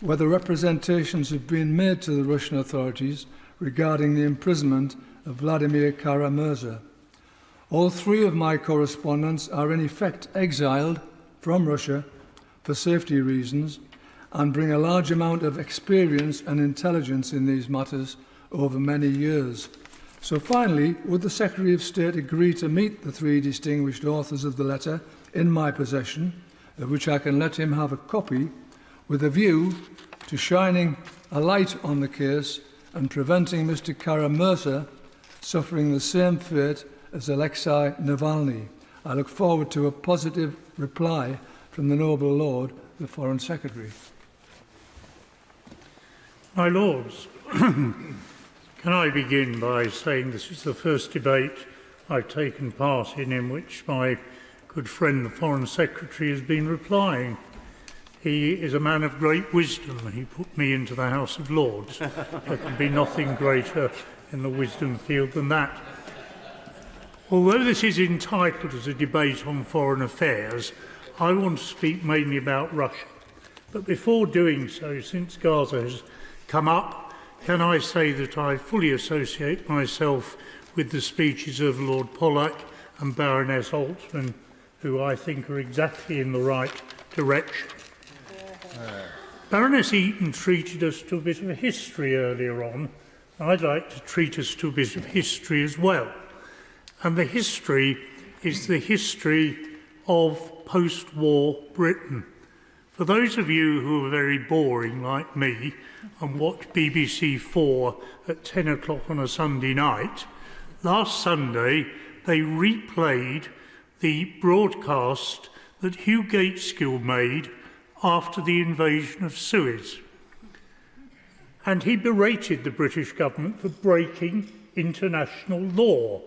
whether representations have been made to the Russian authorities regarding the imprisonment of Vladimir Kara-Murza? All three of my correspondents are in effect exiled from Russia for safety reasons and bring a large amount of experience and intelligence in these matters over many years. So finally, would the Secretary of State agree to meet the three distinguished authors of the letter in my possession, of which I can let him have a copy, with a view to shining a light on the case and preventing Mr. Kara-Murza suffering the same fate as Alexei Navalny? I look forward to a positive reply from the noble Lord, the Foreign Secretary. My Lords, can I begin by saying this is the first debate I've taken part in which my good friend the Foreign Secretary has been replying. He is a man of great wisdom. He put me into the House of Lords. There can be nothing greater in the wisdom field than that. Although this is entitled as a debate on foreign affairs, I want to speak mainly about Russia. But before doing so, since Gaza has come up, can I say that I fully associate myself with the speeches of Lord Pollack and Baroness Altman, who I think are exactly in the right direction. Baroness Eaton treated us to a bit of a history earlier on. I'd like to treat us to a bit of history as well. And the history is the history of post-war Britain. For those of you who are very boring like me and watch BBC 4 at 10 o'clock on a Sunday night, last Sunday they replayed the broadcast that Hugh Gateskill made after the invasion of Suez. And he berated the British government for breaking international law.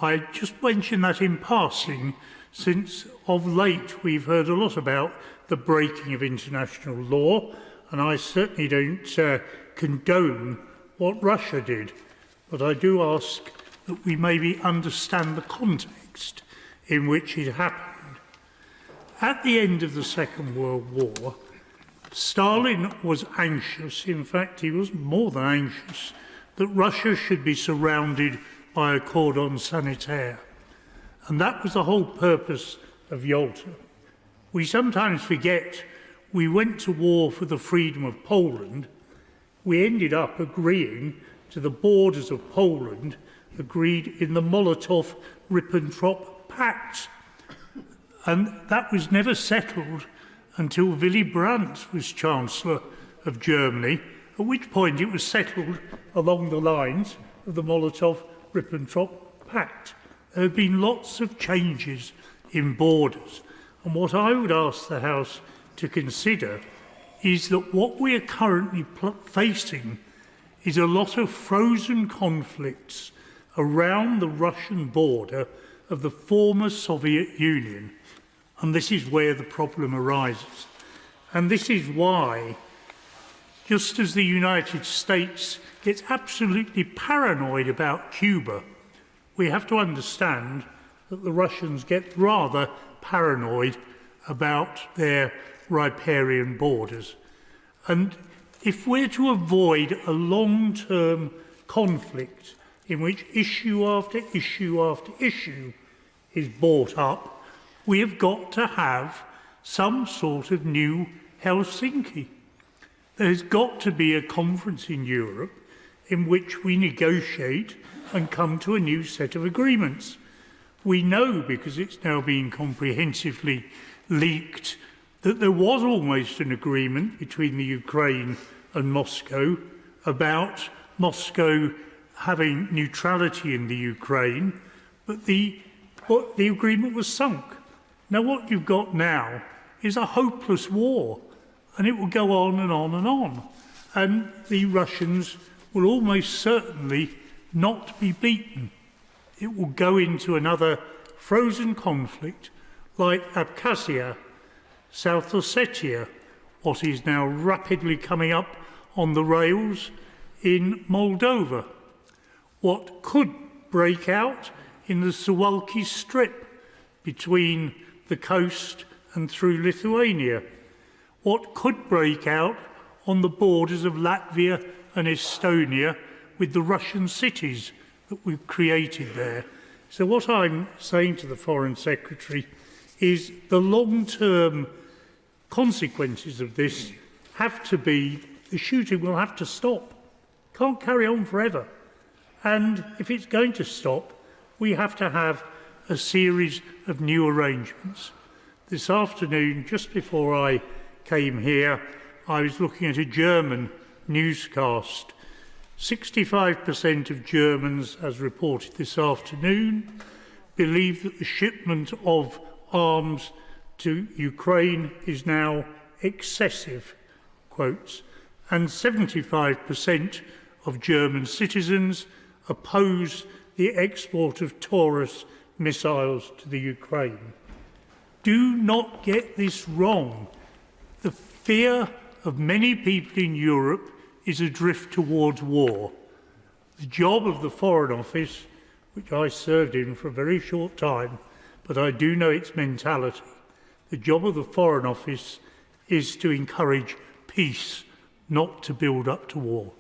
I just mention that in passing, since of late we've heard a lot about the breaking of international law, and I certainly don't condone what Russia did, but I do ask that we maybe understand the context in which it happened. At the end of the Second World War, Stalin was anxious, in fact he was more than anxious, that Russia should be surrounded by a cordon sanitaire. And that was the whole purpose of Yalta. We sometimes forget we went to war for the freedom of Poland. We ended up agreeing to the borders of Poland agreed in the Molotov-Ribbentrop Pact. And that was never settled until Willy Brandt was Chancellor of Germany, at which point it was settled along the lines of the Molotov-Ribbentrop Pact. There have been lots of changes in borders, and what I would ask the House to consider is that what we are currently facing is a lot of frozen conflicts around the Russian border of the former Soviet Union, and this is where the problem arises. And this is why, just as the United States gets absolutely paranoid about Cuba, we have to understand that the Russians get rather paranoid about their riparian borders. And if we're to avoid a long-term conflict in which issue after issue after issue is brought up, we have got to have some sort of new Helsinki. There's got to be a conference in Europe in which we negotiate and come to a new set of agreements. We know, because it's now being comprehensively leaked, that there was almost an agreement between the Ukraine and Moscow about Moscow having neutrality in the Ukraine, but the agreement was sunk. Now what you've got now is a hopeless war, and it will go on and on and on. And the Russians will almost certainly not be beaten. It will go into another frozen conflict like Abkhazia, South Ossetia, what is now rapidly coming up on the rails in Moldova, what could break out in the Suwalki Strip between the coast and through Lithuania, what could break out on the borders of Latvia and Estonia with the Russian cities that we've created there. So what I'm saying to the Foreign Secretary is the long-term consequences of this have to be the shooting will have to stop. Can't carry on forever. And if it's going to stop, we have to have a series of new arrangements. This afternoon, just before I came here, I was looking at a German newscast. 65% of Germans, as reported this afternoon, believe that the shipment of arms to Ukraine is now excessive, quotes, and 75% of German citizens oppose the export of Taurus missiles to the Ukraine. Do not get this wrong. The fear of many people in Europe is a drift towards war. The job of the Foreign Office, which I served in for a very short time, but I do know its mentality, the job of the Foreign Office is to encourage peace, not to build up to war.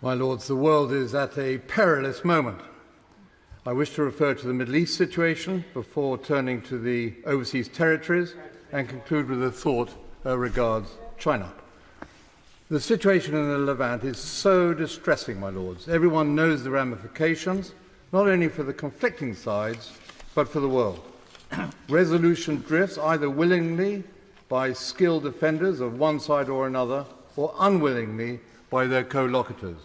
My Lords, the world is at a perilous moment. I wish to refer to the Middle East situation before turning to the overseas territories and conclude with a thought regards China. The situation in the Levant is so distressing, my Lords. Everyone knows the ramifications, not only for the conflicting sides, but for the world. Resolution drifts either willingly by skilled defenders of one side or another, or unwillingly by their co-locators.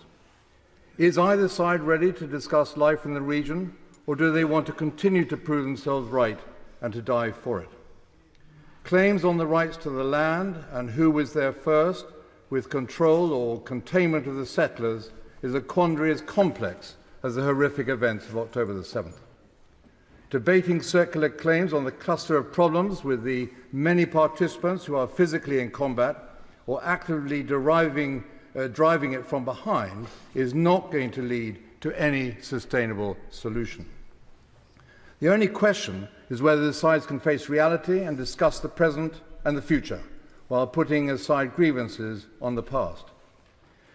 Is either side ready to discuss life in the region, or do they want to continue to prove themselves right and to die for it? Claims on the rights to the land and who was there first, with control or containment of the settlers, is a quandary as complex as the horrific events of October the 7th. Debating circular claims on the cluster of problems with the many participants who are physically in combat or actively driving it from behind is not going to lead to any sustainable solution. The only question is whether the sides can face reality and discuss the present and the future while putting aside grievances on the past.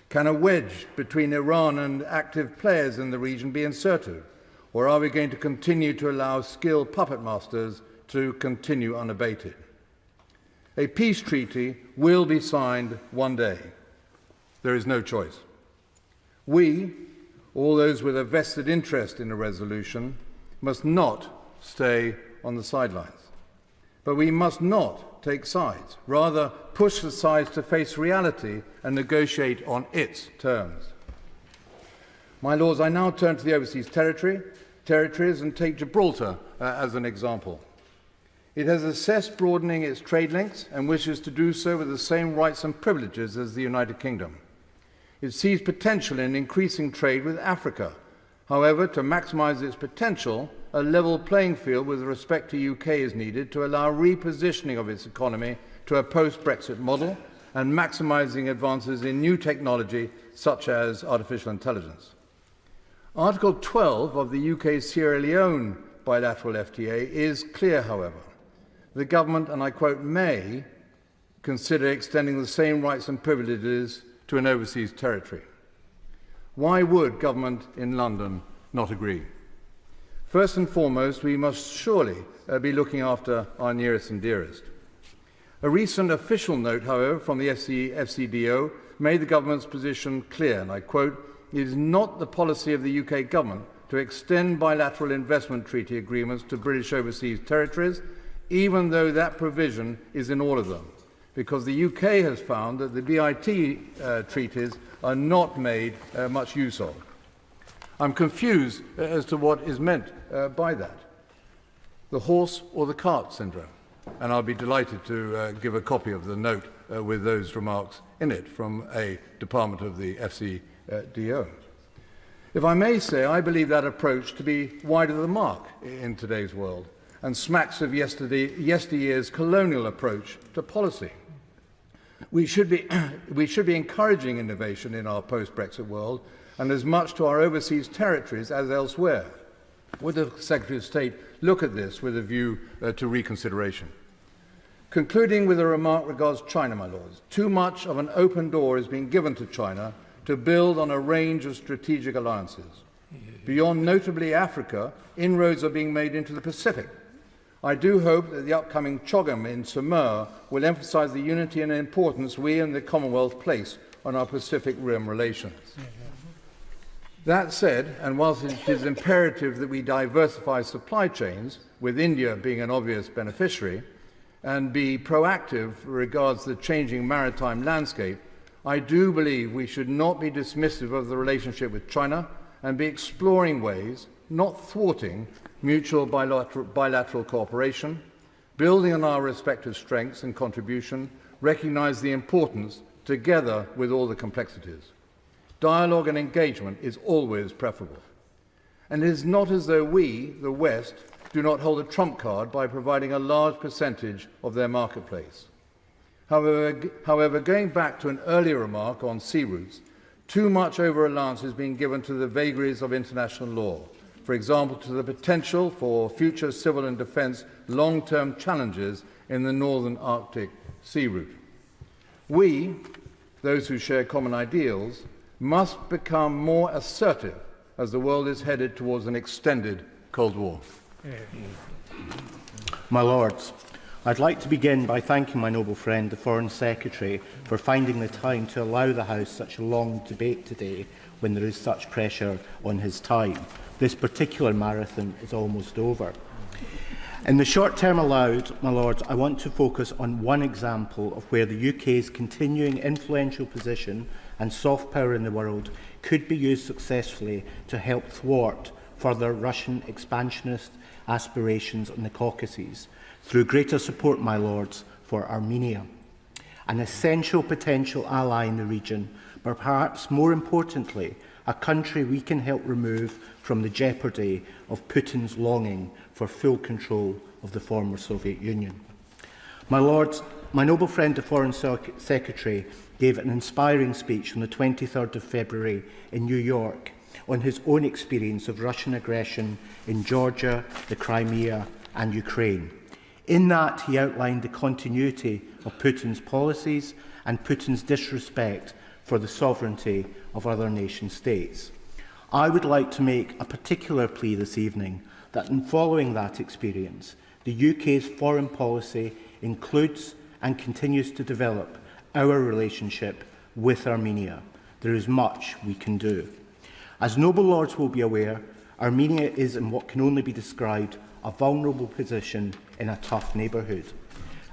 Can a wedge between Iran and active players in the region be inserted, or are we going to continue to allow skilled puppet masters to continue unabated? A peace treaty will be signed one day. There is no choice. We, all those with a vested interest in a resolution, must not stay on the sidelines. But we must not take sides. Rather, push the sides to face reality and negotiate on its terms. My Lords, I now turn to the overseas territories and take Gibraltar as an example. It has assessed broadening its trade links and wishes to do so with the same rights and privileges as the United Kingdom. It sees potential in increasing trade with Africa. However, to maximise its potential, a level playing field with respect to UK is needed to allow repositioning of its economy to a post-Brexit model and maximising advances in new technology such as artificial intelligence. Article 12 of the UK-Sierra Leone bilateral FTA is clear, however. The government, and I quote, may consider extending the same rights and privileges to an overseas territory. Why would government in London not agree? First and foremost, we must surely be looking after our nearest and dearest. A recent official note, however, from the FCDO made the government's position clear, and I quote, "It is not the policy of the UK government to extend bilateral investment treaty agreements to British overseas territories, even though that provision is in all of them, because the UK has found that the BIT treaties are not made much use of." I'm confused as to what is meant by that. The horse or the cart syndrome? And I'll be delighted to give a copy of the note with those remarks in it from a department of the FCDO. If I may say, I believe that approach to be wide of the mark in today's world and smacks of yesteryear's colonial approach to policy. We should be encouraging innovation in our post-Brexit world and as much to our overseas territories as elsewhere. Would the Secretary of State look at this with a view to reconsideration? Concluding with a remark regards China, my lords. Too much of an open door is being given to China to build on a range of strategic alliances. Beyond notably Africa, inroads are being made into the Pacific. I do hope that the upcoming CHOGM in Samoa will emphasise the unity and importance we and the Commonwealth place on our Pacific Rim relations. That said, and whilst it is imperative that we diversify supply chains, with India being an obvious beneficiary, and be proactive regards the changing maritime landscape, I do believe we should not be dismissive of the relationship with China and be exploring ways, not thwarting, mutual bilateral cooperation, building on our respective strengths and contribution, recognise the importance together with all the complexities. Dialogue and engagement is always preferable. And it is not as though we, the West, do not hold a trump card by providing a large percentage of their marketplace. However, going back to an earlier remark on sea routes, too much over-reliance is being given to the vagaries of international law, for example, to the potential for future civil and defence long-term challenges in the northern Arctic sea route. We, those who share common ideals, must become more assertive as the world is headed towards an extended Cold War. My Lords, I'd like to begin by thanking my noble friend, the Foreign Secretary, for finding the time to allow the House such a long debate today when there is such pressure on his time. This particular marathon is almost over. In the short term allowed, my Lords, I want to focus on one example of where the UK's continuing influential position and soft power in the world could be used successfully to help thwart further Russian expansionist aspirations in the Caucasus through greater support, my Lords, for Armenia, an essential potential ally in the region, but perhaps more importantly, a country we can help remove from the jeopardy of Putin's longing for full control of the former Soviet Union. My Lords, my noble friend, the Foreign Secretary, gave an inspiring speech on the 23rd of February in New York on his own experience of Russian aggression in Georgia, the Crimea and Ukraine. In that, he outlined the continuity of Putin's policies and Putin's disrespect for the sovereignty of other nation-states. I would like to make a particular plea this evening that in following that experience, the UK's foreign policy includes and continues to develop our relationship with Armenia. There is much we can do. As noble lords will be aware, Armenia is in what can only be described a vulnerable position in a tough neighbourhood.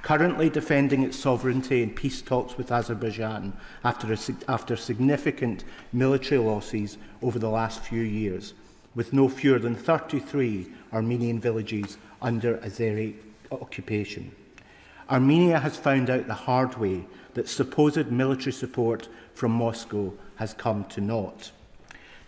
Currently defending its sovereignty in peace talks with Azerbaijan after significant military losses over the last few years, with no fewer than 33 Armenian villages under Azeri occupation. Armenia has found out the hard way that supposed military support from Moscow has come to naught.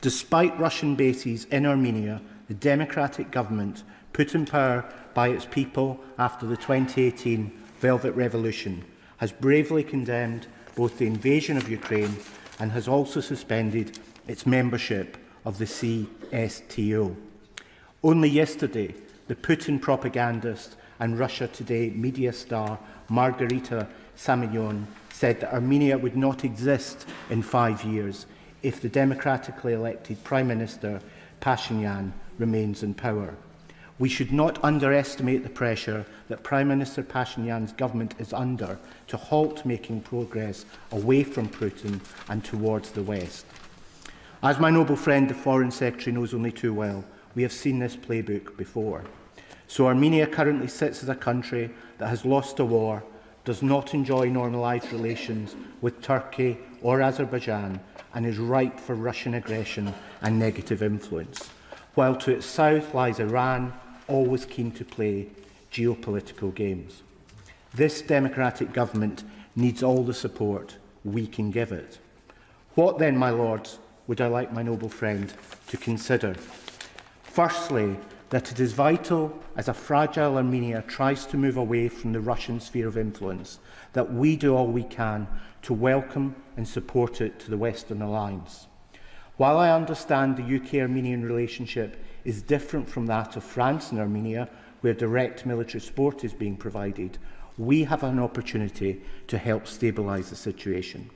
Despite Russian bases in Armenia, the democratic government, put in power by its people after the 2018 Velvet Revolution, has bravely condemned both the invasion of Ukraine and has also suspended its membership of the CSTO. Only yesterday, the Putin propagandist and Russia Today media star Margarita Samignon said that Armenia would not exist in 5 years if the democratically elected Prime Minister Pashinyan remains in power. We should not underestimate the pressure that Prime Minister Pashinyan's government is under to halt making progress away from Putin and towards the West. As my noble friend, the Foreign Secretary, knows only too well, we have seen this playbook before. So Armenia currently sits as a country that has lost a war, does not enjoy normalised relations with Turkey or Azerbaijan, and is ripe for Russian aggression and negative influence, while to its south lies Iran, always keen to play geopolitical games. This democratic government needs all the support we can give it. What then, my lords, would I like my noble friend to consider. Firstly, that it is vital, as a fragile Armenia tries to move away from the Russian sphere of influence, that we do all we can to welcome and support it to the Western Alliance. While I understand the UK-Armenian relationship is different from that of France and Armenia, where direct military support is being provided, we have an opportunity to help stabilise the situation.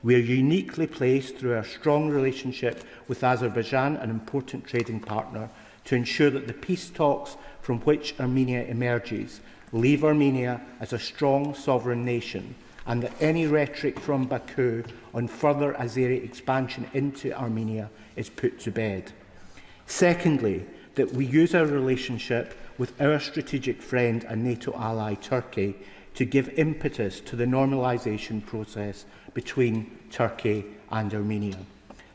We are uniquely placed through our strong relationship with Azerbaijan, an important trading partner, to ensure that the peace talks from which Armenia emerges leave Armenia as a strong sovereign nation, and that any rhetoric from Baku on further Azeri expansion into Armenia is put to bed. Secondly, that we use our relationship with our strategic friend and NATO ally Turkey to give impetus to the normalisation process between Turkey and Armenia.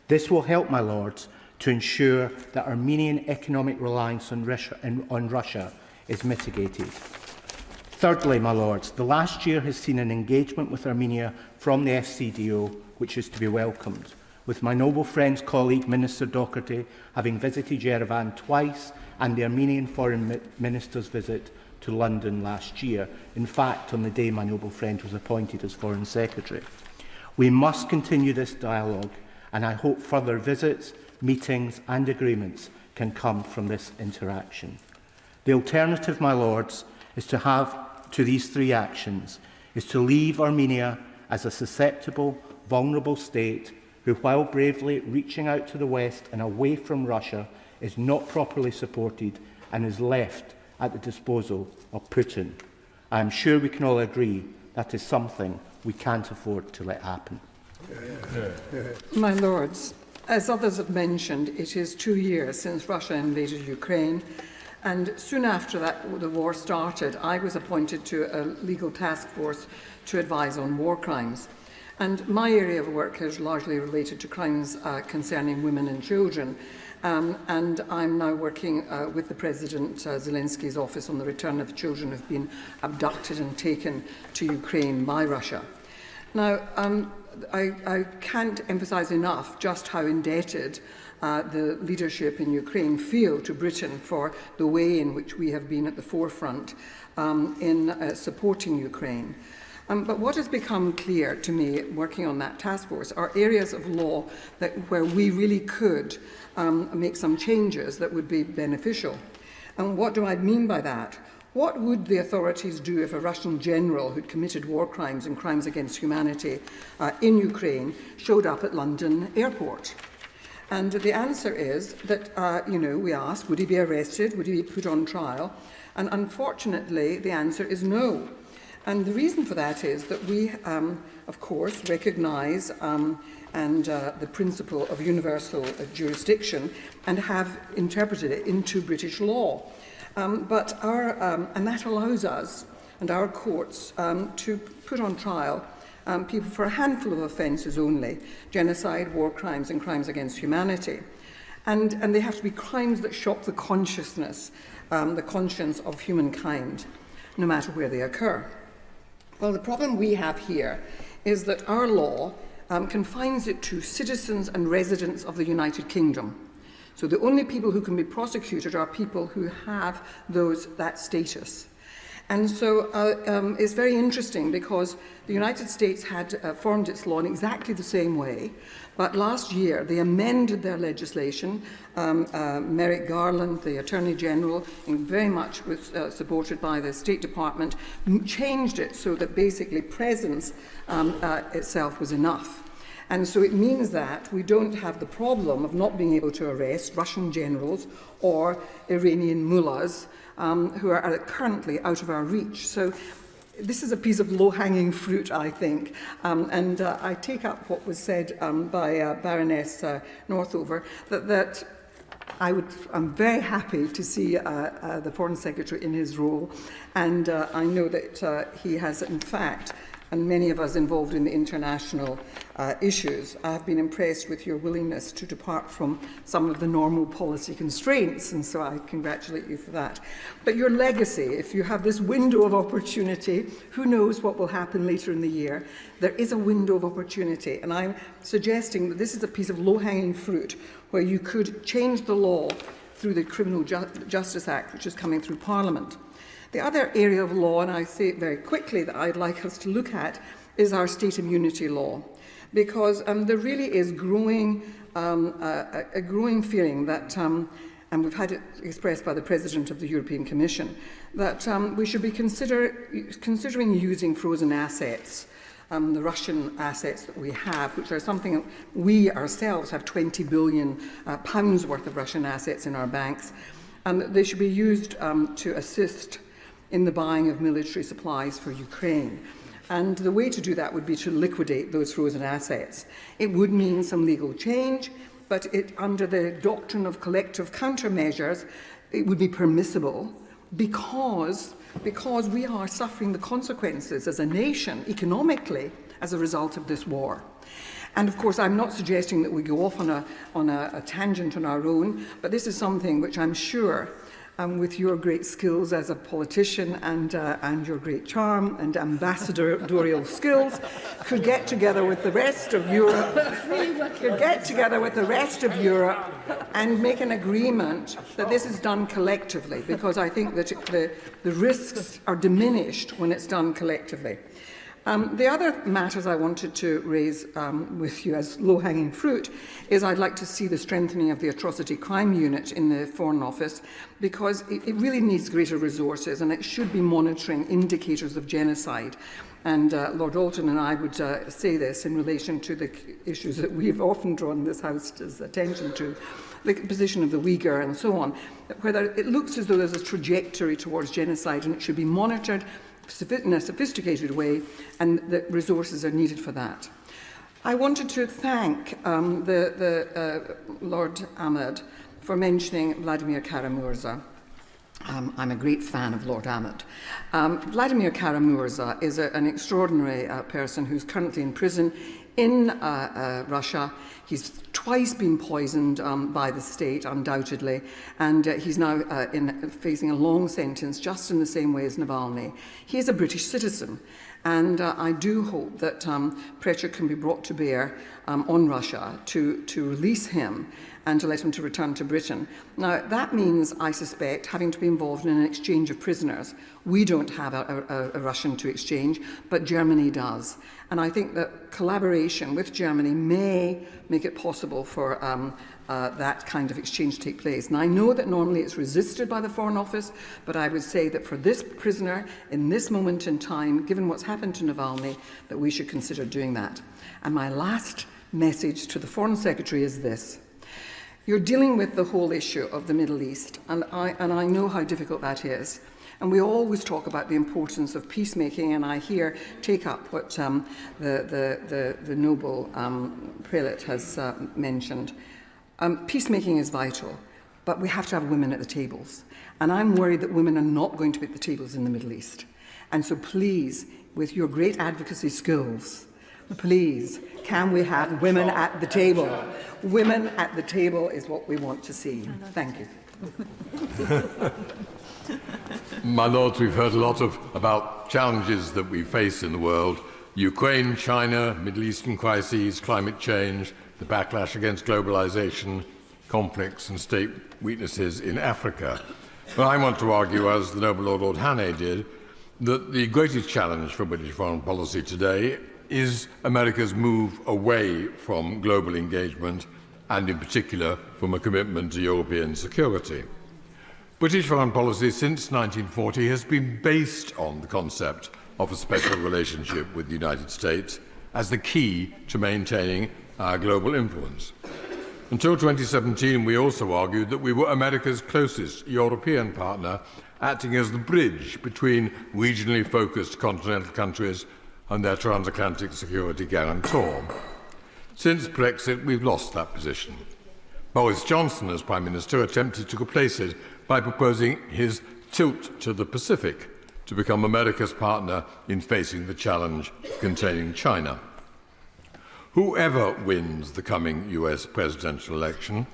This will help, my lords, to ensure that Armenian economic reliance on Russia is mitigated. Thirdly, my lords, the last year has seen an engagement with Armenia from the FCDO which is to be welcomed, with my noble friend's colleague Minister Doherty having visited Yerevan twice and the Armenian Foreign Minister's visit to London last year, in fact on the day my noble friend was appointed as Foreign Secretary. We must continue this dialogue, and I hope further visits, meetings and agreements can come from this interaction. The alternative, my lords, is to have to these three actions, is to leave Armenia as a susceptible, vulnerable state who, while bravely reaching out to the West and away from Russia, is not properly supported and is left at the disposal of Putin. I am sure we can all agree that is something we can't afford to let happen. My lords, as others have mentioned, it is 2 years since Russia invaded Ukraine, and soon after that the war started, I was appointed to a legal task force to advise on war crimes. And my area of work is largely related to crimes concerning women and children. And I'm now working with the President Zelensky's office on the return of children who have been abducted and taken to Ukraine by Russia. Now, I can't emphasise enough just how indebted the leadership in Ukraine feel to Britain for the way in which we have been at the forefront in supporting Ukraine. But what has become clear to me working on that task force are areas of law where we really could make some changes that would be beneficial. And what do I mean by that? What would the authorities do if a Russian general who'd committed war crimes and crimes against humanity in Ukraine showed up at London airport? And the answer is that, we asked, would he be arrested? Would he be put on trial? And unfortunately, the answer is no. And the reason for that is that we, of course, recognise the principle of universal jurisdiction and have interpreted it into British law. And that allows us and our courts to put on trial people for a handful of offences only: genocide, war crimes and crimes against humanity. And they have to be crimes that shock the consciousness, the conscience of humankind, no matter where they occur. Well, the problem we have here is that our law confines it to citizens and residents of the United Kingdom. So the only people who can be prosecuted are people who have that status. And so it's very interesting because the United States had formed its law in exactly the same way, but last year they amended their legislation. Merrick Garland, the Attorney General, and very much was supported by the State Department, changed it so that basically presence itself was enough. And so it means that we don't have the problem of not being able to arrest Russian generals or Iranian mullahs who are currently out of our reach. So this is a piece of low-hanging fruit, I think. And I take up what was said by Baroness Northover, that I'm very happy to see the Foreign Secretary in his role. And I know that he has, in fact, and many of us involved in the international issues, I have been impressed with your willingness to depart from some of the normal policy constraints, and so I congratulate you for that. But your legacy, if you have this window of opportunity, who knows what will happen later in the year, there is a window of opportunity, and I'm suggesting that this is a piece of low-hanging fruit where you could change the law through the Criminal Justice Act, which is coming through Parliament. The other area of law, and I say it very quickly, that I'd like us to look at is our state immunity law, because there really is a growing feeling that, and we've had it expressed by the President of the European Commission, that we should be considering using frozen assets, the Russian assets that we have, which are something we ourselves have 20 billion pounds worth of Russian assets in our banks, and they should be used to assist in the buying of military supplies for Ukraine. And the way to do that would be to liquidate those frozen assets. It would mean some legal change, but under the doctrine of collective countermeasures, it would be permissible because we are suffering the consequences as a nation economically as a result of this war. And of course, I'm not suggesting that we go off on a tangent on our own, but this is something which I'm sure, with your great skills as a politician and your great charm and ambassadorial skills, could get together with the rest of Europe, and make an agreement that this is done collectively, because I think that the risks are diminished when it's done collectively. The other matters I wanted to raise with you as low-hanging fruit is I'd like to see the strengthening of the atrocity crime unit in the Foreign Office, because it really needs greater resources and it should be monitoring indicators of genocide. And Lord Alton and I would say this in relation to the issues that we've often drawn this House's attention to, the position of the Uyghur and so on, whether it looks as though there's a trajectory towards genocide and it should be monitored in a sophisticated way, and the resources are needed for that. I wanted to thank Lord Ahmed for mentioning Vladimir Kara-Murza. I'm a great fan of Lord Ahmed. Vladimir Kara-Murza is an extraordinary person who's currently in prison in Russia. He's twice been poisoned by the state, undoubtedly, and he's now facing a long sentence, just in the same way as Navalny. He is a British citizen, and I do hope that pressure can be brought to bear on Russia to release him and to let him to return to Britain. Now, that means, I suspect, having to be involved in an exchange of prisoners. We don't have a Russian to exchange, but Germany does. And I think that collaboration with Germany may make it possible for that kind of exchange to take place. And I know that normally it's resisted by the Foreign Office, but I would say that for this prisoner, in this moment in time, given what's happened to Navalny, that we should consider doing that. And my last message to the Foreign Secretary is this. You're dealing with the whole issue of the Middle East, and I know how difficult that is. And we always talk about the importance of peacemaking, and I here take up what the noble prelate has mentioned. Peacemaking is vital, but we have to have women at the tables. And I'm worried that women are not going to be at the tables in the Middle East. And so please, with your great advocacy skills, please, can we have women at the table? Women at the table is what we want to see. Thank you. My Lords, we've heard a lot about challenges that we face in the world. Ukraine, China, Middle Eastern crises, climate change, the backlash against globalization, conflicts and state weaknesses in Africa. But I want to argue, as the noble Lord Hannay did, that the greatest challenge for British foreign policy today is America's move away from global engagement, and in particular from a commitment to European security. British foreign policy since 1940 has been based on the concept of a special relationship with the United States as the key to maintaining our global influence. Until 2017, we also argued that we were America's closest European partner, acting as the bridge between regionally focused continental countries and their transatlantic security guarantor. Since Brexit, we've lost that position. Boris Johnson, as Prime Minister, attempted to replace it by proposing his tilt to the Pacific, to become America's partner in facing the challenge containing China. Whoever wins the coming US presidential election,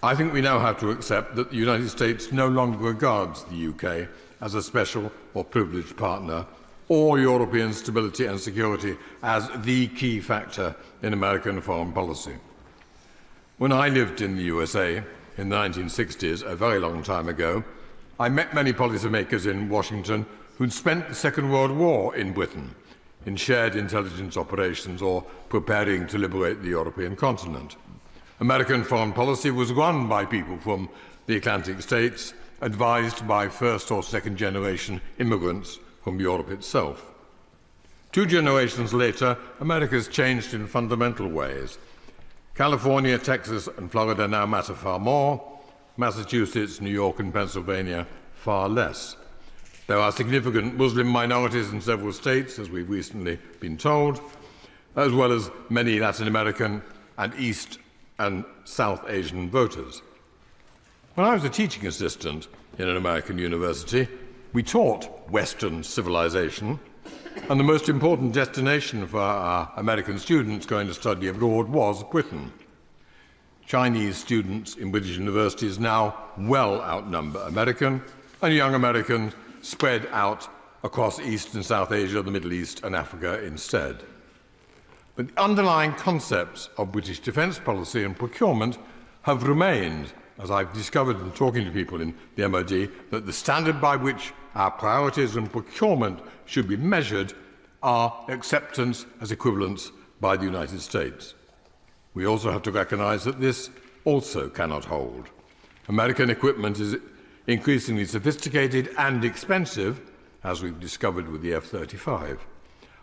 I think we now have to accept that the United States no longer regards the UK as a special or privileged partner, or European stability and security as the key factor in American foreign policy. When I lived in the USA in the 1960s, a very long time ago, I met many policymakers in Washington who'd spent the Second World War in Britain, in shared intelligence operations or preparing to liberate the European continent. American foreign policy was run by people from the Atlantic states, advised by first or second generation immigrants from Europe itself. 2 generations later, America's changed in fundamental ways. California, Texas, and Florida now matter far more. Massachusetts, New York, and Pennsylvania far less. There are significant Muslim minorities in several states, as we've recently been told, as well as many Latin American and East and South Asian voters. When I was a teaching assistant in an American university, we taught Western civilization, and the most important destination for our American students going to study abroad was Britain. Chinese students in British universities now well outnumber American, and young Americans spread out across East and South Asia, the Middle East, and Africa instead. But the underlying concepts of British defence policy and procurement have remained, as I've discovered in talking to people in the MOD, that the standard by which our priorities and procurement should be measured are acceptance as equivalents by the United States. We also have to recognise that this also cannot hold. American equipment is increasingly sophisticated and expensive, as we've discovered with the F-35.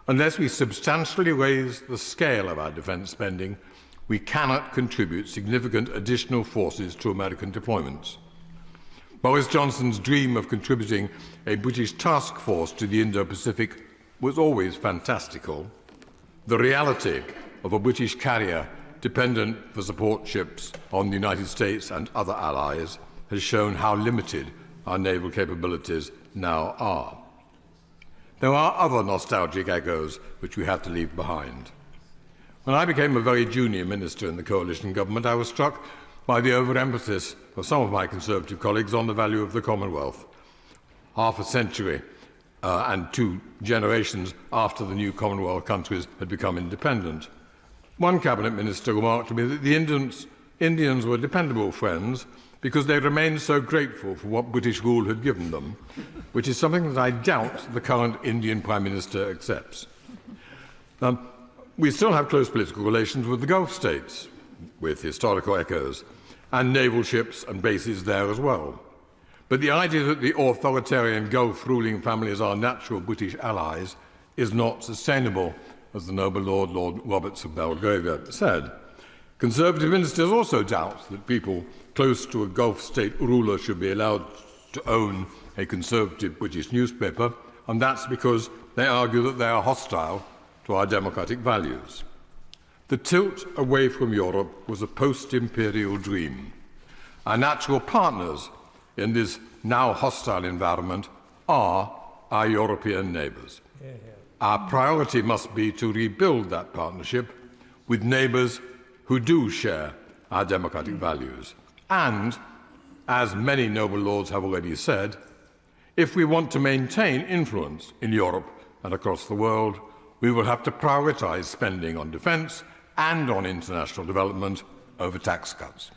Unless we substantially raise the scale of our defence spending, we cannot contribute significant additional forces to American deployments. Boris Johnson's dream of contributing a British task force to the Indo-Pacific was always fantastical. The reality of a British carrier dependent for support ships on the United States and other allies has shown how limited our naval capabilities now are. There are other nostalgic echoes which we have to leave behind. When I became a very junior minister in the coalition government, I was struck by the overemphasis of some of my Conservative colleagues on the value of the Commonwealth. Half a century and 2 generations after the new Commonwealth countries had become independent. One cabinet minister remarked to me that the Indians were dependable friends because they remained so grateful for what British rule had given them, which is something that I doubt the current Indian Prime Minister accepts. We still have close political relations with the Gulf states, with historical echoes, and naval ships and bases there as well. But the idea that the authoritarian Gulf ruling families are natural British allies is not sustainable, as the noble Lord Roberts of Belgravia said. Conservative ministers also doubt that people close to a Gulf state ruler should be allowed to own a conservative British newspaper, and that's because they argue that they are hostile to our democratic values. The tilt away from Europe was a post-imperial dream. Our natural partners in this now hostile environment are our European neighbours. Our priority must be to rebuild that partnership with neighbours who do share our democratic values. And, as many noble lords have already said, if we want to maintain influence in Europe and across the world, we will have to prioritise spending on defence and on international development over tax cuts.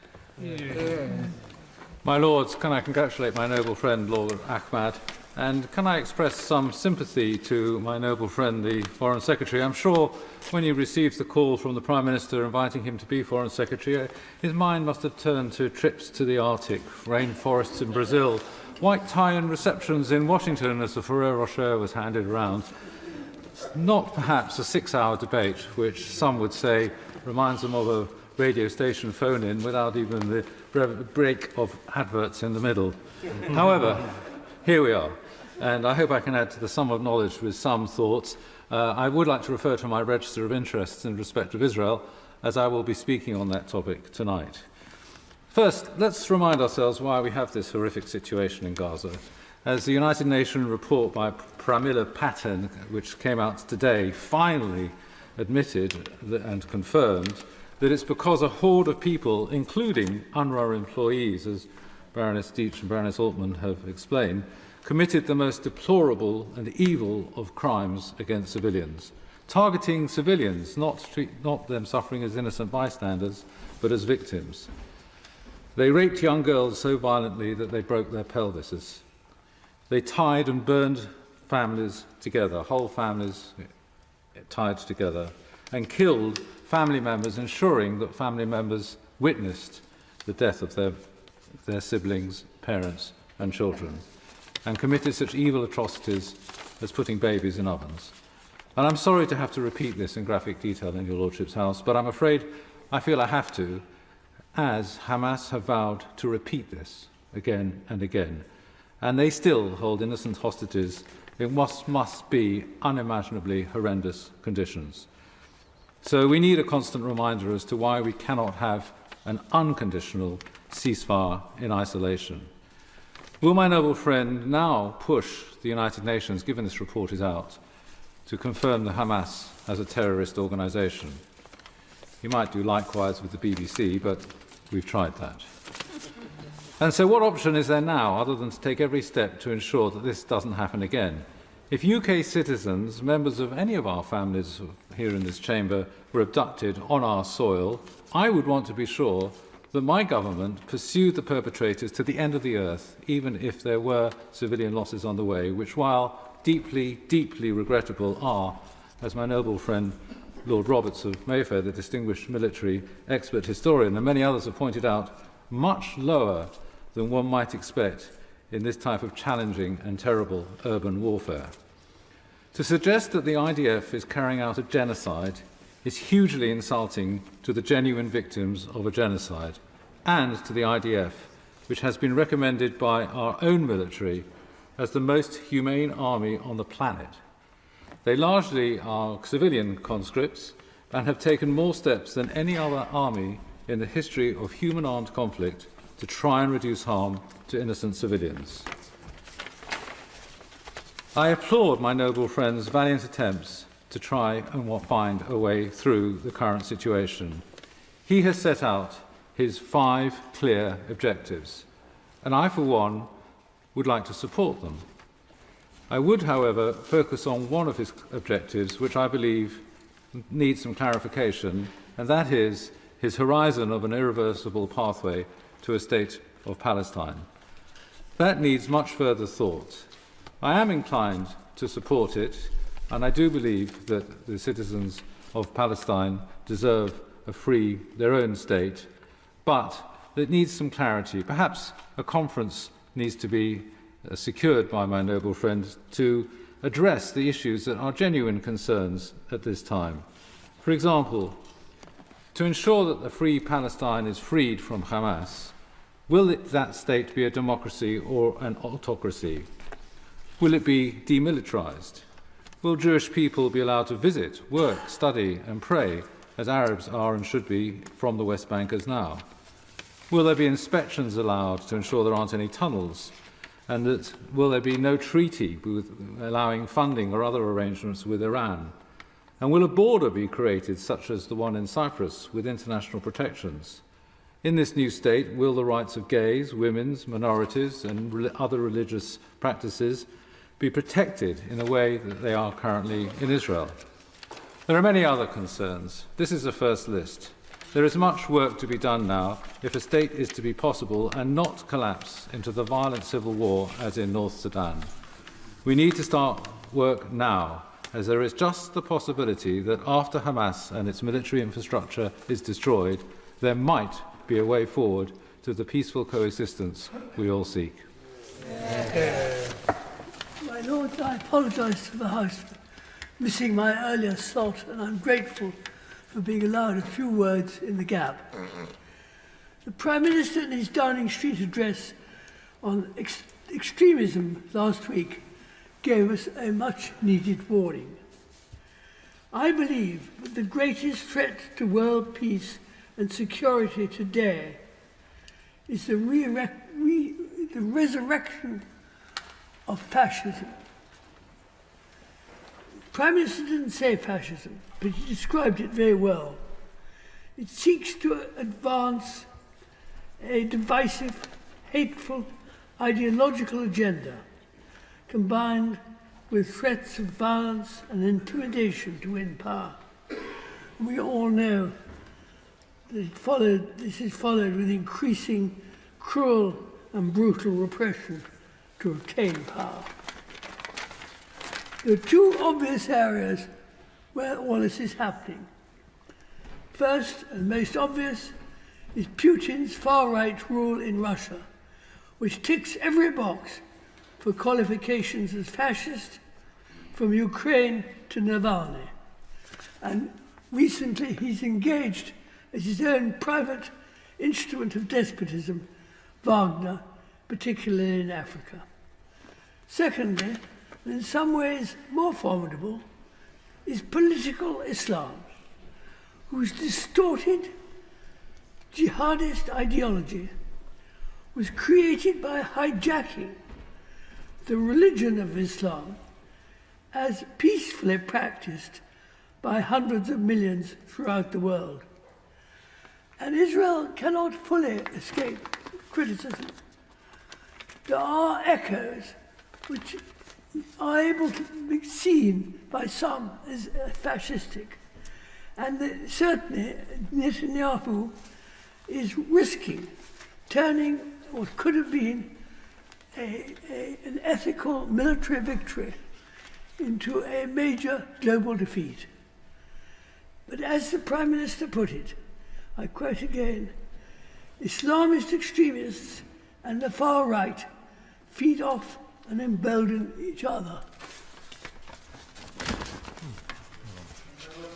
My Lords, can I congratulate my noble friend Lord Ahmad, and can I express some sympathy to my noble friend the Foreign Secretary? I'm sure when he received the call from the Prime Minister inviting him to be Foreign Secretary, his mind must have turned to trips to the Arctic, rainforests in Brazil, white tie and receptions in Washington as the Ferrero Rocher was handed around. Not perhaps a 6-hour debate, which some would say reminds them of a radio station phone-in without even the break of adverts in the middle. However, here we are, and I hope I can add to the sum of knowledge with some thoughts. I would like to refer to my register of interests in respect of Israel, as I will be speaking on that topic tonight. First, let's remind ourselves why we have this horrific situation in Gaza. as the United Nations report by Pramila Patten, which came out today, finally admitted and confirmed that it's because a horde of people, including UNRWA employees, as Baroness Dietz and Baroness Altman have explained, committed the most deplorable and evil of crimes against civilians, targeting civilians, not them suffering as innocent bystanders, but as victims. They raped young girls so violently that they broke their pelvises. They tied and burned families together, whole families tied together, and killed family members, ensuring that family members witnessed the death of their siblings, parents, and children, and committed such evil atrocities as putting babies in ovens. And I'm sorry to have to repeat this in graphic detail in your Lordship's house, but I'm afraid I feel I have to, as Hamas have vowed to repeat this again and again, and they still hold innocent hostages in what must be unimaginably horrendous conditions. So we need a constant reminder as to why we cannot have an unconditional ceasefire in isolation. Will my noble friend now push the United Nations, given this report is out, to confirm the Hamas as a terrorist organisation? He might do likewise with the BBC, but we've tried that. And so what option is there now other than to take every step to ensure that this doesn't happen again? If UK citizens, members of any of our families here in this chamber, were abducted on our soil, I would want to be sure that my government pursued the perpetrators to the end of the earth, even if there were civilian losses on the way, which, while deeply, deeply regrettable, are, as my noble friend Lord Roberts of Mayfair, the distinguished military expert historian, and many others have pointed out, much lower than one might expect in this type of challenging and terrible urban warfare. To suggest that the IDF is carrying out a genocide is hugely insulting to the genuine victims of a genocide and to the IDF, which has been recommended by our own military as the most humane army on the planet. They largely are civilian conscripts and have taken more steps than any other army in the history of human armed conflict to try and reduce harm to innocent civilians. I applaud my noble friend's valiant attempts to try and find a way through the current situation. He has set out his 5 clear objectives, and I, for one, would like to support them. I would, however, focus on one of his objectives, which I believe needs some clarification, and that is his horizon of an irreversible pathway to a state of Palestine. That needs much further thought. I am inclined to support it, and I do believe that the citizens of Palestine deserve their own state, but it needs some clarity. Perhaps a conference needs to be secured by my noble friend to address the issues that are genuine concerns at this time. For example, to ensure that the free Palestine is freed from Hamas, will that state be a democracy or an autocracy? Will it be demilitarized? Will Jewish people be allowed to visit, work, study and pray, as Arabs are and should be from the West Bank as now? Will there be inspections allowed to ensure there aren't any tunnels? And will there be no treaty with allowing funding or other arrangements with Iran? And will a border be created, such as the one in Cyprus, with international protections? In this new state, will the rights of gays, women, minorities and other religious practices be protected in a way that they are currently in Israel? There are many other concerns. This is the first list. There is much work to be done now if a state is to be possible and not collapse into the violent civil war as in North Sudan. We need to start work now, as there is just the possibility that after Hamas and its military infrastructure is destroyed, there might be a way forward to the peaceful coexistence we all seek. My Lord, I apologise to the House for missing my earlier slot, and I'm grateful for being allowed a few words in the gap. The Prime Minister, in his Downing Street address on extremism last week, gave us a much-needed warning. I believe that the greatest threat to world peace and security today is the resurrection of fascism. The Prime Minister didn't say fascism, but he described it very well. It seeks to advance a divisive, hateful, ideological agenda combined with threats of violence and intimidation to win power. We all know that this is followed with increasing cruel and brutal repression to obtain power. There are two obvious areas where all this is happening. First and most obvious is Putin's far-right rule in Russia, which ticks every box for qualifications as fascist, from Ukraine to Navalny. And recently he's engaged as his own private instrument of despotism, Wagner, particularly in Africa. Secondly, and in some ways more formidable, is political Islam, whose distorted jihadist ideology was created by hijacking the religion of Islam as peacefully practiced by hundreds of millions throughout the world. And Israel cannot fully escape criticism. There are echoes which are able to be seen by some as fascistic. And certainly Netanyahu is risking turning what could have been an ethical military victory into a major global defeat. But as the Prime Minister put it, I quote again, Islamist extremists and the far right feed off and embolden each other.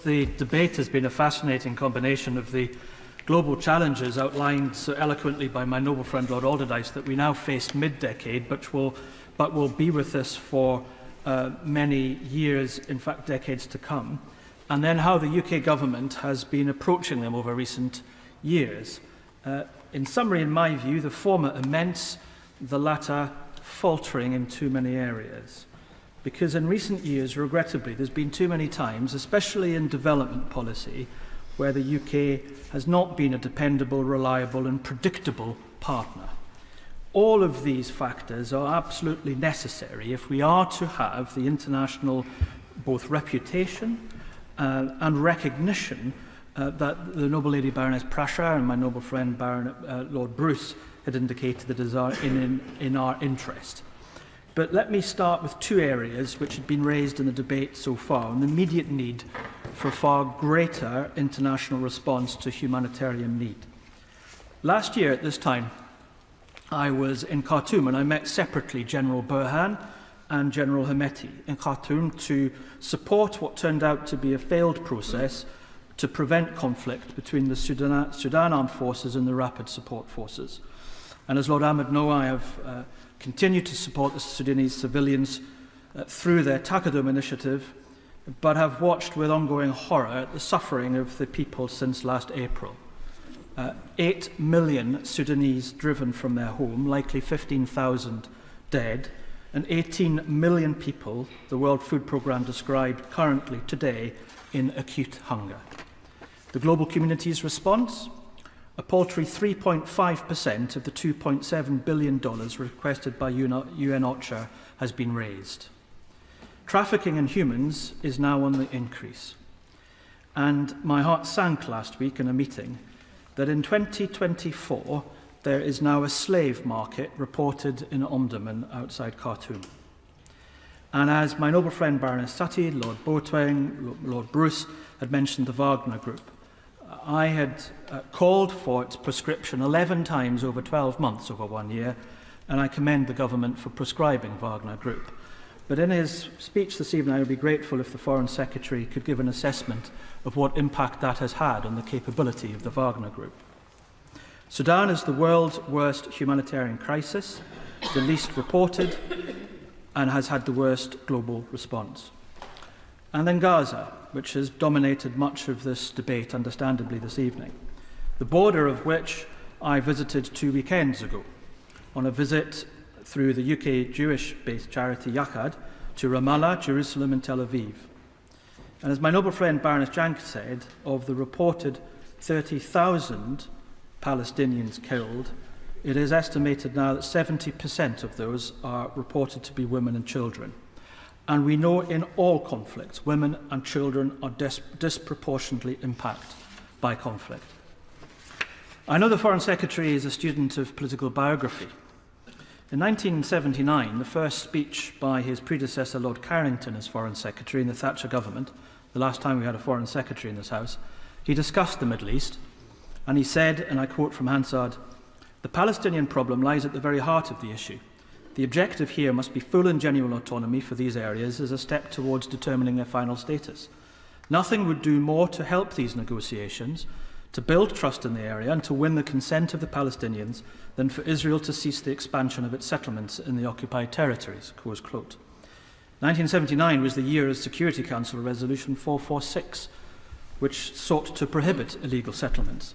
The debate has been a fascinating combination of the global challenges outlined so eloquently by my noble friend Lord Alderdice that we now face mid-decade, but will be with us for many years, in fact decades to come, and then how the UK government has been approaching them over recent years. In summary, in my view, the former immense, the latter faltering in too many areas. Because in recent years, regrettably, there's been too many times, especially in development policy, where the UK has not been a dependable, reliable and predictable partner. All of these factors are absolutely necessary if we are to have the international both reputation and recognition that the noble lady Baroness Prasher and my noble friend Lord Bruce had indicated that is in our interest. But let me start with two areas which had been raised in the debate so far, an immediate need for far greater international response to humanitarian need. Last year at this time, I was in Khartoum and I met separately General Burhan and General Hemeti in Khartoum to support what turned out to be a failed process to prevent conflict between the Sudan Armed Forces and the Rapid Support Forces. And as Lord Ahmed know, I have continued to support the Sudanese civilians through their Takadum initiative, but have watched with ongoing horror at the suffering of the people since last April. 8 million Sudanese driven from their home, likely 15,000 dead, and 18 million people, the World Food Programme described currently today, in acute hunger. The global community's response? A paltry 3.5% of the $2.7 billion requested by UN OCHA has been raised. Trafficking in humans is now on the increase. And my heart sank last week in a meeting that in 2024 there is now a slave market reported in Omdurman outside Khartoum. And as my noble friend Baroness Sati, Lord Boatwang, Lord Bruce had mentioned the Wagner Group, I had called for its prescription 11 times over 12 months over 1 year, and I commend the government for prescribing Wagner Group. But in his speech this evening, I would be grateful if the Foreign Secretary could give an assessment of what impact that has had on the capability of the Wagner Group. Sudan is the world's worst humanitarian crisis, the least reported, and has had the worst global response. And then Gaza, which has dominated much of this debate, understandably, this evening, the border of which I visited 2 weekends ago on a visit through the UK Jewish-based charity Yachad to Ramallah, Jerusalem and Tel Aviv. And as my noble friend Baroness Jank said, of the reported 30,000 Palestinians killed, it is estimated now that 70% of those are reported to be women and children. And we know in all conflicts, women and children are disproportionately impacted by conflict. I know the Foreign Secretary is a student of political biography. In 1979, the first speech by his predecessor, Lord Carrington, as Foreign Secretary in the Thatcher government, the last time we had a Foreign Secretary in this House, he discussed the Middle East, and he said, and I quote from Hansard, "The Palestinian problem lies at the very heart of the issue. The objective here must be full and genuine autonomy for these areas as a step towards determining their final status. Nothing would do more to help these negotiations, to build trust in the area and to win the consent of the Palestinians than for Israel to cease the expansion of its settlements in the occupied territories." Close quote. 1979 was the year of Security Council Resolution 446, which sought to prohibit illegal settlements.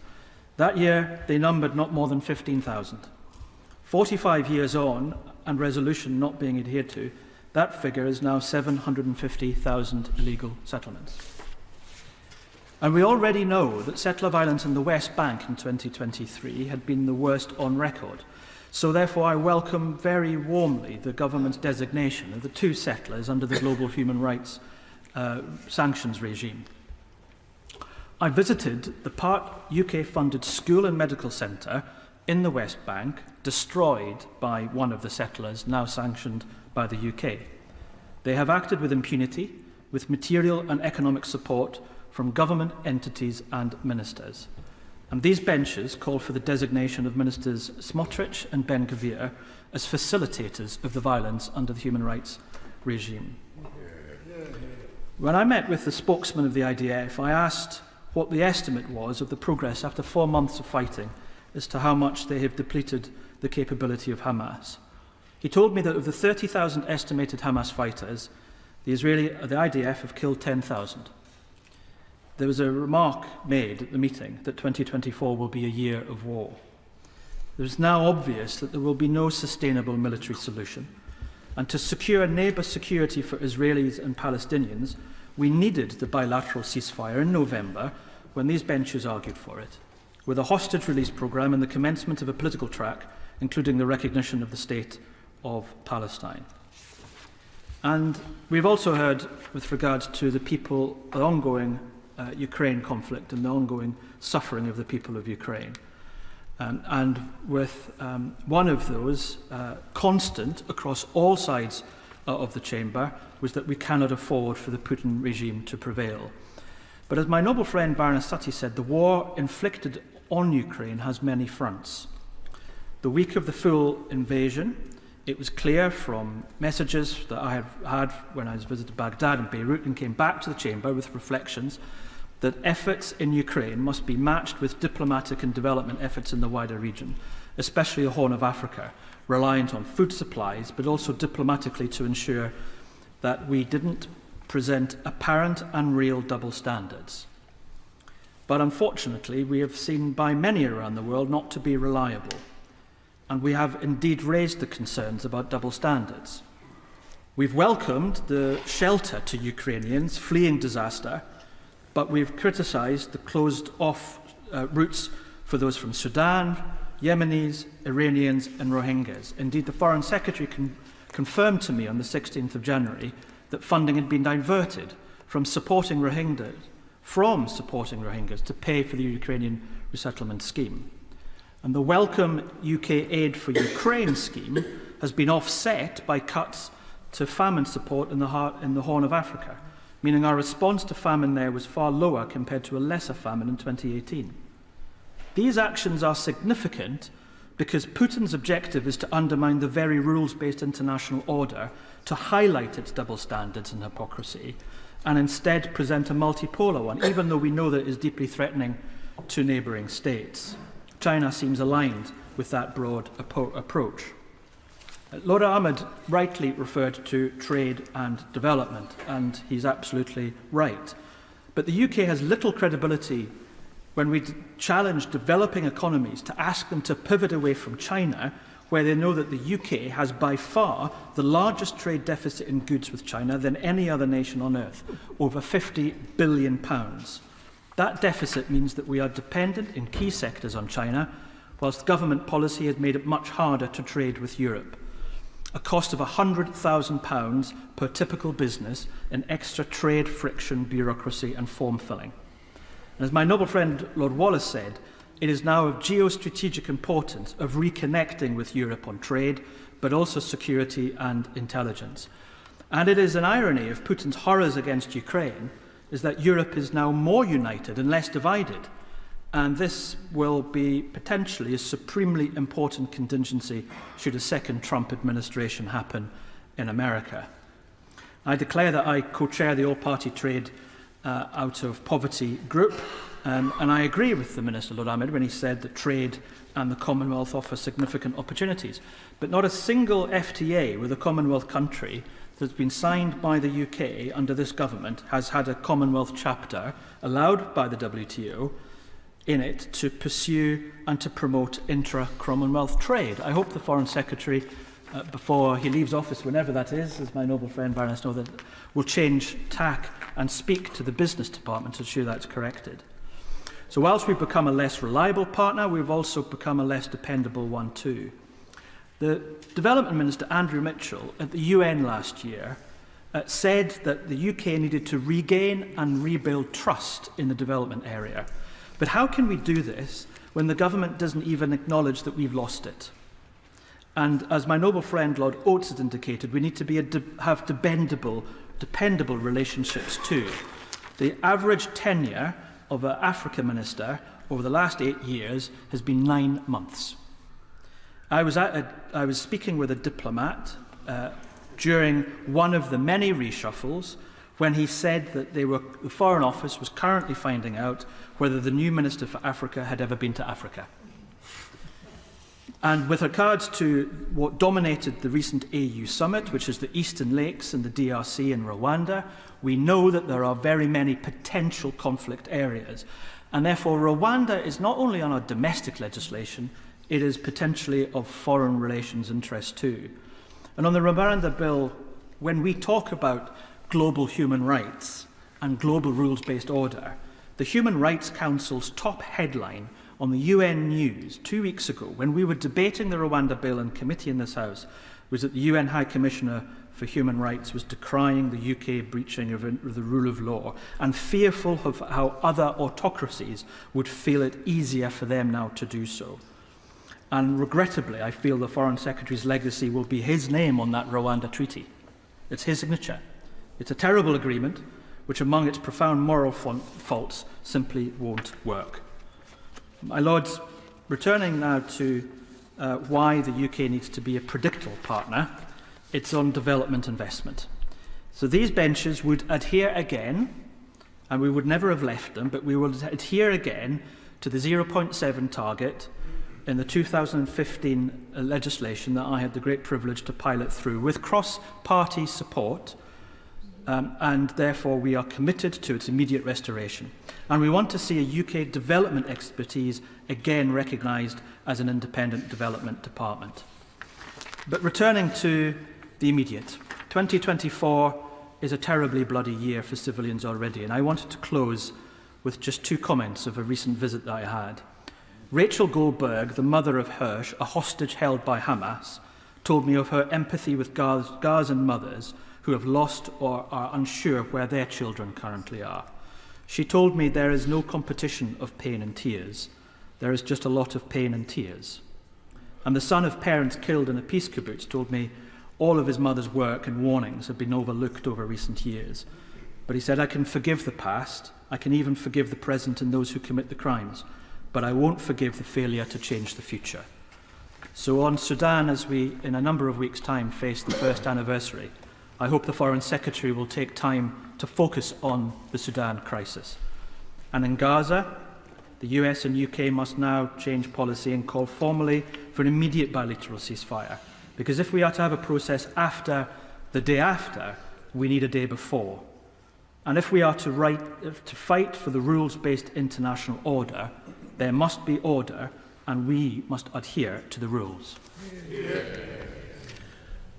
That year, they numbered not more than 15,000. 45 years on, and resolution not being adhered to, that figure is now 750,000 illegal settlements. And we already know that settler violence in the West Bank in 2023 had been the worst on record. So therefore I welcome very warmly the government's designation of the 2 settlers under the global human rights sanctions regime. I visited the part UK-funded school and medical centre in the West Bank, destroyed by one of the settlers, now sanctioned by the UK. They have acted with impunity, with material and economic support from government entities and ministers. And these benches call for the designation of Ministers Smotrich and Ben-Gvir as facilitators of the violence under the human rights regime. When I met with the spokesman of the IDF, I asked what the estimate was of the progress after 4 months of fighting as to how much they have depleted the capability of Hamas. He told me that of the 30,000 estimated Hamas fighters, the IDF have killed 10,000. There was a remark made at the meeting that 2024 will be a year of war. It is now obvious that there will be no sustainable military solution, and to secure neighbour security for Israelis and Palestinians, we needed the bilateral ceasefire in November when these benches argued for it, with a hostage release programme and the commencement of a political track, including the recognition of the state of Palestine. And we've also heard, with regard to the ongoing Ukraine conflict and the ongoing suffering of the people of Ukraine. And with one of those constant across all sides of the chamber was that we cannot afford for the Putin regime to prevail. But as my noble friend Baroness Sutty said, the war inflicted on Ukraine has many fronts. The week of the full invasion, it was clear from messages that I have had when I visited Baghdad and Beirut and came back to the chamber with reflections that efforts in Ukraine must be matched with diplomatic and development efforts in the wider region, especially the Horn of Africa, reliant on food supplies, but also diplomatically to ensure that we didn't present apparent and real double standards. But unfortunately, we have seen by many around the world not to be reliable, and we have indeed raised the concerns about double standards. We've welcomed the shelter to Ukrainians fleeing disaster, but we've criticised the closed-off routes for those from Sudan, Yemenis, Iranians and Rohingyas. Indeed, the Foreign Secretary confirmed to me on the 16th of January that funding had been diverted from supporting Rohingyas to pay for the Ukrainian resettlement scheme. And the welcome UK Aid for Ukraine scheme has been offset by cuts to famine support in the Horn of Africa, meaning our response to famine there was far lower compared to a lesser famine in 2018. These actions are significant because Putin's objective is to undermine the very rules-based international order, to highlight its double standards and hypocrisy, and instead present a multipolar one, even though we know that it is deeply threatening to neighbouring states. China seems aligned with that broad approach. Lord Ahmed rightly referred to trade and development, and he's absolutely right. But the UK has little credibility when we challenge developing economies to ask them to pivot away from China where they know that the UK has by far the largest trade deficit in goods with China than any other nation on earth, over £50 billion. That deficit means that we are dependent in key sectors on China, whilst government policy has made it much harder to trade with Europe. A cost of £100,000 per typical business in extra trade, friction, bureaucracy and form filling. And as my noble friend Lord Wallace said, it is now of geostrategic importance of reconnecting with Europe on trade, but also security and intelligence. And it is an irony of Putin's horrors against Ukraine is that Europe is now more united and less divided. And this will be potentially a supremely important contingency should a second Trump administration happen in America. I declare that I co-chair the All-Party Trade Out of Poverty group, and I agree with the Minister, Lord Ahmed, when he said that trade and the Commonwealth offer significant opportunities. But not a single FTA with a Commonwealth country that's been signed by the UK under this government has had a Commonwealth chapter allowed by the WTO in it to pursue and to promote intra-Commonwealth trade. I hope the Foreign Secretary, before he leaves office, whenever that is, as my noble friend Baroness know, that will change tack and speak to the business department to ensure that's corrected. So whilst we've become a less reliable partner, we've also become a less dependable one too. The Development Minister, Andrew Mitchell, at the UN last year said that the UK needed to regain and rebuild trust in the development area. But how can we do this when the government doesn't even acknowledge that we've lost it? And as my noble friend Lord Oates has indicated, we need to have dependable relationships too. The average tenure of an Africa minister over the last 8 years has been 9 months. I was speaking with a diplomat during one of the many reshuffles when he said that the Foreign Office was currently finding out whether the new Minister for Africa had ever been to Africa. And with regards to what dominated the recent AU summit, which is the Eastern Lakes and the DRC and Rwanda, we know that there are very many potential conflict areas. And therefore, Rwanda is not only on our domestic legislation, it is potentially of foreign relations interest too. And on the Rwanda bill, when we talk about global human rights and global rules-based order, the Human Rights Council's top headline on the UN News 2 weeks ago, when we were debating the Rwanda bill in committee in this House, was that the UN High Commissioner for Human Rights was decrying the UK breaching of the rule of law and fearful of how other autocracies would feel it easier for them now to do so. And regrettably, I feel the Foreign Secretary's legacy will be his name on that Rwanda treaty. It's his signature. It's a terrible agreement, which among its profound moral faults simply won't work. My Lords, returning now to why the UK needs to be a predictable partner, it's on development investment. So these benches would adhere again, and we would never have left them, but we will adhere again to the 0.7 target in the 2015 legislation that I had the great privilege to pilot through with cross-party support, and therefore we are committed to its immediate restoration. And we want to see a UK development expertise again recognised as an independent development department. But returning to the immediate, 2024 is a terribly bloody year for civilians already, and I wanted to close with just 2 comments of a recent visit that I had. Rachel Goldberg, the mother of Hirsch, a hostage held by Hamas, told me of her empathy with Gazan mothers who have lost or are unsure where their children currently are. She told me there is no competition of pain and tears. There is just a lot of pain and tears. And the son of parents killed in a peace kibbutz told me all of his mother's work and warnings have been overlooked over recent years. But he said, I can forgive the past, I can even forgive the present and those who commit the crimes, but I won't forgive the failure to change the future. So on Sudan, as we, in a number of weeks' time, face the first anniversary, I hope the Foreign Secretary will take time to focus on the Sudan crisis. And in Gaza, the US and UK must now change policy and call formally for an immediate bilateral ceasefire. Because if we are to have a process after the day after, we need a day before. And if we are to fight for the rules-based international order, there must be order, and we must adhere to the rules.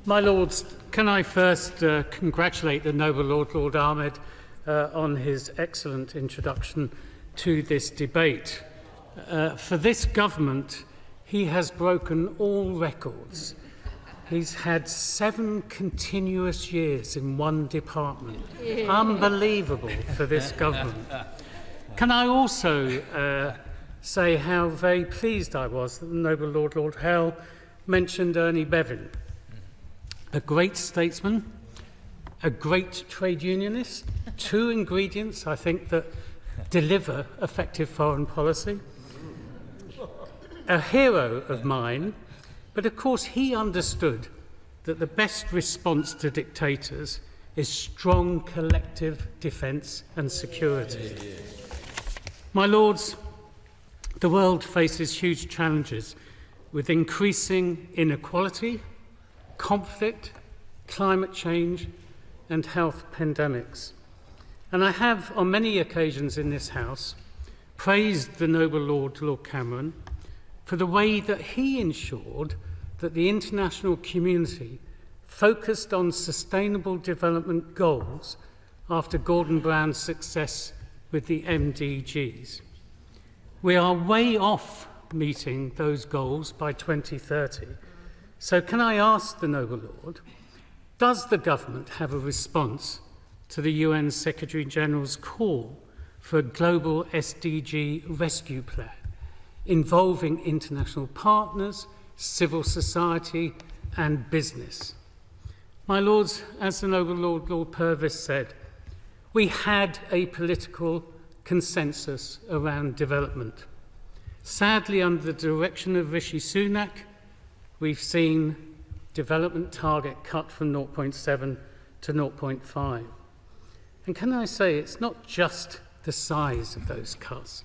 My Lords, can I first congratulate the noble Lord Ahmed on his excellent introduction to this debate. For this government, he has broken all records. He's had 7 continuous years in one department. Unbelievable for this government. Can I also say how very pleased I was that the noble Lord Hell mentioned Ernie Bevin, a great statesman, a great trade unionist, 2 ingredients, I think, that deliver effective foreign policy. A hero of mine, but of course he understood that the best response to dictators is strong collective defence and security. My Lords, the world faces huge challenges with increasing inequality, conflict, climate change and health pandemics. And I have, on many occasions in this House, praised the noble Lord Cameron for the way that he ensured that the international community focused on sustainable development goals after Gordon Brown's success with the MDGs. We are way off meeting those goals by 2030. So can I ask the noble Lord, does the government have a response to the UN Secretary-General's call for a global SDG rescue plan involving international partners, civil society and business? My Lords, as the noble Lord Purvis said, we had a political consensus around development. Sadly, under the direction of Rishi Sunak, we've seen development target cut from 0.7 to 0.5. And can I say, it's not just the size of those cuts,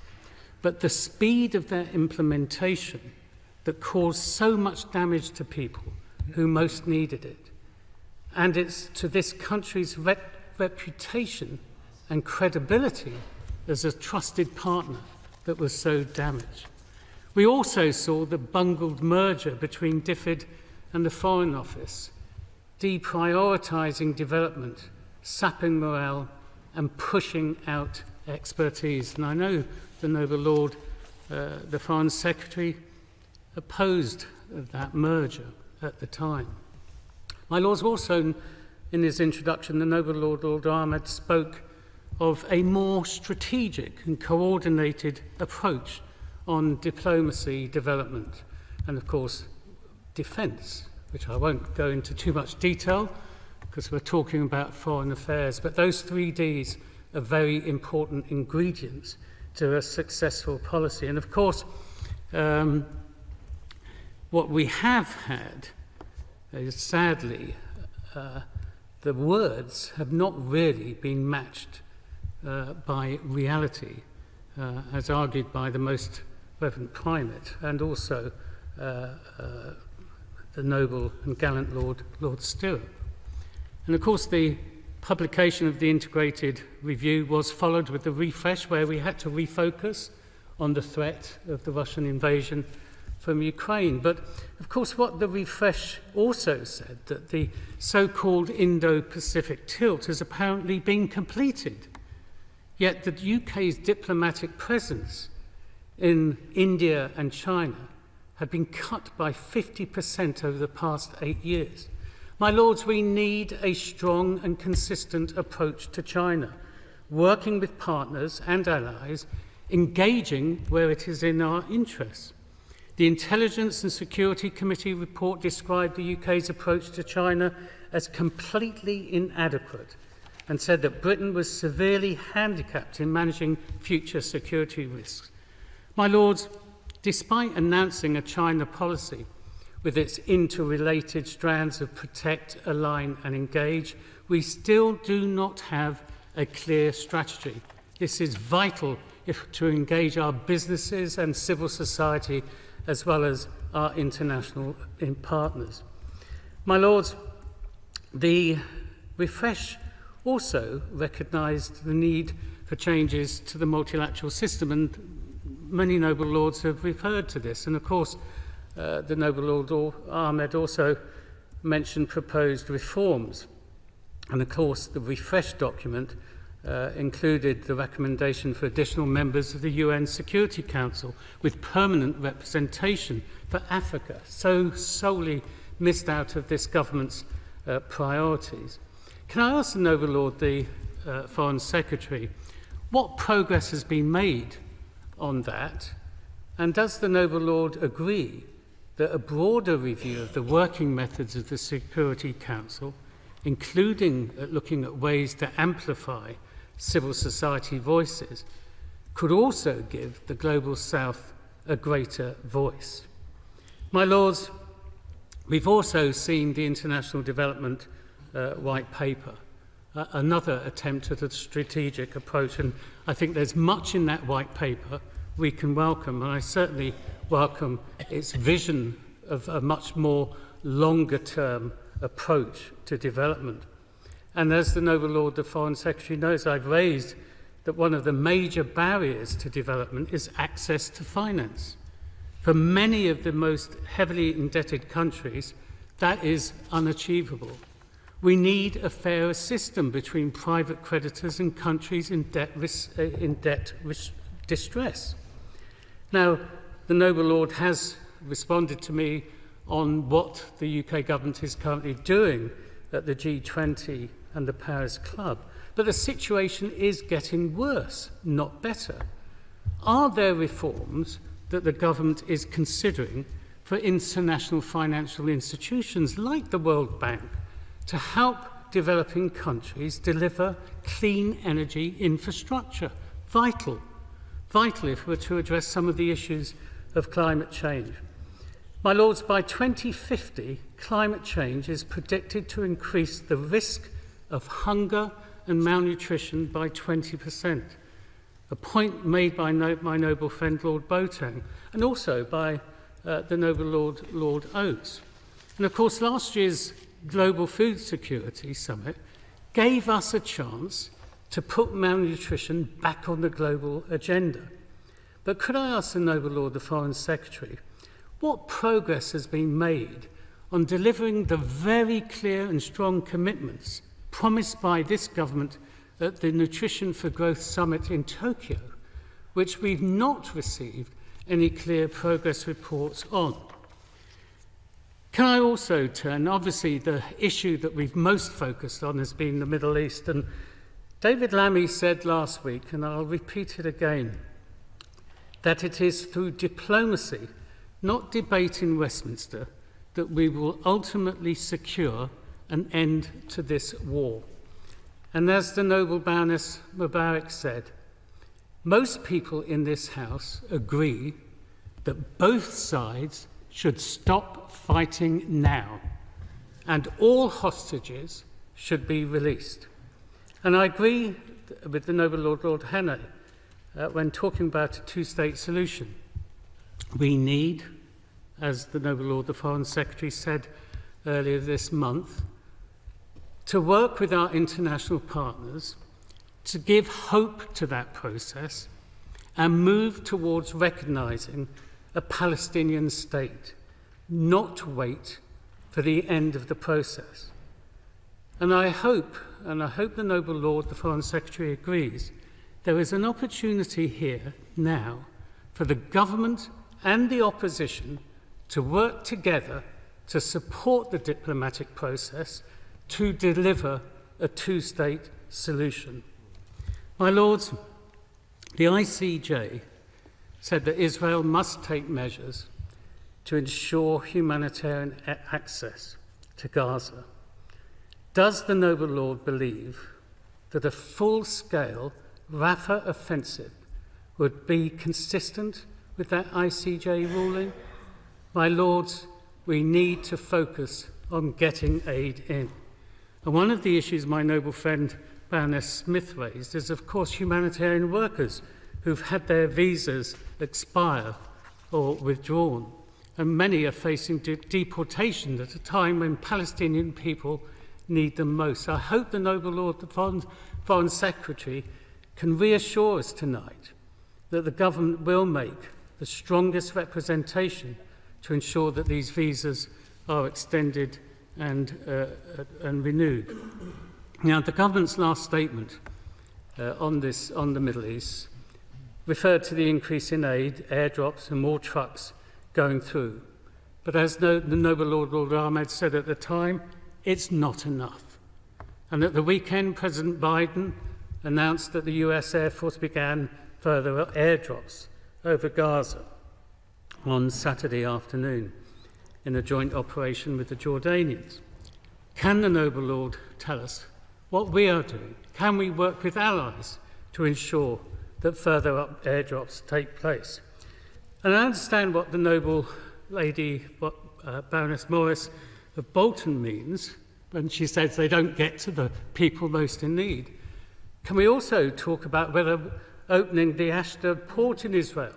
but the speed of their implementation that caused so much damage to people who most needed it. And it's to this country's reputation and credibility as a trusted partner that was so damaged. We also saw the bungled merger between DFID and the Foreign Office, deprioritising development, sapping morale and pushing out expertise. And I know the noble Lord, the Foreign Secretary, opposed that merger at the time. My Lords, also in his introduction, the noble Lord Ahmed spoke of a more strategic and coordinated approach on diplomacy, development, and of course, defence, which I won't go into too much detail because we're talking about foreign affairs, but those 3 Ds are very important ingredients to a successful policy. And of course, what we have had is sadly, the words have not really been matched by reality, as argued by the most reverend primate and also the noble and gallant Lord Stewart. And of course the publication of the integrated review was followed with the refresh, where we had to refocus on the threat of the Russian invasion from Ukraine. But of course what the refresh also said, that the so-called Indo-Pacific tilt has apparently been completed. Yet the UK's diplomatic presence in India and China had been cut by 50% over the past 8 years. My Lords, we need a strong and consistent approach to China, working with partners and allies, engaging where it is in our interests. The Intelligence and Security Committee report described the UK's approach to China as completely inadequate and said that Britain was severely handicapped in managing future security risks. My Lords, despite announcing a China policy with its interrelated strands of protect, align and engage, we still do not have a clear strategy. This is vital to engage our businesses and civil society as well as our international partners. My Lords, the refresh also recognised the need for changes to the multilateral system, and many noble lords have referred to this. And of course, the noble Lord Ahmed also mentioned proposed reforms. And of course, the refreshed document included the recommendation for additional members of the UN Security Council with permanent representation for Africa, so solely missed out of this government's priorities. Can I ask the noble Lord, the Foreign Secretary, what progress has been made on that? And does the noble Lord agree that a broader review of the working methods of the Security Council, including looking at ways to amplify civil society voices, could also give the Global South a greater voice? My Lords, we've also seen the International Development White Paper, another attempt at a strategic approach, and I think there's much in that white paper we can welcome, and I certainly welcome its vision of a much more longer-term approach to development. And as the noble Lord, the Foreign Secretary, knows, I've raised that one of the major barriers to development is access to finance. For many of the most heavily indebted countries, that is unachievable. We need a fairer system between private creditors and countries in debt distress. Now, the noble Lord has responded to me on what the UK government is currently doing at the G20 and the Paris Club, but the situation is getting worse, not better. Are there reforms that the government is considering for international financial institutions like the World Bank to help developing countries deliver clean energy infrastructure? Vital if we're to address some of the issues of climate change. My Lords, by 2050, climate change is predicted to increase the risk of hunger and malnutrition by 20%, a point made by my noble friend Lord Boateng, and also by the noble Lord Oates. And of course, last year's Global Food Security Summit gave us a chance to put malnutrition back on the global agenda. But could I ask the noble Lord, the Foreign Secretary, what progress has been made on delivering the very clear and strong commitments promised by this government at the Nutrition for Growth Summit in Tokyo, which we've not received any clear progress reports on? Can I also turn, obviously the issue that we've most focused on has been the Middle East, and David Lammy said last week, and I'll repeat it again, that it is through diplomacy, not debate in Westminster, that we will ultimately secure an end to this war. And as the noble Baroness Mubarak said, most people in this House agree that both sides should stop fighting now, and all hostages should be released. And I agree with the noble Lord Hannay when talking about a two-state solution. We need, as the noble Lord, the Foreign Secretary, said earlier this month, to work with our international partners to give hope to that process and move towards recognising a Palestinian state, not wait for the end of the process. And I hope the noble Lord, the Foreign Secretary, agrees, there is an opportunity here now for the government and the opposition to work together to support the diplomatic process to deliver a two-state solution. My Lords, the ICJ said that Israel must take measures to ensure humanitarian access to Gaza. Does the noble Lord believe that a full-scale Rafah offensive would be consistent with that ICJ ruling? My Lords, we need to focus on getting aid in. And one of the issues my noble friend Baroness Smith raised is, of course, humanitarian workers who've had their visas expire or withdrawn. And many are facing deportation at a time when Palestinian people need them most. I hope the noble Lord, the Foreign Secretary, can reassure us tonight that the government will make the strongest representation to ensure that these visas are extended and renewed. Now, the government's last statement on the Middle East referred to the increase in aid, airdrops and more trucks going through. But as the Noble Lord Ahmed said at the time, it's not enough. And at the weekend, President Biden announced that the US Air Force began further airdrops over Gaza on Saturday afternoon in a joint operation with the Jordanians. Can the Noble Lord tell us what we are doing? Can we work with allies to ensure that further airdrops take place? And I understand what the Noble Lady, Baroness Morris of Bolton means when she says they don't get to the people most in need. Can we also talk about whether opening the Ashdod port in Israel,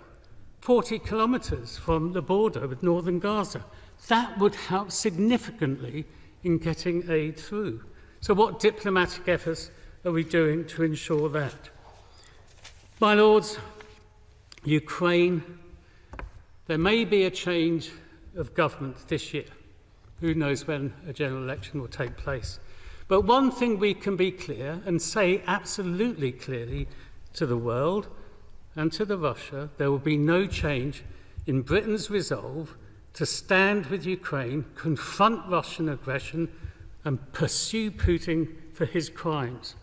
40 kilometres from the border with northern Gaza, that would help significantly in getting aid through? So what diplomatic efforts are we doing to ensure that? My lords, Ukraine, there may be a change of government this year. Who knows when a general election will take place? But one thing we can be clear and say absolutely clearly to the world and to the Russia, there will be no change in Britain's resolve to stand with Ukraine, confront Russian aggression and pursue Putin for his crimes.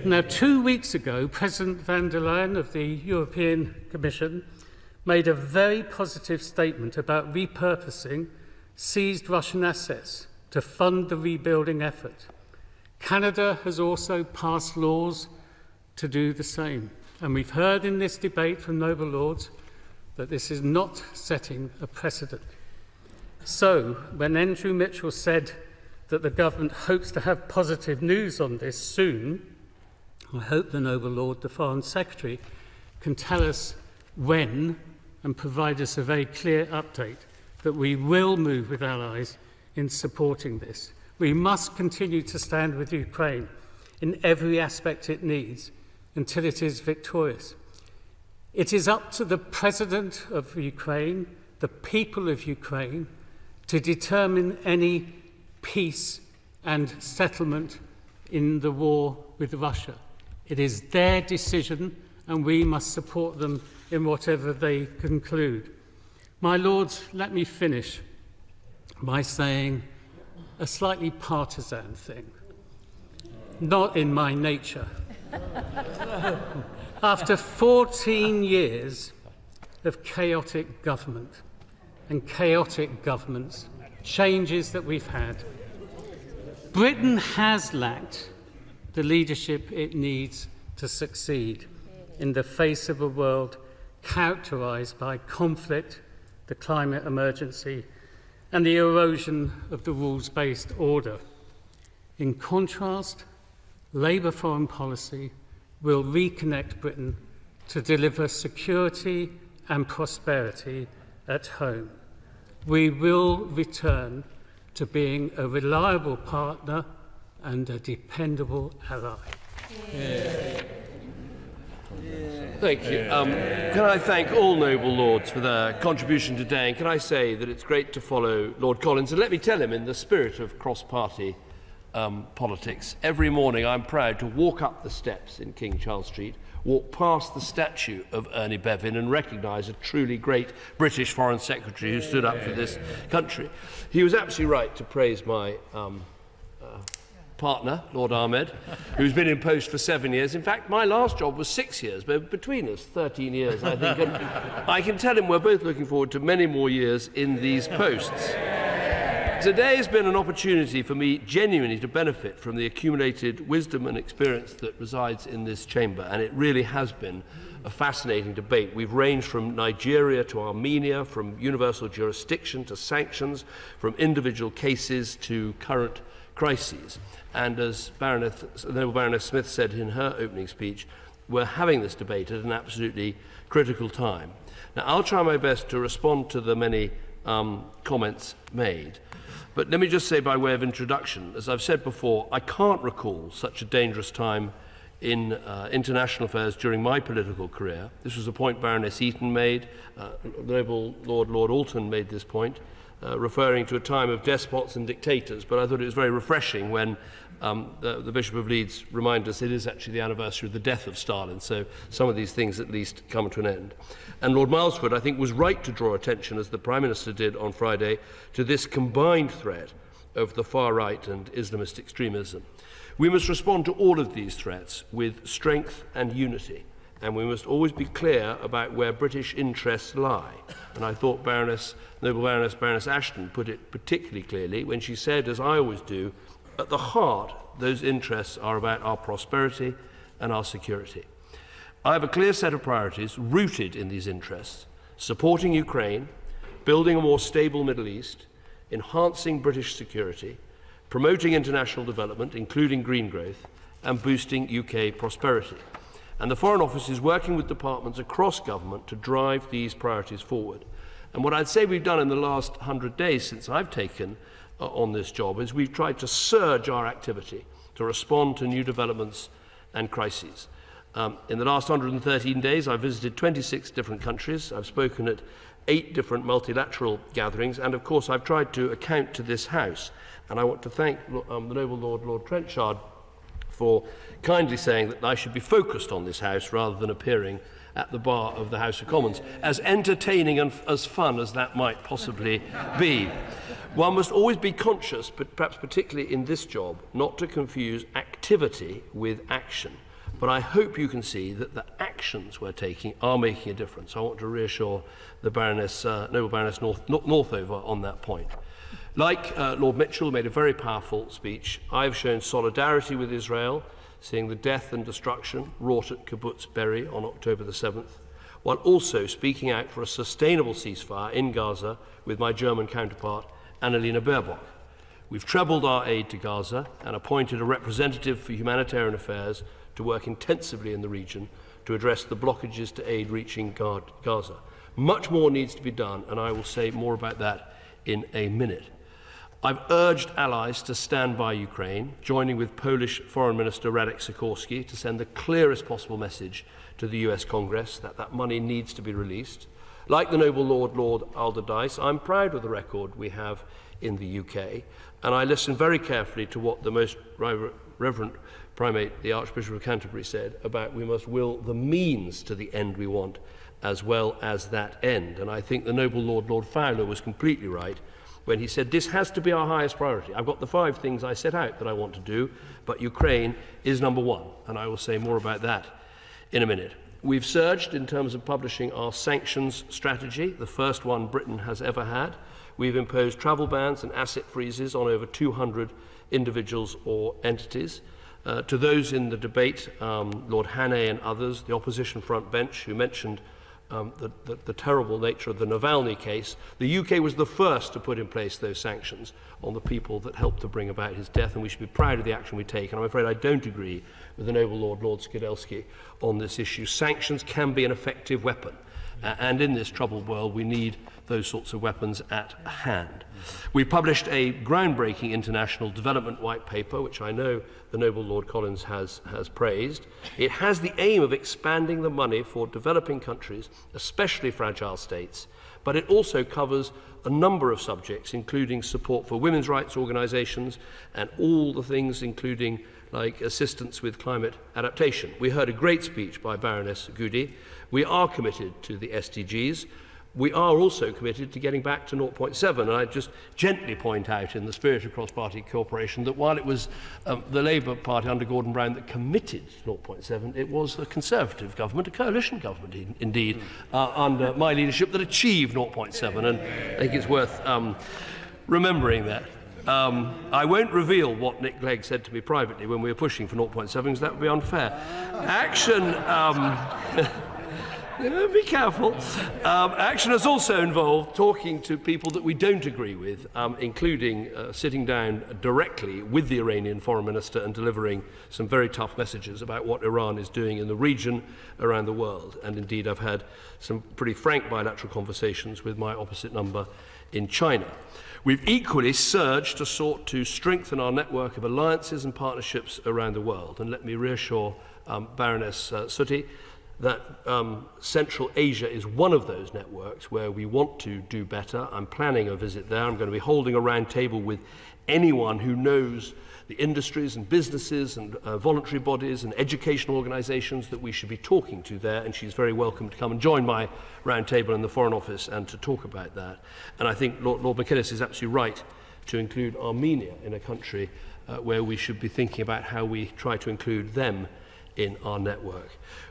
Now, 2 weeks ago, President van der Leyen of the European Commission made a very positive statement about repurposing seized Russian assets to fund the rebuilding effort. Canada has also passed laws to do the same. And we've heard in this debate from Noble Lords that this is not setting a precedent. So, when Andrew Mitchell said that the government hopes to have positive news on this soon, I hope the Noble Lord, the Foreign Secretary, can tell us when and provide us a very clear update that we will move with allies in supporting this. We must continue to stand with Ukraine in every aspect it needs until it is victorious. It is up to the President of Ukraine, the people of Ukraine, to determine any peace and settlement in the war with Russia. It is their decision, and we must support them in whatever they conclude. My lords, let me finish by saying a slightly partisan thing, not in my nature. After 14 years of chaotic government and chaotic governments, changes that we've had, Britain has lacked the leadership it needs to succeed in the face of a world characterised by conflict, the climate emergency, and the erosion of the rules-based order. In contrast, Labour foreign policy will reconnect Britain to deliver security and prosperity at home. We will return to being a reliable partner and a dependable ally. Yeah. Thank you. Can I thank all noble lords for their contribution today, and can I say that it's great to follow Lord Collins, and let me tell him, in the spirit of cross-party politics, every morning I'm proud to walk up the steps in King Charles Street, walk past the statue of Ernie Bevin and recognise a truly great British Foreign Secretary who stood up for this country. He was absolutely right to praise my partner, Lord Ahmed, who's been in post for 7 years. In fact, my last job was 6 years, but between us, 13 years, I think. And I can tell him we're both looking forward to many more years in these posts. Today has been an opportunity for me genuinely to benefit from the accumulated wisdom and experience that resides in this chamber, and it really has been a fascinating debate. We've ranged from Nigeria to Armenia, from universal jurisdiction to sanctions, from individual cases to current crises. And as Noble Baroness Smith said in her opening speech, we're having this debate at an absolutely critical time. Now, I'll try my best to respond to the many comments made. But let me just say by way of introduction, as I've said before, I can't recall such a dangerous time in international affairs during my political career. This was a point Baroness Eaton made, the Noble Lord Alton made this point, referring to a time of despots and dictators, but I thought it was very refreshing when the Bishop of Leeds reminded us it is actually the anniversary of the death of Stalin, so some of these things at least come to an end. And Lord Milesford, I think, was right to draw attention, as the Prime Minister did on Friday, to this combined threat of the far right and Islamist extremism. We must respond to all of these threats with strength and unity, and we must always be clear about where British interests lie. And I thought Noble Baroness Ashton put it particularly clearly when she said, as I always do, at the heart, those interests are about our prosperity and our security. I have a clear set of priorities rooted in these interests: supporting Ukraine, building a more stable Middle East, enhancing British security, promoting international development, including green growth, and boosting UK prosperity. And the Foreign Office is working with departments across government to drive these priorities forward. And what I'd say we've done in the last 100 days since I've taken on this job is we've tried to surge our activity to respond to new developments and crises. In the last 113 days, I've visited 26 different countries. I've spoken at 8 different multilateral gatherings, and of course I've tried to account to this House. And I want to thank the Noble Lord Trenchard for kindly saying that I should be focused on this House rather than appearing at the bar of the House of Commons, as entertaining and as fun as that might possibly be. One must always be conscious, but perhaps particularly in this job, not to confuse activity with action. But I hope you can see that the actions we're taking are making a difference. I want to reassure the Noble Baroness Northover on that point. Like Lord Mitchell made a very powerful speech, I've shown solidarity with Israel, seeing the death and destruction wrought at Kibbutz Be'eri on October the 7th, while also speaking out for a sustainable ceasefire in Gaza with my German counterpart, Annalena Baerbock. We've trebled our aid to Gaza and appointed a representative for humanitarian affairs to work intensively in the region to address the blockages to aid reaching Gaza. Much more needs to be done, and I will say more about that in a minute. I've urged allies to stand by Ukraine, joining with Polish Foreign Minister Radek Sikorski to send the clearest possible message to the US Congress that that money needs to be released. Like the Noble Lord Alderdice, I'm proud of the record we have in the UK, and I listened very carefully to what the Most Reverend Primate, the Archbishop of Canterbury, said about we must will the means to the end we want as well as that end. And I think the Noble Lord Fowler was completely right when he said this has to be our highest priority. I've got the 5 things I set out that I want to do, but Ukraine is number 1, and I will say more about that in a minute. We've surged in terms of publishing our sanctions strategy, the first one Britain has ever had. We've imposed travel bans and asset freezes on over 200 individuals or entities. To those in the debate, Lord Hannay and others, the opposition front bench, who mentioned the terrible nature of the Navalny case, the UK was the first to put in place those sanctions on the people that helped to bring about his death, and we should be proud of the action we take. And I'm afraid I don't agree with the Noble Lord Skidelsky on this issue. Sanctions can be an effective weapon, and in this troubled world we need those sorts of weapons at hand. We published a groundbreaking international development white paper, which I know the Noble Lord Collins has praised. It has the aim of expanding the money for developing countries, especially fragile states, but it also covers a number of subjects, including support for women's rights organisations and all the things including like assistance with climate adaptation. We heard a great speech by Baroness Goody. We are committed to the SDGs. We are also committed to getting back to 0.7, and I just gently point out in the spirit of cross-party cooperation that while it was the Labour Party under Gordon Brown that committed to 0.7, it was a Conservative government, a coalition government indeed, under my leadership that achieved 0.7, and I think it's worth remembering that. I won't reveal what Nick Clegg said to me privately when we were pushing for 0.7, because that would be unfair. Action... be careful. Action has also involved talking to people that we don't agree with, including sitting down directly with the Iranian foreign minister and delivering some very tough messages about what Iran is doing in the region, around the world. And indeed, I've had some pretty frank bilateral conversations with my opposite number in China. We've equally surged to strengthen our network of alliances and partnerships around the world. And let me reassure Baroness Sooty, that Central Asia is one of those networks where we want to do better. I'm planning a visit there. I'm going to be holding a round table with anyone who knows the industries and businesses and voluntary bodies and educational organisations that we should be talking to there, and she's very welcome to come and join my round table in the Foreign Office and to talk about that. And I think Lord McInnes is absolutely right to include Armenia in a country where we should be thinking about how we try to include them in our network.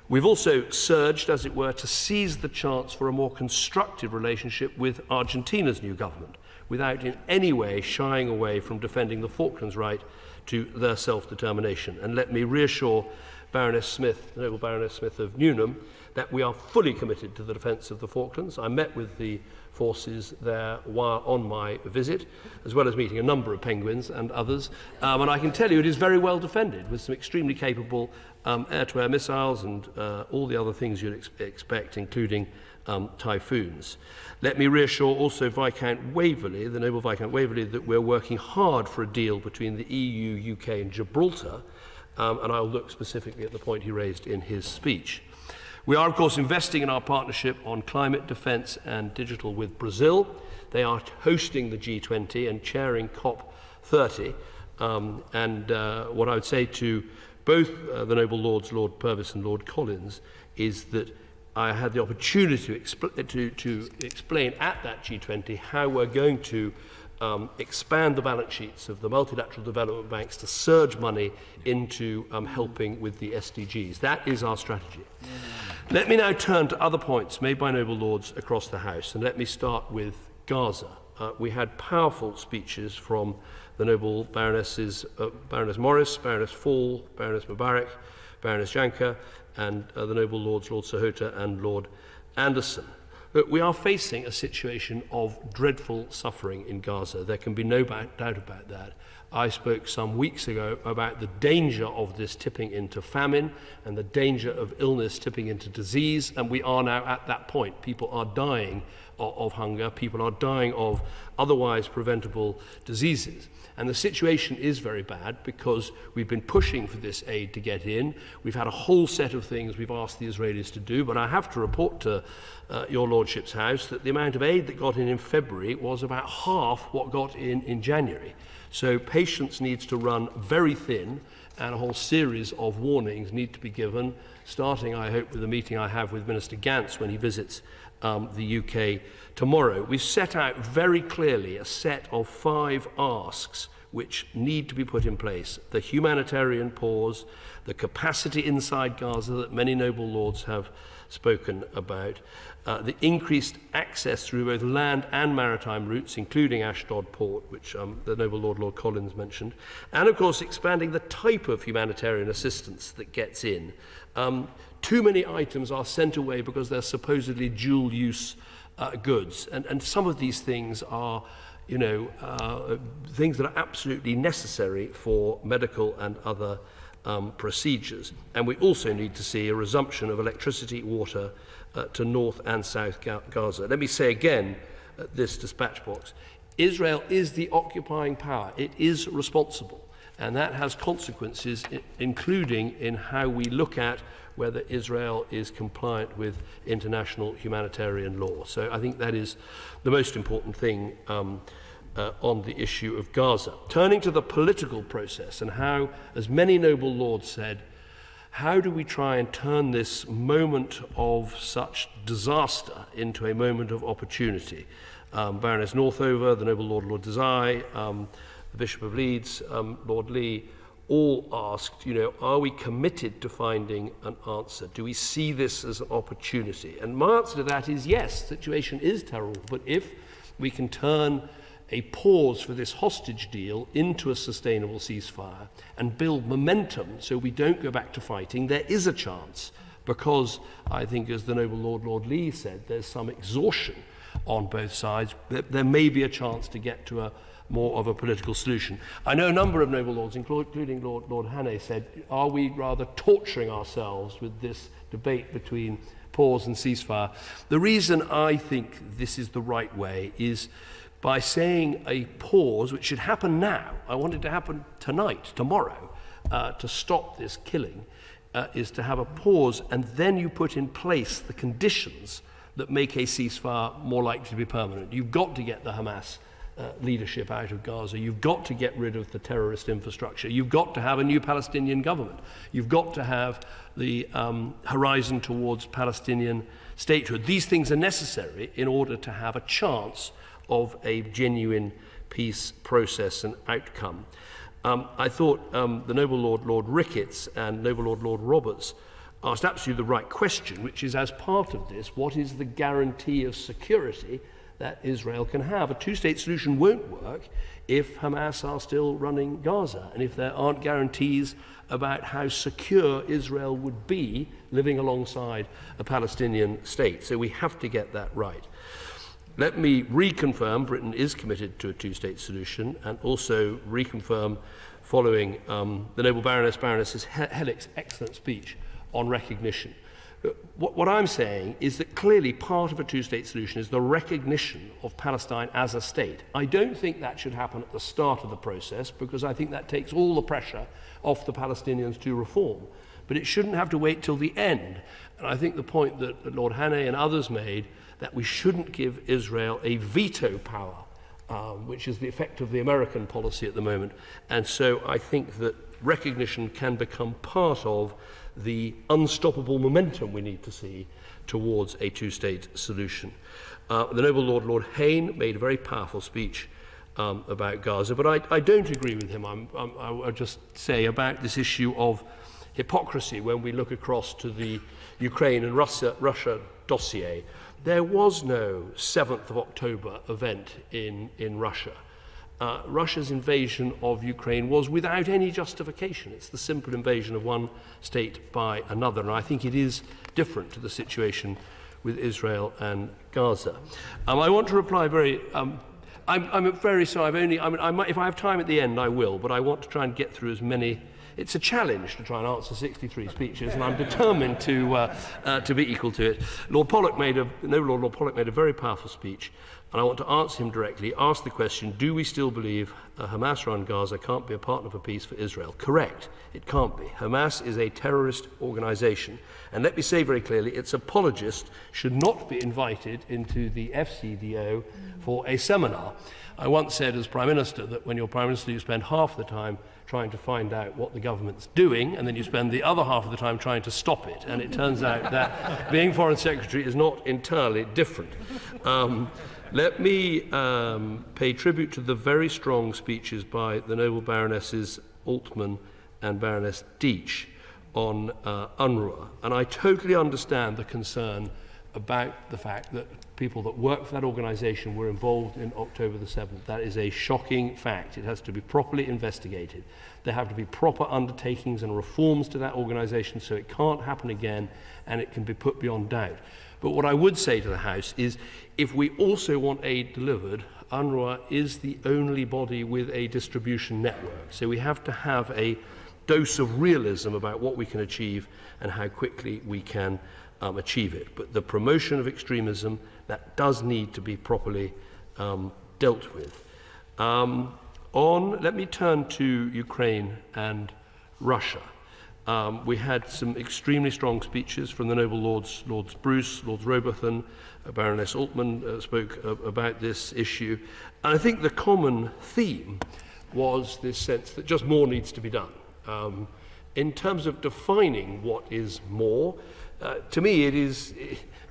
We've also surged, as it were, to seize the chance for a more constructive relationship with Argentina's new government, without in any way shying away from defending the Falklands' right to their self-determination. And let me reassure Baroness Smith, the noble Baroness Smith of Newnham, that we are fully committed to the defence of the Falklands. I met with the forces there while on my visit, as well as meeting a number of penguins and others. And I can tell you it is very well defended, with some extremely capable air-to-air missiles and all the other things you'd expect, including typhoons. Let me reassure also Viscount Waverley, the noble Viscount Waverley, that we're working hard for a deal between the EU, UK and Gibraltar, and I'll look specifically at the point he raised in his speech. We are, of course, investing in our partnership on climate, defence and digital with Brazil. They are hosting the G20 and chairing COP30. What I would say to both the noble lords, Lord Purvis and Lord Collins, is that I had the opportunity to explain at that G20 how we're going to expand the balance sheets of the multilateral development banks to surge money into helping with the SDGs. That is our strategy. Let me now turn to other points made by noble lords across the House, and let me start with Gaza. We had powerful speeches from the noble Baronesses, Baroness Morris, Baroness Fall, Baroness Mubarak, Baroness Janka, and the noble lords, Lord Sahota and Lord Anderson. But we are facing a situation of dreadful suffering in Gaza. There can be no doubt about that. I spoke some weeks ago about the danger of this tipping into famine and the danger of illness tipping into disease, and we are now at that point. People are dying of hunger, people are dying of otherwise preventable diseases. And the situation is very bad because we've been pushing for this aid to get in. We've had a whole set of things we've asked the Israelis to do, but I have to report to your Lordship's House that the amount of aid that got in February was about half what got in January. So patience needs to run very thin, and a whole series of warnings need to be given, starting, I hope, with the meeting I have with Minister Gantz when he visits the UK tomorrow. We've set out very clearly a set of 5 asks which need to be put in place. The humanitarian pause, the capacity inside Gaza that many noble lords have spoken about, the increased access through both land and maritime routes, including Ashdod Port, which the noble Lord Collins mentioned, and of course expanding the type of humanitarian assistance that gets in. Too many items are sent away because they're supposedly dual-use goods, and some of these things are, things that are absolutely necessary for medical and other procedures. And we also need to see a resumption of electricity, water to North and South Gaza. Let me say again at this dispatch box, Israel is the occupying power. It is responsible, and that has consequences, including in how we look at whether Israel is compliant with international humanitarian law. So I think that is the most important thing on the issue of Gaza. Turning to the political process and how, as many noble lords said, how do we try and turn this moment of such disaster into a moment of opportunity? Baroness Northover, the noble Lord Desai, the Bishop of Leeds, Lord Lee, all asked, are we committed to finding an answer? Do we see this as an opportunity? And my answer to that is yes, the situation is terrible, but if we can turn a pause for this hostage deal into a sustainable ceasefire and build momentum so we don't go back to fighting, there is a chance, because I think, as the noble Lord Lee said, there's some exhaustion on both sides. There may be a chance to get to a more of a political solution. I know a number of noble lords, including Lord Hannay, said, are we rather torturing ourselves with this debate between pause and ceasefire? The reason I think this is the right way is by saying a pause, which should happen now. I want it to happen tonight, tomorrow, to stop this killing, is to have a pause, and then you put in place the conditions that make a ceasefire more likely to be permanent. You've got to get the Hamas leadership out of Gaza. You've got to get rid of the terrorist infrastructure. You've got to have a new Palestinian government. You've got to have the horizon towards Palestinian statehood. These things are necessary in order to have a chance of a genuine peace process and outcome. I thought the Noble Lord Ricketts and Noble Lord Roberts asked absolutely the right question, which is, as part of this, what is the guarantee of security that Israel can have? A two-state solution won't work if Hamas are still running Gaza, and if there aren't guarantees about how secure Israel would be living alongside a Palestinian state. So we have to get that right. Let me reconfirm Britain is committed to a two-state solution, and also reconfirm, following the Noble Baroness Hellick's excellent speech on recognition. What I'm saying is that clearly part of a two-state solution is the recognition of Palestine as a state. I don't think that should happen at the start of the process, because I think that takes all the pressure off the Palestinians to reform. But it shouldn't have to wait till the end. And I think the point that Lord Hannay and others made, that we shouldn't give Israel a veto power, which is the effect of the American policy at the moment. And so I think that recognition can become part of the unstoppable momentum we need to see towards a two-state solution. The Noble Lord Hayne made a very powerful speech about Gaza, but I don't agree with him. I'll just say about this issue of hypocrisy when we look across to the Ukraine and Russia dossier. There was no 7th of October event in Russia. Russia's invasion of Ukraine was without any justification. It's the simple invasion of one state by another, and I think it is different to the situation with Israel and Gaza. I want to reply very... I'm very sorry. If I have time at the end, I will, but I want to try and get through as many... It's a challenge to try and answer 63 speeches, and I'm determined to be equal to it. Noble Lord Pollock made a very powerful speech, and I want to answer him directly. Ask the question, do we still believe Hamas-run Gaza can't be a partner for peace for Israel? Correct. It can't be. Hamas is a terrorist organization. And let me say very clearly, its apologists should not be invited into the FCDO for a seminar. I once said as Prime Minister that when you're Prime Minister, you spend half the time trying to find out what the government's doing, and then you spend the other half of the time trying to stop it. And it turns out that being Foreign Secretary is not entirely different. Let me pay tribute to the very strong speeches by the Noble Baronesses Altman and Baroness Deitch on UNRWA. And I totally understand the concern about the fact that people that work for that organisation were involved in October the 7th. That is a shocking fact. It has to be properly investigated. There have to be proper undertakings and reforms to that organisation so it can't happen again and it can be put beyond doubt. But what I would say to the House is, if we also want aid delivered, UNRWA is the only body with a distribution network. So we have to have a dose of realism about what we can achieve and how quickly we can achieve it. But the promotion of extremism, that does need to be properly dealt with. Let me turn to Ukraine and Russia. We had some extremely strong speeches from the Noble Lords Bruce, Lord Robertson, Baroness Altman spoke about this issue. And I think the common theme was this sense that just more needs to be done. In terms of defining what is more, to me it is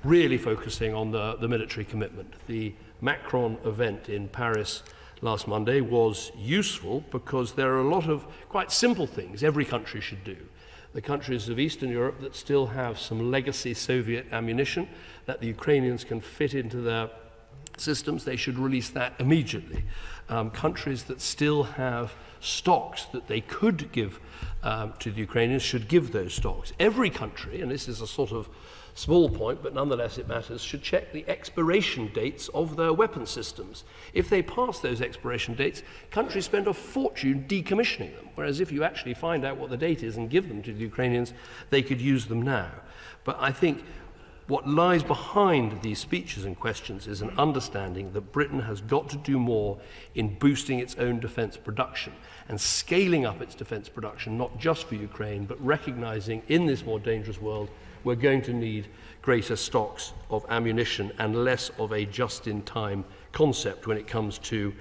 really focusing on the military commitment. The Macron event in Paris last Monday was useful because there are a lot of quite simple things every country should do. The countries of Eastern Europe that still have some legacy Soviet ammunition that the Ukrainians can fit into their systems, they should release that immediately. Countries that still have stocks that they could give to the Ukrainians should give those stocks. Every country, and this is a sort of small point, but nonetheless it matters, should check the expiration dates of their weapon systems. If they pass those expiration dates, countries spend a fortune decommissioning them, whereas if you actually find out what the date is and give them to the Ukrainians, they could use them now. But I think What lies behind these speeches and questions is an understanding that Britain has got to do more in boosting its own defence production and scaling up its defence production, not just for Ukraine, but recognising in this more dangerous world we're going to need greater stocks of ammunition and less of a just-in-time concept when it comes to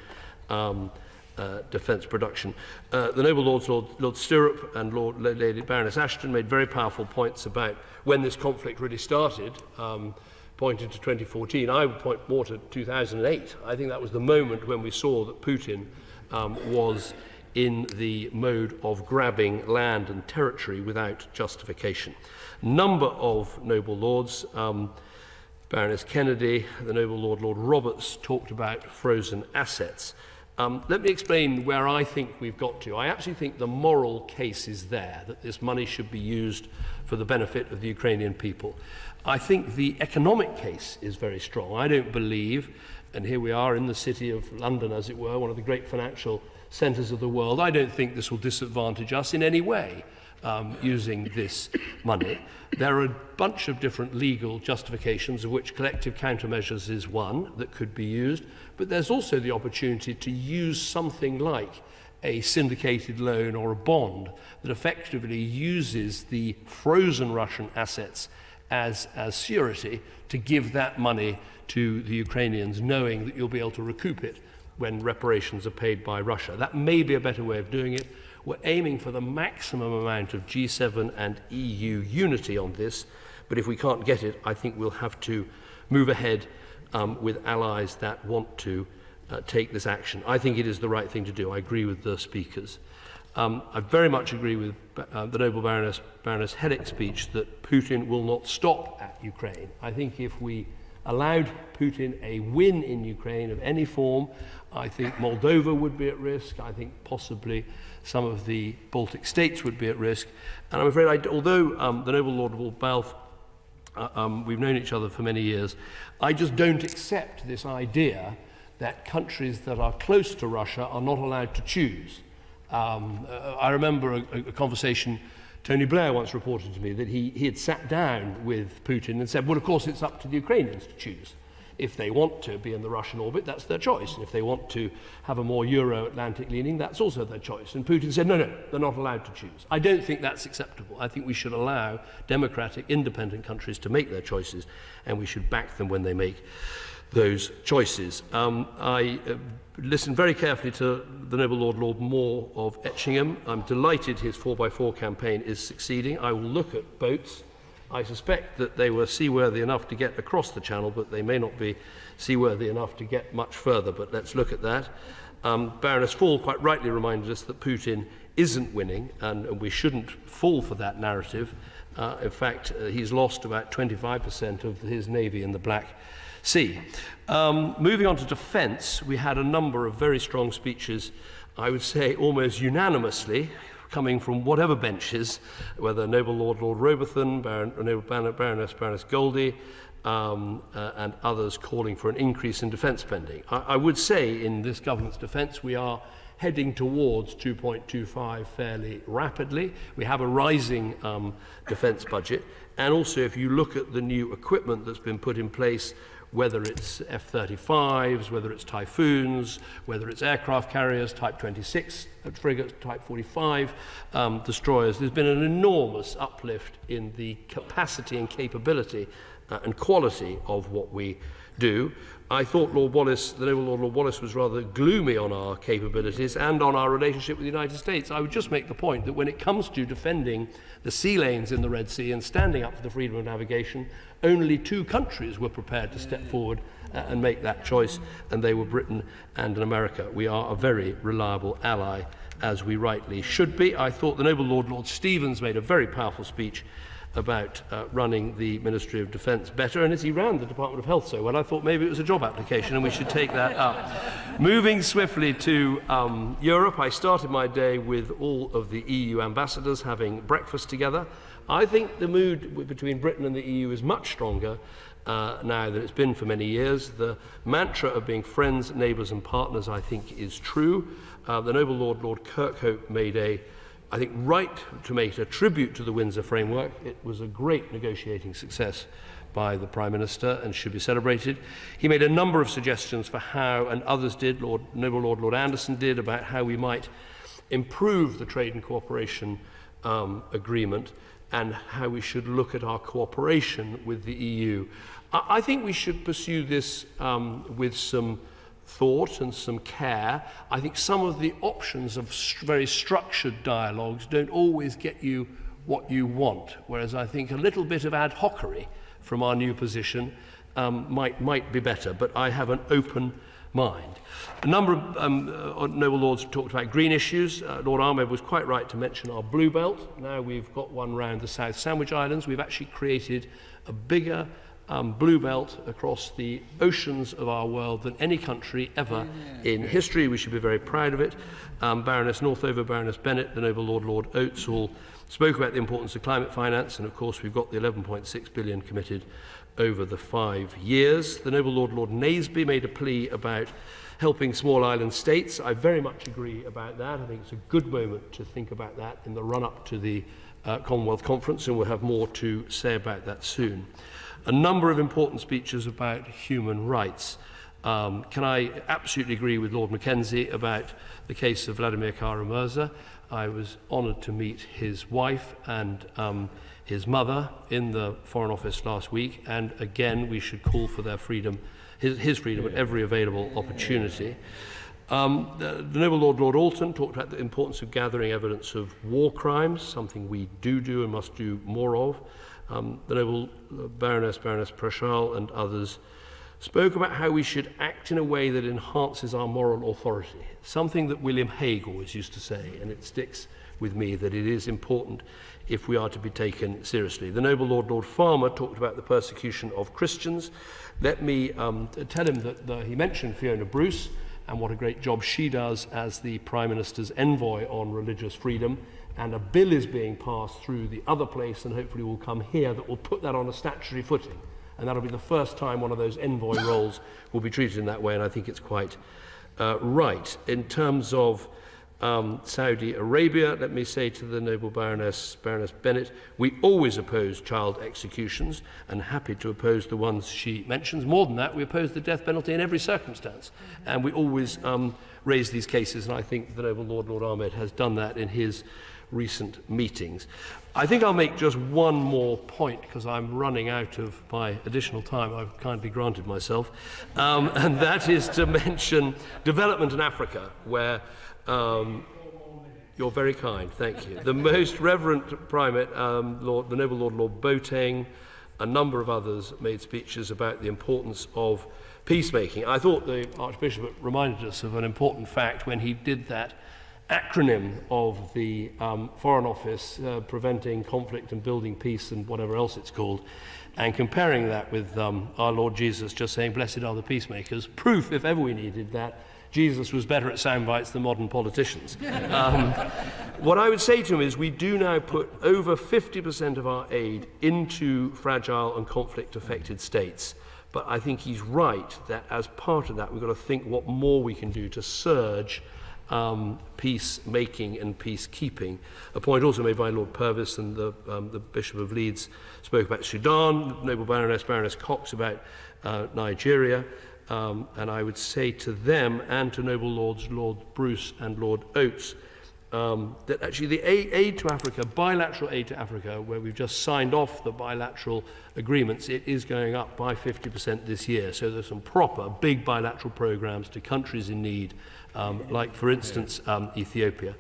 defence production. The noble Lords, Lord Stirrup and Lady Baroness Ashton made very powerful points about when this conflict really started, pointed to 2014. I would point more to 2008. I think that was the moment when we saw that Putin was in the mode of grabbing land and territory without justification. Number of noble lords, Baroness Kennedy, the noble Lord Roberts, talked about frozen assets. Let me explain where I think we've got to. I actually think the moral case is there, that this money should be used for the benefit of the Ukrainian people. I think the economic case is very strong. I don't believe, and here we are in the city of London, as it were, one of the great financial centres of the world, I don't think this will disadvantage us in any way. Using this money. There are a bunch of different legal justifications, of which collective countermeasures is one that could be used, but there's also the opportunity to use something like a syndicated loan or a bond that effectively uses the frozen Russian assets as surety to give that money to the Ukrainians, knowing that you'll be able to recoup it when reparations are paid by Russia. That may be a better way of doing it. We're aiming for the maximum amount of G7 and EU unity on this, but if we can't get it, I think we'll have to move ahead with allies that want to take this action. I think it is the right thing to do. I agree with the speakers. I very much agree with the noble Baroness Hedrick's speech that Putin will not stop at Ukraine. I think if we allowed Putin a win in Ukraine of any form, I think Moldova would be at risk. I think possibly some of the Baltic states would be at risk. And I'm afraid, although the noble Lord Balfe, we've known each other for many years, I just don't accept this idea that countries that are close to Russia are not allowed to choose. I remember a conversation Tony Blair once reported to me that he had sat down with Putin and said, well, of course, it's up to the Ukrainians to choose. If they want to be in the Russian orbit, that's their choice. And if they want to have a more Euro-Atlantic leaning, that's also their choice. And Putin said, no, they're not allowed to choose. I don't think that's acceptable. I think we should allow democratic, independent countries to make their choices, and we should back them when they make those choices. I listened very carefully to the noble Lord Moore of Etchingham. I'm delighted his 4x4 campaign is succeeding. I will look at boats. I suspect that they were seaworthy enough to get across the channel, but they may not be seaworthy enough to get much further, but let's look at that. Baroness Fall quite rightly reminded us that Putin isn't winning, and we shouldn't fall for that narrative. In fact, he's lost about 25% of his navy in the Black Sea. Moving on to defence, we had a number of very strong speeches, I would say almost unanimously, coming from whatever benches, whether noble Lord Robertson, Baroness Goldie, and others calling for an increase in defence spending. I would say in this government's defence we are heading towards 2.25 fairly rapidly. We have a rising defence budget, and also if you look at the new equipment that's been put in place, whether it's F-35s, whether it's Typhoons, whether it's aircraft carriers, Type 26 frigates, Type 45 destroyers, there's been an enormous uplift in the capacity and capability and quality of what we do. I thought Lord Wallace, the noble Lord Wallace, was rather gloomy on our capabilities and on our relationship with the United States. I would just make the point that when it comes to defending the sea lanes in the Red Sea and standing up for the freedom of navigation, only 2 countries were prepared to step forward and make that choice, and they were Britain and America. We are a very reliable ally, as we rightly should be. I thought the noble Lord Stevens made a very powerful speech about running the Ministry of Defence better, and as he ran the Department of Health so well, I thought maybe it was a job application and we should take that up. Moving swiftly to Europe, I started my day with all of the EU ambassadors having breakfast together. I think the mood between Britain and the EU is much stronger now than it's been for many years. The mantra of being friends, neighbours and partners, I think, is true. The noble Lord Kirkhope made I think, right to make a tribute to the Windsor Framework. It was a great negotiating success by the Prime Minister and should be celebrated. He made a number of suggestions for how, and others did, Noble Lord Anderson did, about how we might improve the trade and cooperation agreement and how we should look at our cooperation with the EU. I think we should pursue this with some thought and some care. I think some of the options of very structured dialogues don't always get you what you want, whereas I think a little bit of ad hocery from our new position might be better, but I have an open mind. A number of noble lords have talked about green issues. Lord Ahmed was quite right to mention our blue belt. Now we've got one round the South Sandwich Islands. We've actually created a bigger blue belt across the oceans of our world than any country ever in history. We should be very proud of it. Baroness Northover, Baroness Bennett, the noble Lord Oates all spoke about the importance of climate finance, and of course we've got the 11.6 billion committed over the 5 years. The noble Lord Naseby made a plea about helping small island states. I very much agree about that. I think it's a good moment to think about that in the run-up to the Commonwealth Conference, and we'll have more to say about that soon. A number of important speeches about human rights. Can I absolutely agree with Lord Mackenzie about the case of Vladimir Kara-Murza? I was honoured to meet his wife and his mother in the Foreign Office last week, and again we should call for their freedom, his freedom at every available opportunity. The noble Lord Alton talked about the importance of gathering evidence of war crimes, something we do and must do more of. The noble Baroness Prashal and others spoke about how we should act in a way that enhances our moral authority, something that William Hague always used to say, and it sticks with me, that it is important if we are to be taken seriously. The noble Lord Farmer talked about the persecution of Christians. Let me tell him that he mentioned Fiona Bruce and what a great job she does as the Prime Minister's envoy on religious freedom, and a bill is being passed through the other place and hopefully will come here that will put that on a statutory footing. And that'll be the first time one of those envoy roles will be treated in that way, and I think it's quite right. In terms of Saudi Arabia, let me say to the noble Baroness Bennett, we always oppose child executions, and happy to oppose the ones she mentions. More than that, we oppose the death penalty in every circumstance, and we always raise these cases, and I think the noble Lord Ahmed has done that in his recent meetings. I think I'll make just one more point because I'm running out of my additional time I've kindly granted myself, and that is to mention development in Africa, where you're very kind, thank you. The Most Reverend Primate, the noble Lord Boateng, a number of others made speeches about the importance of peacemaking. I thought the Archbishop reminded us of an important fact when he did that acronym of the Foreign Office, preventing conflict and building peace and whatever else it's called, and comparing that with our Lord Jesus just saying, blessed are the peacemakers, proof, if ever we needed that, Jesus was better at sound bites than modern politicians. What I would say to him is we do now put over 50% of our aid into fragile and conflict-affected states. But I think he's right that as part of that, we've got to think what more we can do to surge peacemaking and peacekeeping. A point also made by Lord Purvis, and the Bishop of Leeds spoke about Sudan, noble Baroness Cox about Nigeria, and I would say to them and to noble Lords Lord Bruce and Lord Oates that actually the aid to Africa, bilateral aid to Africa, where we've just signed off the bilateral agreements, it is going up by 50% this year. So there's some proper big bilateral programs to countries in need, like, for instance, Ethiopia.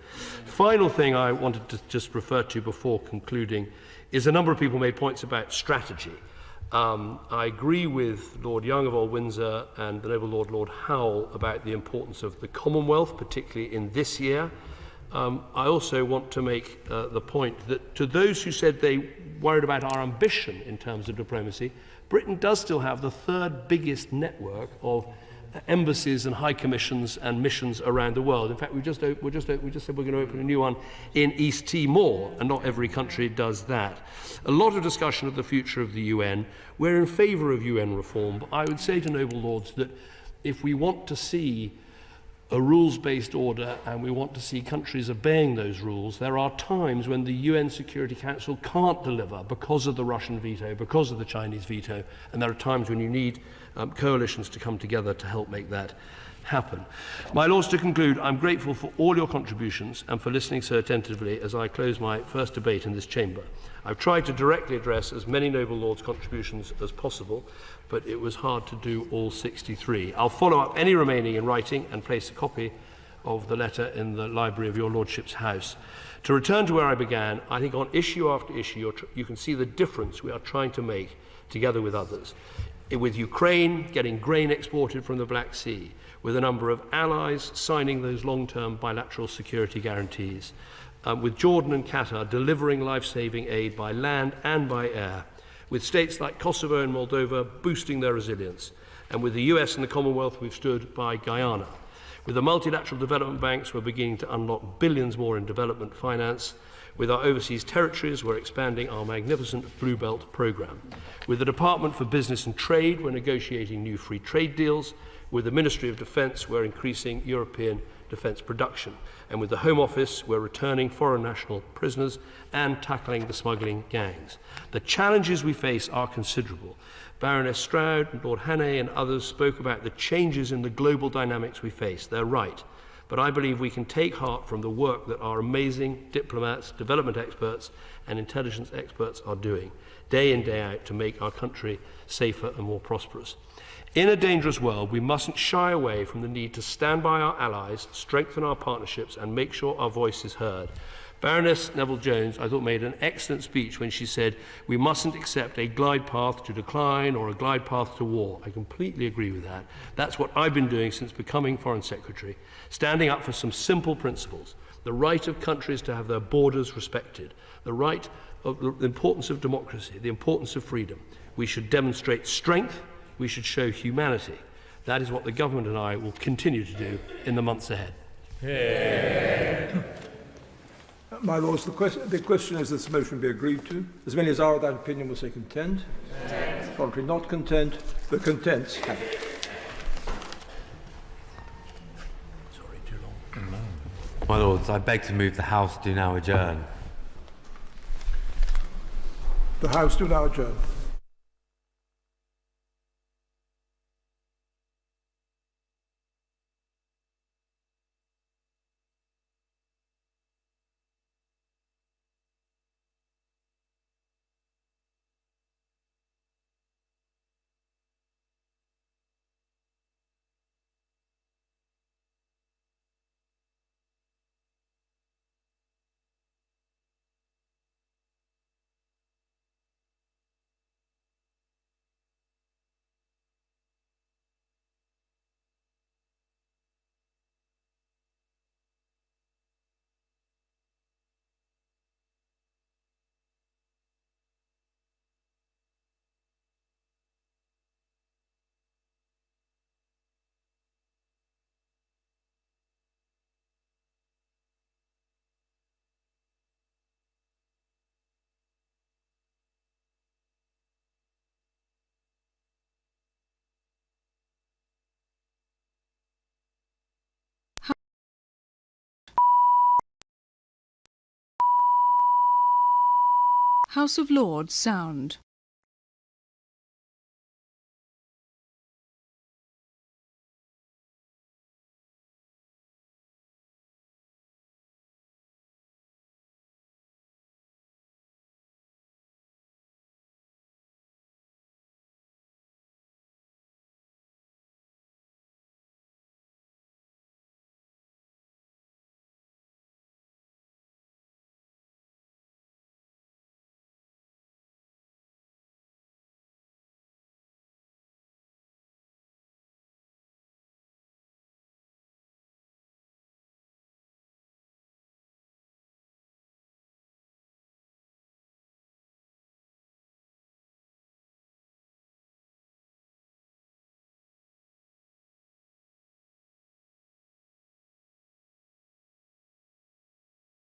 Final thing I wanted to just refer to before concluding is a number of people made points about strategy. I agree with Lord Young of Old Windsor and the noble Lord Howell about the importance of the Commonwealth, particularly in this year. I also want to make the point that to those who said they worried about our ambition in terms of diplomacy, Britain does still have the third biggest network of embassies and high commissions and missions around the world. In fact, we just said we're going to open a new one in East Timor, and not every country does that. A lot of discussion of the future of the UN. We're in favour of UN reform, but I would say to noble lords that if we want to see a rules-based order, and we want to see countries obeying those rules. There are times when the UN Security Council can't deliver because of the Russian veto, because of the Chinese veto, and there are times when you need coalitions to come together to help make that happen. My Lords, to conclude, I'm grateful for all your contributions and for listening so attentively as I close my first debate in this chamber. I've tried to directly address as many noble Lords' contributions as possible, but it was hard to do all 63. I'll follow up any remaining in writing and place a copy of the letter in the library of your Lordship's house. To return to where I began, I think on issue after issue, you can see the difference we are trying to make together with others. With Ukraine getting grain exported from the Black Sea, with a number of allies signing those long-term bilateral security guarantees, with Jordan and Qatar delivering life-saving aid by land and by air, with states like Kosovo and Moldova boosting their resilience, and with the US and the Commonwealth, we've stood by Guyana. With the multilateral development banks, we're beginning to unlock billions more in development finance. With our overseas territories, we're expanding our magnificent Blue Belt programme. With the Department for Business and Trade, we're negotiating new free trade deals. With the Ministry of Defence, we're increasing European defence production. And with the Home Office, we're returning foreign national prisoners and tackling the smuggling gangs. The challenges we face are considerable. Baroness Stroud and Lord Hannay and others spoke about the changes in the global dynamics we face. They're right. But I believe we can take heart from the work that our amazing diplomats, development experts and intelligence experts are doing, day in, day out, to make our country safer and more prosperous. In a dangerous world, we mustn't shy away from the need to stand by our allies, strengthen our partnerships and make sure our voice is heard. Baroness Neville-Jones, I thought, made an excellent speech when she said we mustn't accept a glide path to decline or a glide path to war. I completely agree with that. That's what I've been doing since becoming Foreign Secretary, standing up for some simple principles: the right of countries to have their borders respected, the importance of democracy, the importance of freedom. We should demonstrate strength, we should show humanity. That is what the government and I will continue to do in the months ahead. Yeah. My Lords, the question is this motion be agreed to. As many as are of that opinion will say content. Contrary not content, the contents have it. Sorry, too long. My Lords, I beg to move the House do now adjourn. The House do now adjourn. House of Lords sound.